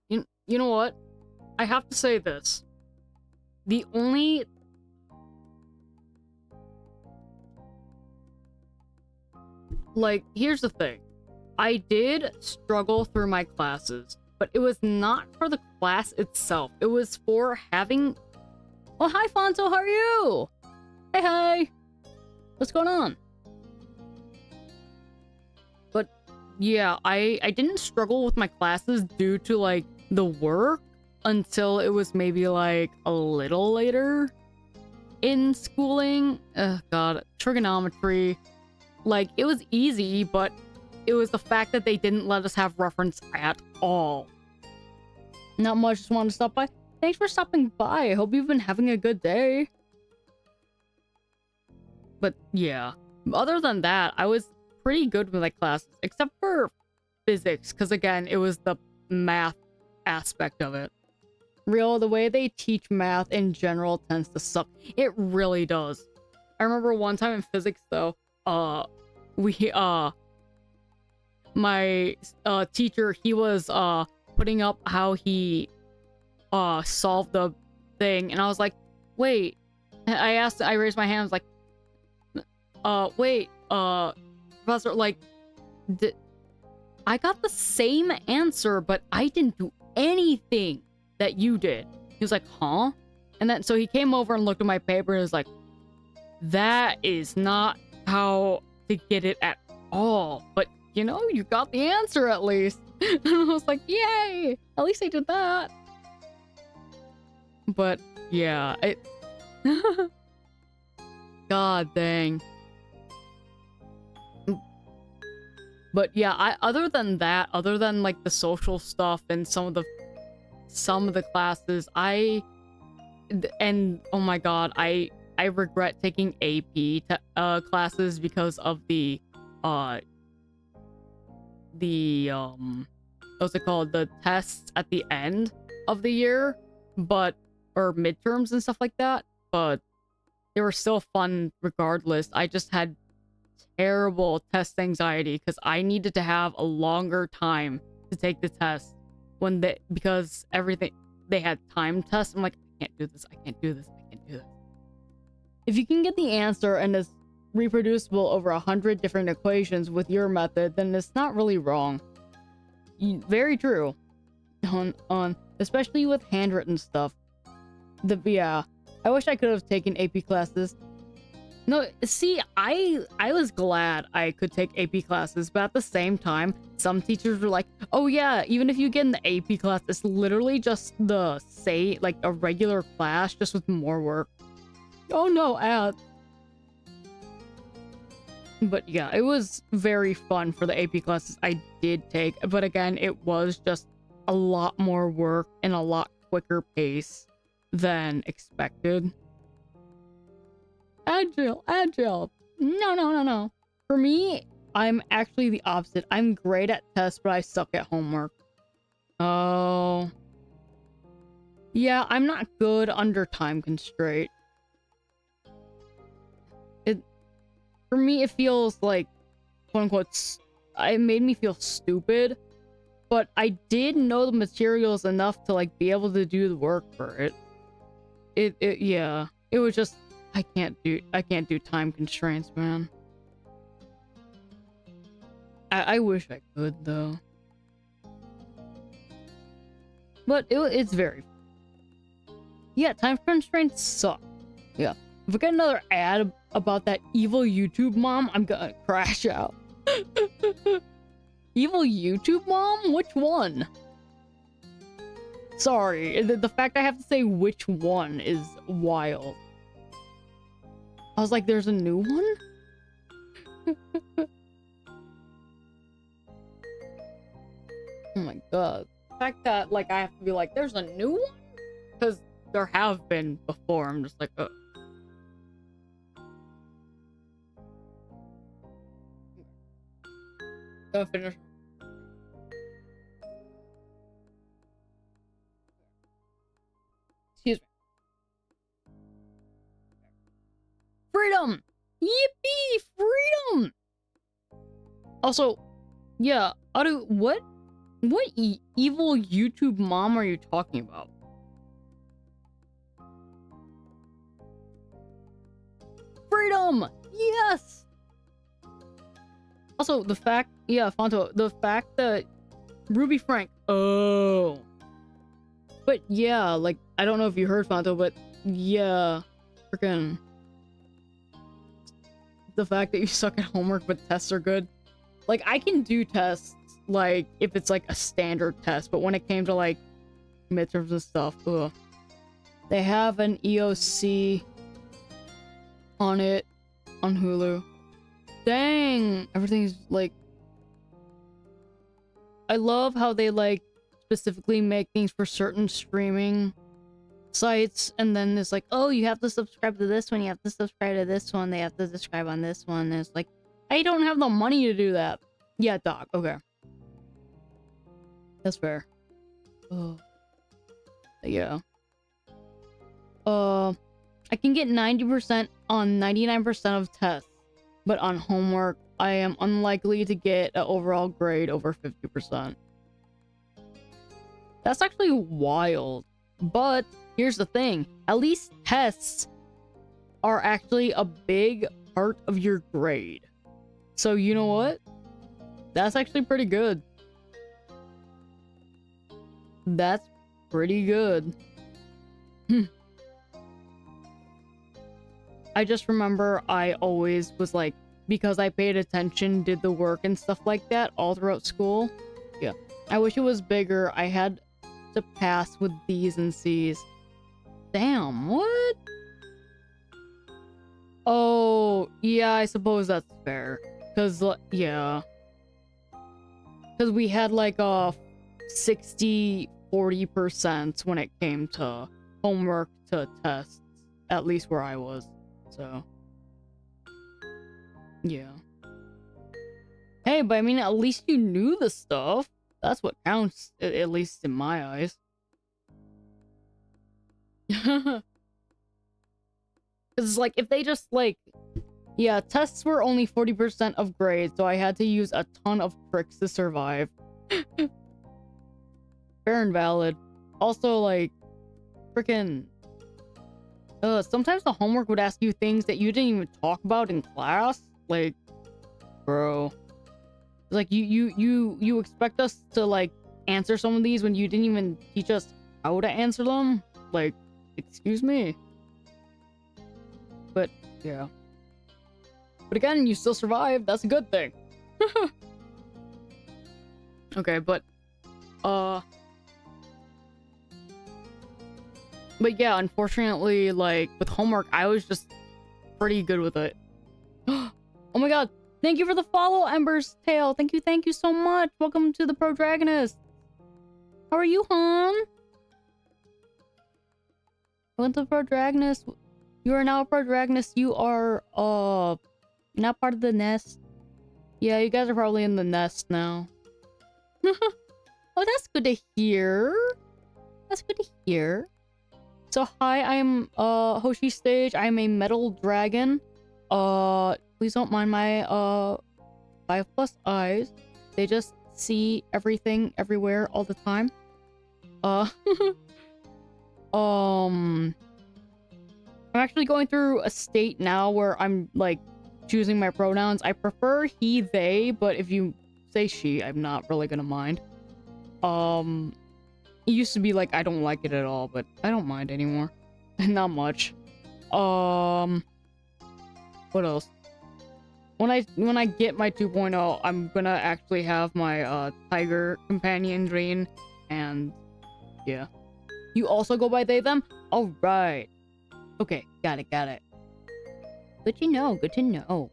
You know what? I have to say this. The only... Like, here's the thing. I did struggle through my classes, but it was not for the class itself. It was for having... Oh, hi, Fonzo, how are you? Hey, hi. What's going on? But, yeah, I didn't struggle with my classes due to, like, the work until it was maybe, like, a little later in schooling. God, trigonometry. Like, it was easy, but it was the fact that they didn't let us have reference at all. Not much, just wanted to stop by. Thanks for stopping by. I hope you've been having a good day. But yeah, other than that, I was pretty good with my classes, except for physics, because again, it was the math aspect of it. The way they teach math in general tends to suck. It really does. I remember one time in physics, though, my teacher, he was putting up how he solved the thing, and I was like, wait. I raised my hand, I was like, wait, professor, like, I got the same answer, but I didn't do anything that you did. He was like, huh? And then, so he came over and looked at my paper and was like, that is not how to get it at all. But, you know, you got the answer at least. And I was like, yay! At least I did that. But, yeah, God dang. But yeah, other than that, other than like the social stuff and some of the classes, and oh my god, I regret taking AP classes because of the what's it called, the tests at the end of the year, but or midterms and stuff like that. But they were still fun regardless. I just had terrible test anxiety because I needed to have a longer time to take the test because everything they had time tests. I'm like, I can't do this. I can't do this. I can't do this. If you can get the answer and it's reproducible over 100 different equations with your method, then it's not really wrong. Very true. On especially with handwritten stuff. Yeah, I wish I could have taken AP classes. No, see, I was glad I could take AP classes, but at the same time, some teachers were like, oh yeah, even if you get in the AP class, it's literally just like a regular class, just with more work. Oh no, ads. But yeah, it was very fun for the AP classes I did take, but again, it was just a lot more work and a lot quicker pace than expected. Agile. No. For me, I'm actually the opposite. I'm great at tests, but I suck at homework. Oh. Yeah, I'm not good under time constraint. For me, it feels like, quote unquote, it made me feel stupid, but I did know the materials enough to like be able to do the work for it. Yeah, it was just, I can't do time constraints, man. I wish I could though. But it's very fun. Yeah, time constraints suck. Yeah. If I get another ad about that evil YouTube mom, I'm gonna crash out. Evil YouTube mom? Which one? Sorry, the fact I have to say which one is wild. I was like, there's a new one? Oh my god. The fact that, like, I have to be like, there's a new one? Because there have been before. I'm just like, oh. Gonna finish. Excuse me. Freedom! Yippee! Freedom! Also, yeah, what evil YouTube mom are you talking about? Freedom! Yes! Also, the fact, yeah, Fonto, the fact that Ruby Frank, oh. But yeah, like, I don't know if you heard Fonto, but yeah, freaking the fact that you suck at homework but tests are good. Like, I can do tests, like, if it's like a standard test, but when it came to like midterms and stuff, ugh. They have an EOC on it on Hulu. Dang, everything's like, I love how they like specifically make things for certain streaming sites, and then it's like, oh, you have to subscribe to this one, you have to subscribe to this one, they have to subscribe on this one, and it's like, I don't have the money to do that. Yeah, dog, okay. That's fair. Oh. Yeah. I can get 90% on 99% of tests, but on homework, I am unlikely to get an overall grade over 50%. That's actually wild. But here's the thing. At least tests are actually a big part of your grade. So you know what? That's actually pretty good. That's pretty good. I just remember I always was like, because I paid attention, did the work and stuff like that all throughout school. Yeah. I wish it was bigger. I had to pass with B's and C's. Damn, what? Oh, yeah, I suppose that's fair. Cause, yeah. Cause we had like a 60-40% when it came to homework to tests. At least where I was. So. Yeah. Hey, but I mean, at least you knew the stuff. That's what counts, at least in my eyes. It's like, if they just, like... Yeah, tests were only 40% of grades, so I had to use a ton of tricks to survive. Fair and valid. Also, like, freaking... sometimes the homework would ask you things that you didn't even talk about in class. Like, bro. Like, you expect us to, like, answer some of these when you didn't even teach us how to answer them? Like, excuse me? But, yeah. But again, you still survived. That's a good thing. Okay, but yeah, unfortunately, like, with homework, I was just pretty good with it. Oh my god. Thank you for the follow, Ember's Tale. Thank you so much. Welcome to the Pro Dragonist. How are you, hon? Welcome to the Pro Dragonist. You are now a Pro Dragonist. You are, not part of the nest. Yeah, you guys are probably in the nest now. Oh, that's good to hear. That's good to hear. So, hi, I'm, Hoshi Stage. I'm a metal dragon. Please don't mind my, 5+ eyes. They just see everything, everywhere, all the time. I'm actually going through a state now where I'm, like, choosing my pronouns. I prefer he, they, but if you say she, I'm not really gonna mind. It used to be like I don't like it at all, but I don't mind anymore. Not much. What else? When I get my 2.0, I'm gonna actually have my tiger companion Drain, and yeah. You also go by they them? Alright. Okay, got it. Good to know, good to know.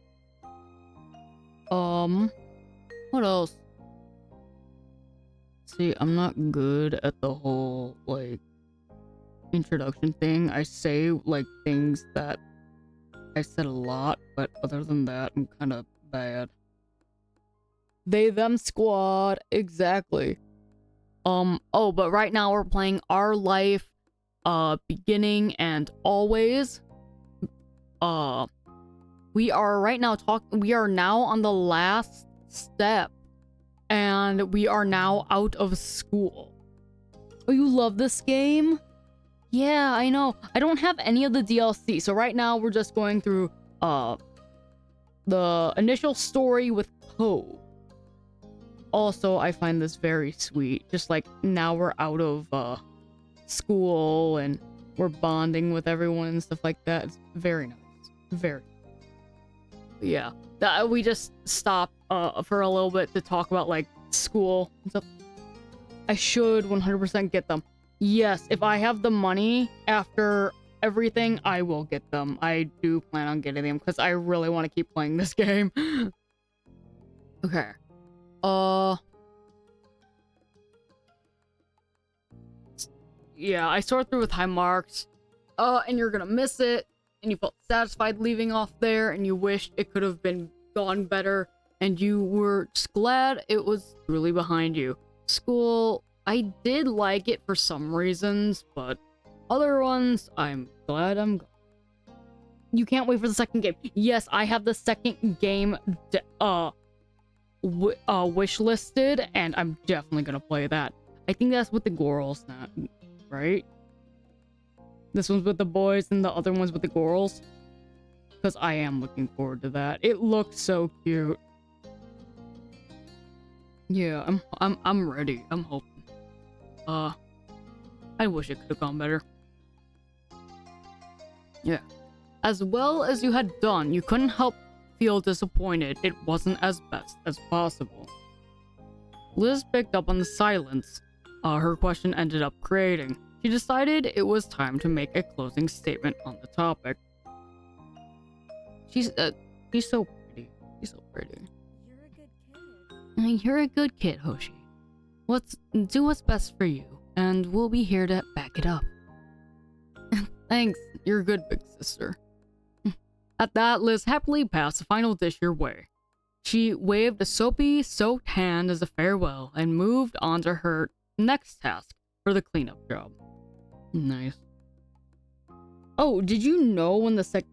What else? See, I'm not good at the whole, like, introduction thing. I say, like, things that I said a lot, but other than that, I'm kind of bad. They, them squad, exactly. Oh, but right now we're playing Our Life, Beginning and Always. We are now on the last step, and we are now out of school. Oh, you love this game? Yeah, I know. I don't have any of the DLC, so right now we're just going through, the initial story with Poe. Also, I find this very sweet. Just like, now we're out of, school, and we're bonding with everyone and stuff like that. It's very nice. Very. Yeah. We just stopped, for a little bit to talk about, like, school and stuff. I should 100% get them. Yes, if I have the money after everything, I will get them. I do plan on getting them because I really want to keep playing this game. Okay. Yeah, I sort through with high marks. And you're gonna miss it. And you felt satisfied leaving off there, and you wished it could have been gone better, and you were just glad it was truly behind you. School, I did like it for some reasons, but other ones, I'm glad I'm gone. You can't wait for the second game. Yes, I have the second game, wish listed, and I'm definitely gonna play that. I think that's with the girls now, right? This one's with the boys and the other one's with the girls. Because I am looking forward to that. It looks so cute. Yeah, I'm ready. I'm hoping. I wish it could have gone better. Yeah. As well as you had done, you couldn't help feel disappointed it wasn't as best as possible. Liz picked up on the silence her question ended up creating. She decided it was time to make a closing statement on the topic. She's so pretty. She's so pretty. You're a good kid. You're a good kid, Hoshi. Do what's best for you, and we'll be here to back it up. Thanks. You're a good big sister. At that, Liz happily passed the final dish your way. She waved a soapy, soaked hand as a farewell and moved on to her next task for the cleanup job. Nice. Oh, did you know when the second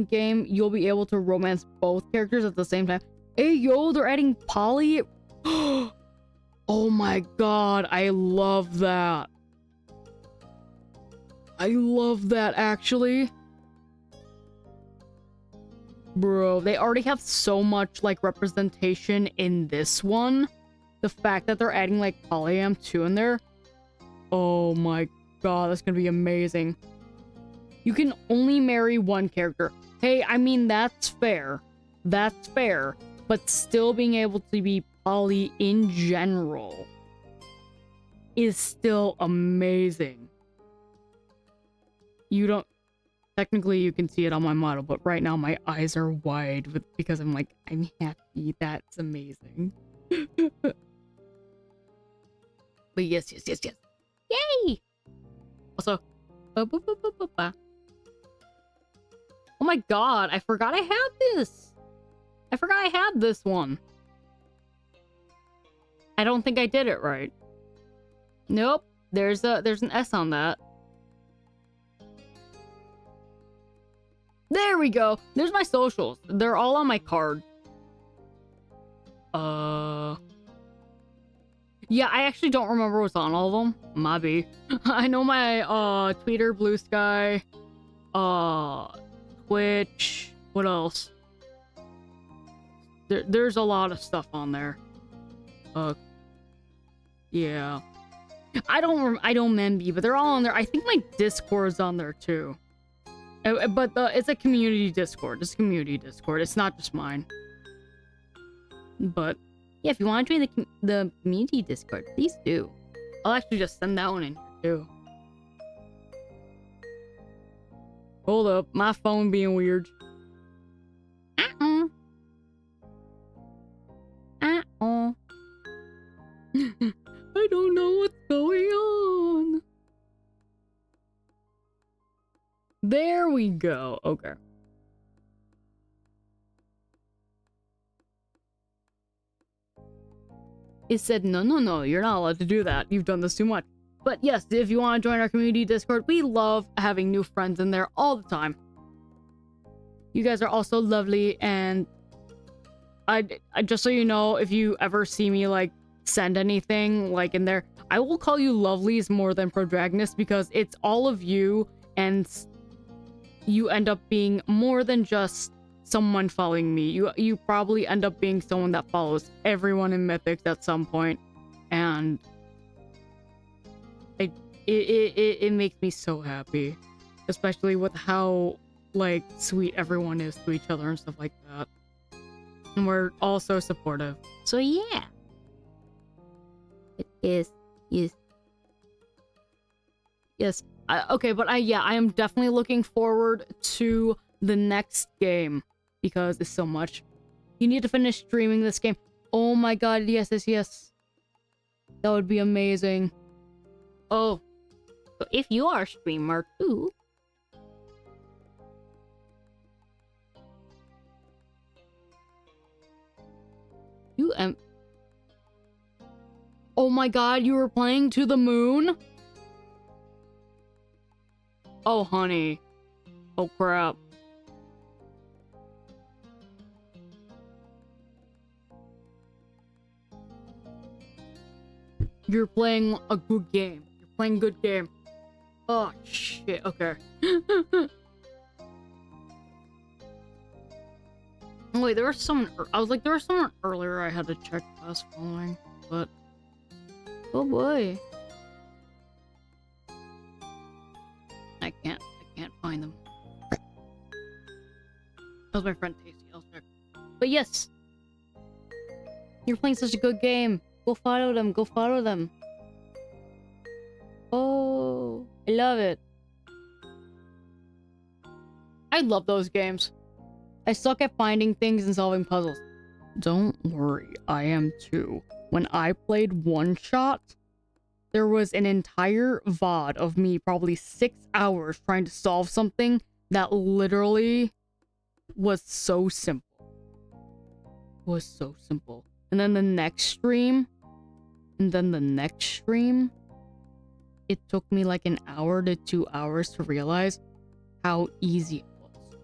game you'll be able to romance both characters at the same time? Hey yo, they're adding poly. Oh my god, I love that. I love that actually. Bro, they already have so much like representation in this one. The fact that they're adding like polyam 2 in there. Oh my god, that's gonna be amazing. You can only marry one character. Hey, I mean, that's fair. That's fair. But still being able to be poly in general is still amazing. You don't... Technically, you can see it on my model, but right now my eyes are wide because I'm like, I'm happy. That's amazing. But yes. Yay! Also... Oh my god, I forgot I had this! I forgot I had this one. I don't think I did it right. Nope, there's an S on that. There we go. There's my socials. They're all on my card. Yeah, I actually don't remember what's on all of them. Maybe. I know my Twitter, Blue Sky, Twitch. What else? There's a lot of stuff on there. Yeah. I don't remember, but they're all on there. I think my Discord's on there too. But it's a community Discord. It's a community Discord. It's not just mine. But yeah, if you want to join the community Discord, please do. I'll actually just send that one in here too. Hold up, my phone being weird. I don't know what's going on. There we go. Okay. It said, no, you're not allowed to do that. You've done this too much. But yes, if you want to join our community Discord, we love having new friends in there all the time. You guys are also lovely, and I just so you know, if you ever see me like send anything like in there, I will call you lovelies more than protagonists because it's all of you, and you end up being more than just someone following me. You probably end up being someone that follows everyone in Mythics at some point, and it makes me so happy, especially with how like sweet everyone is to each other and stuff like that. And we're all so supportive. So yeah. It is. Yes. Okay, but I am definitely looking forward to the next game because it's so much. You need to finish streaming this game. Oh my god, yes. That would be amazing. Oh. So if you are a streamer too, oh my god, you were playing To the Moon? Oh, honey. Oh, crap. You're playing a good game. You're playing good game. Oh, shit. Okay. Wait, there was someone... I was like, there was someone earlier I had to check fast following, but... Oh, boy. I That was my friend Tasty. I'll check. But yes, you're playing such a good game. Go follow them. Go follow them. Oh, I love it. I love those games. I suck at finding things and solving puzzles. Don't worry, I am too. When I played One Shot, there was an entire VOD of me probably 6 hours trying to solve something that literally was so simple. Was so simple. And then the next stream, it took me like an hour to 2 hours to realize how easy it was.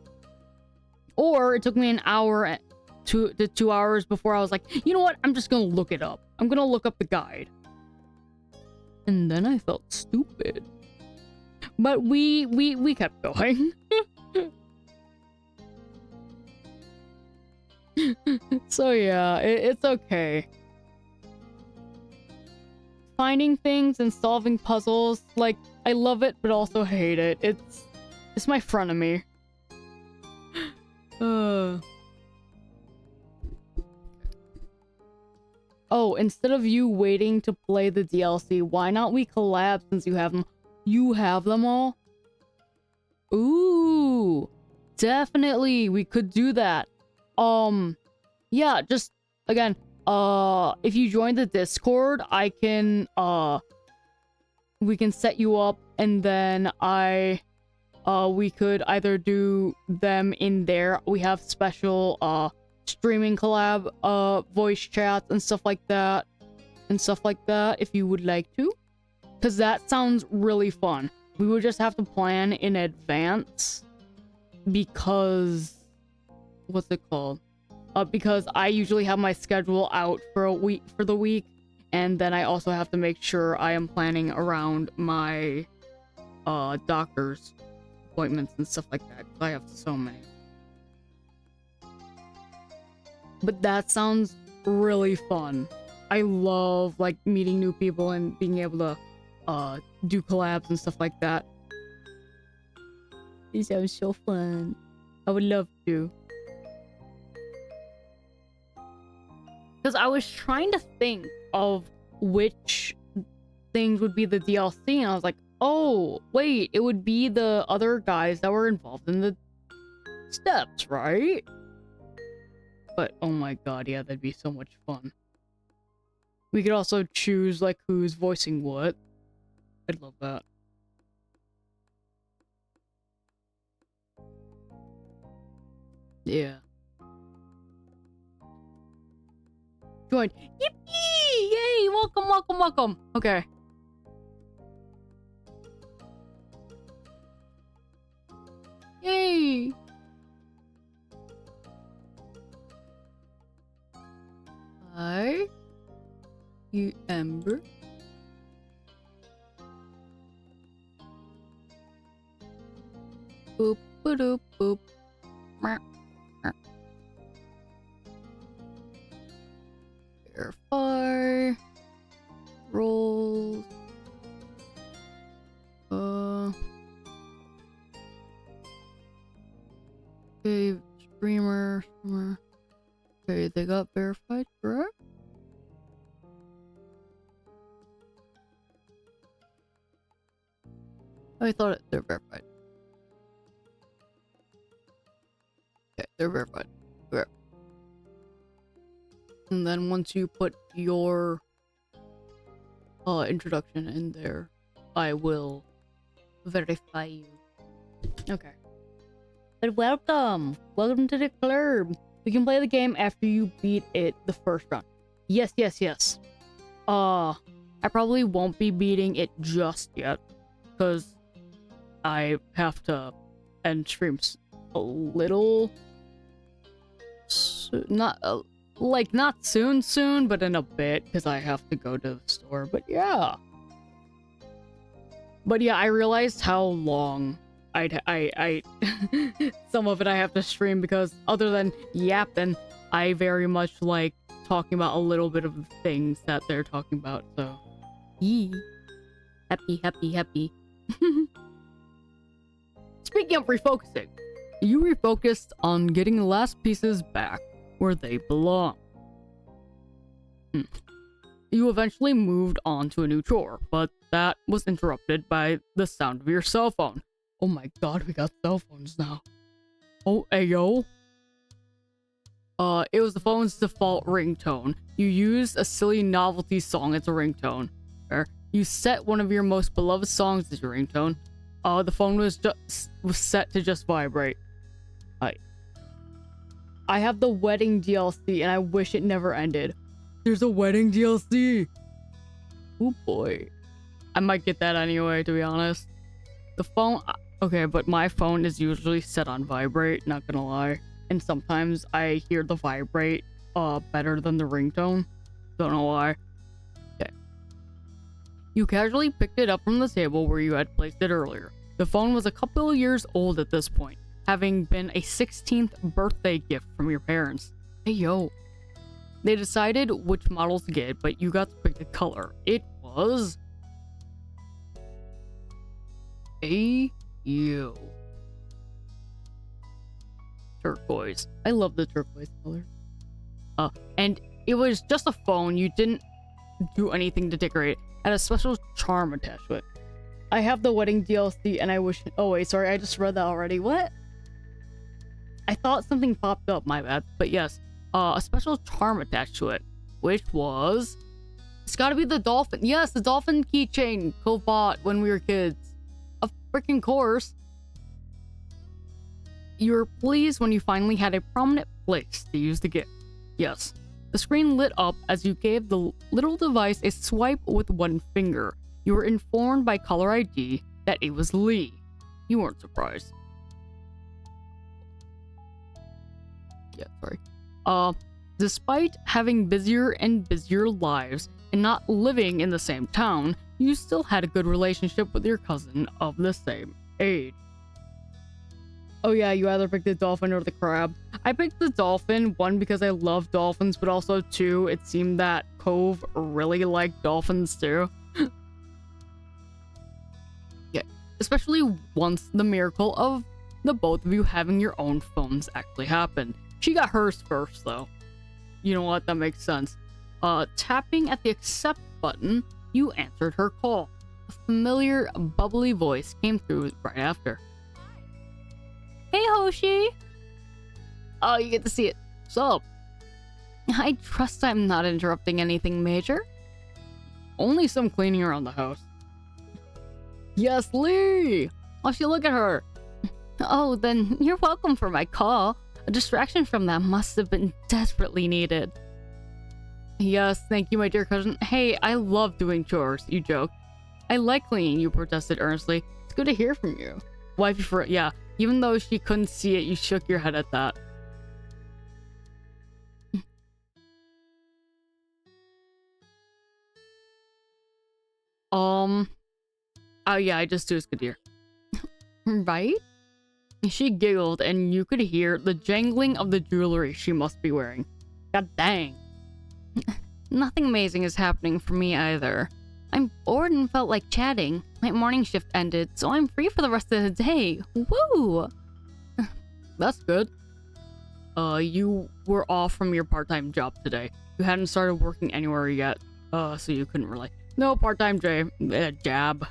Or it took me an hour to 2 hours before I was like, you know what? I'm just gonna look it up. I'm gonna look up the guide. And then I felt stupid. But we kept going. So yeah, it's okay. Finding things and solving puzzles, like, I love it, but also hate it. It's my frenemy. Oh, instead of you waiting to play the DLC, why not we collab since you have them? You have them all? Ooh, definitely, we could do that. Yeah, just, again, if you join the Discord, I can, we can set you up, and then we could either do them in there. We have special, streaming collab, voice chats and stuff like that, if you would like to. Because that sounds really fun. We would just have to plan in advance, because, what's it called? Because I usually have my schedule out for the week, and then I also have to make sure I am planning around my doctor's appointments and stuff like that, because I have so many. But that sounds really fun. I love, like, meeting new people and being able to do collabs and stuff like that. It sounds so fun. I would love to. Because I was trying to think of which things would be the DLC, and I was like, oh, wait, it would be the other guys that were involved in the steps, right? But, oh my god, yeah, that'd be so much fun. We could also choose, like, who's voicing what. I'd love that. Yeah. Join. Yippee! Yay! Welcome, welcome, welcome. Okay. Yay! Hi. You Ember. Boop, boop, boop. Verify. Roll. Okay, streamer. Okay, they got verified, correct? I thought they're verified. Okay, they're verified. Okay. And then once you put your introduction in there, I will verify you. Okay. But welcome! Welcome to the club! We can play the game after you beat it the first round. Yes, yes, yes. I probably won't be beating it just yet, because I have to end streams a little... not soon, but in a bit, because I have to go to the store. But yeah, I realized how long I some of it I have to stream, because other than yapping, I very much like talking about a little bit of the things that they're talking about. So, yee, happy. Speaking of refocusing, You refocused on getting the last pieces back where they belong. You eventually moved on to a new chore, but that was interrupted by the sound of your cell phone. Oh my god, we got cell phones now. Oh, ayo. It was the phone's default ringtone. You used a silly novelty song as a ringtone. You set one of your most beloved songs as your ringtone. The phone was set to just vibrate. I have the wedding DLC and I wish it never ended. There's a wedding DLC. Oh boy. I might get that anyway, to be honest. The phone, okay, but my phone is usually set on vibrate, not gonna lie. And sometimes I hear the vibrate better than the ringtone. Don't know why. Okay. You casually picked it up from the table where you had placed it earlier. The phone was a couple of years old at this point, having been a 16th birthday gift from your parents. Hey yo. They decided which models to get, but you got to pick the color. It was turquoise. I love the turquoise color. And it was just a phone. You didn't do anything to decorate it. Had a special charm attached to it. I have the wedding DLC and I wish... Oh wait, sorry, I just read that already. What? I thought something popped up, my bad. But yes, a special charm attached to it, which was... It's gotta be the dolphin. Yes, the dolphin keychain Cole bought when we were kids. Of freaking course. You were pleased when you finally had a prominent place to use the gift. Yes. The screen lit up as you gave the little device a swipe with one finger. You were informed by caller ID that it was Lee. You weren't surprised. Yeah, sorry. Despite having busier and busier lives and not living in the same town, you still had a good relationship with your cousin of the same age. Oh yeah, you either picked the dolphin or the crab. I picked the dolphin, one, because I love dolphins, but also two, it seemed that Cove really liked dolphins too. Yeah, especially once the miracle of the both of you having your own phones actually happened. She got hers first though. You know what, that makes sense. Tapping at the accept button, you answered her call. A familiar, bubbly voice came through right after. Hey, Hoshi! Oh, you get to see it. What's up? I trust I'm not interrupting anything major. Only some cleaning around the house. Yes, Lee! Hoshi, look at her! Oh, then you're welcome for my call. A distraction from that must have been desperately needed. Yes, thank you, my dear cousin. Hey, I love doing chores, you joked. I like cleaning, you protested earnestly. It's good to hear from you. Wifey for yeah. Even though she couldn't see it, you shook your head at that. Oh yeah, I just do as good here. Right? She giggled and you could hear the jangling of the jewelry she must be wearing. God dang. Nothing amazing is happening for me either. I'm bored and felt like chatting. My morning shift ended, so I'm free for the rest of the day. Woo! That's good. You were off from your part-time job today. You hadn't started working anywhere yet, so you couldn't really. No part-time job.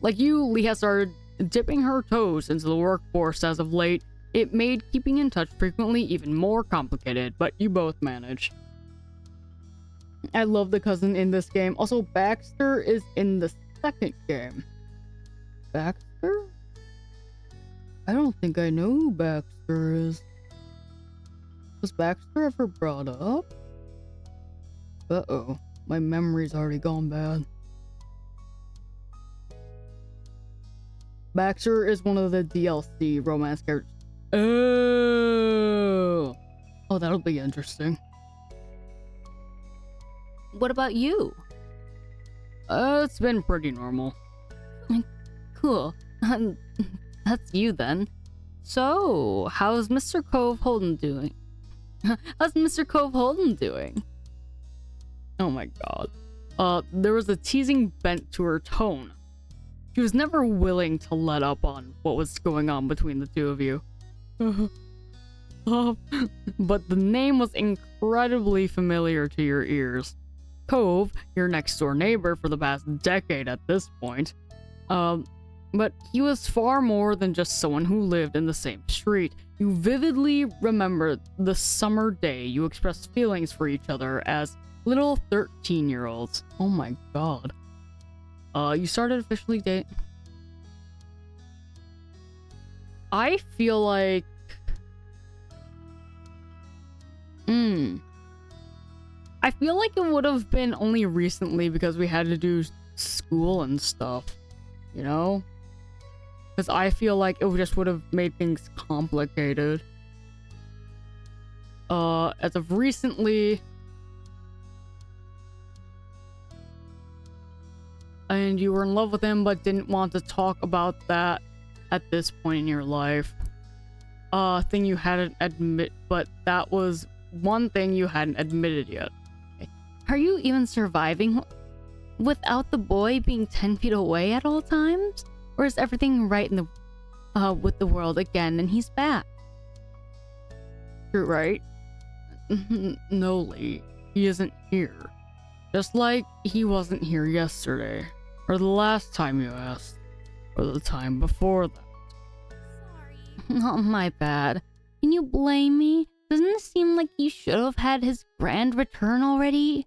Like you, Lee has started dipping her toes into the workforce as of late. It made keeping in touch frequently even more complicated, but you both managed. I love the cousin in this game. Also, Baxter is in the second game. Baxter? I don't think I know who Baxter is. Was Baxter ever brought up? Uh-oh. My memory's already gone bad. Baxter is one of the DLC romance characters. Oh, that'll be interesting. What about you? It's been pretty normal. Cool. That's you then. So, how's Mr. Cove Holden doing? How's Mr. Cove Holden doing? Oh my god. There was a teasing bent to her tone. She was never willing to let up on what was going on between the two of you. But the name was incredibly familiar to your ears. Cove, your next door neighbor for the past decade at this point. But he was far more than just someone who lived in the same street. You vividly remember the summer day you expressed feelings for each other as little 13-year-olds. Oh my god. You started officially dating. I feel like... I feel like it would have been only recently because we had to do school and stuff, you know? Because I feel like it just would have made things complicated. As of recently... And you were in love with him but didn't want to talk about that at this point in your life. Thing you hadn't but that was one thing you hadn't admitted yet. Are you even surviving without the boy being 10 feet away at all times? Or is everything right in the with the world again and he's back? You're right. No, Lee. He isn't here. Just like he wasn't here yesterday. Or the last time you asked. Or the time before that. Sorry. Oh, my bad. Can you blame me? Doesn't it seem like he should have had his grand return already?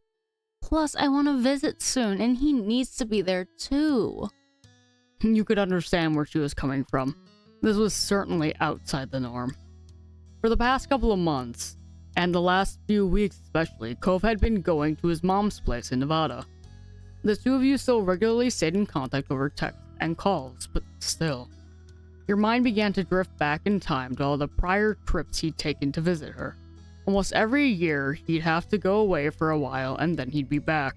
Plus, I want to visit soon, and he needs to be there too. You could understand where she was coming from. This was certainly outside the norm. For the past couple of months, and the last few weeks especially, Cove had been going to his mom's place in Nevada. The two of you still regularly stayed in contact over text and calls, but still. Your mind began to drift back in time to all the prior trips he'd taken to visit her. Almost every year, he'd have to go away for a while and then he'd be back.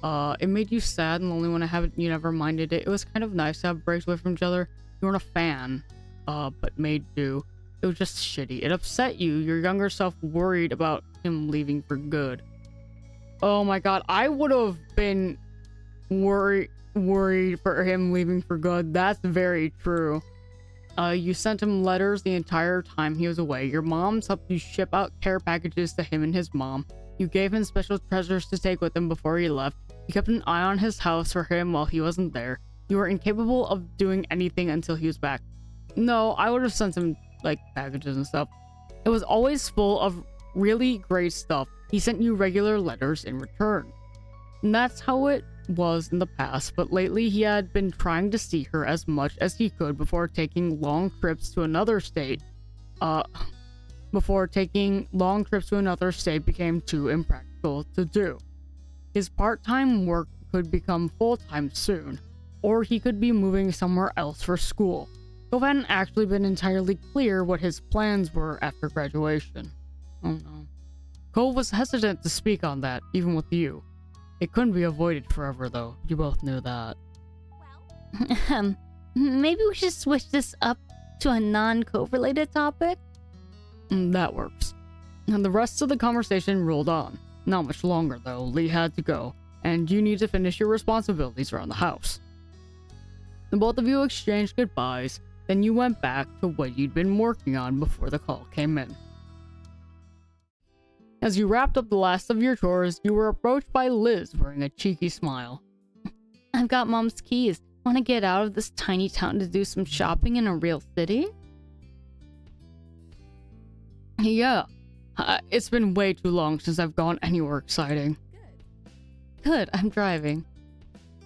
It made you sad and lonely when you never minded it. It was kind of nice to have breaks away from each other. You weren't a fan, but made do. It was just shitty. It upset you. Your younger self worried about him leaving for good. Oh my god, I would have been worried for him leaving for good. That's very true. You sent him letters the entire time he was away. Your moms helped you ship out care packages to him and his mom. You gave him special treasures to take with him before he left. You kept an eye on his house for him while he wasn't there. You were incapable of doing anything until he was back. No, I would have sent him, like, packages and stuff. It was always full of really great stuff. He sent you regular letters in return. And that's how it was in the past, but lately he had been trying to see her as much as he could before taking long trips to another state. Became too impractical to do. His part-time work could become full-time soon, or he could be moving somewhere else for school. Cove hadn't actually been entirely clear what his plans were after graduation. Oh no. Cove was hesitant to speak on that, even with you. It couldn't be avoided forever, though. You both knew that. Well, Maybe we should switch this up to a non-Cove related topic? That works. And the rest of the conversation rolled on. Not much longer, though. Lee had to go, and you need to finish your responsibilities around the house. The both of you exchanged goodbyes, then you went back to what you'd been working on before the call came in. As you wrapped up the last of your chores, you were approached by Liz wearing a cheeky smile. I've got Mom's keys. Want to get out of this tiny town to do some shopping in a real city? Yeah, it's been way too long since I've gone anywhere exciting. Good, I'm driving.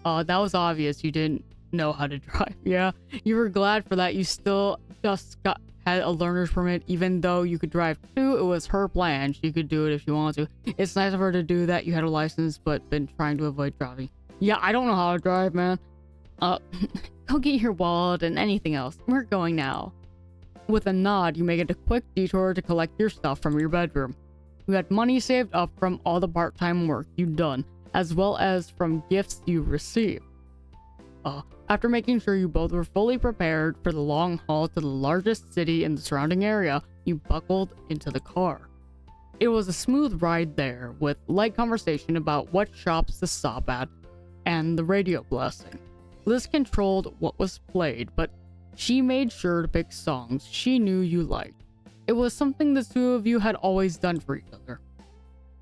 That was obvious you didn't know how to drive. Yeah, you were glad for that. You still just had a learner's permit, even though you could drive too. It was her plan. She could do it if she wanted to. It's nice of her to do that. You had a license, but been trying to avoid driving. Yeah, I don't know how to drive, man. Go get your wallet and anything else. We're going now. With a nod, you make it a quick detour to collect your stuff from your bedroom. You had money saved up from all the part-time work you'd done, as well as from gifts you received. After making sure you both were fully prepared for the long haul to the largest city in the surrounding area, you buckled into the car. It was a smooth ride there, with light conversation about what shops to stop at, and the radio blasting. Liz controlled what was played, but She made sure to pick songs she knew you liked. It was something the two of you had always done for each other.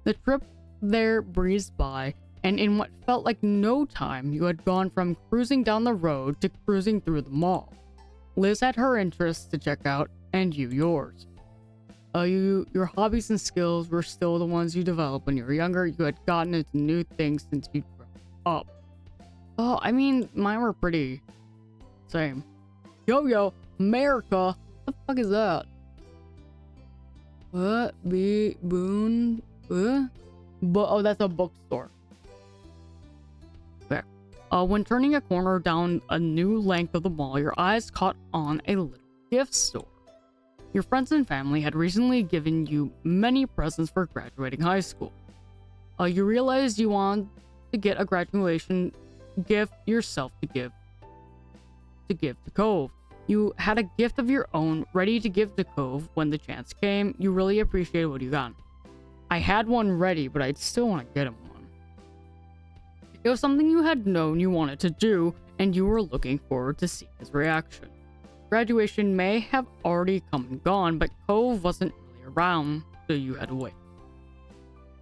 The trip there breezed by, and in what felt like no time, you had gone from cruising down the road to cruising through the mall. Liz had her interests to check out, and you yours. Your hobbies and skills were still the ones you developed when you were younger. You had gotten into new things since you'd grown up. Oh, I mean, mine were pretty same. Yo, America. What the fuck is that? What? Boone? Oh, that's a bookstore. Okay. When turning a corner down a new length of the mall, your eyes caught on a little gift store. Your friends and family had recently given you many presents for graduating high school. You realized you wanted to get a graduation gift yourself to give to Cove. You had a gift of your own ready to give to Cove when the chance came. You really appreciated what you got. I had one ready, but I'd still want to get him one. It was something you had known you wanted to do, and you were looking forward to seeing his reaction. Graduation may have already come and gone, but Cove wasn't really around, so you had to wait.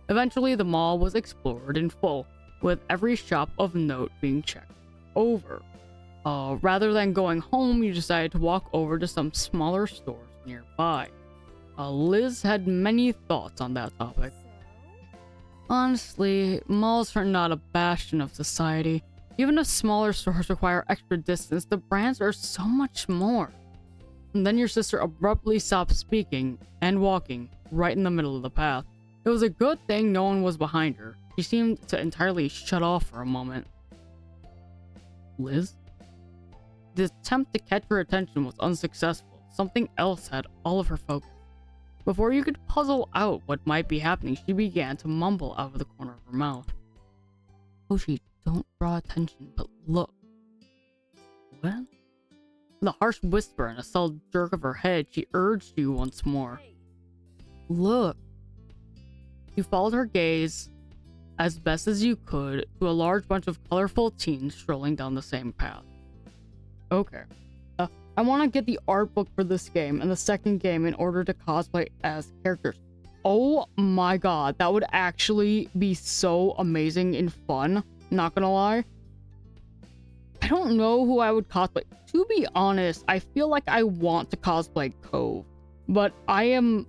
Eventually, the mall was explored in full, with every shop of note being checked over. Rather than going home, you decided to walk over to some smaller stores nearby. Liz had many thoughts on that topic. Honestly, malls are not a bastion of society. Even if smaller stores require extra distance, the brands are so much more. And then your sister abruptly stopped speaking and walking right in the middle of the path. It was a good thing no one was behind her. She seemed to entirely shut off for a moment. Liz? The attempt to catch her attention was unsuccessful. Something else had all of her focus. Before you could puzzle out what might be happening, she began to mumble out of the corner of her mouth. Hoshi, don't draw attention, but look. What? With a harsh whisper and a subtle jerk of her head, she urged you once more. Look. You followed her gaze as best as you could to a large bunch of colorful teens strolling down the same path. Okay. I want to get the art book for this game and the second game in order to cosplay as characters. Oh my god, that would actually be so amazing and fun. Not gonna lie. I don't know who I would cosplay. To be honest, I feel like I want to cosplay Cove, but I'm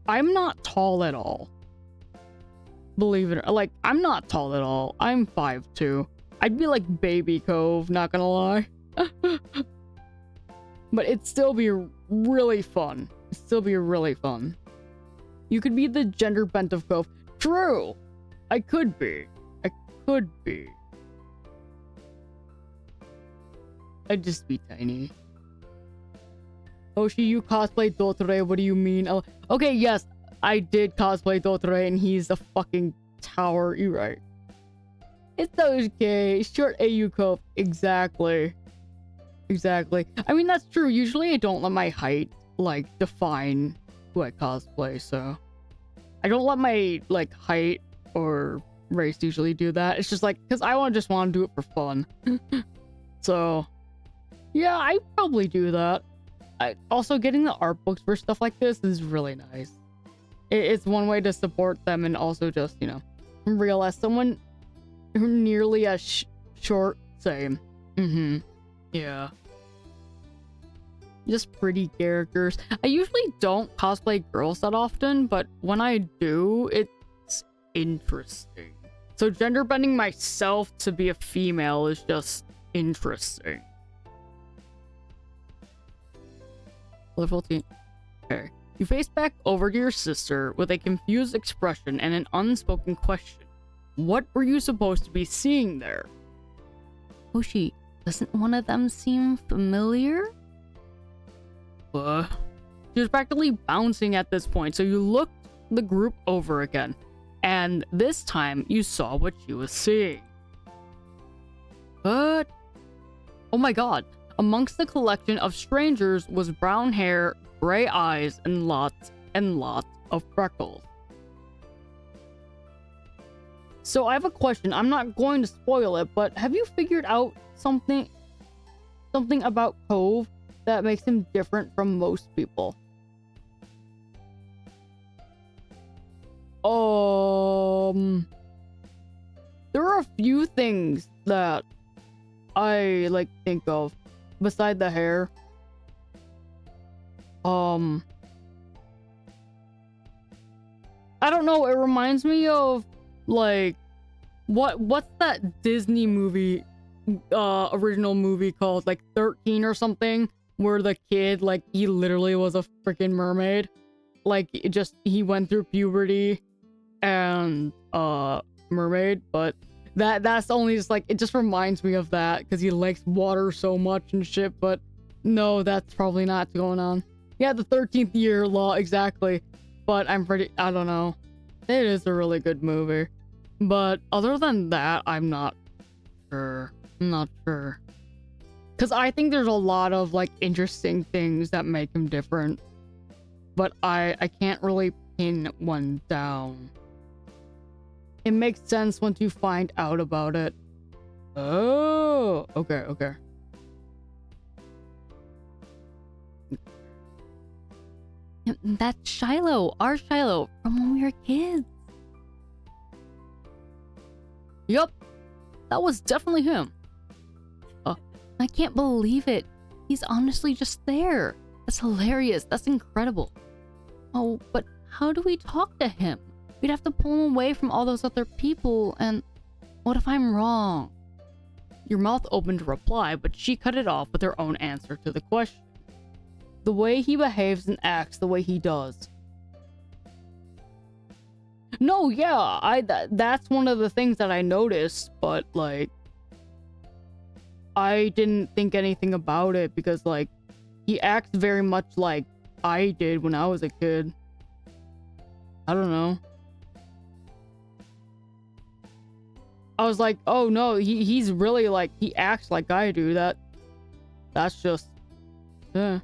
not tall at all. Believe it or like, I'm not tall at all. I'm 5'2". I'd be like baby Cove, not gonna lie. But it'd still be really fun. It'd still be really fun. You could be the gender bent of Cove. True! I could be. I'd just be tiny. Hoshi, you cosplay Dotore, what do you mean? Okay, yes, I did cosplay Dotore and he's a fucking tower, you're right. It's okay, short AU Cove, exactly. I mean, that's true, usually I don't let my height, like, define who I cosplay, so. I don't let my, like, height or race usually do that. It's just like, because I just want to do it for fun. So, yeah, I probably do that. Also, getting the art books for stuff like this is really nice. It's one way to support them and also just, you know, realize someone nearly as short, same. Yeah. Just pretty characters. I usually don't cosplay girls that often, but when I do, it's interesting. So gender bending myself to be a female is just interesting. Level 14. Okay. You face back over to your sister with a confused expression and an unspoken question. What were you supposed to be seeing there? Hoshi, doesn't one of them seem familiar? She was practically bouncing at this point, so you looked the group over again. And this time, you saw what she was seeing. But... oh my god. Amongst the collection of strangers was brown hair, gray eyes, and lots of freckles. So I have a question. I'm not going to spoil it, but have you figured out something something about Cove that makes him different from most people. There are a few things that I like think of beside the hair. I don't know, it reminds me of like what's that Disney movie original movie called, like 13 or something, where the kid, like, he literally was a freaking mermaid. Like, he went through puberty and mermaid, but that's only just like, it just reminds me of that because he likes water so much and shit. But no, that's probably not going on. Yeah, the 13th year law, exactly. But I don't know. It is a really good movie. But other than that, I'm not sure. Because I think there's a lot of, like, interesting things that make him different. But I can't really pin one down. It makes sense once you find out about it. Oh, okay. That's Shiloh, our Shiloh, from when we were kids. Yup, that was definitely him. I can't believe it. He's honestly just there. That's hilarious. That's incredible. Oh, but how do we talk to him? We'd have to pull him away from all those other people, and what if I'm wrong? Your mouth opened to reply, but she cut it off with her own answer to the question. The way he behaves and acts the way he does. No, yeah, that's one of the things that I noticed, but, like, I didn't think anything about it because, like, he acts very much like I did when I was a kid. I don't know. I was like, oh no, he's really like, he acts like I do. That's just, I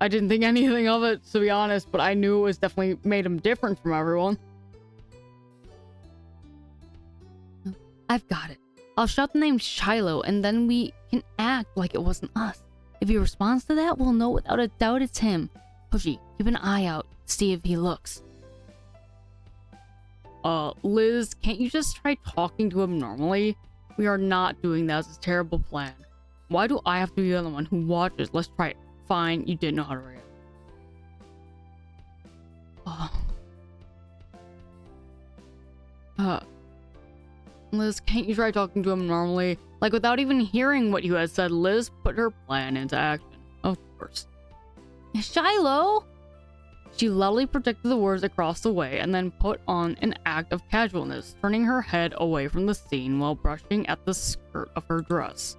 didn't think anything of it, to be honest, but I knew it was definitely made him different from everyone. I've got it. I'll shout the name Shiloh, and then we can act like it wasn't us. If he responds to that, we'll know without a doubt it's him. Hoshi, keep an eye out. See if he looks. Liz, can't you just try talking to him normally? We are not doing that. It's a terrible plan. Why do I have to be the one who watches? Let's try it. Fine, you didn't know how to react. Liz, can't you try talking to him normally? Like, without even hearing what you had said, Liz put her plan into action. Of course. Shiloh! She loudly projected the words across the way and then put on an act of casualness, turning her head away from the scene while brushing at the skirt of her dress.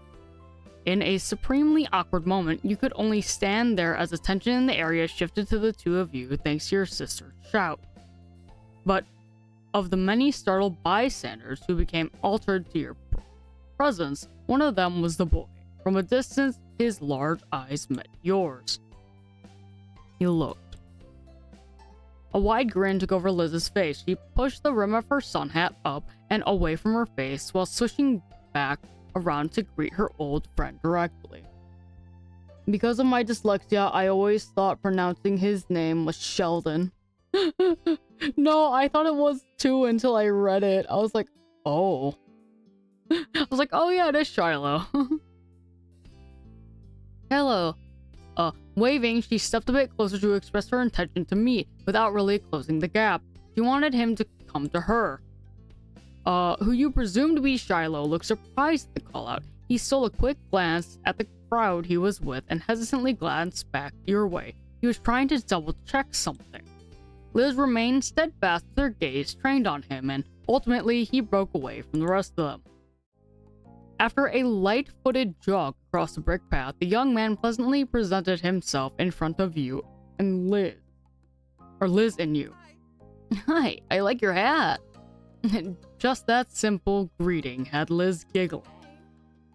In a supremely awkward moment, you could only stand there as the tension in the area shifted to the two of you thanks to your sister's shout. But of the many startled bystanders who became altered to your presence, one of them was the boy. From a distance, his large eyes met yours. He looked. A wide grin took over Liz's face. She pushed the rim of her sun hat up and away from her face while swishing back around to greet her old friend directly. Because of my dyslexia, I always thought pronouncing his name was Sheldon. No, I thought it was too until I read it. I was like, oh. I was like, oh yeah, it is Shiloh. Hello. Waving, she stepped a bit closer to express her intention to meet without really closing the gap. She wanted him to come to her. Who you presume to be Shiloh looked surprised at the call out. He stole a quick glance at the crowd he was with and hesitantly glanced back your way. He was trying to double check something. Liz remained steadfast with her gaze trained on him, and ultimately he broke away from the rest of them. After a light-footed jog across the brick path, the young man pleasantly presented himself in front of you and Liz. Or Liz and you. Hi, I like your hat. Just that simple greeting had Liz giggling.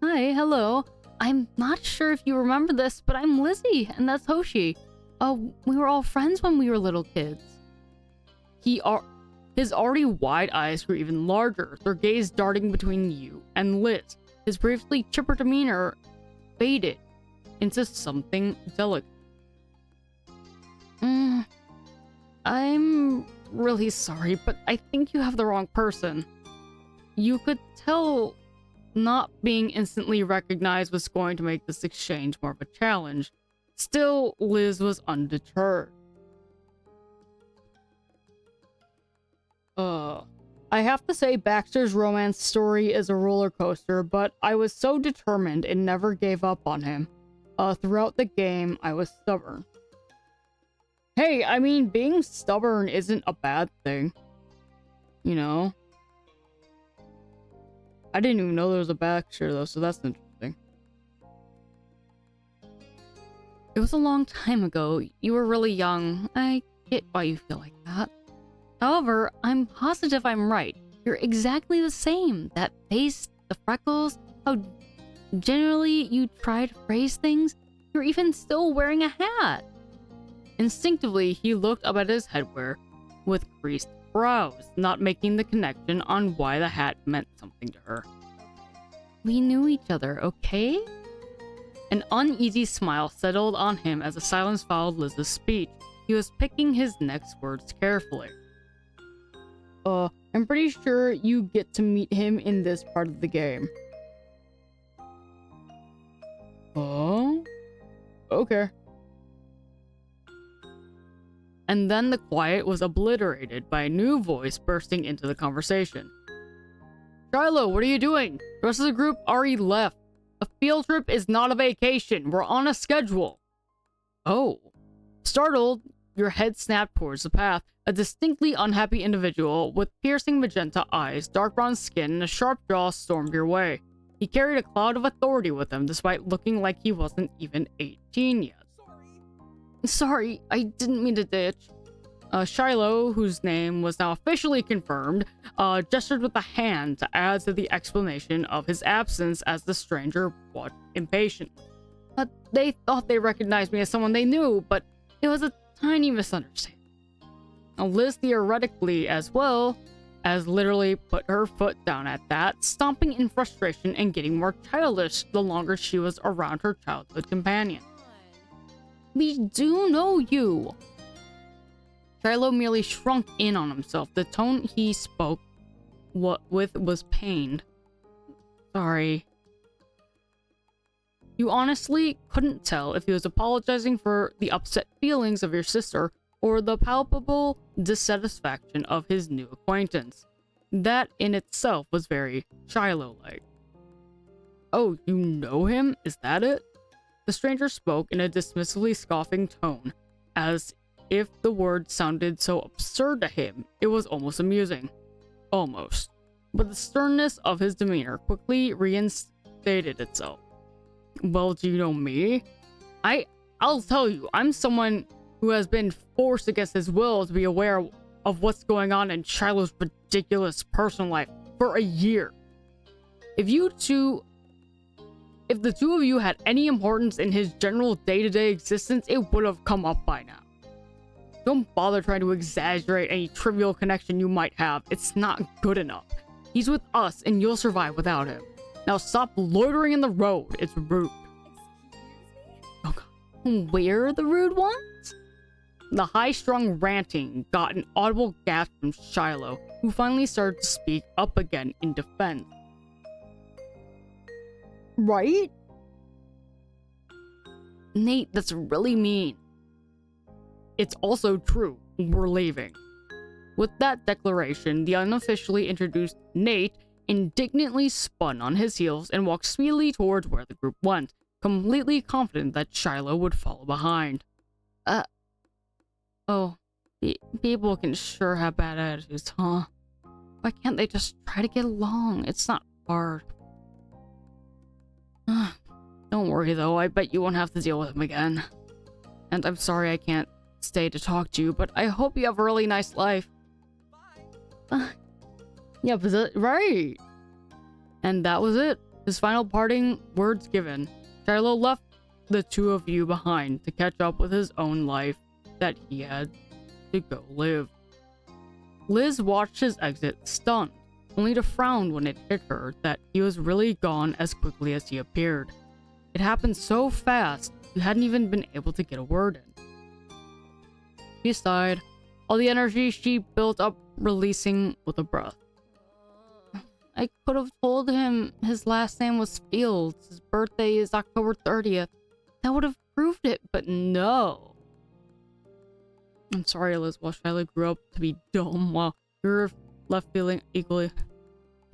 Hi, hello. I'm not sure if you remember this, but I'm Lizzie, and that's Hoshi. We were all friends when we were little kids. His already wide eyes grew even larger, their gaze darting between you and Liz. his previously chipper demeanor faded into something delicate. I'm really sorry, but I think you have the wrong person. You could tell not being instantly recognized was going to make this exchange more of a challenge. Still, Liz was undeterred. I have to say Baxter's romance story is a roller coaster, but I was so determined and never gave up on him. Throughout the game, I was stubborn. Hey, I mean, being stubborn isn't a bad thing. You know? I didn't even know there was a Baxter, though, so that's interesting. It was a long time ago. You were really young. I get why you feel like that. However, I'm positive I'm right. You're exactly the same. That face, the freckles, how generally you try to phrase things. You're even still wearing a hat. Instinctively, he looked up at his headwear with creased brows, not making the connection on why the hat meant something to her. We knew each other, okay? An uneasy smile settled on him as the silence followed Liz's speech. He was picking his next words carefully. I'm pretty sure you get to meet him in this part of the game. Oh? Okay. And then the quiet was obliterated by a new voice bursting into the conversation. Shiloh, what are you doing? The rest of the group already left. A field trip is not a vacation. We're on a schedule. Oh. Startled, your head snapped towards the path. A distinctly unhappy individual with piercing magenta eyes, dark brown skin, and a sharp jaw stormed your way. He carried a cloud of authority with him despite looking like he wasn't even 18 yet. Sorry, I didn't mean to ditch. Shiloh, whose name was now officially confirmed, gestured with a hand to add to the explanation of his absence as the stranger watched impatiently. They thought they recognized me as someone they knew, but it was a tiny misunderstanding. Liz theoretically as well as literally put her foot down at that, stomping in frustration and getting more childish the longer she was around her childhood companion. We do know you. Shiloh merely shrunk in on himself. The tone he spoke with was pained. Sorry. You honestly couldn't tell if he was apologizing for the upset feelings of your sister or the palpable dissatisfaction of his new acquaintance. That in itself was very Shiloh-like. Oh, you know him? Is that it? The stranger spoke in a dismissively scoffing tone, as if the word sounded so absurd to him, it was almost amusing. Almost. But the sternness of his demeanor quickly reinstated itself. Well, do you know me? I'll tell you, I'm someone who has been forced against his will to be aware of what's going on in Shiloh's ridiculous personal life for a year. If the two of you had any importance in his general day-to-day existence, it would have come up by now. Don't bother trying to exaggerate any trivial connection you might have. It's not good enough. He's with us, and you'll survive without him. Now stop loitering in the road. It's rude. Oh God. We're the rude ones? The high-strung ranting got an audible gasp from Shiloh, who finally started to speak up again in defense. Right? Nate, that's really mean. It's also true. We're leaving. With that declaration, the unofficially introduced Nate indignantly spun on his heels and walked speedily towards where the group went, completely confident that Shiloh would follow behind. People can sure have bad attitudes, huh? Why can't they just try to get along? It's not hard. Don't worry though, I bet you won't have to deal with him again. And I'm sorry I can't stay to talk to you, but I hope you have a really nice life. Yeah, but right. And that was it. His final parting words given. Shiloh left the two of you behind to catch up with his own life that he had to go live. Liz watched his exit stunned. only to frown when it hit her that he was really gone as quickly as he appeared. It happened so fast, you hadn't even been able to get a word in. She sighed, all the energy she built up releasing with a breath. I could have told him his last name was Fields, his birthday is October 30th. That would have proved it, but no. I'm sorry, Liz, while Shiloh grew up to be dumb while you're left feeling equally.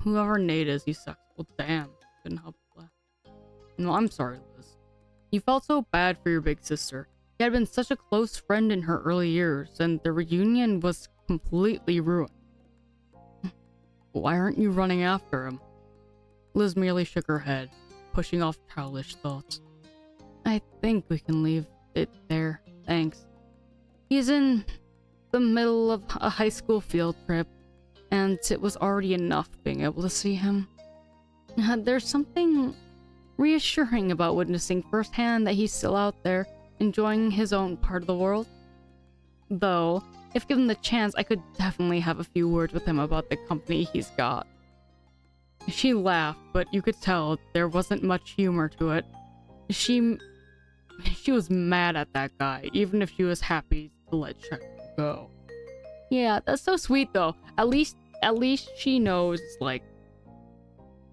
Whoever Nate is, he sucks. Well, damn. Couldn't help but laugh. No, I'm sorry, Liz. You felt so bad for your big sister. He had been such a close friend in her early years, and the reunion was completely ruined. Why aren't you running after him? Liz merely shook her head, pushing off childish thoughts. I think we can leave it there, thanks. He's in the middle of a high school field trip, and it was already enough being able to see him. There's something reassuring about witnessing firsthand that he's still out there, enjoying his own part of the world. Though, if given the chance, I could definitely have a few words with him about the company he's got. She laughed, but you could tell there wasn't much humor to it. She was mad at that guy, even if she was happy to let Chuck go. Yeah, that's so sweet though. At least she knows, like,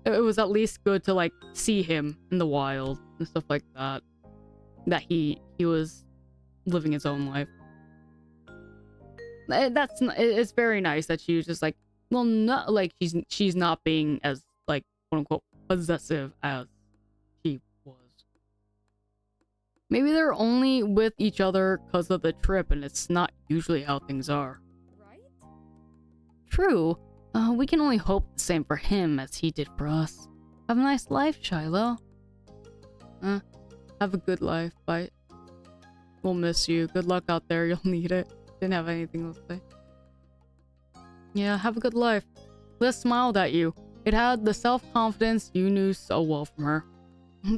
it was at least good to, like, see him in the wild and stuff like that. That he was living his own life. It's very nice that she was just like, well, not like she's not being as, like, quote unquote possessive as she was. Maybe they're only with each other because of the trip, and it's not usually how things are. Right? True. We can only hope the same for him as he did for us. Have a nice life, Shiloh. Have a good life. Bye. We'll miss you. Good luck out there. You'll need it. Didn't have anything to say. Yeah, have a good life. Liz smiled at you. It had the self-confidence you knew so well from her.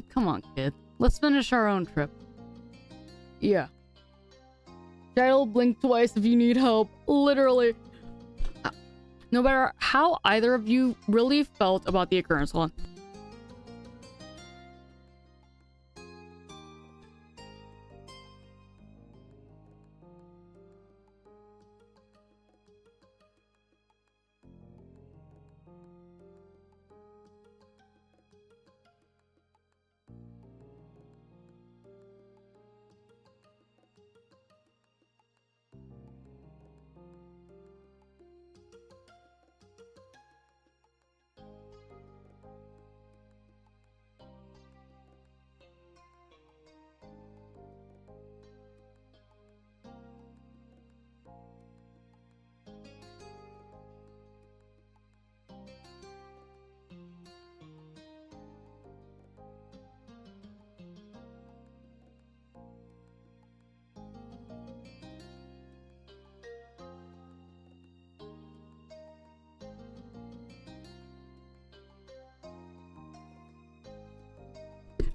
Come on, kid. Let's finish our own trip. Yeah. Shiloh, blink twice if you need help. Literally. No matter how either of you really felt about the occurrence. Hold on.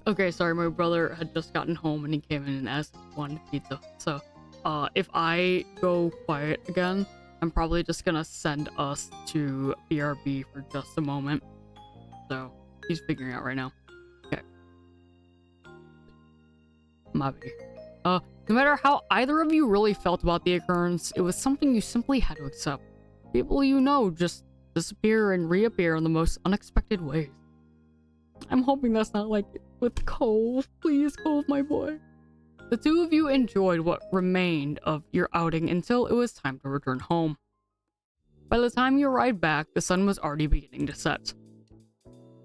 Okay, sorry, my brother had just gotten home and he came in and asked if he wanted pizza. So, if I go quiet again, I'm probably just gonna send us to BRB for just a moment. So, he's figuring out right now. Okay. My bad. No matter how either of you really felt about the occurrence, it was something you simply had to accept. People you know just disappear and reappear in the most unexpected ways. I'm hoping that's not like with Cove. Please, Cove, my boy. The two of you enjoyed what remained of your outing until it was time to return home. By the time you arrived back, the sun was already beginning to set.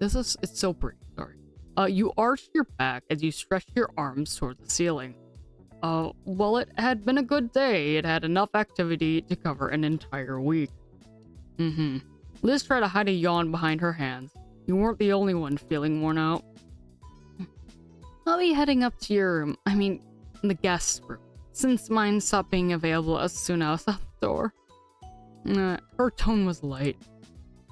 It's so pretty, sorry. You arched your back as you stretched your arms toward the ceiling. Well, it had been a good day. It had enough activity to cover an entire week. Liz tried to hide a yawn behind her hands. You weren't the only one feeling worn out. I'll be heading up to your room. I mean, the guest room, since mine stopped being available as soon as I was at the door. Her tone was light.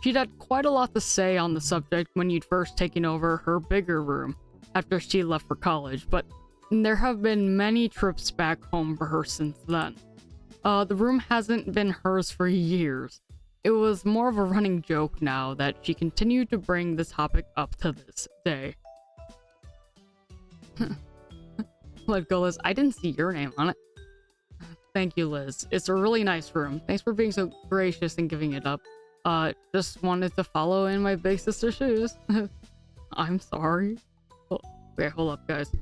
She'd had quite a lot to say on the subject when you'd first taken over her bigger room after she left for college, but there have been many trips back home for her since then. The room hasn't been hers for years. it was more of a running joke now that she continued to bring the topic up to this day. Let go, Liz. I didn't see your name on it. Thank you, Liz. It's a really nice room. Thanks for being so gracious and giving it up. Just wanted to follow in my big sister's shoes. I'm sorry. Oh, wait, hold up, guys.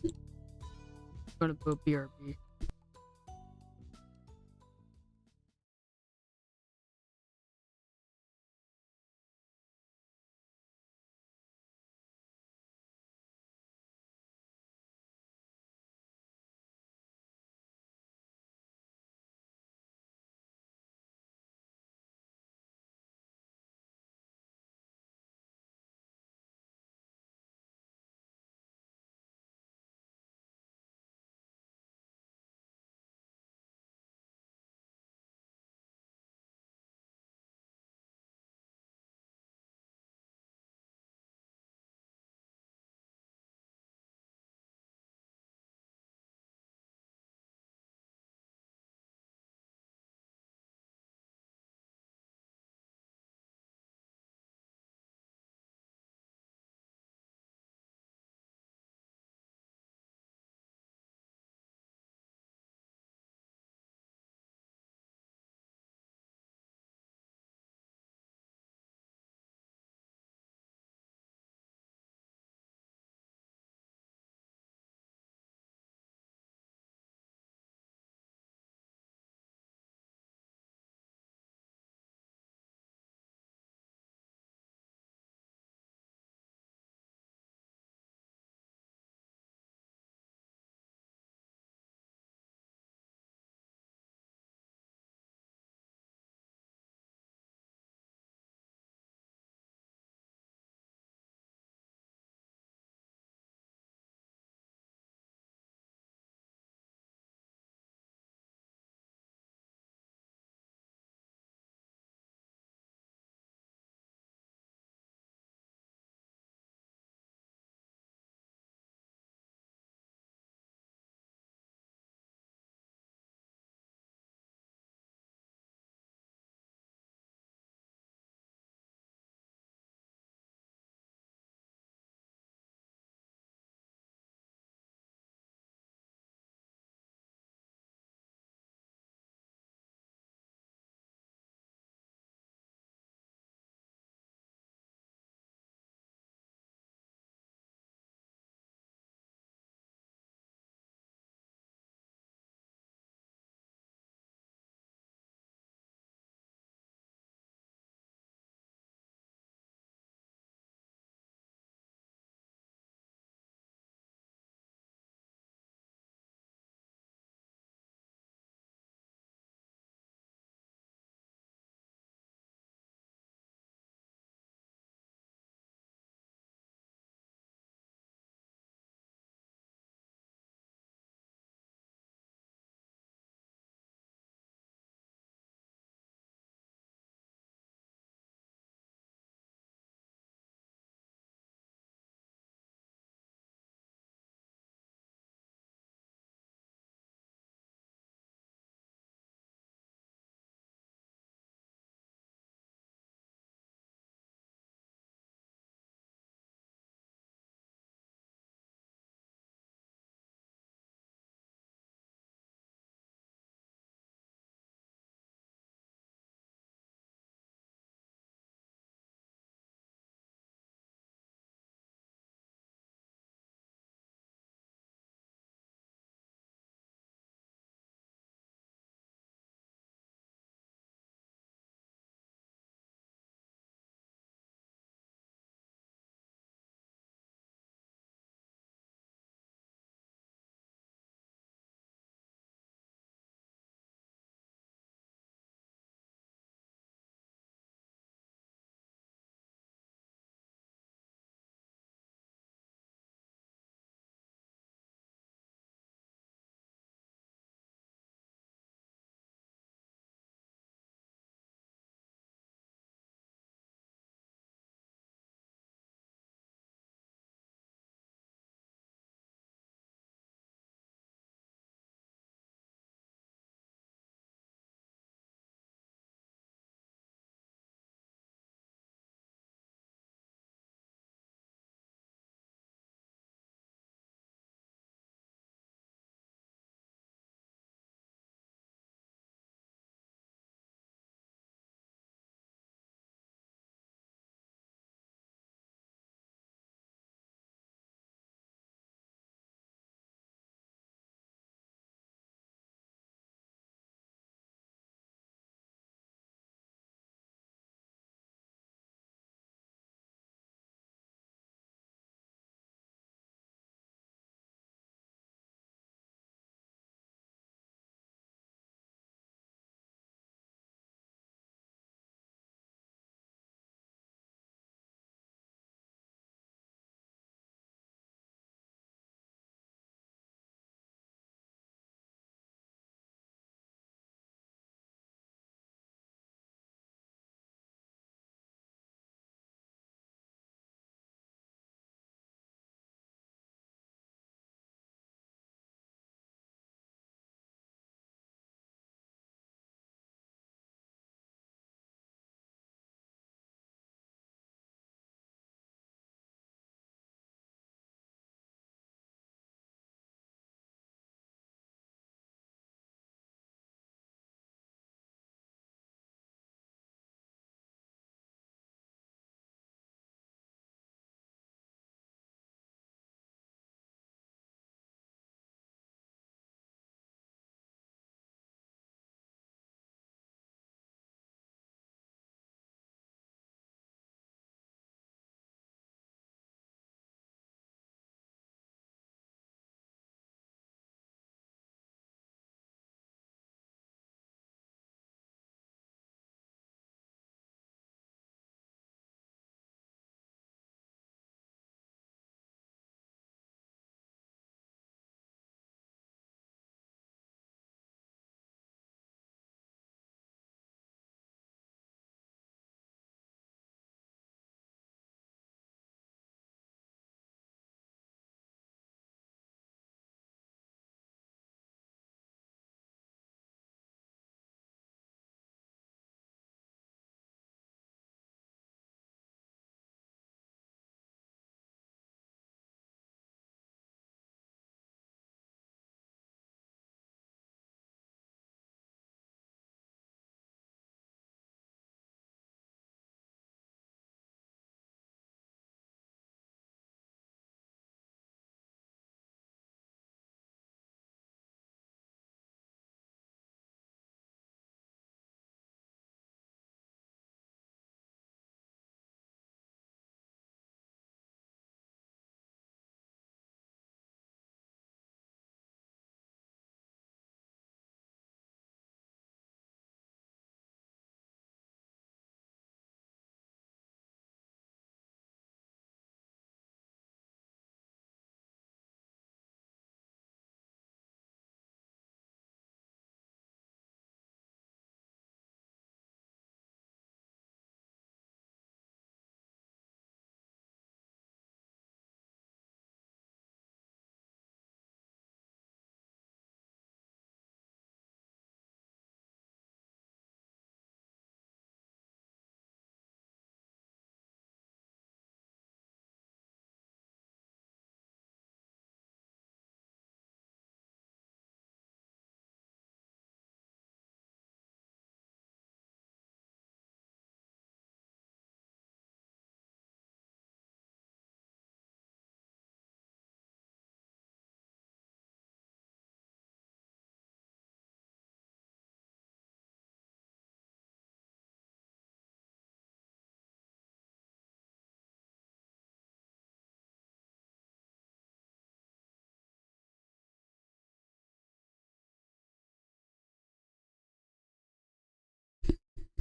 I'm gonna go BRB.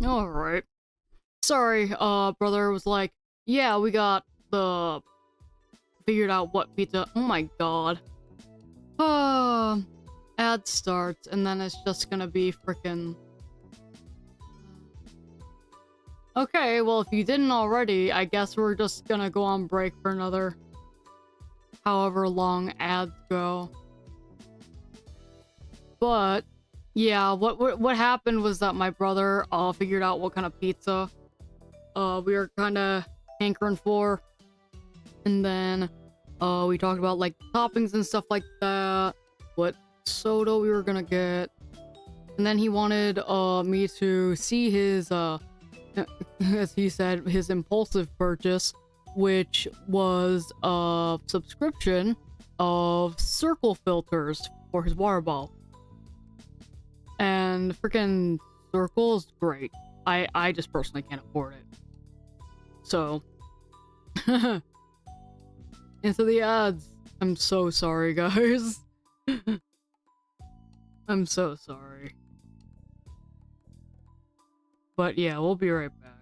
Alright. Sorry, brother was like, yeah, we got the figured out what pizza. Oh my god. Ad starts, and then it's just gonna be freaking. Okay, well, if you didn't already, I guess we're just gonna go on break for another however long ads go. But yeah, what happened was that my brother figured out what kind of pizza we were kind of hankering for, and then we talked about like toppings and stuff like that, what soda we were gonna get, and then he wanted me to see his as he said, his impulsive purchase, which was a subscription of circle filters for his water bottle. And freaking circle is great. I just personally can't afford it. So, into the ads. I'm so sorry, guys. I'm so sorry. But yeah, we'll be right back.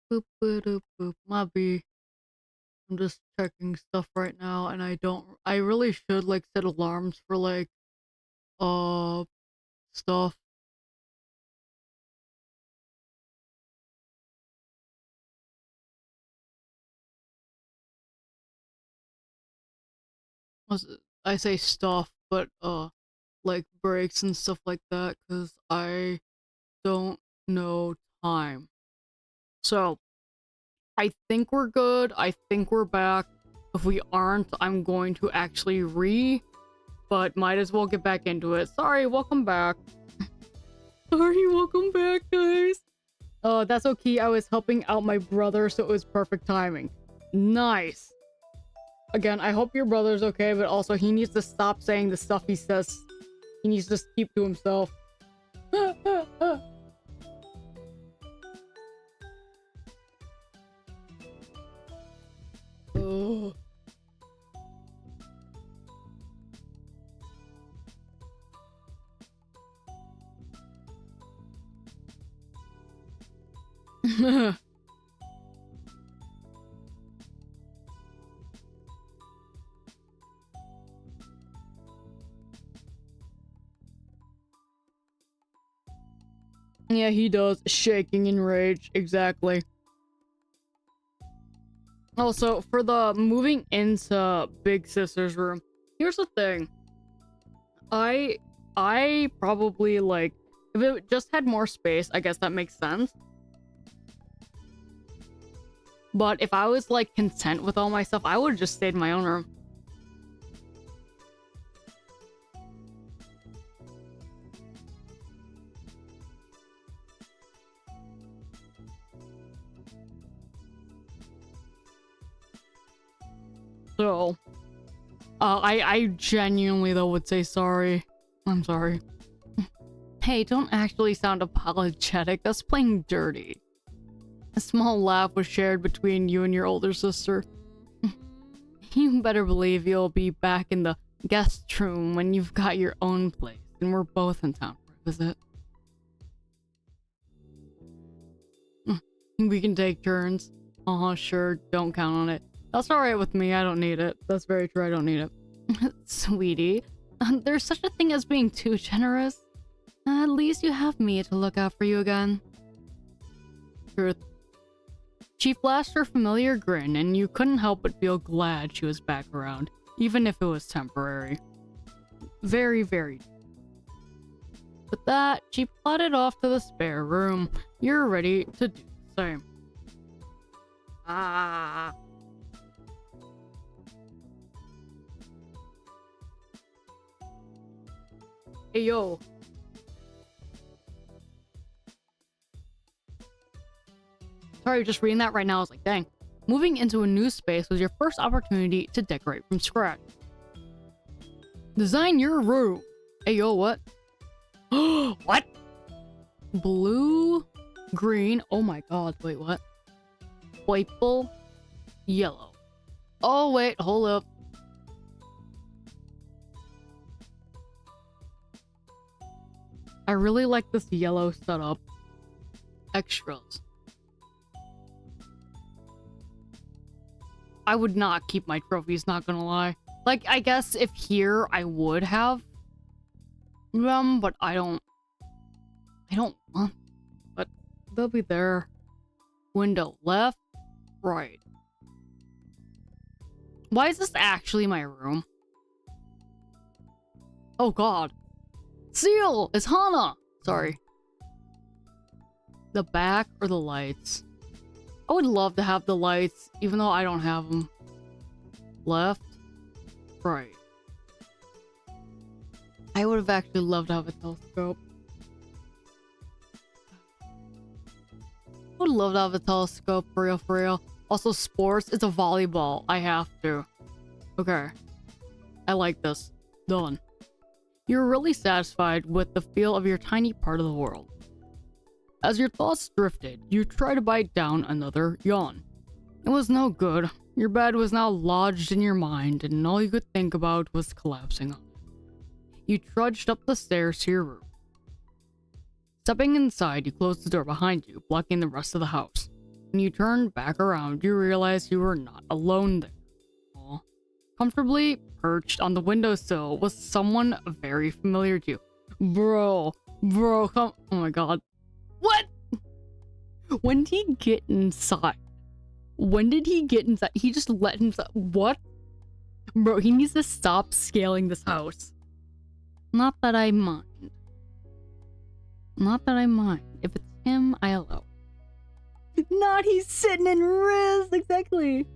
Boop boop boop boop. My B. I'm just checking stuff right now, and I really should like set alarms for like uh stuff. I say stuff, but like breaks and stuff like that, because I don't know time. So I think we're good. I think we're back. If we aren't, I'm going to actually but might as well get back into it. Sorry, welcome back. Sorry, welcome back, guys. Oh, that's okay. I was helping out my brother, so it was perfect timing. Nice. Again, I hope your brother's okay, but also he needs to stop saying the stuff he says. He needs to just keep to himself. Oh. Yeah, he does. Shaking in rage. Exactly. Also, for the moving into Big Sister's room, here's the thing. I probably, like, if it just had more space, I guess that makes sense. But if I was, like, content with all my stuff, I would have just stayed in my own room. So, I genuinely, though, would say sorry. I'm sorry. Hey, don't actually sound apologetic. That's playing dirty. A small laugh was shared between you and your older sister. You better believe you'll be back in the guest room when you've got your own place, and we're both in town for a visit. We can take turns. Sure, don't count on it. That's alright with me, I don't need it. That's very true, I don't need it. Sweetie, there's such a thing as being too generous. At least you have me to look out for you again. Truth. She flashed her familiar grin, and you couldn't help but feel glad she was back around, even if it was temporary. Very, very. With that, she plodded off to the spare room. You're ready to do the same. Ah. Hey, yo. Sorry, just reading that right now. I was like, dang. Moving into a new space was your first opportunity to decorate from scratch. Design your room. Hey, yo, what? What? Blue, green. Oh my god. Wait, what? Purple, yellow. Oh, wait. Hold up. I really like this yellow setup. Extras. I would not keep my trophies, not gonna lie. Like, I guess if here I would have them, but I don't want, but they'll be there. Window left, right. Why is this actually my room? Oh god. Seal! It's Hana! Sorry. The back or the lights? I would love to have the lights, even though I don't have them. Left, right. I would have actually loved to have a telescope. I would love to have a telescope, for real, for real. Also, sports, it's a volleyball. I have to. Okay. I like this. Done. You're really satisfied with the feel of your tiny part of the world. As your thoughts drifted, you tried to bite down another yawn. It was no good. Your bed was now lodged in your mind, and all you could think about was collapsing on it. You trudged up the stairs to your room. Stepping inside, you closed the door behind you, blocking the rest of the house. When you turned back around, you realized you were not alone there. Aww. Comfortably perched on the windowsill was someone very familiar to you. Bro, come. Oh my god. What? When did he get inside? When did he get inside? He just let himself. What? Bro, he needs to stop scaling this house. Not that I mind. Not that I mind. If it's him, I allow. Not he's sitting in Riz. Exactly.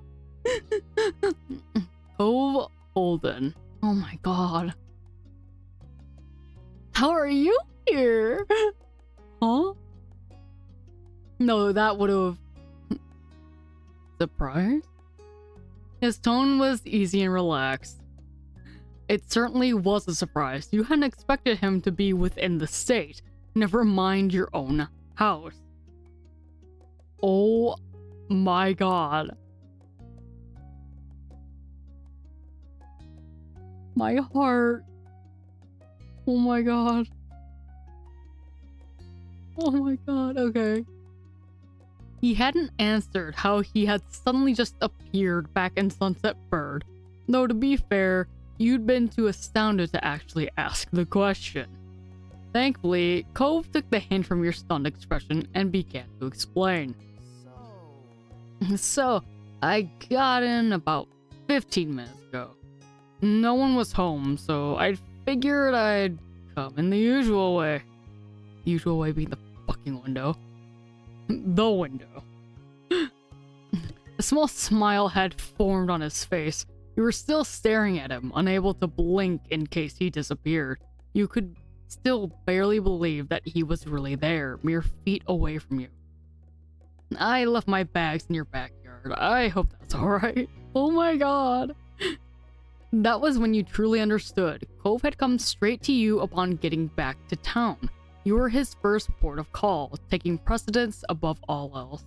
Cove Holden. Oh my god. How are you here? Huh? No, that would have... Surprise? His tone was easy and relaxed. It certainly was a surprise. You hadn't expected him to be within the state, never mind your own house. Oh my god. My heart. Oh my god. Oh my god, okay. He hadn't answered how he had suddenly just appeared back in Sunset Bird, though to be fair, you'd been too astounded to actually ask the question. Thankfully, Cove took the hint from your stunned expression and began to explain. So, I got in about 15 minutes ago. No one was home, so I figured I'd come in the usual way. Usual way being the fucking window. The window. A small smile had formed on his face. You were still staring at him, unable to blink in case he disappeared. You could still barely believe that he was really there, mere feet away from you. I left my bags in your backyard. I hope that's alright. Oh my god. That was when you truly understood. Cove had come straight to you upon getting back to town. You were his first port of call, taking precedence above all else.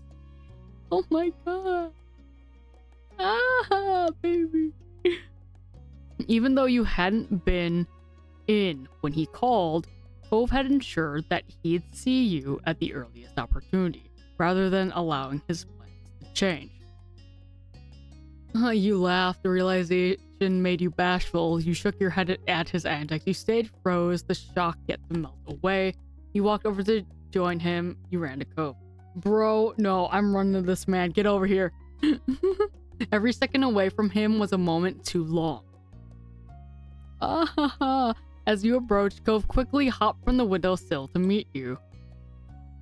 Oh my god. Ah, baby. Even though you hadn't been in when he called, Cove had ensured that he'd see you at the earliest opportunity, rather than allowing his plans to change. You laughed. The realization made you bashful. You shook your head at his antics. You stayed froze, the shock yet to melt away. You walked over to join him. You ran to Cove. Bro, no, I'm running to this man. Get over here. Every second away from him was a moment too long. As you approached, Cove quickly hopped from the windowsill to meet you.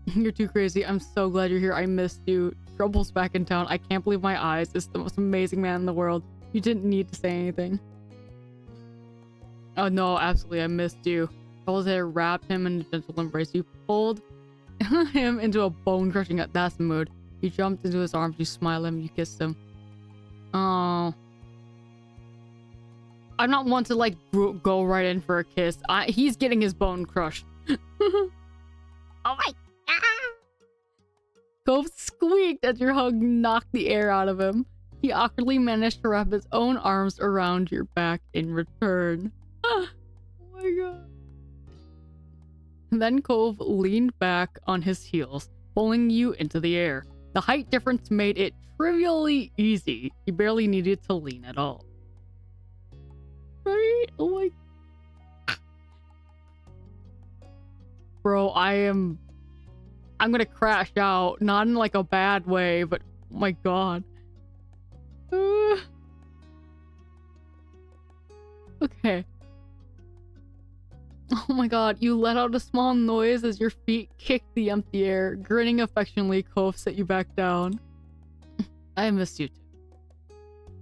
You're too crazy. I'm so glad you're here. I missed you. Trouble's back in town. I can't believe my eyes. It's the most amazing man in the world. You didn't need to say anything. Oh no, absolutely. I missed you. Trouble's hair wrapped him in a gentle embrace. You pulled him into a bone-crushing that's mood. You jumped into his arms. You smiled at him. You kissed him. Oh. I'm not one to like go right in for a kiss. He's getting his bone crushed. Oh my god! Cove squeaked as your hug knocked the air out of him. He awkwardly managed to wrap his own arms around your back in return. Oh my god. Then Cove leaned back on his heels, pulling you into the air. The height difference made it trivially easy. You barely needed to lean at all. Right? Oh my... Bro, I'm gonna crash out. Not in like a bad way, but oh my god. Okay. Oh my god, you let out a small noise as your feet kicked the empty air. Grinning affectionately, Cove set you back down. I missed you too.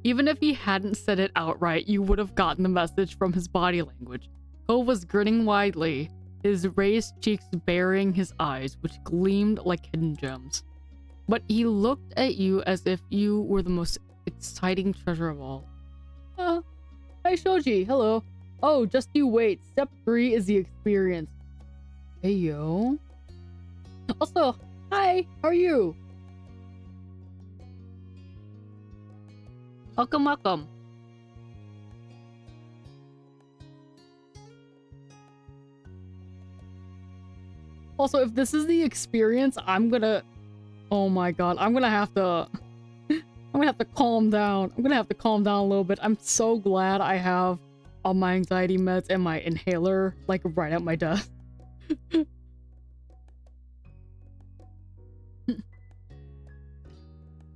Even if he hadn't said it outright, you would have gotten the message from his body language. Cove was grinning widely, his raised cheeks burying his eyes, which gleamed like hidden gems. But he looked at you as if you were the most exciting treasure of all. Hi Shoji, hello. Oh, just you wait. Step 3 is the experience. Hey yo. Also, hi, how are you? Welcome, welcome. Also, if this is the experience, I'm gonna... Oh my god, I'm gonna have to calm down. I'm gonna have to calm down a little bit. I'm so glad I have all my anxiety meds and my inhaler, like, right at my desk.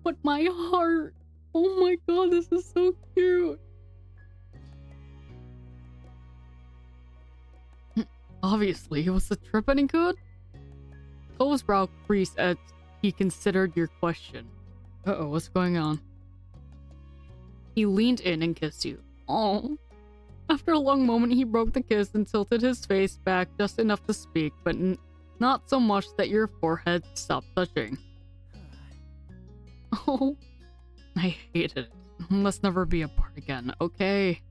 But my heart... Oh my god, this is so cute. Obviously, was the trip any good? Cole's brow creased as he considered your question. Uh-oh, what's going on? He leaned in and kissed you. Oh. After a long moment, he broke the kiss and tilted his face back just enough to speak, but not so much that your forehead stopped touching. Oh, I hated it. Let's never be apart again, okay?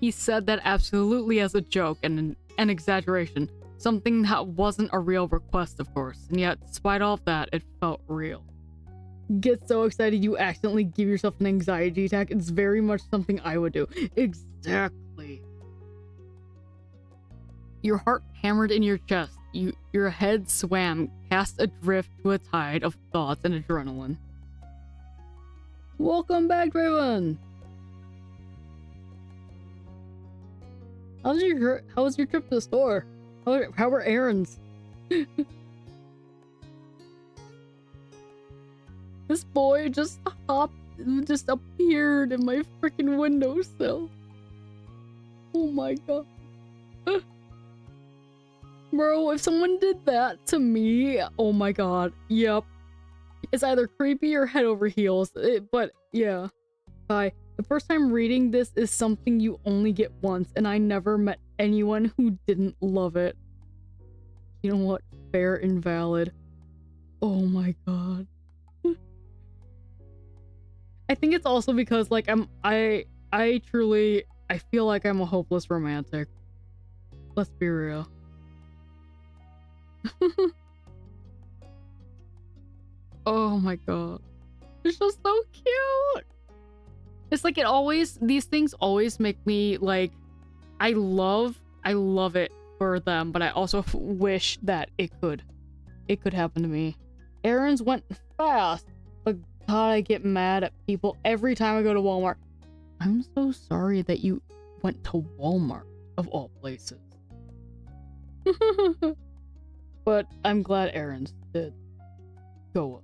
He said that absolutely as a joke and an exaggeration, something that wasn't a real request, of course, and yet, despite all of that, it felt real. Get so excited you accidentally give yourself an anxiety attack. It's very much something I would do. Exactly. Your heart hammered in your chest. Your head swam, cast adrift to a tide of thoughts and adrenaline. Welcome back, Draven! How was your trip to the store? How were errands? This boy just appeared in my freaking windowsill. Oh my god. Bro, if someone did that to me, oh my god, yep. It's either creepy or head over heels, but yeah. Hi. The first time reading this is something you only get once, and I never met anyone who didn't love it. You know what? Fair and valid. Oh my god. I think it's also because like I feel like I'm a hopeless romantic. Let's be real. Oh my god. It's just so cute. It's like these things always make me like, I love it for them, but I also wish that it could happen to me. Errands went fast, but god, I get mad at people every time I go to Walmart. I'm so sorry that you went to Walmart, of all places. But I'm glad errands did go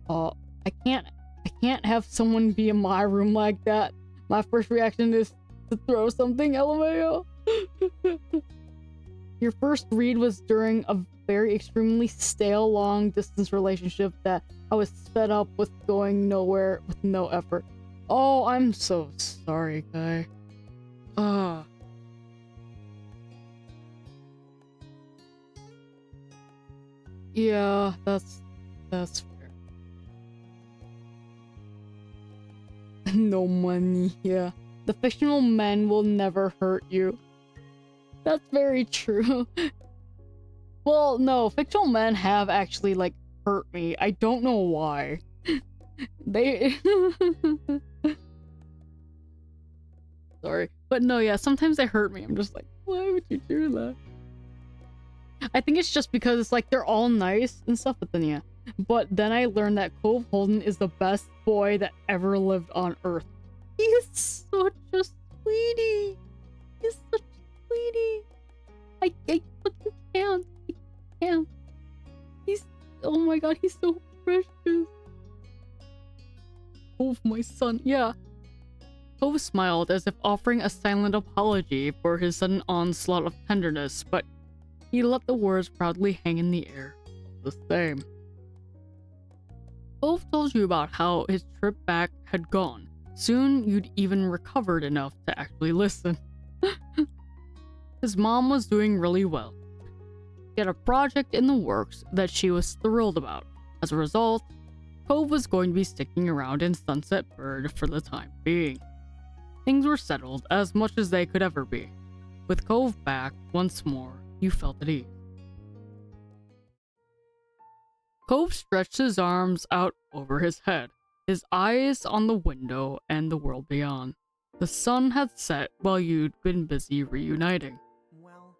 up. I can't have someone be in my room like that. My first reaction is to throw something, LMAO. Your first read was during a very extremely stale long distance relationship that I was fed up with going nowhere with no effort. Oh, I'm so sorry, guy. Yeah, that's fair. No money, yeah. The fictional men will never hurt you. That's very true. Well, no, fictional men have actually, like, hurt me. I don't know why. They... Sorry. But no, yeah, sometimes they hurt me. I'm just like, why would you do that? I think it's just because it's like they're all nice and stuff, but then yeah. But then I learned that Cove Holden is the best boy that ever lived on Earth. He is such a sweetie. He's such a sweetie. I fucking can't. I can't. He's, oh my god, he's so precious. Cove, my son, yeah. Cove smiled as if offering a silent apology for his sudden onslaught of tenderness, but he let the words proudly hang in the air all the same. Cove told you about how his trip back had gone. Soon you'd even recovered enough to actually listen. His mom was doing really well. He had a project in the works that she was thrilled about. As a result, Cove was going to be sticking around in Sunset Bird for the time being. Things were settled as much as they could ever be. With Cove back once more, you felt at ease. Cove stretched his arms out over his head, his eyes on the window and the world beyond. The sun had set while you'd been busy reuniting. Well...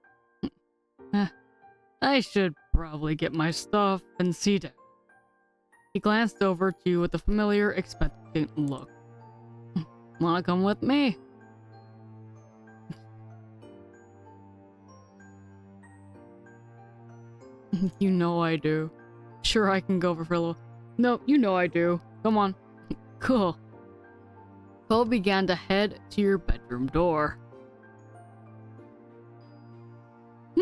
I should probably get my stuff and see Dad. He glanced over to you with a familiar, expectant look. Wanna come with me? You know I do. Sure, I can go for a little... No, you know I do. Come on. Cool. Cole began to head to your bedroom door.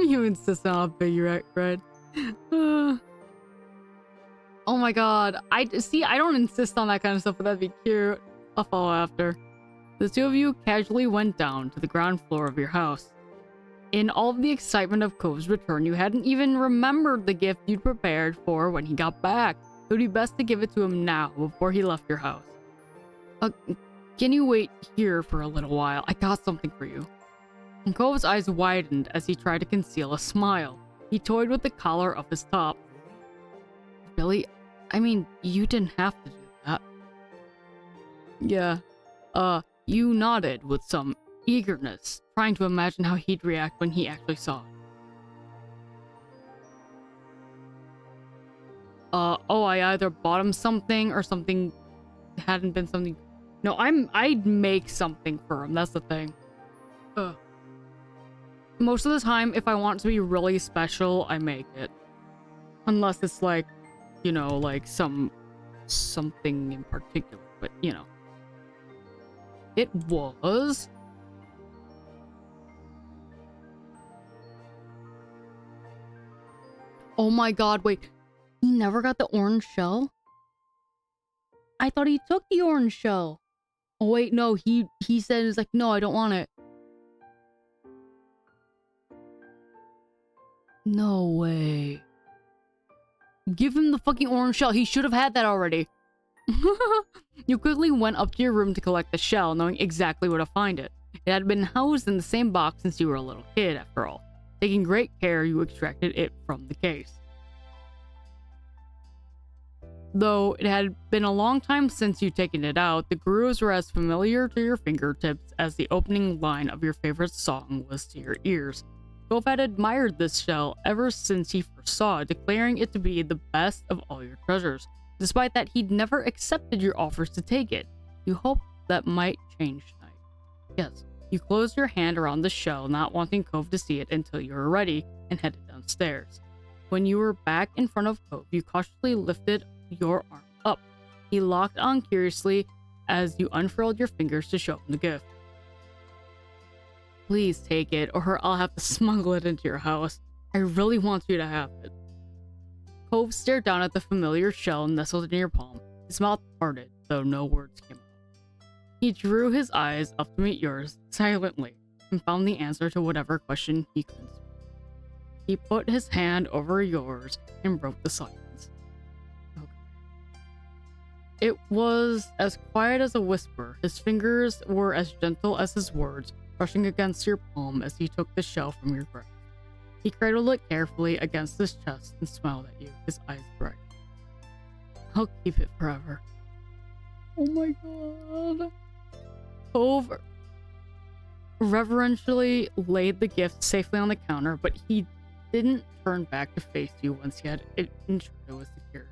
You insist on a big red. Oh my god. I don't insist on that kind of stuff, but that'd be cute. I'll follow after. The two of you casually went down to the ground floor of your house. In all of the excitement of Cove's return, you hadn't even remembered the gift you'd prepared for when he got back. It would be best to give it to him now before he left your house. Can you wait here for a little while? I got something for you. And Cove's eyes widened as he tried to conceal a smile. He toyed with the collar of his top. Really? I mean, you didn't have to do that. Yeah. You nodded with some eagerness, trying to imagine how he'd react when he actually saw it. I either bought him something or something hadn't been something. No, I'd make something for him, that's the thing. Most of the time, if I want it to be really special, I make it. Unless it's like, you know, like something in particular, but you know. It was... Oh my god, wait. He never got the orange shell? I thought he took the orange shell. Oh wait, no, he said, it's like, no, I don't want it. No way. Give him the fucking orange shell. He should have had that already. You quickly went up to your room to collect the shell, knowing exactly where to find it. It had been housed in the same box since you were a little kid, after all. Taking great care, you extracted it from the case. Though it had been a long time since you'd taken it out, the grooves were as familiar to your fingertips as the opening line of your favorite song was to your ears. Cove had admired this shell ever since he first saw it, declaring it to be the best of all your treasures. Despite that, he'd never accepted your offers to take it. You hoped that might change tonight. Yes, you closed your hand around the shell, not wanting Cove to see it until you were ready, and headed downstairs. When you were back in front of Cove, you cautiously lifted your arm up. He locked on curiously as you unfurled your fingers to show him the gift. Please take it, or I'll have to smuggle it into your house. I really want you to have it. Cove stared down at the familiar shell nestled in your palm. His mouth parted, though no words came out. He drew his eyes up to meet yours silently and found the answer to whatever question he couldn't speak. He put his hand over yours and broke the silence. Okay. It was as quiet as a whisper. His fingers were as gentle as his words, brushing against your palm as he took the shell from your grasp. He cradled it carefully against his chest and smiled at you, his eyes bright. I'll keep it forever. Oh my god. Cove reverentially laid the gift safely on the counter, but he didn't turn back to face you once he had ensured it was secure.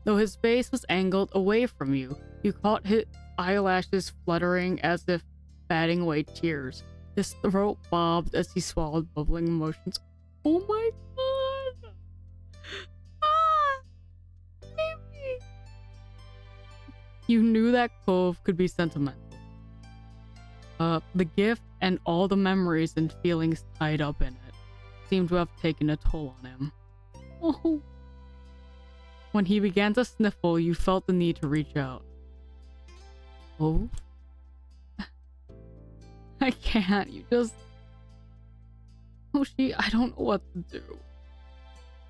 Though his face was angled away from you, you caught his eyelashes fluttering as if batting away tears. His throat bobbed as he swallowed bubbling emotions. Oh my god! Baby! You knew that Cove could be sentimental. The gift and all the memories and feelings tied up in it seemed to have taken a toll on him. Oh. When he began to sniffle, you felt the need to reach out. Cove? I can't, you just... Hoshi, I don't know what to do.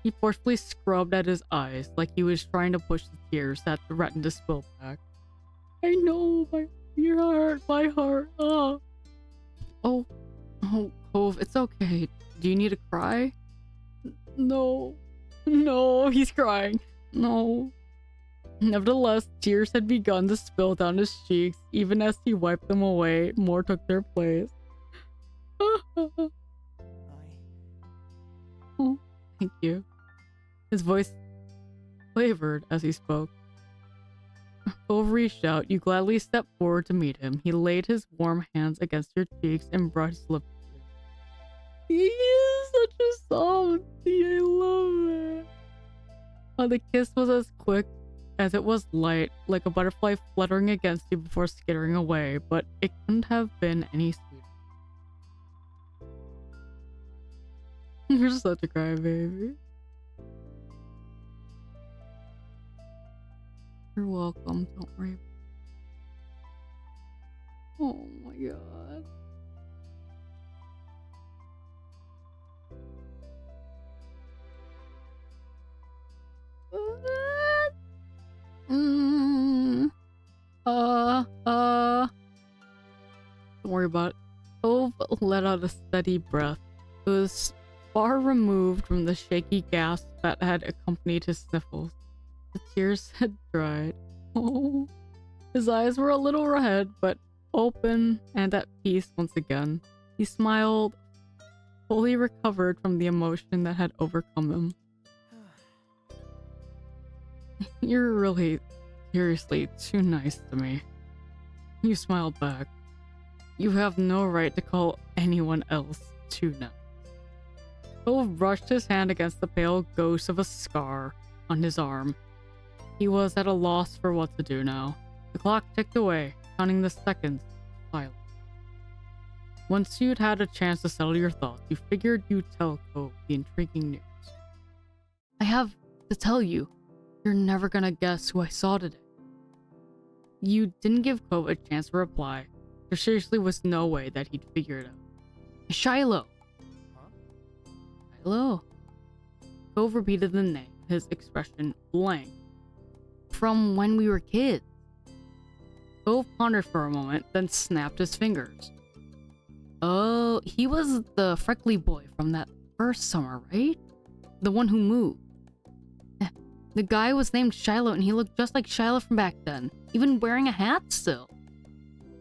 He forcefully scrubbed at his eyes like he was trying to push the tears that threatened to spill back. I know, your heart, my heart. Oh, Cove, it's okay. Do you need to cry? No, he's crying. No. Nevertheless, tears had begun to spill down his cheeks. Even as he wiped them away, more took their place. Oh, thank you. His voice quavered as he spoke. Cove reached out. You gladly stepped forward to meet him. He laid his warm hands against your cheeks and brought his lips to you. He is such a softie. I love it. The kiss was as quick as it was light, like a butterfly fluttering against you before skittering away, but it couldn't have been any sweeter. You're such a crybaby. You're welcome. Don't worry. Oh my god. Mm, don't worry about it. Cove let out a steady breath. It was far removed from the shaky gasp that had accompanied his sniffles. The tears had dried. Oh. His eyes were a little red, but open and at peace once again. He smiled, fully recovered from the emotion that had overcome him. You're really, seriously, too nice to me. You smiled back. You have no right to call anyone else too nice. Cove brushed his hand against the pale ghost of a scar on his arm. He was at a loss for what to do now. The clock ticked away, counting the seconds. Silent. Once you'd had a chance to settle your thoughts, you figured you'd tell Cove the intriguing news. I have to tell you, you're never gonna guess who I saw today. You didn't give Cove a chance to reply. There seriously was no way that he'd figure it out. Shiloh! Huh? Shiloh? Cove repeated the name, his expression blank. From when we were kids. Cove pondered for a moment, then snapped his fingers. Oh, he was the freckly boy from that first summer, right? The one who moved. The guy was named Shiloh and he looked just like Shiloh from back then, even wearing a hat still.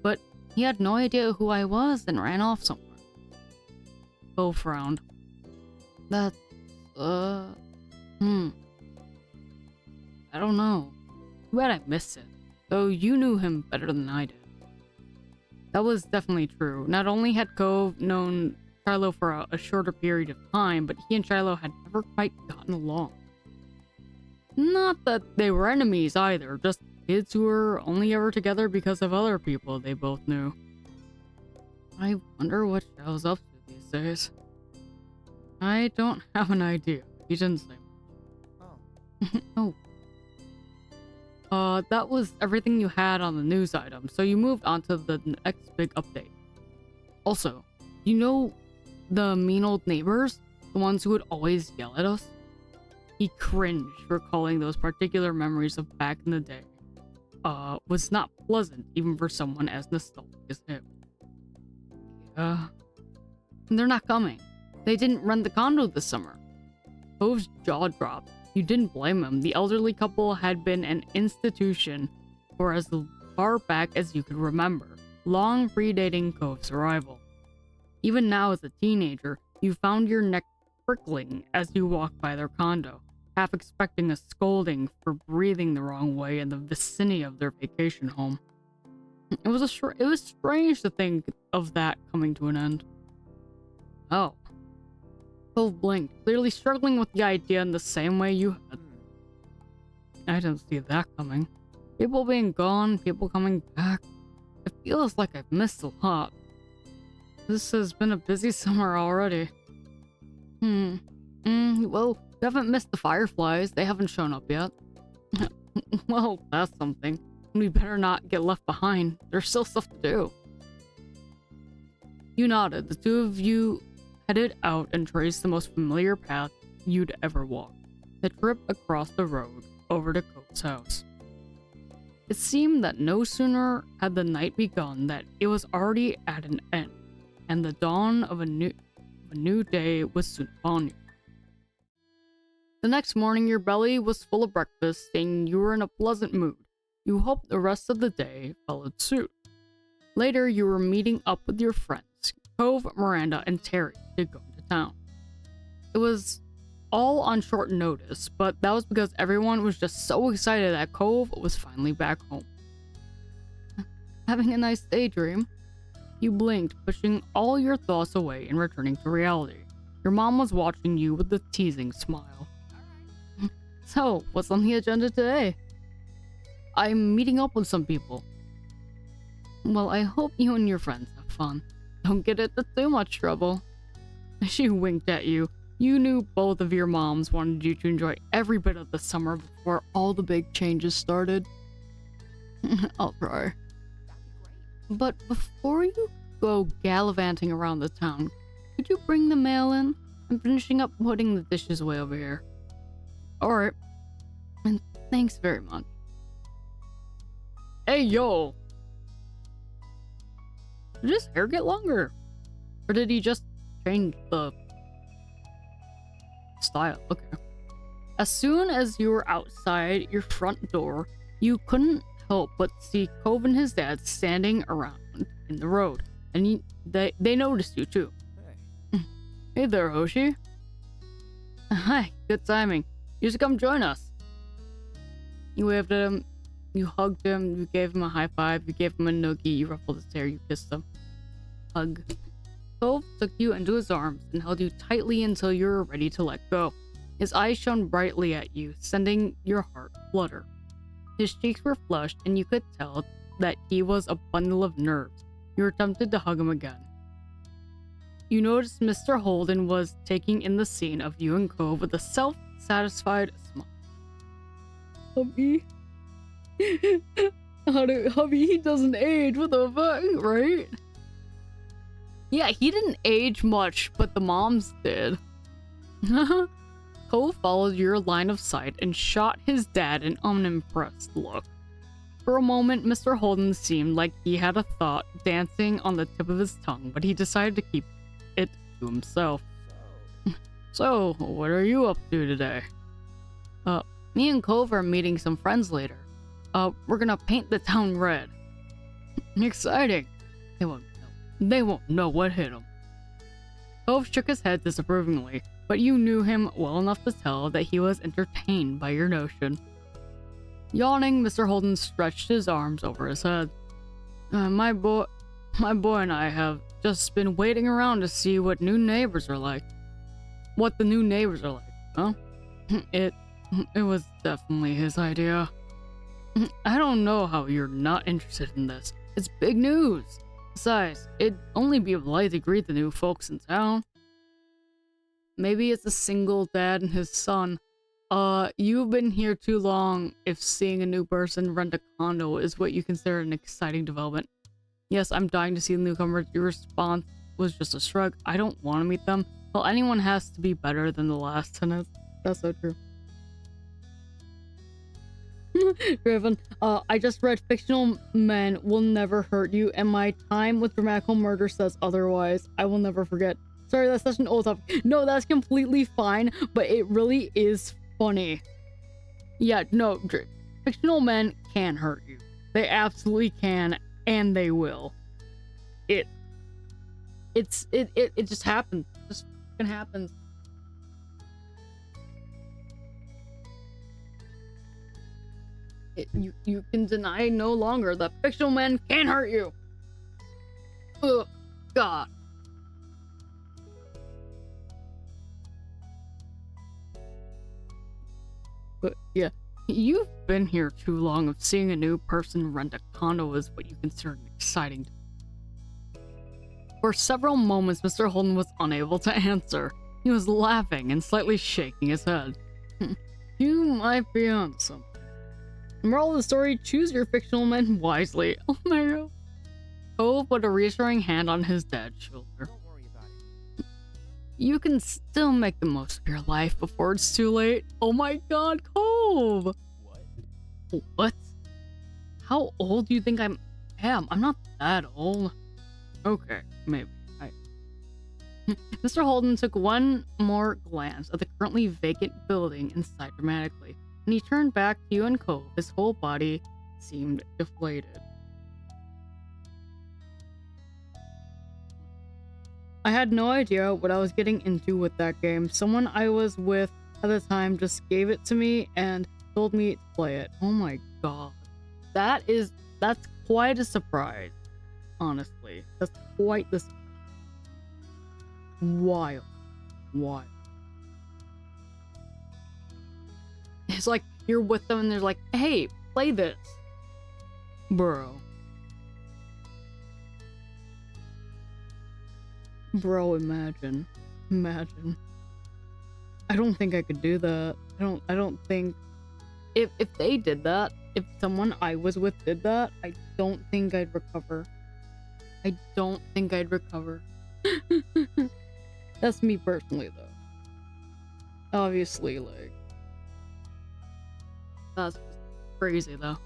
But he had no idea who I was and ran off somewhere. Cove frowned. That's, I don't know. Too bad I missed it, though you knew him better than I did. That was definitely true. Not only had Cove known Shiloh for a shorter period of time, but he and Shiloh had never quite gotten along. Not that they were enemies either, just kids who were only ever together because of other people they both knew. I wonder what Shiloh's up to these days. I don't have an idea. He didn't say much. Oh. Oh. That was everything you had on the news item, so you moved on to the next big update. Also, you know the mean old neighbors? The ones who would always yell at us? He cringed, recalling those particular memories of back in the day. Was not pleasant, even for someone as nostalgic as him. Yeah. They're not coming. They didn't rent the condo this summer. Cove's jaw dropped. You didn't blame him. The elderly couple had been an institution for as far back as you could remember, long predating Cove's arrival. Even now as a teenager, you found your neck prickling as you walked by their condo, half expecting a scolding for breathing the wrong way in the vicinity of their vacation home. It was strange to think of that coming to an end. Oh. Cove blinked, clearly struggling with the idea in the same way you had. I didn't see that coming. People being gone, people coming back. It feels like I've missed a lot. This has been a busy summer already. Well, you haven't missed the fireflies. They haven't shown up yet. Well, that's something. We better not get left behind. There's still stuff to do. You nodded. The two of you headed out and traced the most familiar path you'd ever walk. The trip across the road over to Coates' house. It seemed that no sooner had the night begun that it was already at an end, and the dawn of a new day was soon upon you. The next morning, your belly was full of breakfast, and you were in a pleasant mood. You hoped the rest of the day followed suit. Later, you were meeting up with your friends, Cove, Miranda, and Terry, to go to town. It was all on short notice, but that was because everyone was just so excited that Cove was finally back home. Having a nice daydream? You blinked, pushing all your thoughts away and returning to reality. Your mom was watching you with a teasing smile. So, what's on the agenda today? I'm meeting up with some people. Well, I hope you and your friends have fun. Don't get into too much trouble. She winked at you, You knew both of your moms wanted you to enjoy every bit of the summer before all the big changes started. I'll try. But before you go gallivanting around the town, could you bring the mail in? I'm finishing up putting the dishes away over here. Alright. And thanks very much. Hey, yo! Did his hair get longer? Or did he just change the style? Okay. As soon as you were outside your front door, you couldn't help but see Cove and his dad standing around in the road. And they noticed you too. Hey there, Hoshi. Hi, good timing. You should come join us. You waved at him, you hugged him, you gave him a high five, you gave him a noogie, you ruffled his hair, you kissed him. Hug. Cove took you into his arms and held you tightly until you were ready to let go. His eyes shone brightly at you, sending your heart flutter. His cheeks were flushed, and you could tell that he was a bundle of nerves. You were tempted to hug him again. You noticed Mr. Holden was taking in the scene of you and Cove with a self-satisfied smile. Hubby? Hubby, he doesn't age, what the fuck, right? Yeah, he didn't age much, but the moms did. Cove followed your line of sight and shot his dad an unimpressed look. For a moment, Mr. Holden seemed like he had a thought dancing on the tip of his tongue, but he decided to keep it to himself. So, what are you up to today? Me and Cove are meeting some friends later. We're gonna paint the town red. Exciting. They won't know what hit them. Cove shook his head disapprovingly, but you knew him well enough to tell that he was entertained by your notion. Yawning, Mr. Holden stretched his arms over his head. My boy and I have just been waiting around to see what new neighbors are like. What the new neighbors are like, huh? It was definitely his idea. I don't know how you're not interested in this. It's big news. Besides, it'd only be polite to greet the new folks in town. Maybe it's a single dad and his son. You've been here too long if seeing a new person rent a condo is what you consider an exciting development. Yes, I'm dying to see the newcomers. Your response was just a shrug. I don't want to meet them. Well, anyone has to be better than the last tenant. That's so true. Griffin, I just read fictional men will never hurt you, and my time with dramatical murder says otherwise. I will never forget. Sorry, that's such an old topic. No, that's completely fine, but it really is funny. Yeah, no, fictional men can hurt you. They absolutely can, and they will. It just happens. It just fucking happens. You can deny no longer that fictional men can hurt you. Ugh, God. But yeah, you've been here too long if seeing a new person rent a condo is what you consider exciting. For several moments, Mr. Holden was unable to answer. He was laughing and slightly shaking his head. You might be on something. The moral of the story, choose your fictional men wisely. Oh my god. Cove put a reassuring hand on his dad's shoulder. Don't worry about it. You can still make the most of your life before it's too late. Oh my god, Cove! What? How old do you think I am? I'm not that old. Okay, maybe. Mr. Holden took one more glance at the currently vacant building and sighed dramatically. When he turned back to you and Cove, his whole body seemed deflated. I had no idea what I was getting into with that game. Someone I was with at the time just gave it to me and told me to play it. Oh my god. That's quite a surprise. Honestly. That's quite the surprise. Wild. It's like you're with them and they're like, hey, play this. Bro, imagine. I don't think I could do that. I don't think if they did that, if someone I was with did that, I don't think I'd recover. I don't think I'd recover. That's me personally though. Obviously, like, that's just crazy though.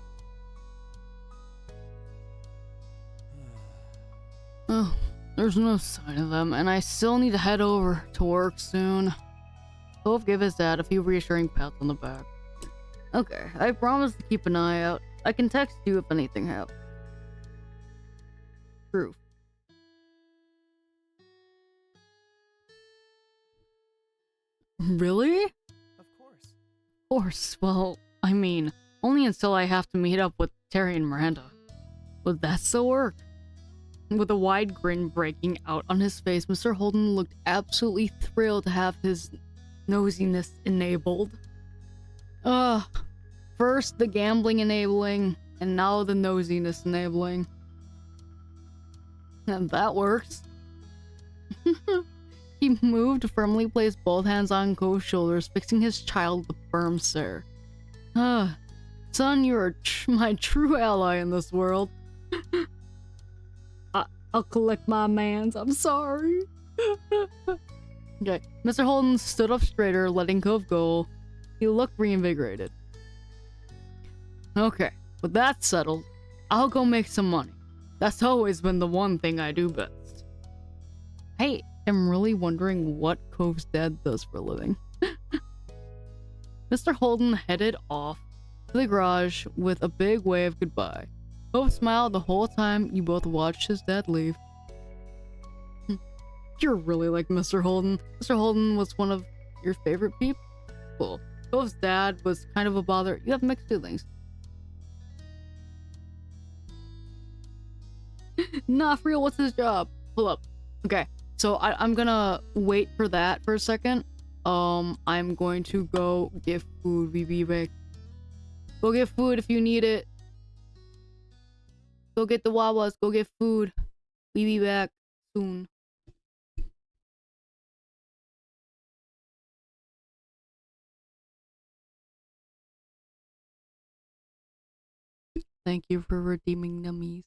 Oh, there's no sign of them, and I still need to head over to work soon. Cove gave his dad a few reassuring pats on the back. Okay, I promise to keep an eye out. I can text you if anything happens. Proof. Really? Of course. Of course. Well, I mean, only until I have to meet up with Terry and Miranda. Would that still work? With a wide grin breaking out on his face, Mr. Holden looked absolutely thrilled to have his nosiness enabled. First the gambling enabling, and now the nosiness enabling. And that works. He moved, firmly placed both hands on Co's shoulders, fixing his child with a firm stare. Son, you're my true ally in this world. I'll collect my mans, I'm sorry. Okay, Mr. Holden stood up straighter, letting Cove go. He looked reinvigorated. Okay, with that settled, I'll go make some money. That's always been the one thing I do best. I am really wondering what Cove's dad does for a living. Mr. Holden headed off to the garage with a big wave goodbye. Cove smiled the whole time you both watched his dad leave. You're really like Mr. Holden. Mr. Holden was one of your favorite people? Cool. Cove's dad was kind of a bother. You have mixed feelings. Nah, for real, what's his job? Hold up. Okay, so I'm gonna wait for that for a second. I'm going to go get food. We be back. Go get food if you need it. Go get the Wawas. Go get food. We be back soon. Thank you for redeeming nummies.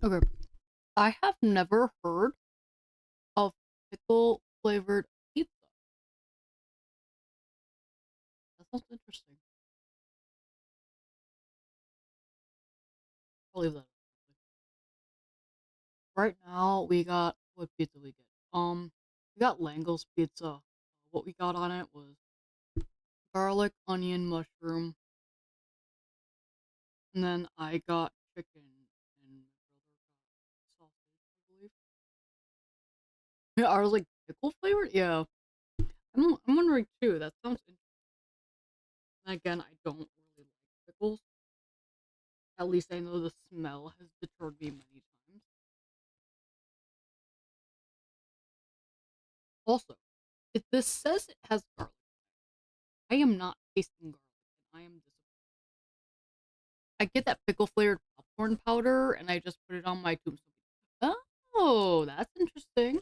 Okay. I have never heard of pickle flavored pizza. That sounds interesting. I'll leave that. Right now, we got what pizza we get? We got Lango's pizza. What we got on it was garlic, onion, mushroom, and then I got chicken, and my brother got sausage, I believe. Yeah, I was like pickle flavored. Yeah, I'm wondering too. That sounds interesting. And again, I don't really like pickles. At least I know the smell has deterred me many times. Also, if this says it has garlic, I am not tasting garlic, and I am disappointed. I get that pickle flavored popcorn powder, and I just put it on my tombstone. Oh, that's interesting.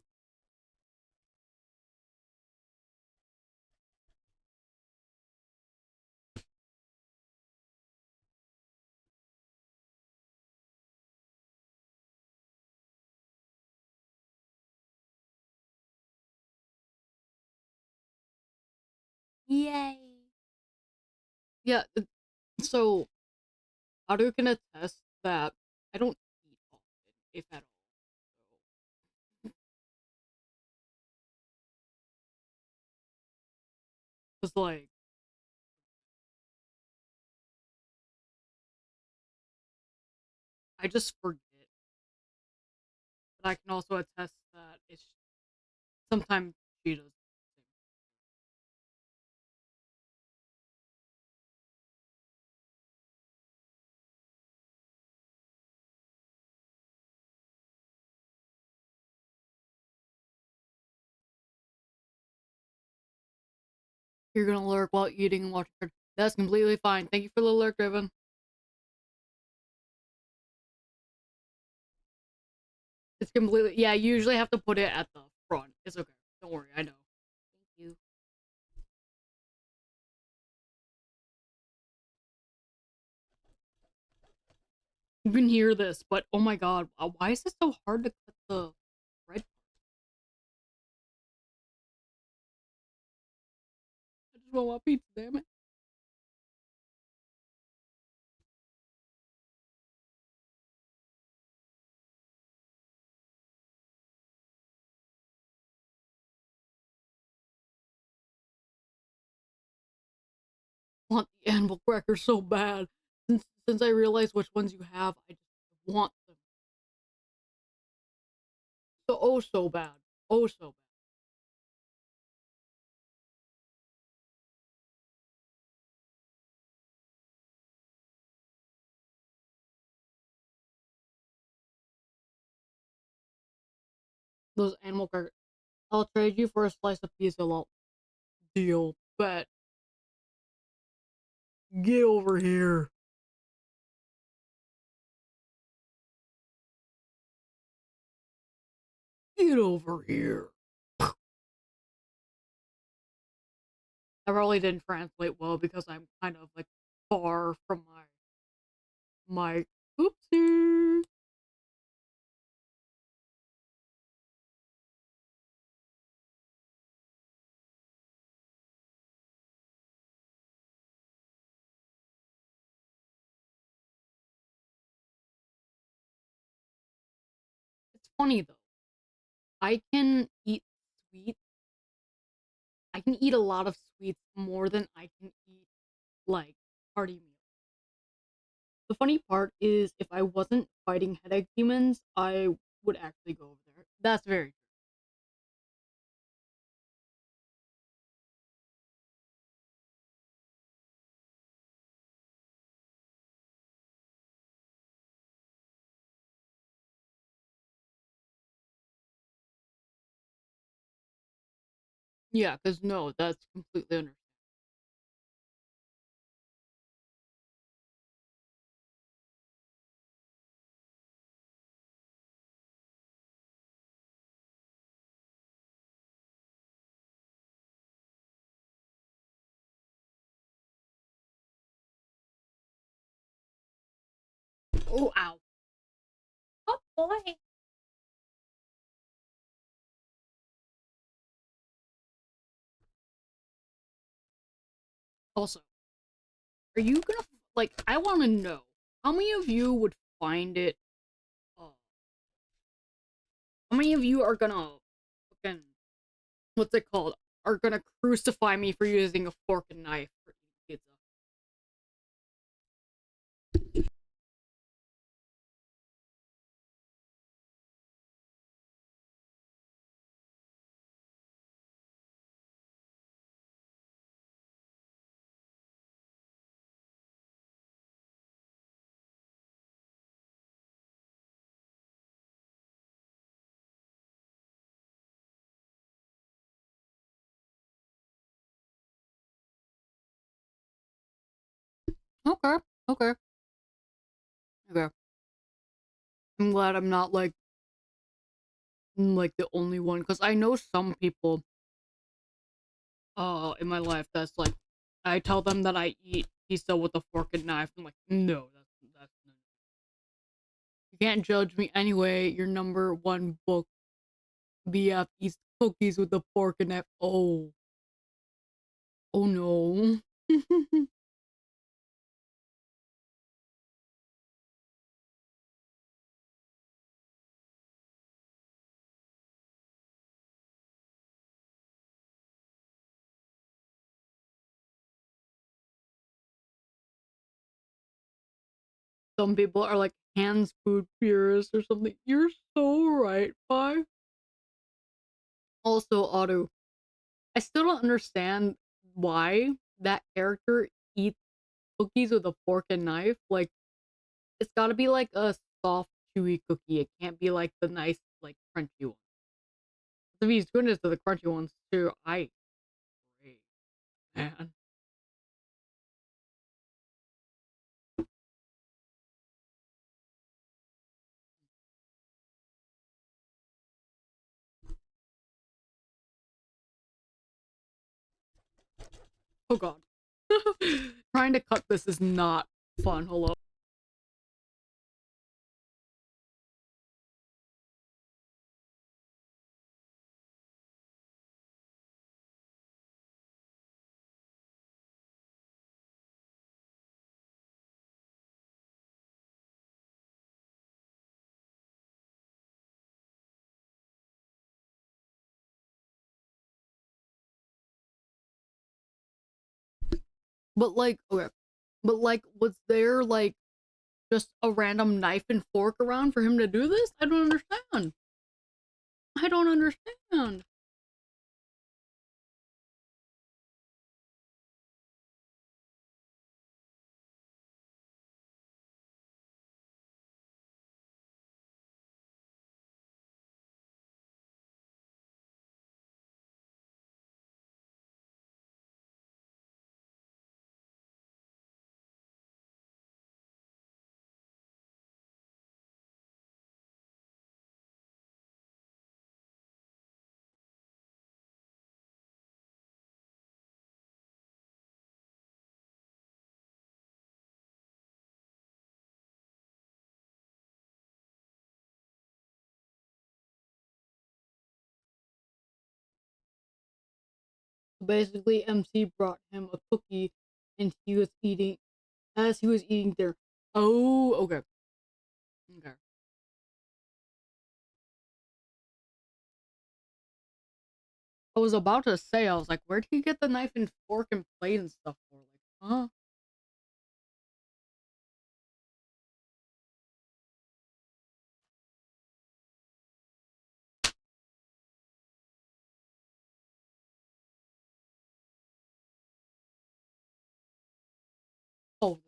Yay. Yeah, so Adu can attest that I don't eat often, if at all. Because, like, I just forget. But I can also attest that it's sometimes she does. You're gonna lurk while eating and watching cartoons. That's completely fine. Thank you for the lurk, Driven. It's completely, yeah, you usually have to put it at the front. It's okay. Don't worry, I know. Thank you. You can hear this, but oh my god, why is it so hard to cut the red part? I just want my pizza, damn it. I want the animal crackers so bad. Since I realized which ones you have, I just want them so so bad. Oh so bad. Those animal crackers. I'll trade you for a slice of pizza, lol. Deal. Bet. Get over here. Get over here. I probably didn't translate well because I'm kind of like far from my oopsie. It's funny though. I can eat sweet. I can eat a lot of sweets more than I can eat like hearty meals. The funny part is if I wasn't fighting headache demons, I would actually go over there. That's very true. Yeah, because no, that's completely understandable. Oh, ow. boy. Also, are you gonna like? I want to know how many of you would find it. How many of you are gonna fucking what's it called? Are gonna crucify me for using a fork and knife for eating pizza? Okay, okay, okay. I'm glad I'm not like the only one because I know some people in my life that's like I tell them that I eat pizza with a fork and knife. I'm like, no, that's you can't judge me anyway. Your number one book BF eats cookies with a fork and knife. Oh, oh no. Some people are like hands food purists or something. You're so right, bye. Also, Otto, I still don't understand why that character eats cookies with a fork and knife. Like, it's gotta be like a soft, chewy cookie. It can't be like the nice, like crunchy one. If he's doing this to the crunchy ones too, I great man. Oh god. Trying to cut this is not fun. Hello. But like, okay. But like, was there like just a random knife and fork around for him to do this? I don't understand. I don't understand. Basically, MC brought him a cookie, and he was eating as he was eating there. Oh, okay, okay. I was about to say, I was like, where did he get the knife and fork and plate and stuff for? Like, huh? Oh,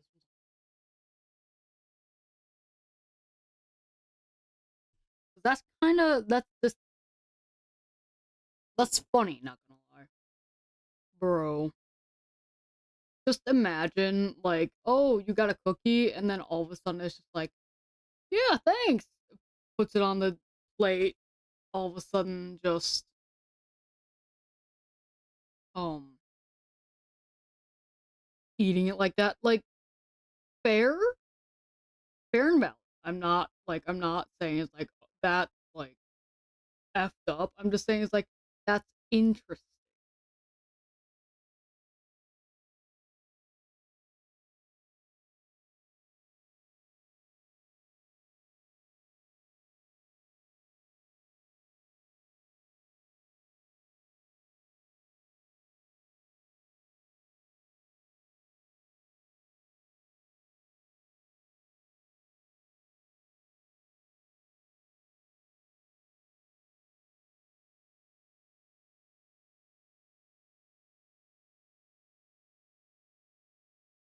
that's kind of that's funny. Not gonna lie, bro. Just imagine, like, oh, you got a cookie, and then all of a sudden it's just like, yeah, thanks. Puts it on the plate. All of a sudden, just um, eating it like that, like fair, fair and balanced. I'm not saying it's like that's like effed up. I'm just saying it's like that's interesting.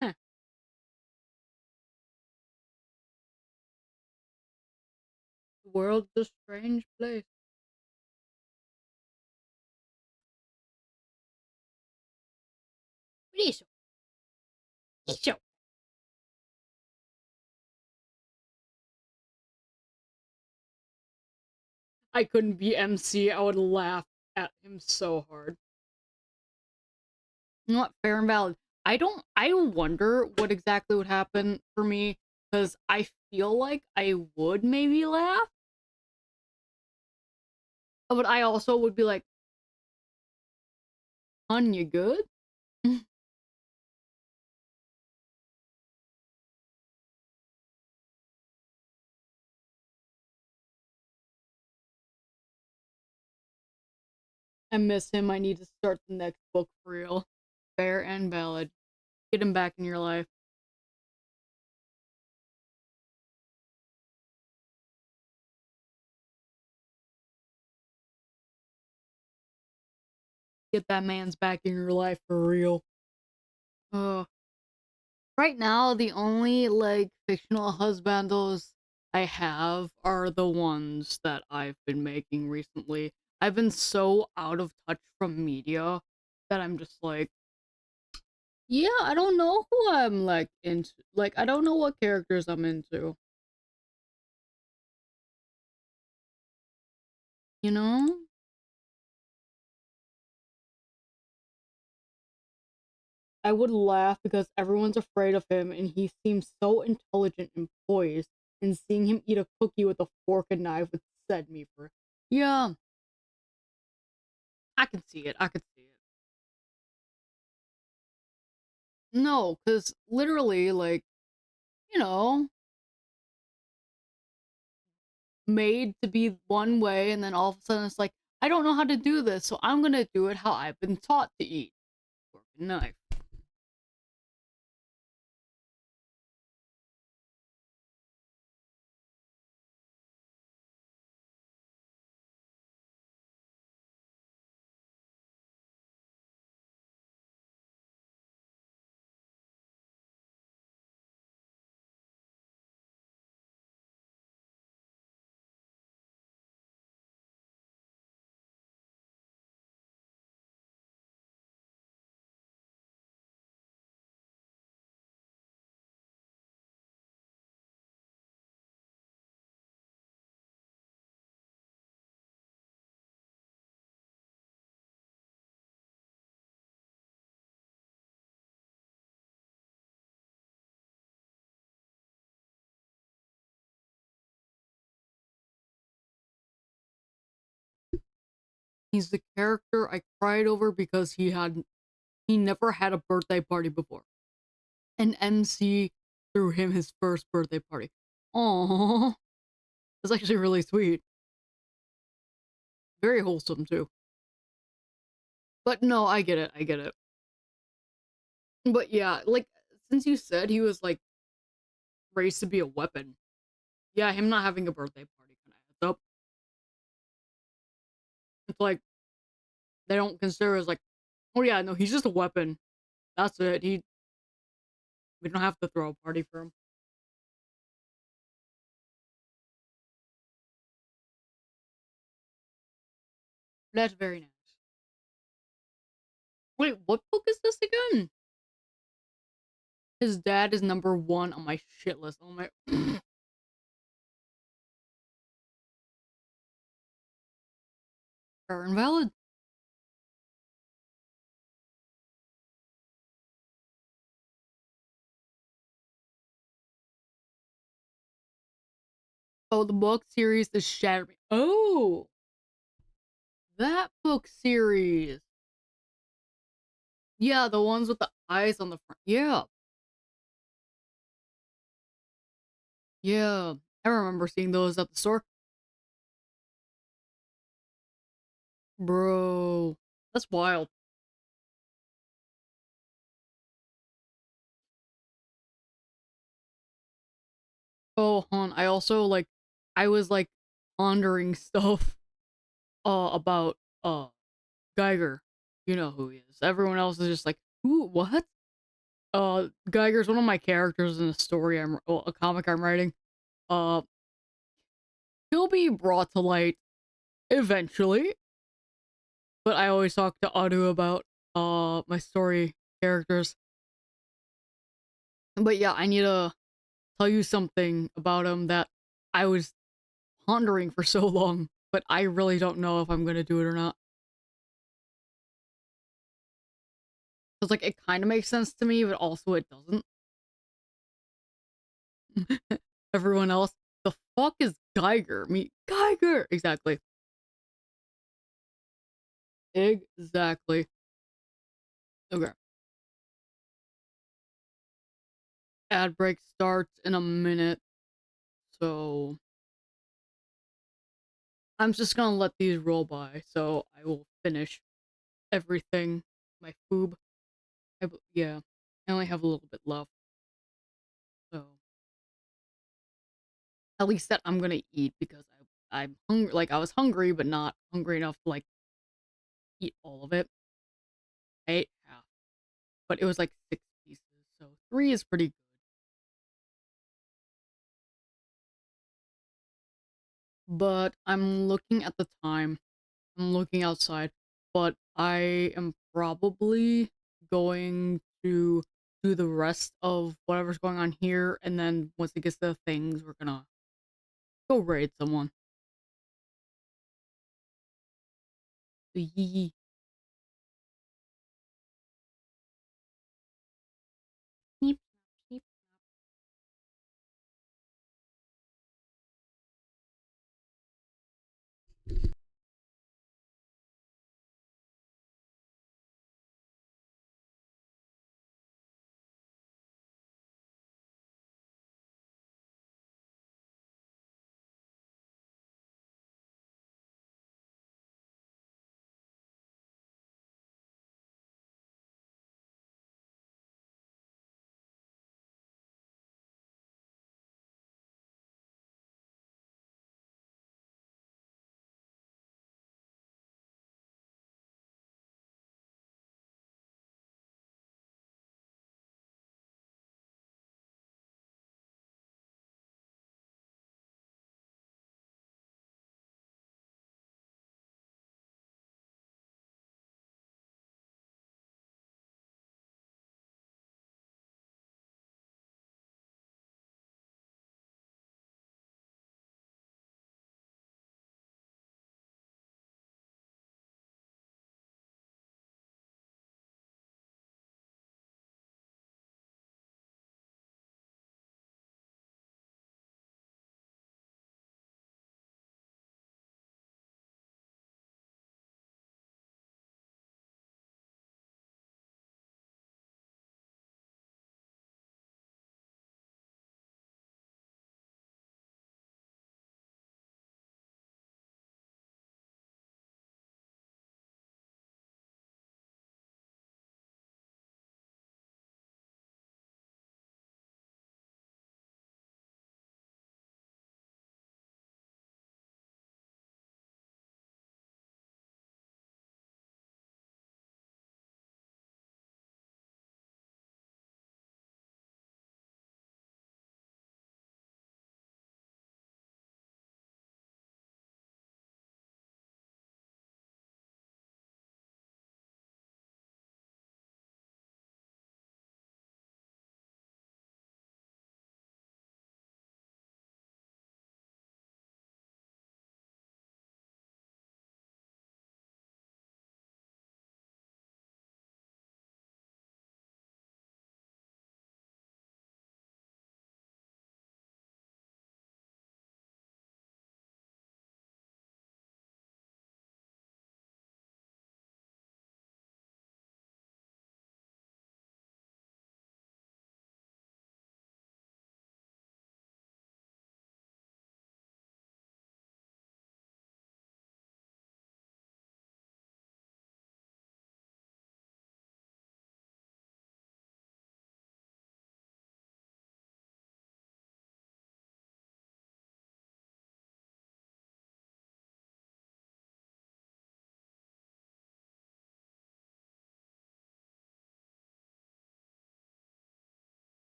Heh, the world's a strange place. Please. So, I couldn't be MC. I would laugh at him so hard. You know what? Fair and valid. I wonder what exactly would happen for me because I feel like I would maybe laugh, but I also would be like, "Hun, you good?" I miss him. I need to start the next book for real. Fair and valid. Get him back in your life. Get that man's back in your life for real. Oh, right now the only like fictional husbandos I have are the ones that I've been making recently. I've been so out of touch from media that I'm just like, yeah, I don't know who I'm like into. Like, I don't know what characters I'm into. You know? I would laugh because everyone's afraid of him and he seems so intelligent and poised, and seeing him eat a cookie with a fork and knife would set me for. Yeah, I can see it. I could see it. No, because literally, like, you know, made to be one way, and then all of a sudden it's like, I don't know how to do this, so I'm gonna do it how I've been taught to eat. Fork and knife. He's the character I cried over because he never had a birthday party before. An MC threw him his first birthday party. Aww. That's actually really sweet. Very wholesome too. But no, I get it. I get it. But yeah, like since you said he was like raised to be a weapon, yeah, him not having a birthday party kind of adds up. It's like they don't consider as like, oh yeah, no, he's just a weapon. That's it. We don't have to throw a party for him. That's very nice. Wait, what book is this again? His dad is number one on my shit list. Oh my. Fair and valid. Oh, the book series is Shatter Me. Oh, that book series. Yeah, the ones with the eyes on the front. Yeah, yeah. I remember seeing those at the store. Bro, that's wild. Oh, hon, I also like I was like pondering stuff about Geiger. You know who he is. Everyone else is just like, who what? Geiger's one of my characters in a story a comic I'm writing. Uh he'll be brought to light eventually, but I always talk to Adu about my story characters. But yeah, I need to tell you something about him that I was pondering for so long, but I really don't know if I'm gonna do it or not. Cause like it kind of makes sense to me, but also it doesn't. Everyone else, the fuck is Geiger? Me, Geiger, exactly, exactly. Okay, ad break starts in a minute, so I'm just gonna let these roll by. So I will finish everything. My foob. Yeah, I only have a little bit left, so at least that I'm gonna eat because I'm hungry. Like I was hungry, but not hungry enough to like eat all of it. I ate half, but it was like 6 pieces, so three is pretty good. But I'm looking at the time. I'm looking outside, but I am probably going to do the rest of whatever's going on here, and then once it gets to the things, we're gonna go raid someone. Yee. Sneep, sneep.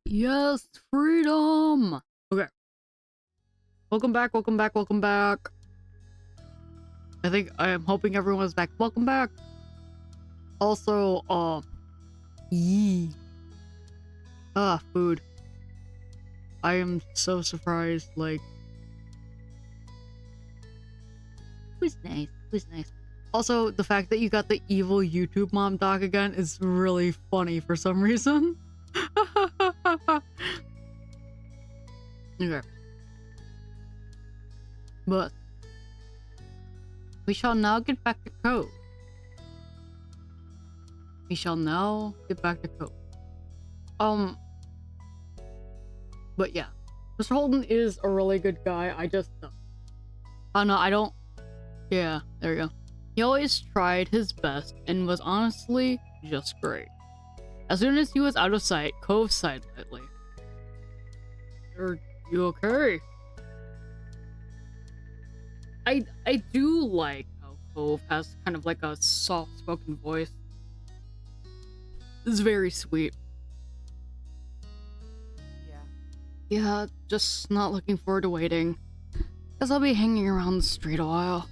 Yes, freedom. Okay. Welcome back, welcome back, welcome back. I am hoping everyone's back. Welcome back. Also, yee. Food. I am so surprised, like. Who's nice? Who's nice? Also, the fact that you got the evil YouTube mom doc again is really funny for some reason. Okay. But we shall now get back to Cove. We shall now get back to Cove. But yeah. Mr. Holden is a really good guy. Oh no, I don't. Yeah, there you go. He always tried his best and was honestly just great. As soon as he was out of sight, Cove sighed lightly. Are you okay? I do like how Cove has kind of like a soft-spoken voice. It's very sweet. Yeah, just not looking forward to waiting. Guess I'll be hanging around the street a while.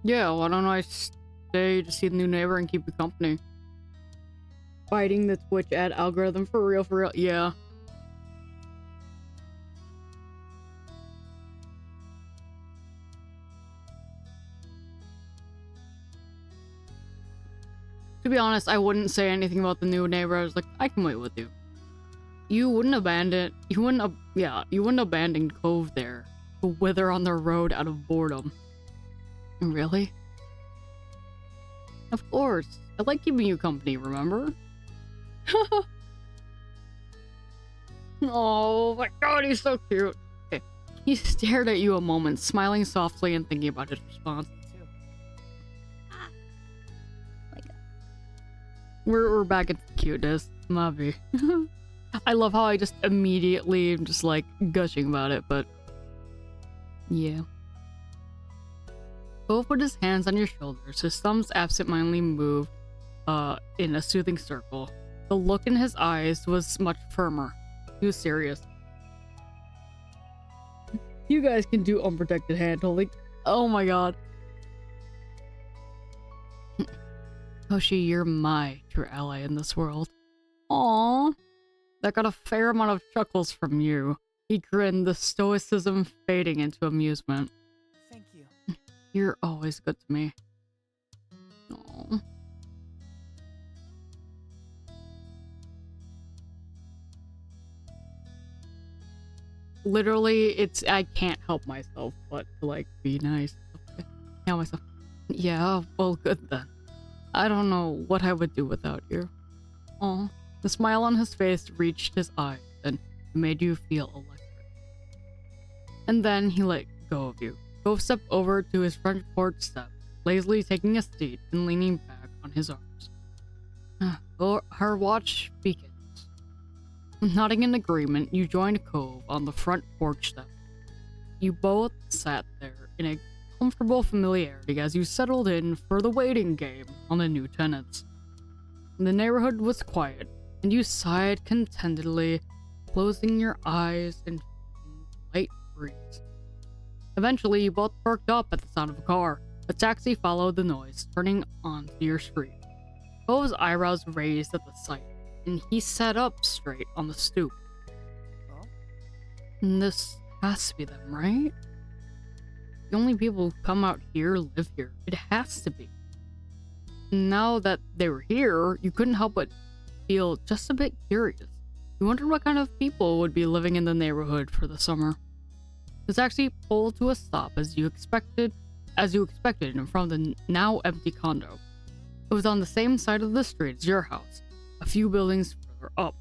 Yeah, why don't I stay to see the new neighbor and keep you company? Fighting the Twitch ad algorithm for real, yeah. To be honest, I wouldn't say anything about the new neighbor. I was like, I can wait with you. You wouldn't abandon Cove there to wither on the road out of boredom. Really? Of course. I like keeping you company, remember? Oh my god, he's so cute. Okay. He stared at you a moment, smiling softly and thinking about his response. We're back at the cuteness. Mavi. I love how I just immediately am just like gushing about it, but yeah. Cove put his hands on your shoulders, his thumbs absentmindedly moved in a soothing circle. The look in his eyes was much firmer. He was serious. You guys can do unprotected hand holding. Oh my god. Hoshi, you're my true ally in this world. Aww. That got a fair amount of chuckles from you. He grinned, the stoicism fading into amusement. Thank you. You're always good to me. Aww. Literally, I can't help myself but to, like, be nice. Okay. Yeah, myself. Yeah, well, good then. I don't know what I would do without you. Aw. The smile on his face reached his eyes and made you feel electric. And then he let go of you. Cove stepped over to his front porch step, lazily taking a seat and leaning back on his arms. Her watch begins. Nodding in agreement, you joined Cove on the front porch step. You both sat there in a comfortable familiarity as you settled in for the waiting game on the new tenants. The neighborhood was quiet, and you sighed contentedly, closing your eyes and feeling the light breeze. Eventually, you both perked up at the sound of a car. A taxi followed the noise, turning onto your street. Cove's eyebrows raised at the sight, and he sat up straight on the stoop. Oh? This has to be them, right? The only people who come out here live here. It has to be. Now that they were here, you couldn't help but feel just a bit curious. You wondered what kind of people would be living in the neighborhood for the summer. The taxi pulled to a stop as you expected in front of the now empty condo. It was on the same side of the street as your house, a few buildings further up.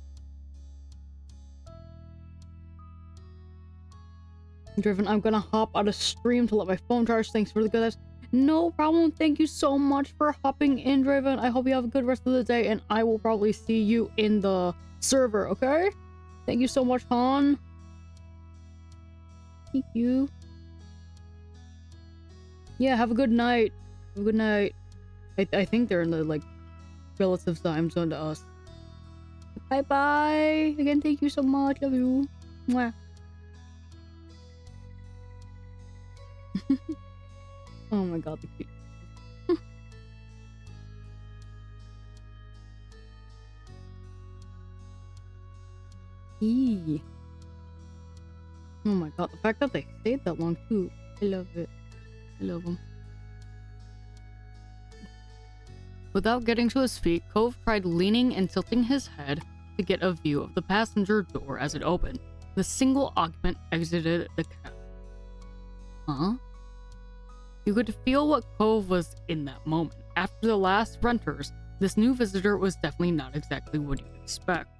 Driven, I'm gonna hop out of stream to let my phone charge. Thanks for the good advice. No problem. Thank you so much for hopping in, Driven. I hope you have a good rest of the day, and I will probably see you in the server, okay? Thank you so much, Han. Thank you. Yeah, have a good night. Have a good night. I think they're in the, like, relative time zone to us. Bye-bye. Again, thank you so much. Love you. Mwah. Oh my god, the cute. Eee. Oh my god, the fact that they stayed that long too. I love it. I love them. Without getting to his feet, Cove tried leaning and tilting his head to get a view of the passenger door as it opened. The single occupant exited the cab. Huh? You could feel what Cove was in that moment. After the last renters, this new visitor was definitely not exactly what you'd expect.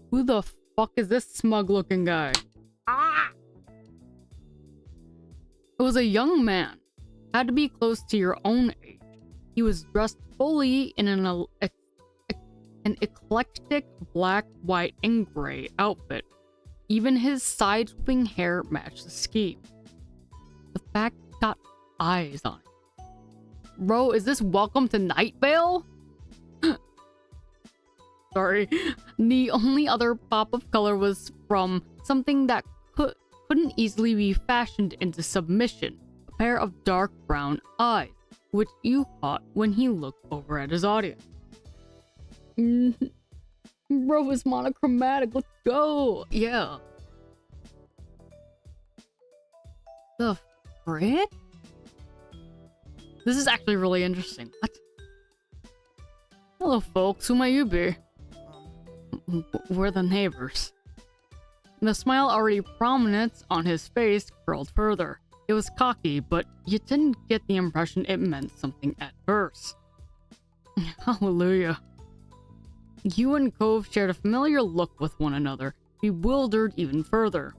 Who the fuck is this smug-looking guy? Ah! It was a young man. Had to be close to your own age. He was dressed fully in an eclectic black, white, and gray outfit. Even his side-swooping hair matched the scheme. The fact got eyes on it. Bro, is this Welcome to Night Vale? Sorry. The only other pop of color was from something that couldn't easily be fashioned into submission. A pair of dark brown eyes, which you caught when he looked over at his audience. Bro is monochromatic. Let's go. Yeah. The frick? This is actually really interesting. What? Hello, folks. Who might you be? We're the neighbors. The smile already prominent on his face curled further. It was cocky, but you didn't get the impression it meant something at first. Hallelujah. You and Cove shared a familiar look with one another, bewildered even further.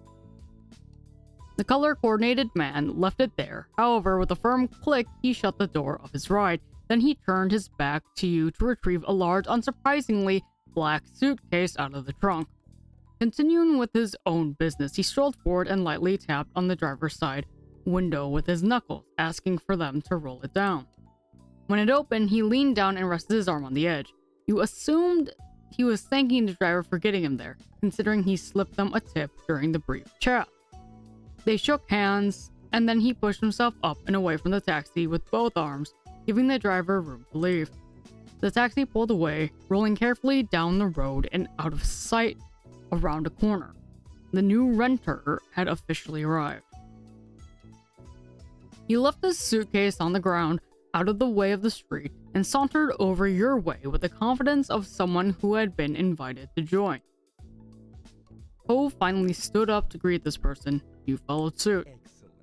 The color-coordinated man left it there. However, with a firm click, he shut the door of his ride. Then he turned his back to you to retrieve a large, unsurprisingly black suitcase out of the trunk. Continuing with his own business, he strolled forward and lightly tapped on the driver's side window with his knuckles, asking for them to roll it down. When it opened, he leaned down and rested his arm on the edge. You assumed he was thanking the driver for getting him there, considering he slipped them a tip during the brief chat. They shook hands, and then he pushed himself up and away from the taxi with both arms, giving the driver room to leave. The taxi pulled away, rolling carefully down the road and out of sight around a corner. The new renter had officially arrived. He left his suitcase on the ground, out of the way of the street, and sauntered over your way with the confidence of someone who had been invited to join. Cove finally stood up to greet this person. You followed suit. Excellent.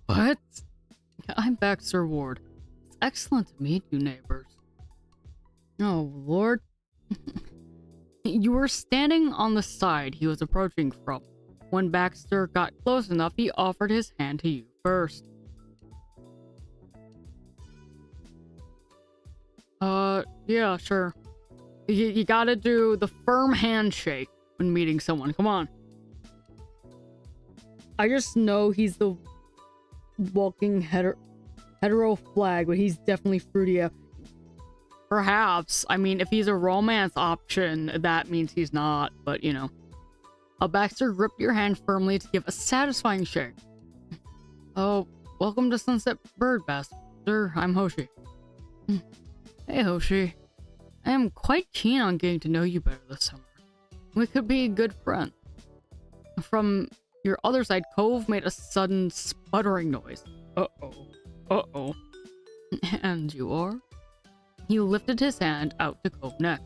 What? I'm Baxter Ward. It's excellent to meet you, neighbors. Oh, Lord. You were standing on the side he was approaching from. When Baxter got close enough, he offered his hand to you first. Yeah, sure. You gotta do the firm handshake when meeting someone. Come on. I just know he's the walking hetero flag, but he's definitely fruity. Perhaps. I mean, if he's a romance option, that means he's not, but you know. Baxter gripped your hand firmly to give a satisfying shake. Oh, welcome to Sunset Birdmaster. I'm Hoshi. Hey, Hoshi. I am quite keen on getting to know you better this summer. We could be good friends. From your other side, Cove made a sudden sputtering noise. Uh-oh. Uh-oh. And you are? He lifted his hand out to Cove next.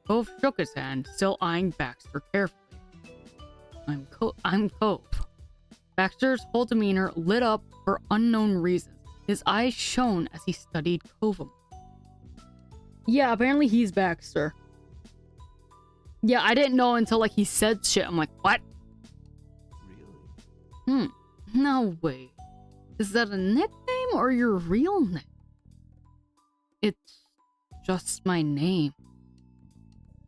Cove shook his hand, still eyeing Baxter carefully. I'm Cove. Baxter's whole demeanor lit up for unknown reasons. His eyes shone as he studied Cove. Yeah, apparently he's Baxter. Yeah, I didn't know until like he said shit. I'm like, what? Really? No way. Is that a nickname or your real name? It's just my name.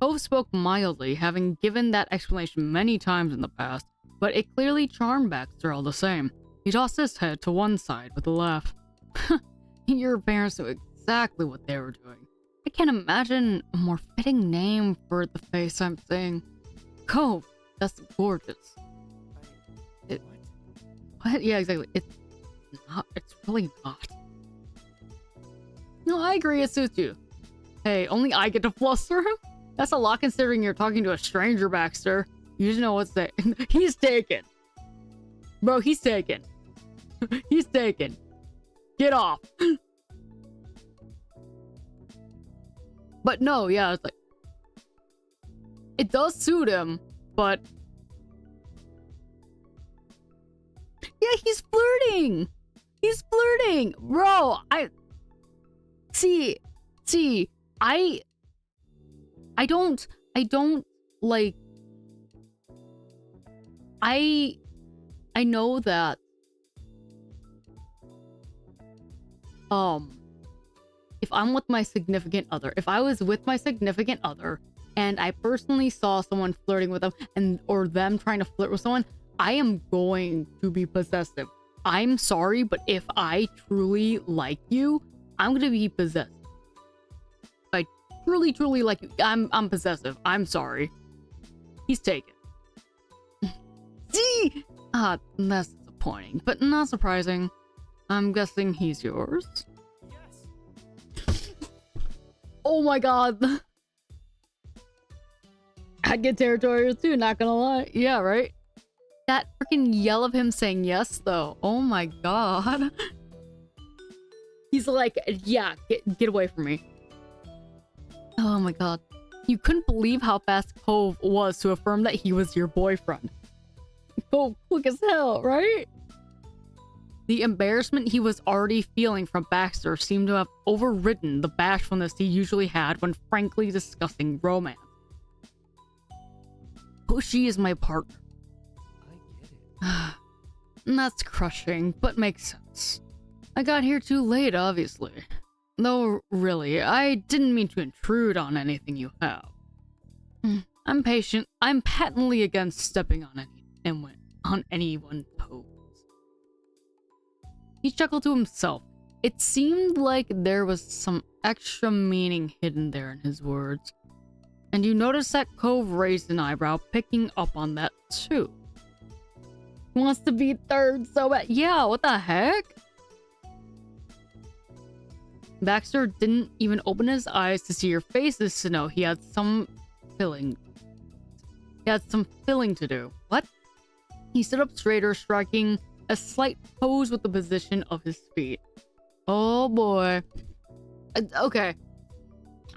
Cove spoke mildly, having given that explanation many times in the past, but it clearly charmed Baxter all the same. He tossed his head to one side with a laugh. Your parents knew exactly what they were doing. I can't imagine a more fitting name for the face I'm seeing. Cove, that's gorgeous. What? What? Yeah, exactly. It's not. It's really not. No, I agree. It suits you. Hey, only I get to fluster him? That's a lot considering you're talking to a stranger, Baxter. You just know what's that. He's taken. Bro, he's taken. He's taken. Get off. But no, yeah, it's like... It does suit him, but... Yeah, he's flirting! He's flirting! Bro, See, I don't, like... I know that... If I'm with my significant other, if I was with my significant other and I personally saw someone flirting with them or them trying to flirt with someone, I am going to be possessive. I'm sorry, but if I truly like you, I'm going to be possessive. If I truly like you, I'm possessive. I'm sorry. He's taken. See? That's disappointing, but not surprising. I'm guessing he's yours. Yes. Oh my god. I'd get territorial too, not gonna lie. Yeah, right? That freaking yell of him saying yes, though. Oh my god. He's like, yeah, get away from me. Oh my god. You couldn't believe how fast Cove was to affirm that he was your boyfriend. Cove, quick as hell, right? The embarrassment he was already feeling from Baxter seemed to have overridden the bashfulness he usually had when frankly discussing romance. She is my partner. I get it. That's crushing, but makes sense. I got here too late, obviously. Though, really, I didn't mean to intrude on anything you have. I'm patient. I'm patently against stepping on anyone's toes. He chuckled to himself. It seemed like there was some extra meaning hidden there in his words. And you noticed that Cove raised an eyebrow, picking up on that too. He wants to be third so bad. Yeah, what the heck? Baxter didn't even open his eyes to see your faces to know he had some filling. He had some filling to do. What? He stood up straighter, striking a slight pose with the position of his feet. Oh boy. Okay.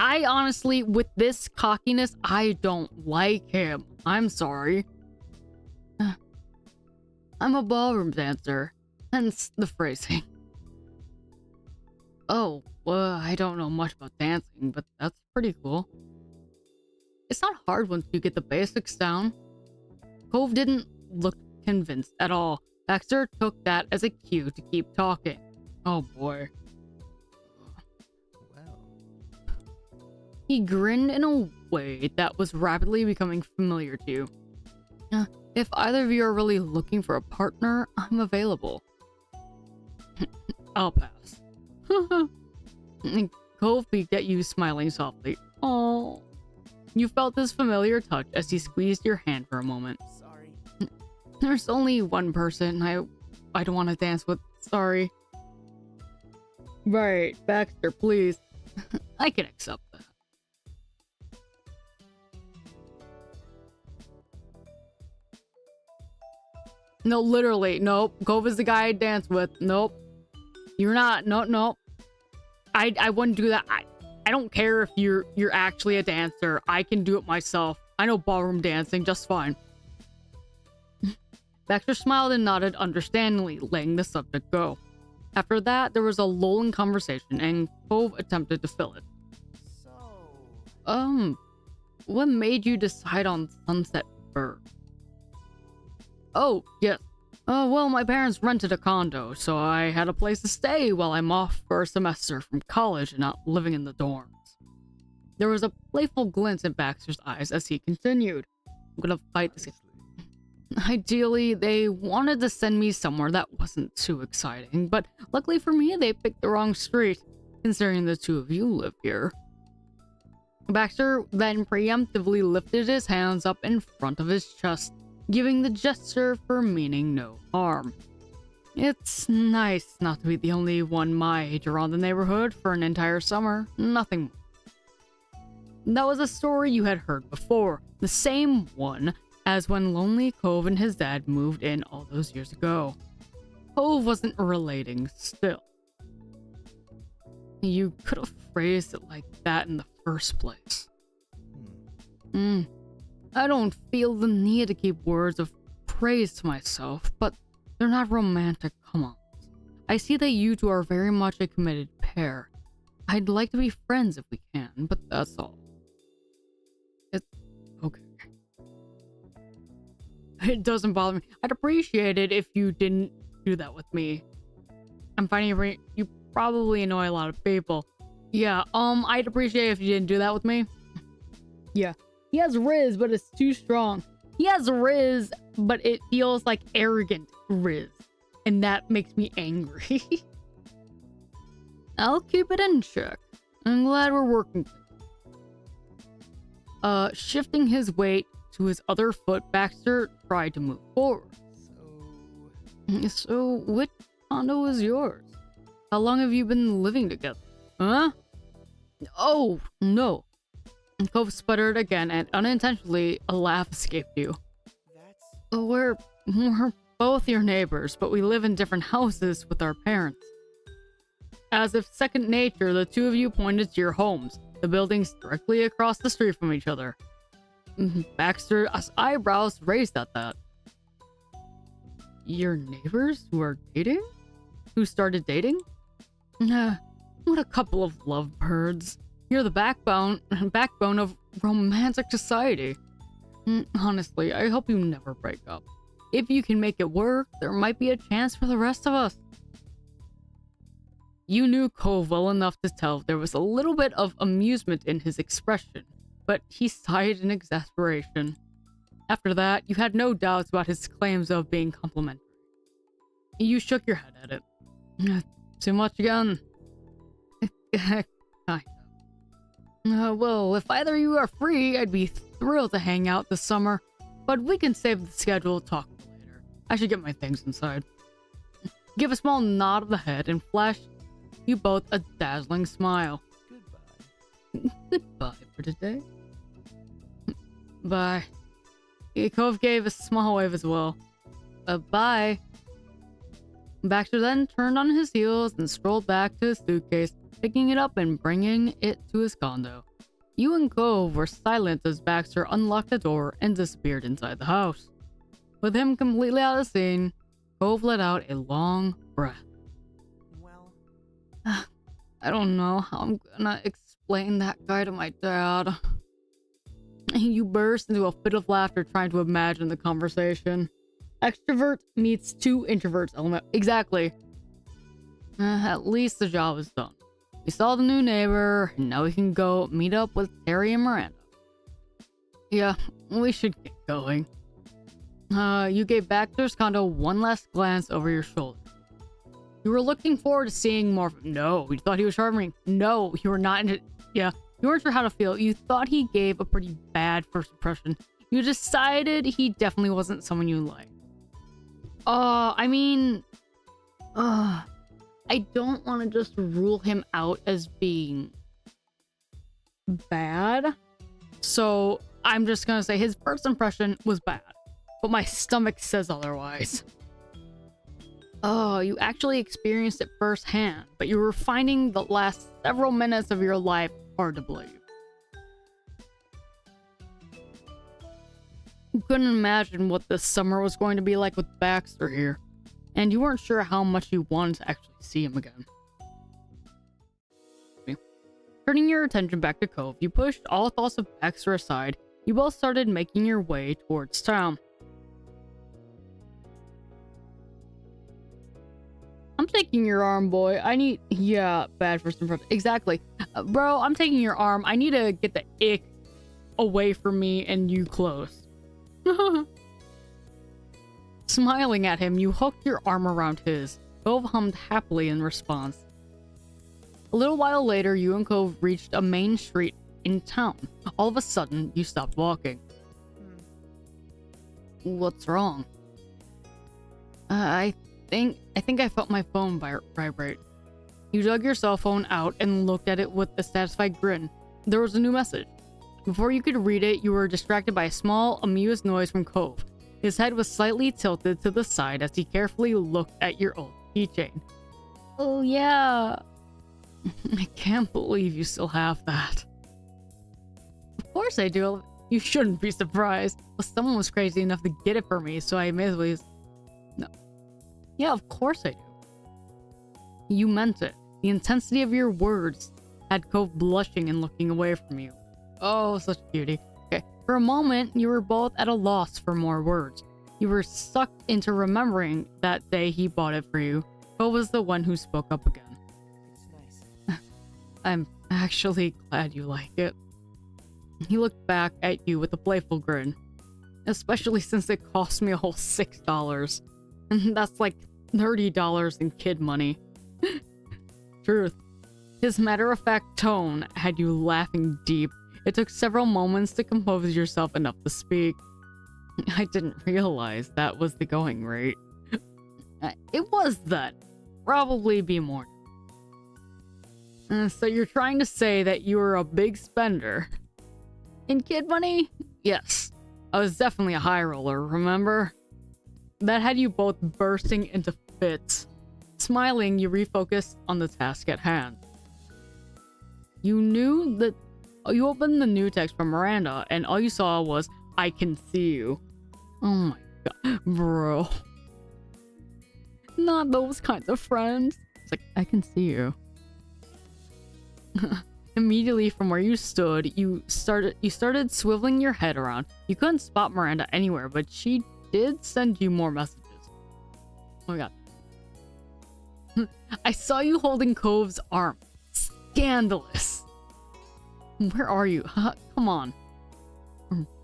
I honestly, with this cockiness, I don't like him. I'm sorry. I'm a ballroom dancer. Hence the phrasing. Oh, well, I don't know much about dancing, but that's pretty cool. It's not hard once you get the basics down. Cove didn't look convinced at all. Baxter took that as a cue to keep talking. Oh boy. Well. He grinned in a way that was rapidly becoming familiar to you. If either of you are really looking for a partner, I'm available. I'll pass. Cove peeked at you, smiling softly. Oh. You felt this familiar touch as he squeezed your hand for a moment. Sorry. There's only one person I don't want to dance with. Sorry. Right, Baxter, please. I can accept that. No, literally, nope. Cove is the guy I dance with. Nope. You're not. No. I wouldn't do that. I don't care if you're actually a dancer. I can do it myself. I know ballroom dancing just fine. Baxter smiled and nodded understandingly, letting the subject go. After that, there was a lull in conversation, and Cove attempted to fill it. So. What made you decide on Sunset Bird? Oh, yes. Well, my parents rented a condo, so I had a place to stay while I'm off for a semester from college and not living in the dorms. There was a playful glint in Baxter's eyes as he continued. I'm gonna fight this. Ideally, they wanted to send me somewhere that wasn't too exciting, but luckily for me, they picked the wrong street, considering the two of you live here. Baxter then preemptively lifted his hands up in front of his chest, giving the gesture for meaning no harm. It's nice not to be the only one my age around the neighborhood for an entire summer, nothing more. That was a story you had heard before, the same one as when Lonely Cove and his dad moved in all those years ago. Cove wasn't relating still. You could have phrased it like that in the first place. I don't feel the need to keep words of praise to myself, but they're not romantic come-ons. I see that you two are very much a committed pair. I'd like to be friends if we can, but that's all. It's okay. It doesn't bother me. I'd appreciate it if you didn't do that with me. I'm finding you probably annoy a lot of people. Yeah, I'd appreciate it if you didn't do that with me. Yeah. He has Riz, but it's too strong. He has Riz, but it feels like arrogant Riz. And that makes me angry. I'll keep it in check. I'm glad we're working. Shifting his weight to his other foot, Baxter tried to move forward. So, which condo is yours? How long have you been living together? Huh? Oh, no. Cove sputtered again, and unintentionally, a laugh escaped you. We're both your neighbors, but we live in different houses with our parents. As if second nature, the two of you pointed to your homes, the buildings directly across the street from each other. Baxter's eyebrows raised at that. Your neighbors who are dating? Who started dating? What a couple of lovebirds. You're the backbone of romantic society. Honestly, I hope you never break up. If you can make it work, there might be a chance for the rest of us. You knew Cove well enough to tell there was a little bit of amusement in his expression, but he sighed in exasperation. After that, you had no doubts about his claims of being complimentary. You shook your head at it. Too much again. Kind of. Well, if either of you are free, I'd be thrilled to hang out this summer, but we can save the schedule talk later. I should get my things inside. Give a small nod of the head and flash you both a dazzling smile. Goodbye. Goodbye for today. Bye. Cove gave a small wave as well. Bye. Baxter then turned on his heels and strolled back to his suitcase, picking it up and bringing it to his condo. You and Cove were silent as Baxter unlocked the door and disappeared inside the house. With him completely out of the scene, Cove let out a long breath. Well, I don't know how I'm gonna explain that guy to my dad. You burst into a fit of laughter trying to imagine the conversation. Extrovert meets two introverts element. Exactly. At least the job is done. We saw the new neighbor, and now we can go meet up with Terry and Miranda. Yeah, we should get going. You gave Baxter's condo one last glance over your shoulder. You were looking forward to seeing more of him. No, you thought he was charming. No, you were not into... Yeah, you weren't sure how to feel. You thought he gave a pretty bad first impression. You decided he definitely wasn't someone you liked. I don't want to just rule him out as being bad. So I'm just going to say his first impression was bad. But my stomach says otherwise. Oh, you actually experienced it firsthand, but you were finding the last several minutes of your life hard to believe. You couldn't imagine what this summer was going to be like with Baxter here, and you weren't sure how much you wanted to actually see him again. Turning your attention back to Cove, you pushed all thoughts of Baxter aside. You both started making your way towards town. I'm taking your arm, boy. Yeah, bad first impression. Exactly. Bro, I'm taking your arm. I need to get the ick away from me and you close. Smiling at him, you hooked your arm around his. Cove hummed happily in response. A little while later, you and Cove reached a main street in town. All of a sudden, you stopped walking. What's wrong? I think I felt my phone vibrate. You dug your cell phone out and looked at it with a satisfied grin. There was a new message. Before you could read it, you were distracted by a small, amused noise from Cove. His head was slightly tilted to the side as he carefully looked at your old keychain. Oh yeah. I can't believe you still have that. Of course I do. You shouldn't be surprised. Well, someone was crazy enough to get it for me, so I may as well use... No. Yeah, of course I do. You meant it. The intensity of your words had Cove blushing and looking away from you. Oh, such a cutie. Okay, for a moment, you were both at a loss for more words. You were sucked into remembering that day he bought it for you. Cove was the one who spoke up again. It's nice. I'm actually glad you like it. He looked back at you with a playful grin. Especially since it cost me a whole $6. And that's like $30 in kid money. Truth. His matter-of-fact tone had you laughing deep. It took several moments to compose yourself enough to speak. I didn't realize that was the going rate. It was that. Probably be more. So you're trying to say that you were a big spender? In kid money? Yes. I was definitely a high roller, remember? That had you both bursting into fits. Smiling, you refocused on the task at hand. You knew that... You opened the new text from Miranda, and all you saw was, I can see you. Oh my god. Bro. Not those kinds of friends. It's like, I can see you. Immediately from where you stood, you started swiveling your head around. You couldn't spot Miranda anywhere, but she did send you more messages. Oh my god. I saw you holding Cove's arm. Scandalous. Where are you? Come on.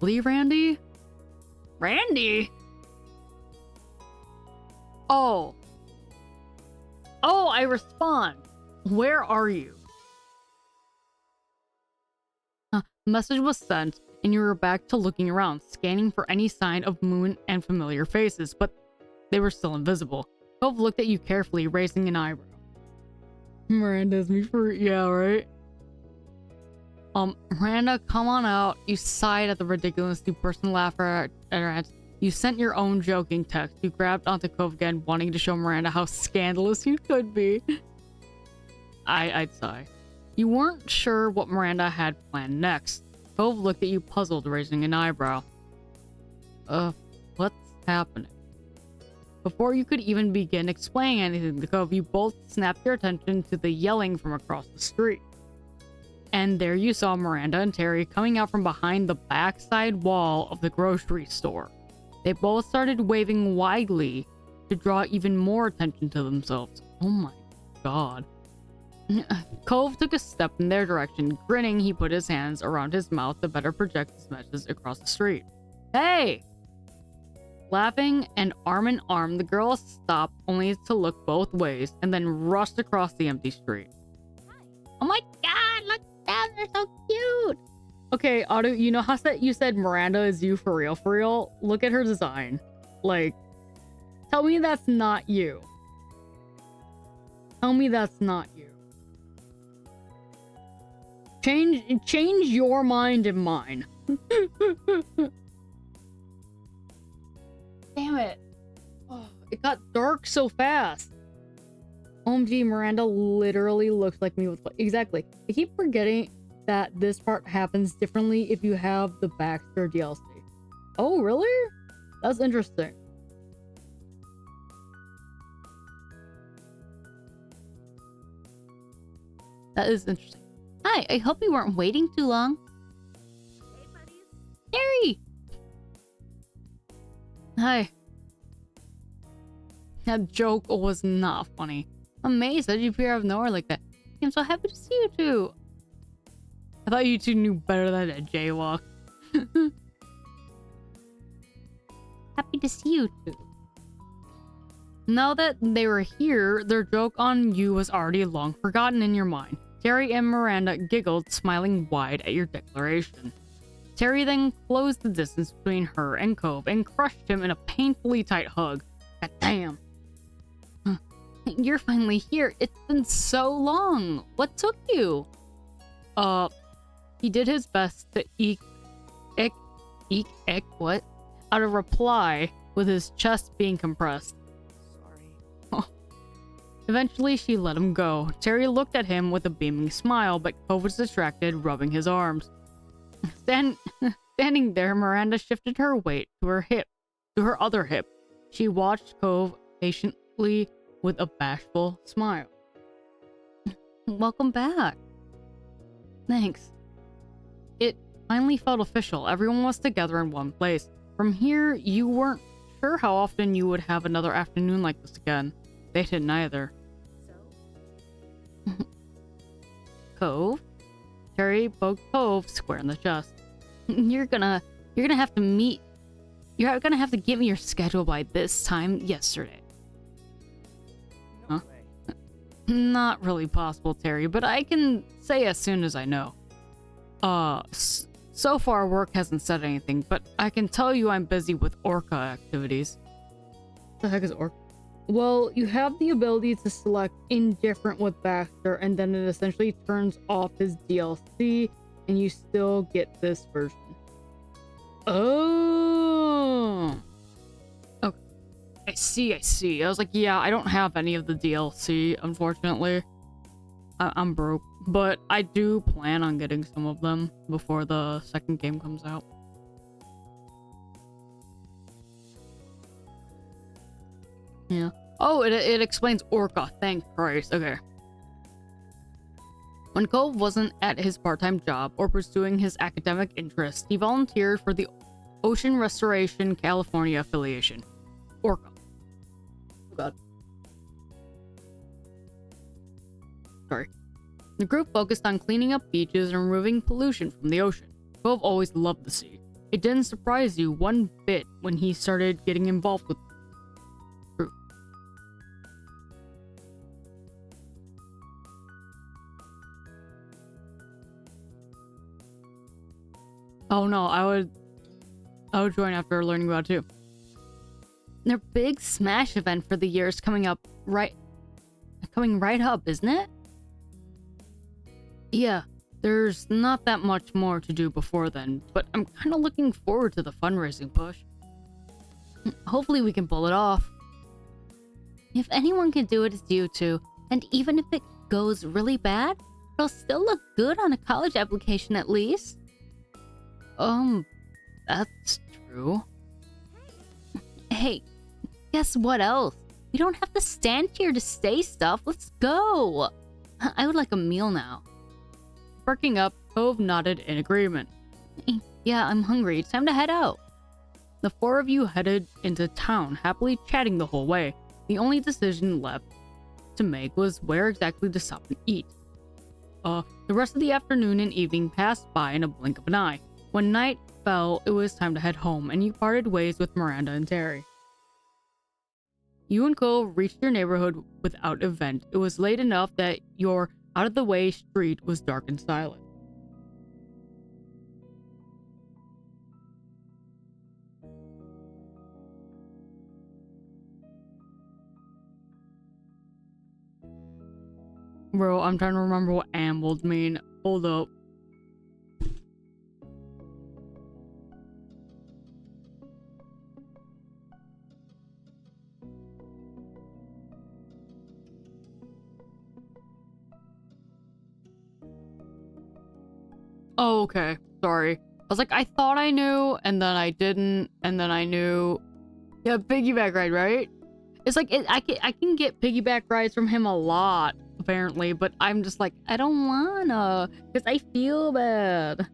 Really, Randy? Randy? Oh. Oh, I respond. Where are you? Message was sent, and you were back to looking around, scanning for any sign of Moon and familiar faces, but they were still invisible. Cove looked at you carefully, raising an eyebrow. Miranda's me for... Yeah, right? Miranda, come on out. You sighed at the ridiculous new person laughter at her aunt. You sent your own joking text. You grabbed onto Cove again, wanting to show Miranda how scandalous you could be. I'd sigh. You weren't sure what Miranda had planned next. Cove looked at you puzzled, raising an eyebrow. What's happening? Before you could even begin explaining anything to Cove, you both snapped your attention to the yelling from across the street. And there you saw Miranda and Terry coming out from behind the backside wall of the grocery store. They both started waving widely to draw even more attention to themselves. Oh my god. Cove took a step in their direction. Grinning, he put his hands around his mouth to better project his message across the street. Hey! Laughing and arm in arm, the girls stopped only to look both ways and then rushed across the empty street. Oh my god, look at them, they're so cute. Okay, Otto, you know how you said Miranda is you for real, for real? Look at her design. Like, tell me that's not you. Tell me that's not you. Change your mind and mine. Damn it. Oh, it got dark so fast. OMG, Miranda literally looks like me with... Exactly. I keep forgetting that this part happens differently if you have the Baxter DLC. Oh, really? That's interesting. That is interesting. Hi, I hope you weren't waiting too long. Hey, buddies. Terry! Hi. That joke was not funny. Amazed that you appear out of nowhere like that. I'm so happy to see you two. I thought you two knew better than a jaywalk. Happy to see you too. Now that they were here, their joke on you was already long forgotten in your mind. Terry and Miranda giggled, smiling wide at your declaration. Terry then closed the distance between her and Cove and crushed him in a painfully tight hug. God damn. You're finally here. It's been so long. What took you? He did his best to eke what? Out of reply, with his chest being compressed. Sorry. Eventually, she let him go. Terry looked at him with a beaming smile, but Cove was distracted, rubbing his arms. Standing there, Miranda shifted her weight to her other hip. She watched Cove patiently with a bashful smile. Welcome back. Thanks. It finally felt official. Everyone was together in one place. From here, you weren't sure how often you would have another afternoon like this again. They didn't either. So? Cove? Terry poked Cove square in the chest. You're gonna have to give me your schedule by this time yesterday. No Huh? way. Not really possible, Terry, but I can say as soon as I know. So far work hasn't said anything, but I can tell you I'm busy with Orca activities. What the heck is Orca? Well, you have the ability to select indifferent with Baxter, and then it essentially turns off his DLC, and you still get this version. Oh! Okay. I see. I was like, yeah, I don't have any of the DLC, unfortunately. I'm broke. But I do plan on getting some of them before the second game comes out. Yeah. Oh, it explains Orca. Thank Christ. Okay. When Cove wasn't at his part-time job or pursuing his academic interests, he volunteered for the Ocean Restoration California affiliation. Orca. Oh god. Sorry. The group focused on cleaning up beaches and removing pollution from the ocean. Cove always loved the sea. It didn't surprise you one bit when he started getting involved with the group. Oh no, I would join after learning about it too. Their big Smash event for the year is coming right up, isn't it? Yeah, there's not that much more to do before then, but I'm kind of looking forward to the fundraising push. Hopefully we can pull it off. If anyone can do it, it's you two. And even if it goes really bad, it'll still look good on a college application at least. That's true. Hey, guess what else? We don't have to stand here to say stuff. Let's go. I would like a meal now. Perking up, Cove nodded in agreement. Yeah, I'm hungry. It's time to head out. The four of you headed into town, happily chatting the whole way. The only decision left to make was where exactly to stop and eat. The rest of the afternoon and evening passed by in a blink of an eye. When night fell, it was time to head home, and you parted ways with Miranda and Terry. You and Cove reached your neighborhood without event. It was late enough that your out-of-the-way street was dark and silent. Bro, I'm trying to remember what ambled mean. Hold up. Oh, okay. Sorry. I was like, I thought I knew, and then I didn't, and then I knew. Yeah, piggyback ride, right? It's like, I can get piggyback rides from him a lot, apparently, but I'm just like, I don't wanna, because I feel bad.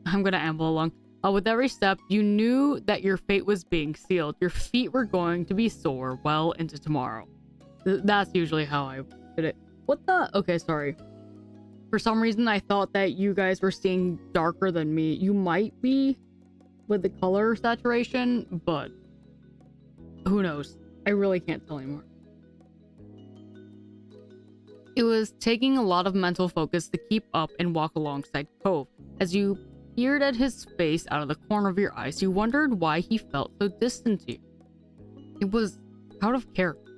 I'm gonna amble along. With every step, you knew that your fate was being sealed. Your feet were going to be sore well into tomorrow. That's usually how I did it. What the? Okay, sorry. For some reason, I thought that you guys were seeing darker than me. You might be with the color saturation, but who knows? I really can't tell anymore. It was taking a lot of mental focus to keep up and walk alongside Cove. As you peered at his face out of the corner of your eyes, you wondered why he felt so distant to you. It was out of character.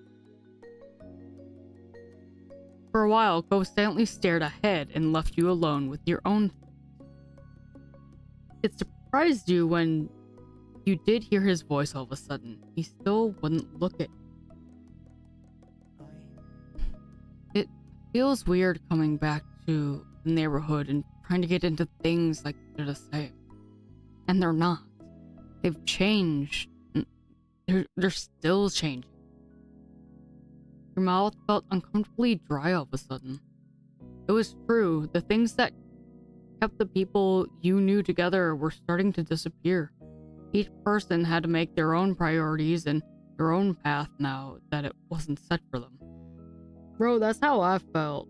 For a while, Cove silently stared ahead and left you alone with your own. It surprised you when you did hear his voice all of a sudden. He still wouldn't look at you. It feels weird coming back to the neighborhood and trying to get into things like they're the same. And they're not. They've changed. They're still changing. Your mouth felt uncomfortably dry all of a sudden. It was true. The things that kept the people you knew together were starting to disappear. Each person had to make their own priorities and their own path now that it wasn't set for them. Bro, that's how I felt.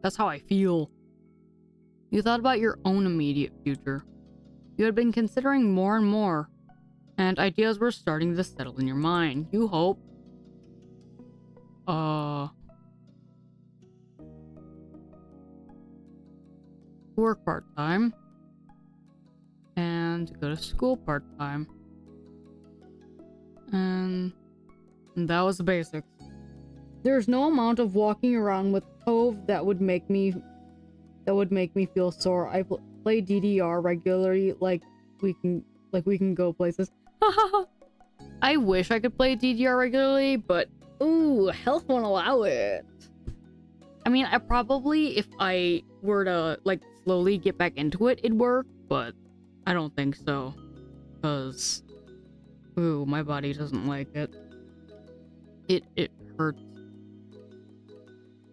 That's how I feel. You thought about your own immediate future. You had been considering more and more, and ideas were starting to settle in your mind. You hoped work part-time and go to school part-time, and that was the basics. There's no amount of walking around with Cove that would make me feel sore. I play DDR regularly, like we can go places. I wish I could play DDR regularly, but ooh, health won't allow it. I mean, I probably, if I were to like slowly get back into it, it'd work, but I don't think so. Cause ooh, my body doesn't like it. It hurts.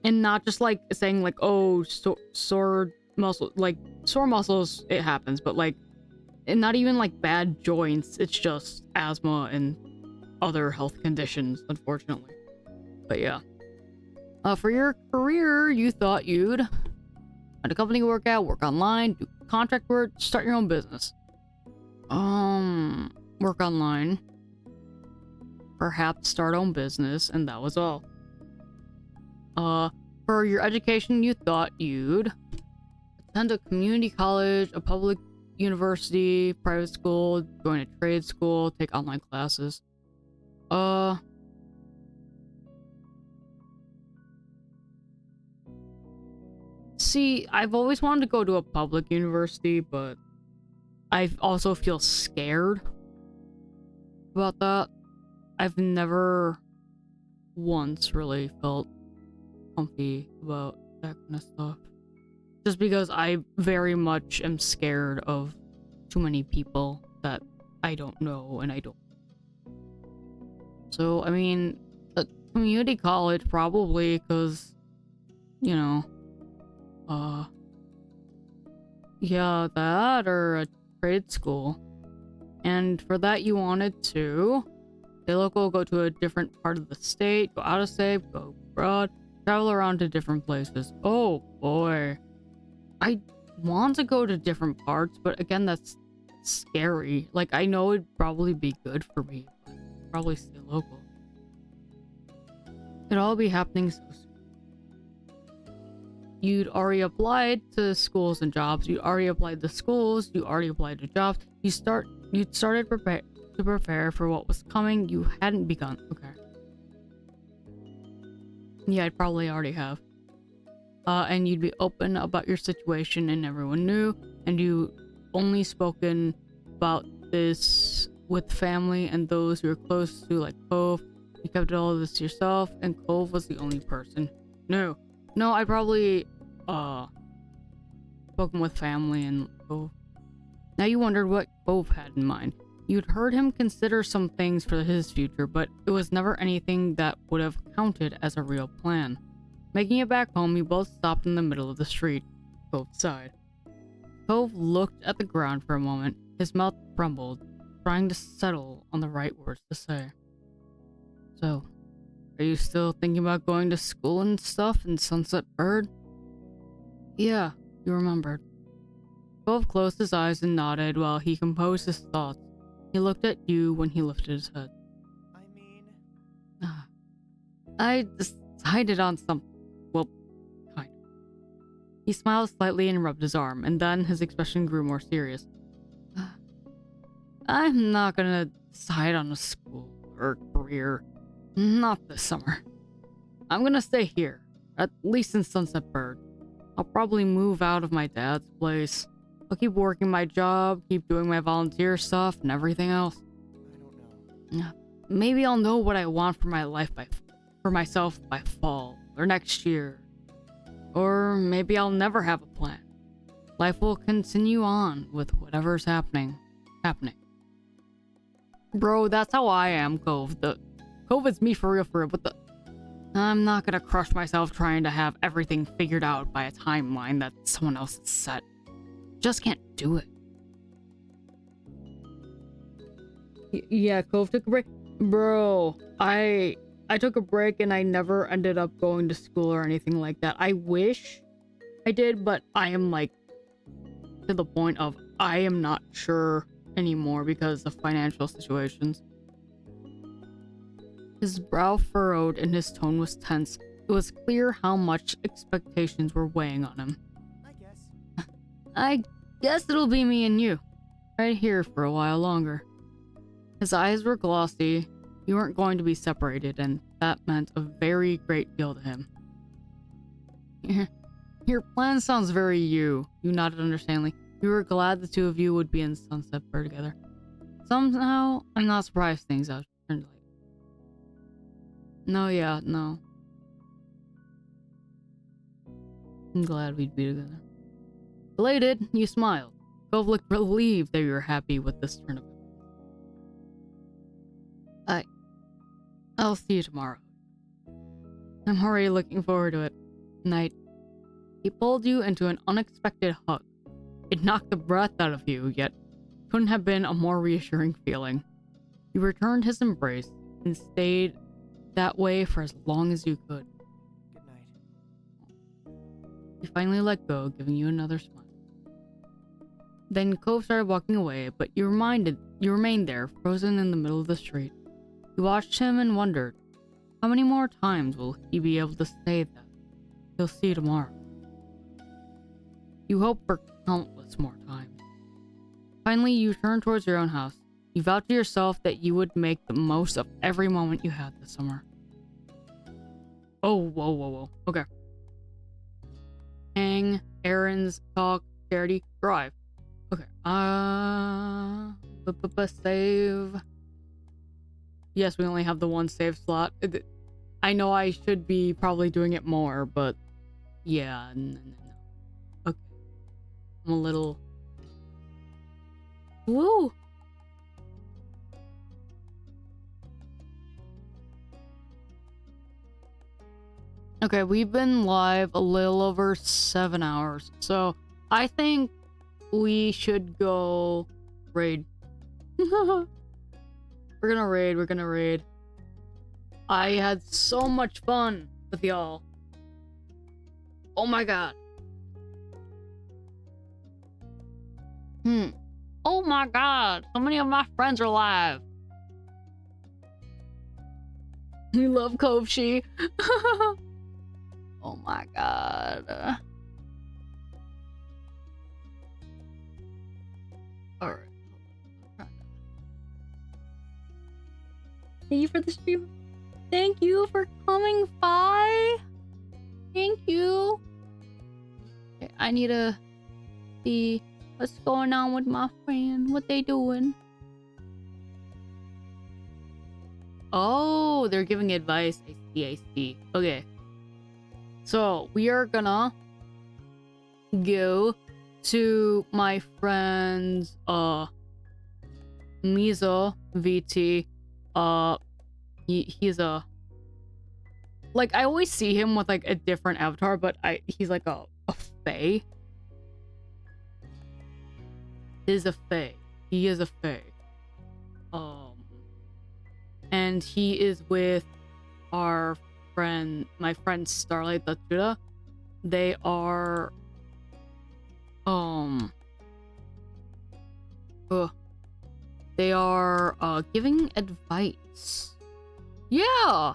And not just like saying like, oh, sore muscle, like sore muscles, it happens, but like, and not even like bad joints, it's just asthma and other health conditions, unfortunately. But yeah. For your career, you thought you'd find a company to work at, work online, do contract work, start your own business. Work online. Perhaps start own business, and that was all. For your education, you thought you'd attend a community college, a public university, private school, join a trade school, take online classes. See, I've always wanted to go to a public university, but I also feel scared about that. I've never once really felt comfy about that kind of stuff. Just because I very much am scared of too many people that I don't know and I don't. So, I mean, a community college probably, because, you know, yeah, that or a trade school. And for that, you wanted to stay local, go to a different part of the state, go out of state, go abroad, travel around to different places. Oh boy. I want to go to different parts, but again, that's scary. Like, I know it'd probably be good for me, but I'd probably stay local. It'd all be happening so soon. You'd already applied to schools and jobs. You already applied to schools. You already applied to jobs. You'd started to prepare for what was coming. You hadn't begun. Okay. Yeah, I'd probably already have. And you'd be open about your situation and everyone knew. And you only spoken about this with family and those you were close to, like Cove. You kept all of this to yourself, and Cove was the only person. No, I probably spoken with family and Cove. Now you wondered what Cove had in mind. You'd heard him consider some things for his future, but it was never anything that would have counted as a real plan. Making it back home, you both stopped in the middle of the street. Cove sighed. Cove looked at the ground for a moment. His mouth trembled, trying to settle on the right words to say. So, are you still thinking about going to school and stuff in Sunset Bird? Yeah, you remembered. Cove closed his eyes and nodded while he composed his thoughts. He looked at you when he lifted his head. I mean, I decided on some. Well, kind of. He smiled slightly and rubbed his arm, and then his expression grew more serious. I'm not gonna decide on a school or career. Not this summer. I'm gonna stay here, at least in Sunset Bird. I'll probably move out of my dad's place. I'll keep working my job, keep doing my volunteer stuff, and everything else. I don't know. Maybe I'll know what I want for my life for myself by fall or next year. Or maybe I'll never have a plan. Life will continue on with whatever's happening. Bro, that's how I am, Cove. Cove is me for real, but I'm not gonna crush myself trying to have everything figured out by a timeline that someone else has set. Just can't do it. Yeah, Cove took a break. Bro, I took a break and I never ended up going to school or anything like that. I wish I did, but I am like to the point of I am not sure anymore because of financial situations. His brow furrowed and his tone was tense. It was clear how much expectations were weighing on him. I guess it'll be me and you, right here for a while longer. His eyes were glossy. You weren't going to be separated, and that meant a very great deal to him. Your plan sounds very you nodded understandingly. You were glad the two of you would be in Sunset Bird together. Somehow, I'm not surprised things have turned like. No. I'm glad we'd be together. Elated, you smiled. Cove looked relieved that you were happy with this turn of events. I'll see you tomorrow. I'm already looking forward to it. Night. He pulled you into an unexpected hug. It knocked the breath out of you, yet couldn't have been a more reassuring feeling. You returned his embrace and stayed that way for as long as you could. Good night. He finally let go, giving you another smile. Then Cove started walking away, but you remained there, frozen in the middle of the street. You watched him and wondered, how many more times will he be able to say that? He'll see you tomorrow. You hope for countless more times. Finally, you turned towards your own house. You vowed to yourself that you would make the most of every moment you had this summer. Oh, whoa. Okay. Hang, errands, talk, charity, drive. Okay. Save. Yes, we only have the one save slot. I know I should be probably doing it more, but yeah, no. Okay. I'm a little... Woo! Okay, we've been live a little over 7 hours, so I think we should go raid. We're gonna raid. I had so much fun with y'all. Oh my god. Oh my god, so many of my friends are alive. We love Kovshi. Oh my god. Alright. Thank you for the stream. Thank you for coming by. Thank you. Okay, I need to see what's going on with my friend. What they doing? Oh, they're giving advice. I see. Okay. So, we are gonna go to my friend's, Mizo VT. He's a... Like, I always see him with, like, a different avatar, but he's like a fae. He is a fae. And he is with my friend Starlight Tatsuda. They are giving advice. Yeah.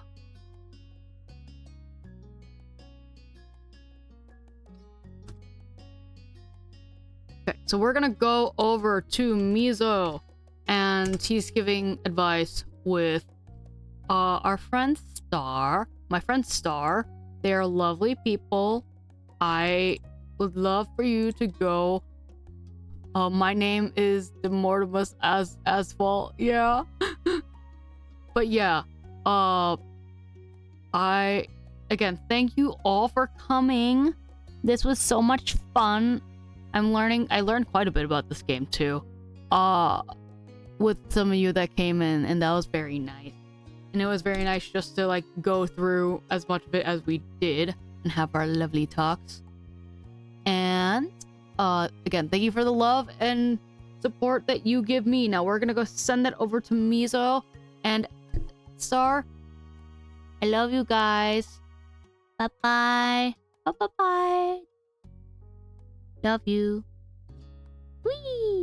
So we're gonna go over to Mizo, and he's giving advice with our friend Star. My friend Star. They are lovely people. I would love for you to go. My name is Demortimus as Asphalt. Yeah. But yeah. I again thank you all for coming. This was so much fun. I learned quite a bit about this game too. With some of you that came in, and that was very nice. And it was very nice just to like go through as much of it as we did and have our lovely talks. And again, thank you for the love and support that you give me. Now we're gonna go send that over to Mizo and Star. I love you guys. Bye-bye. Bye-bye. Love you. Whee!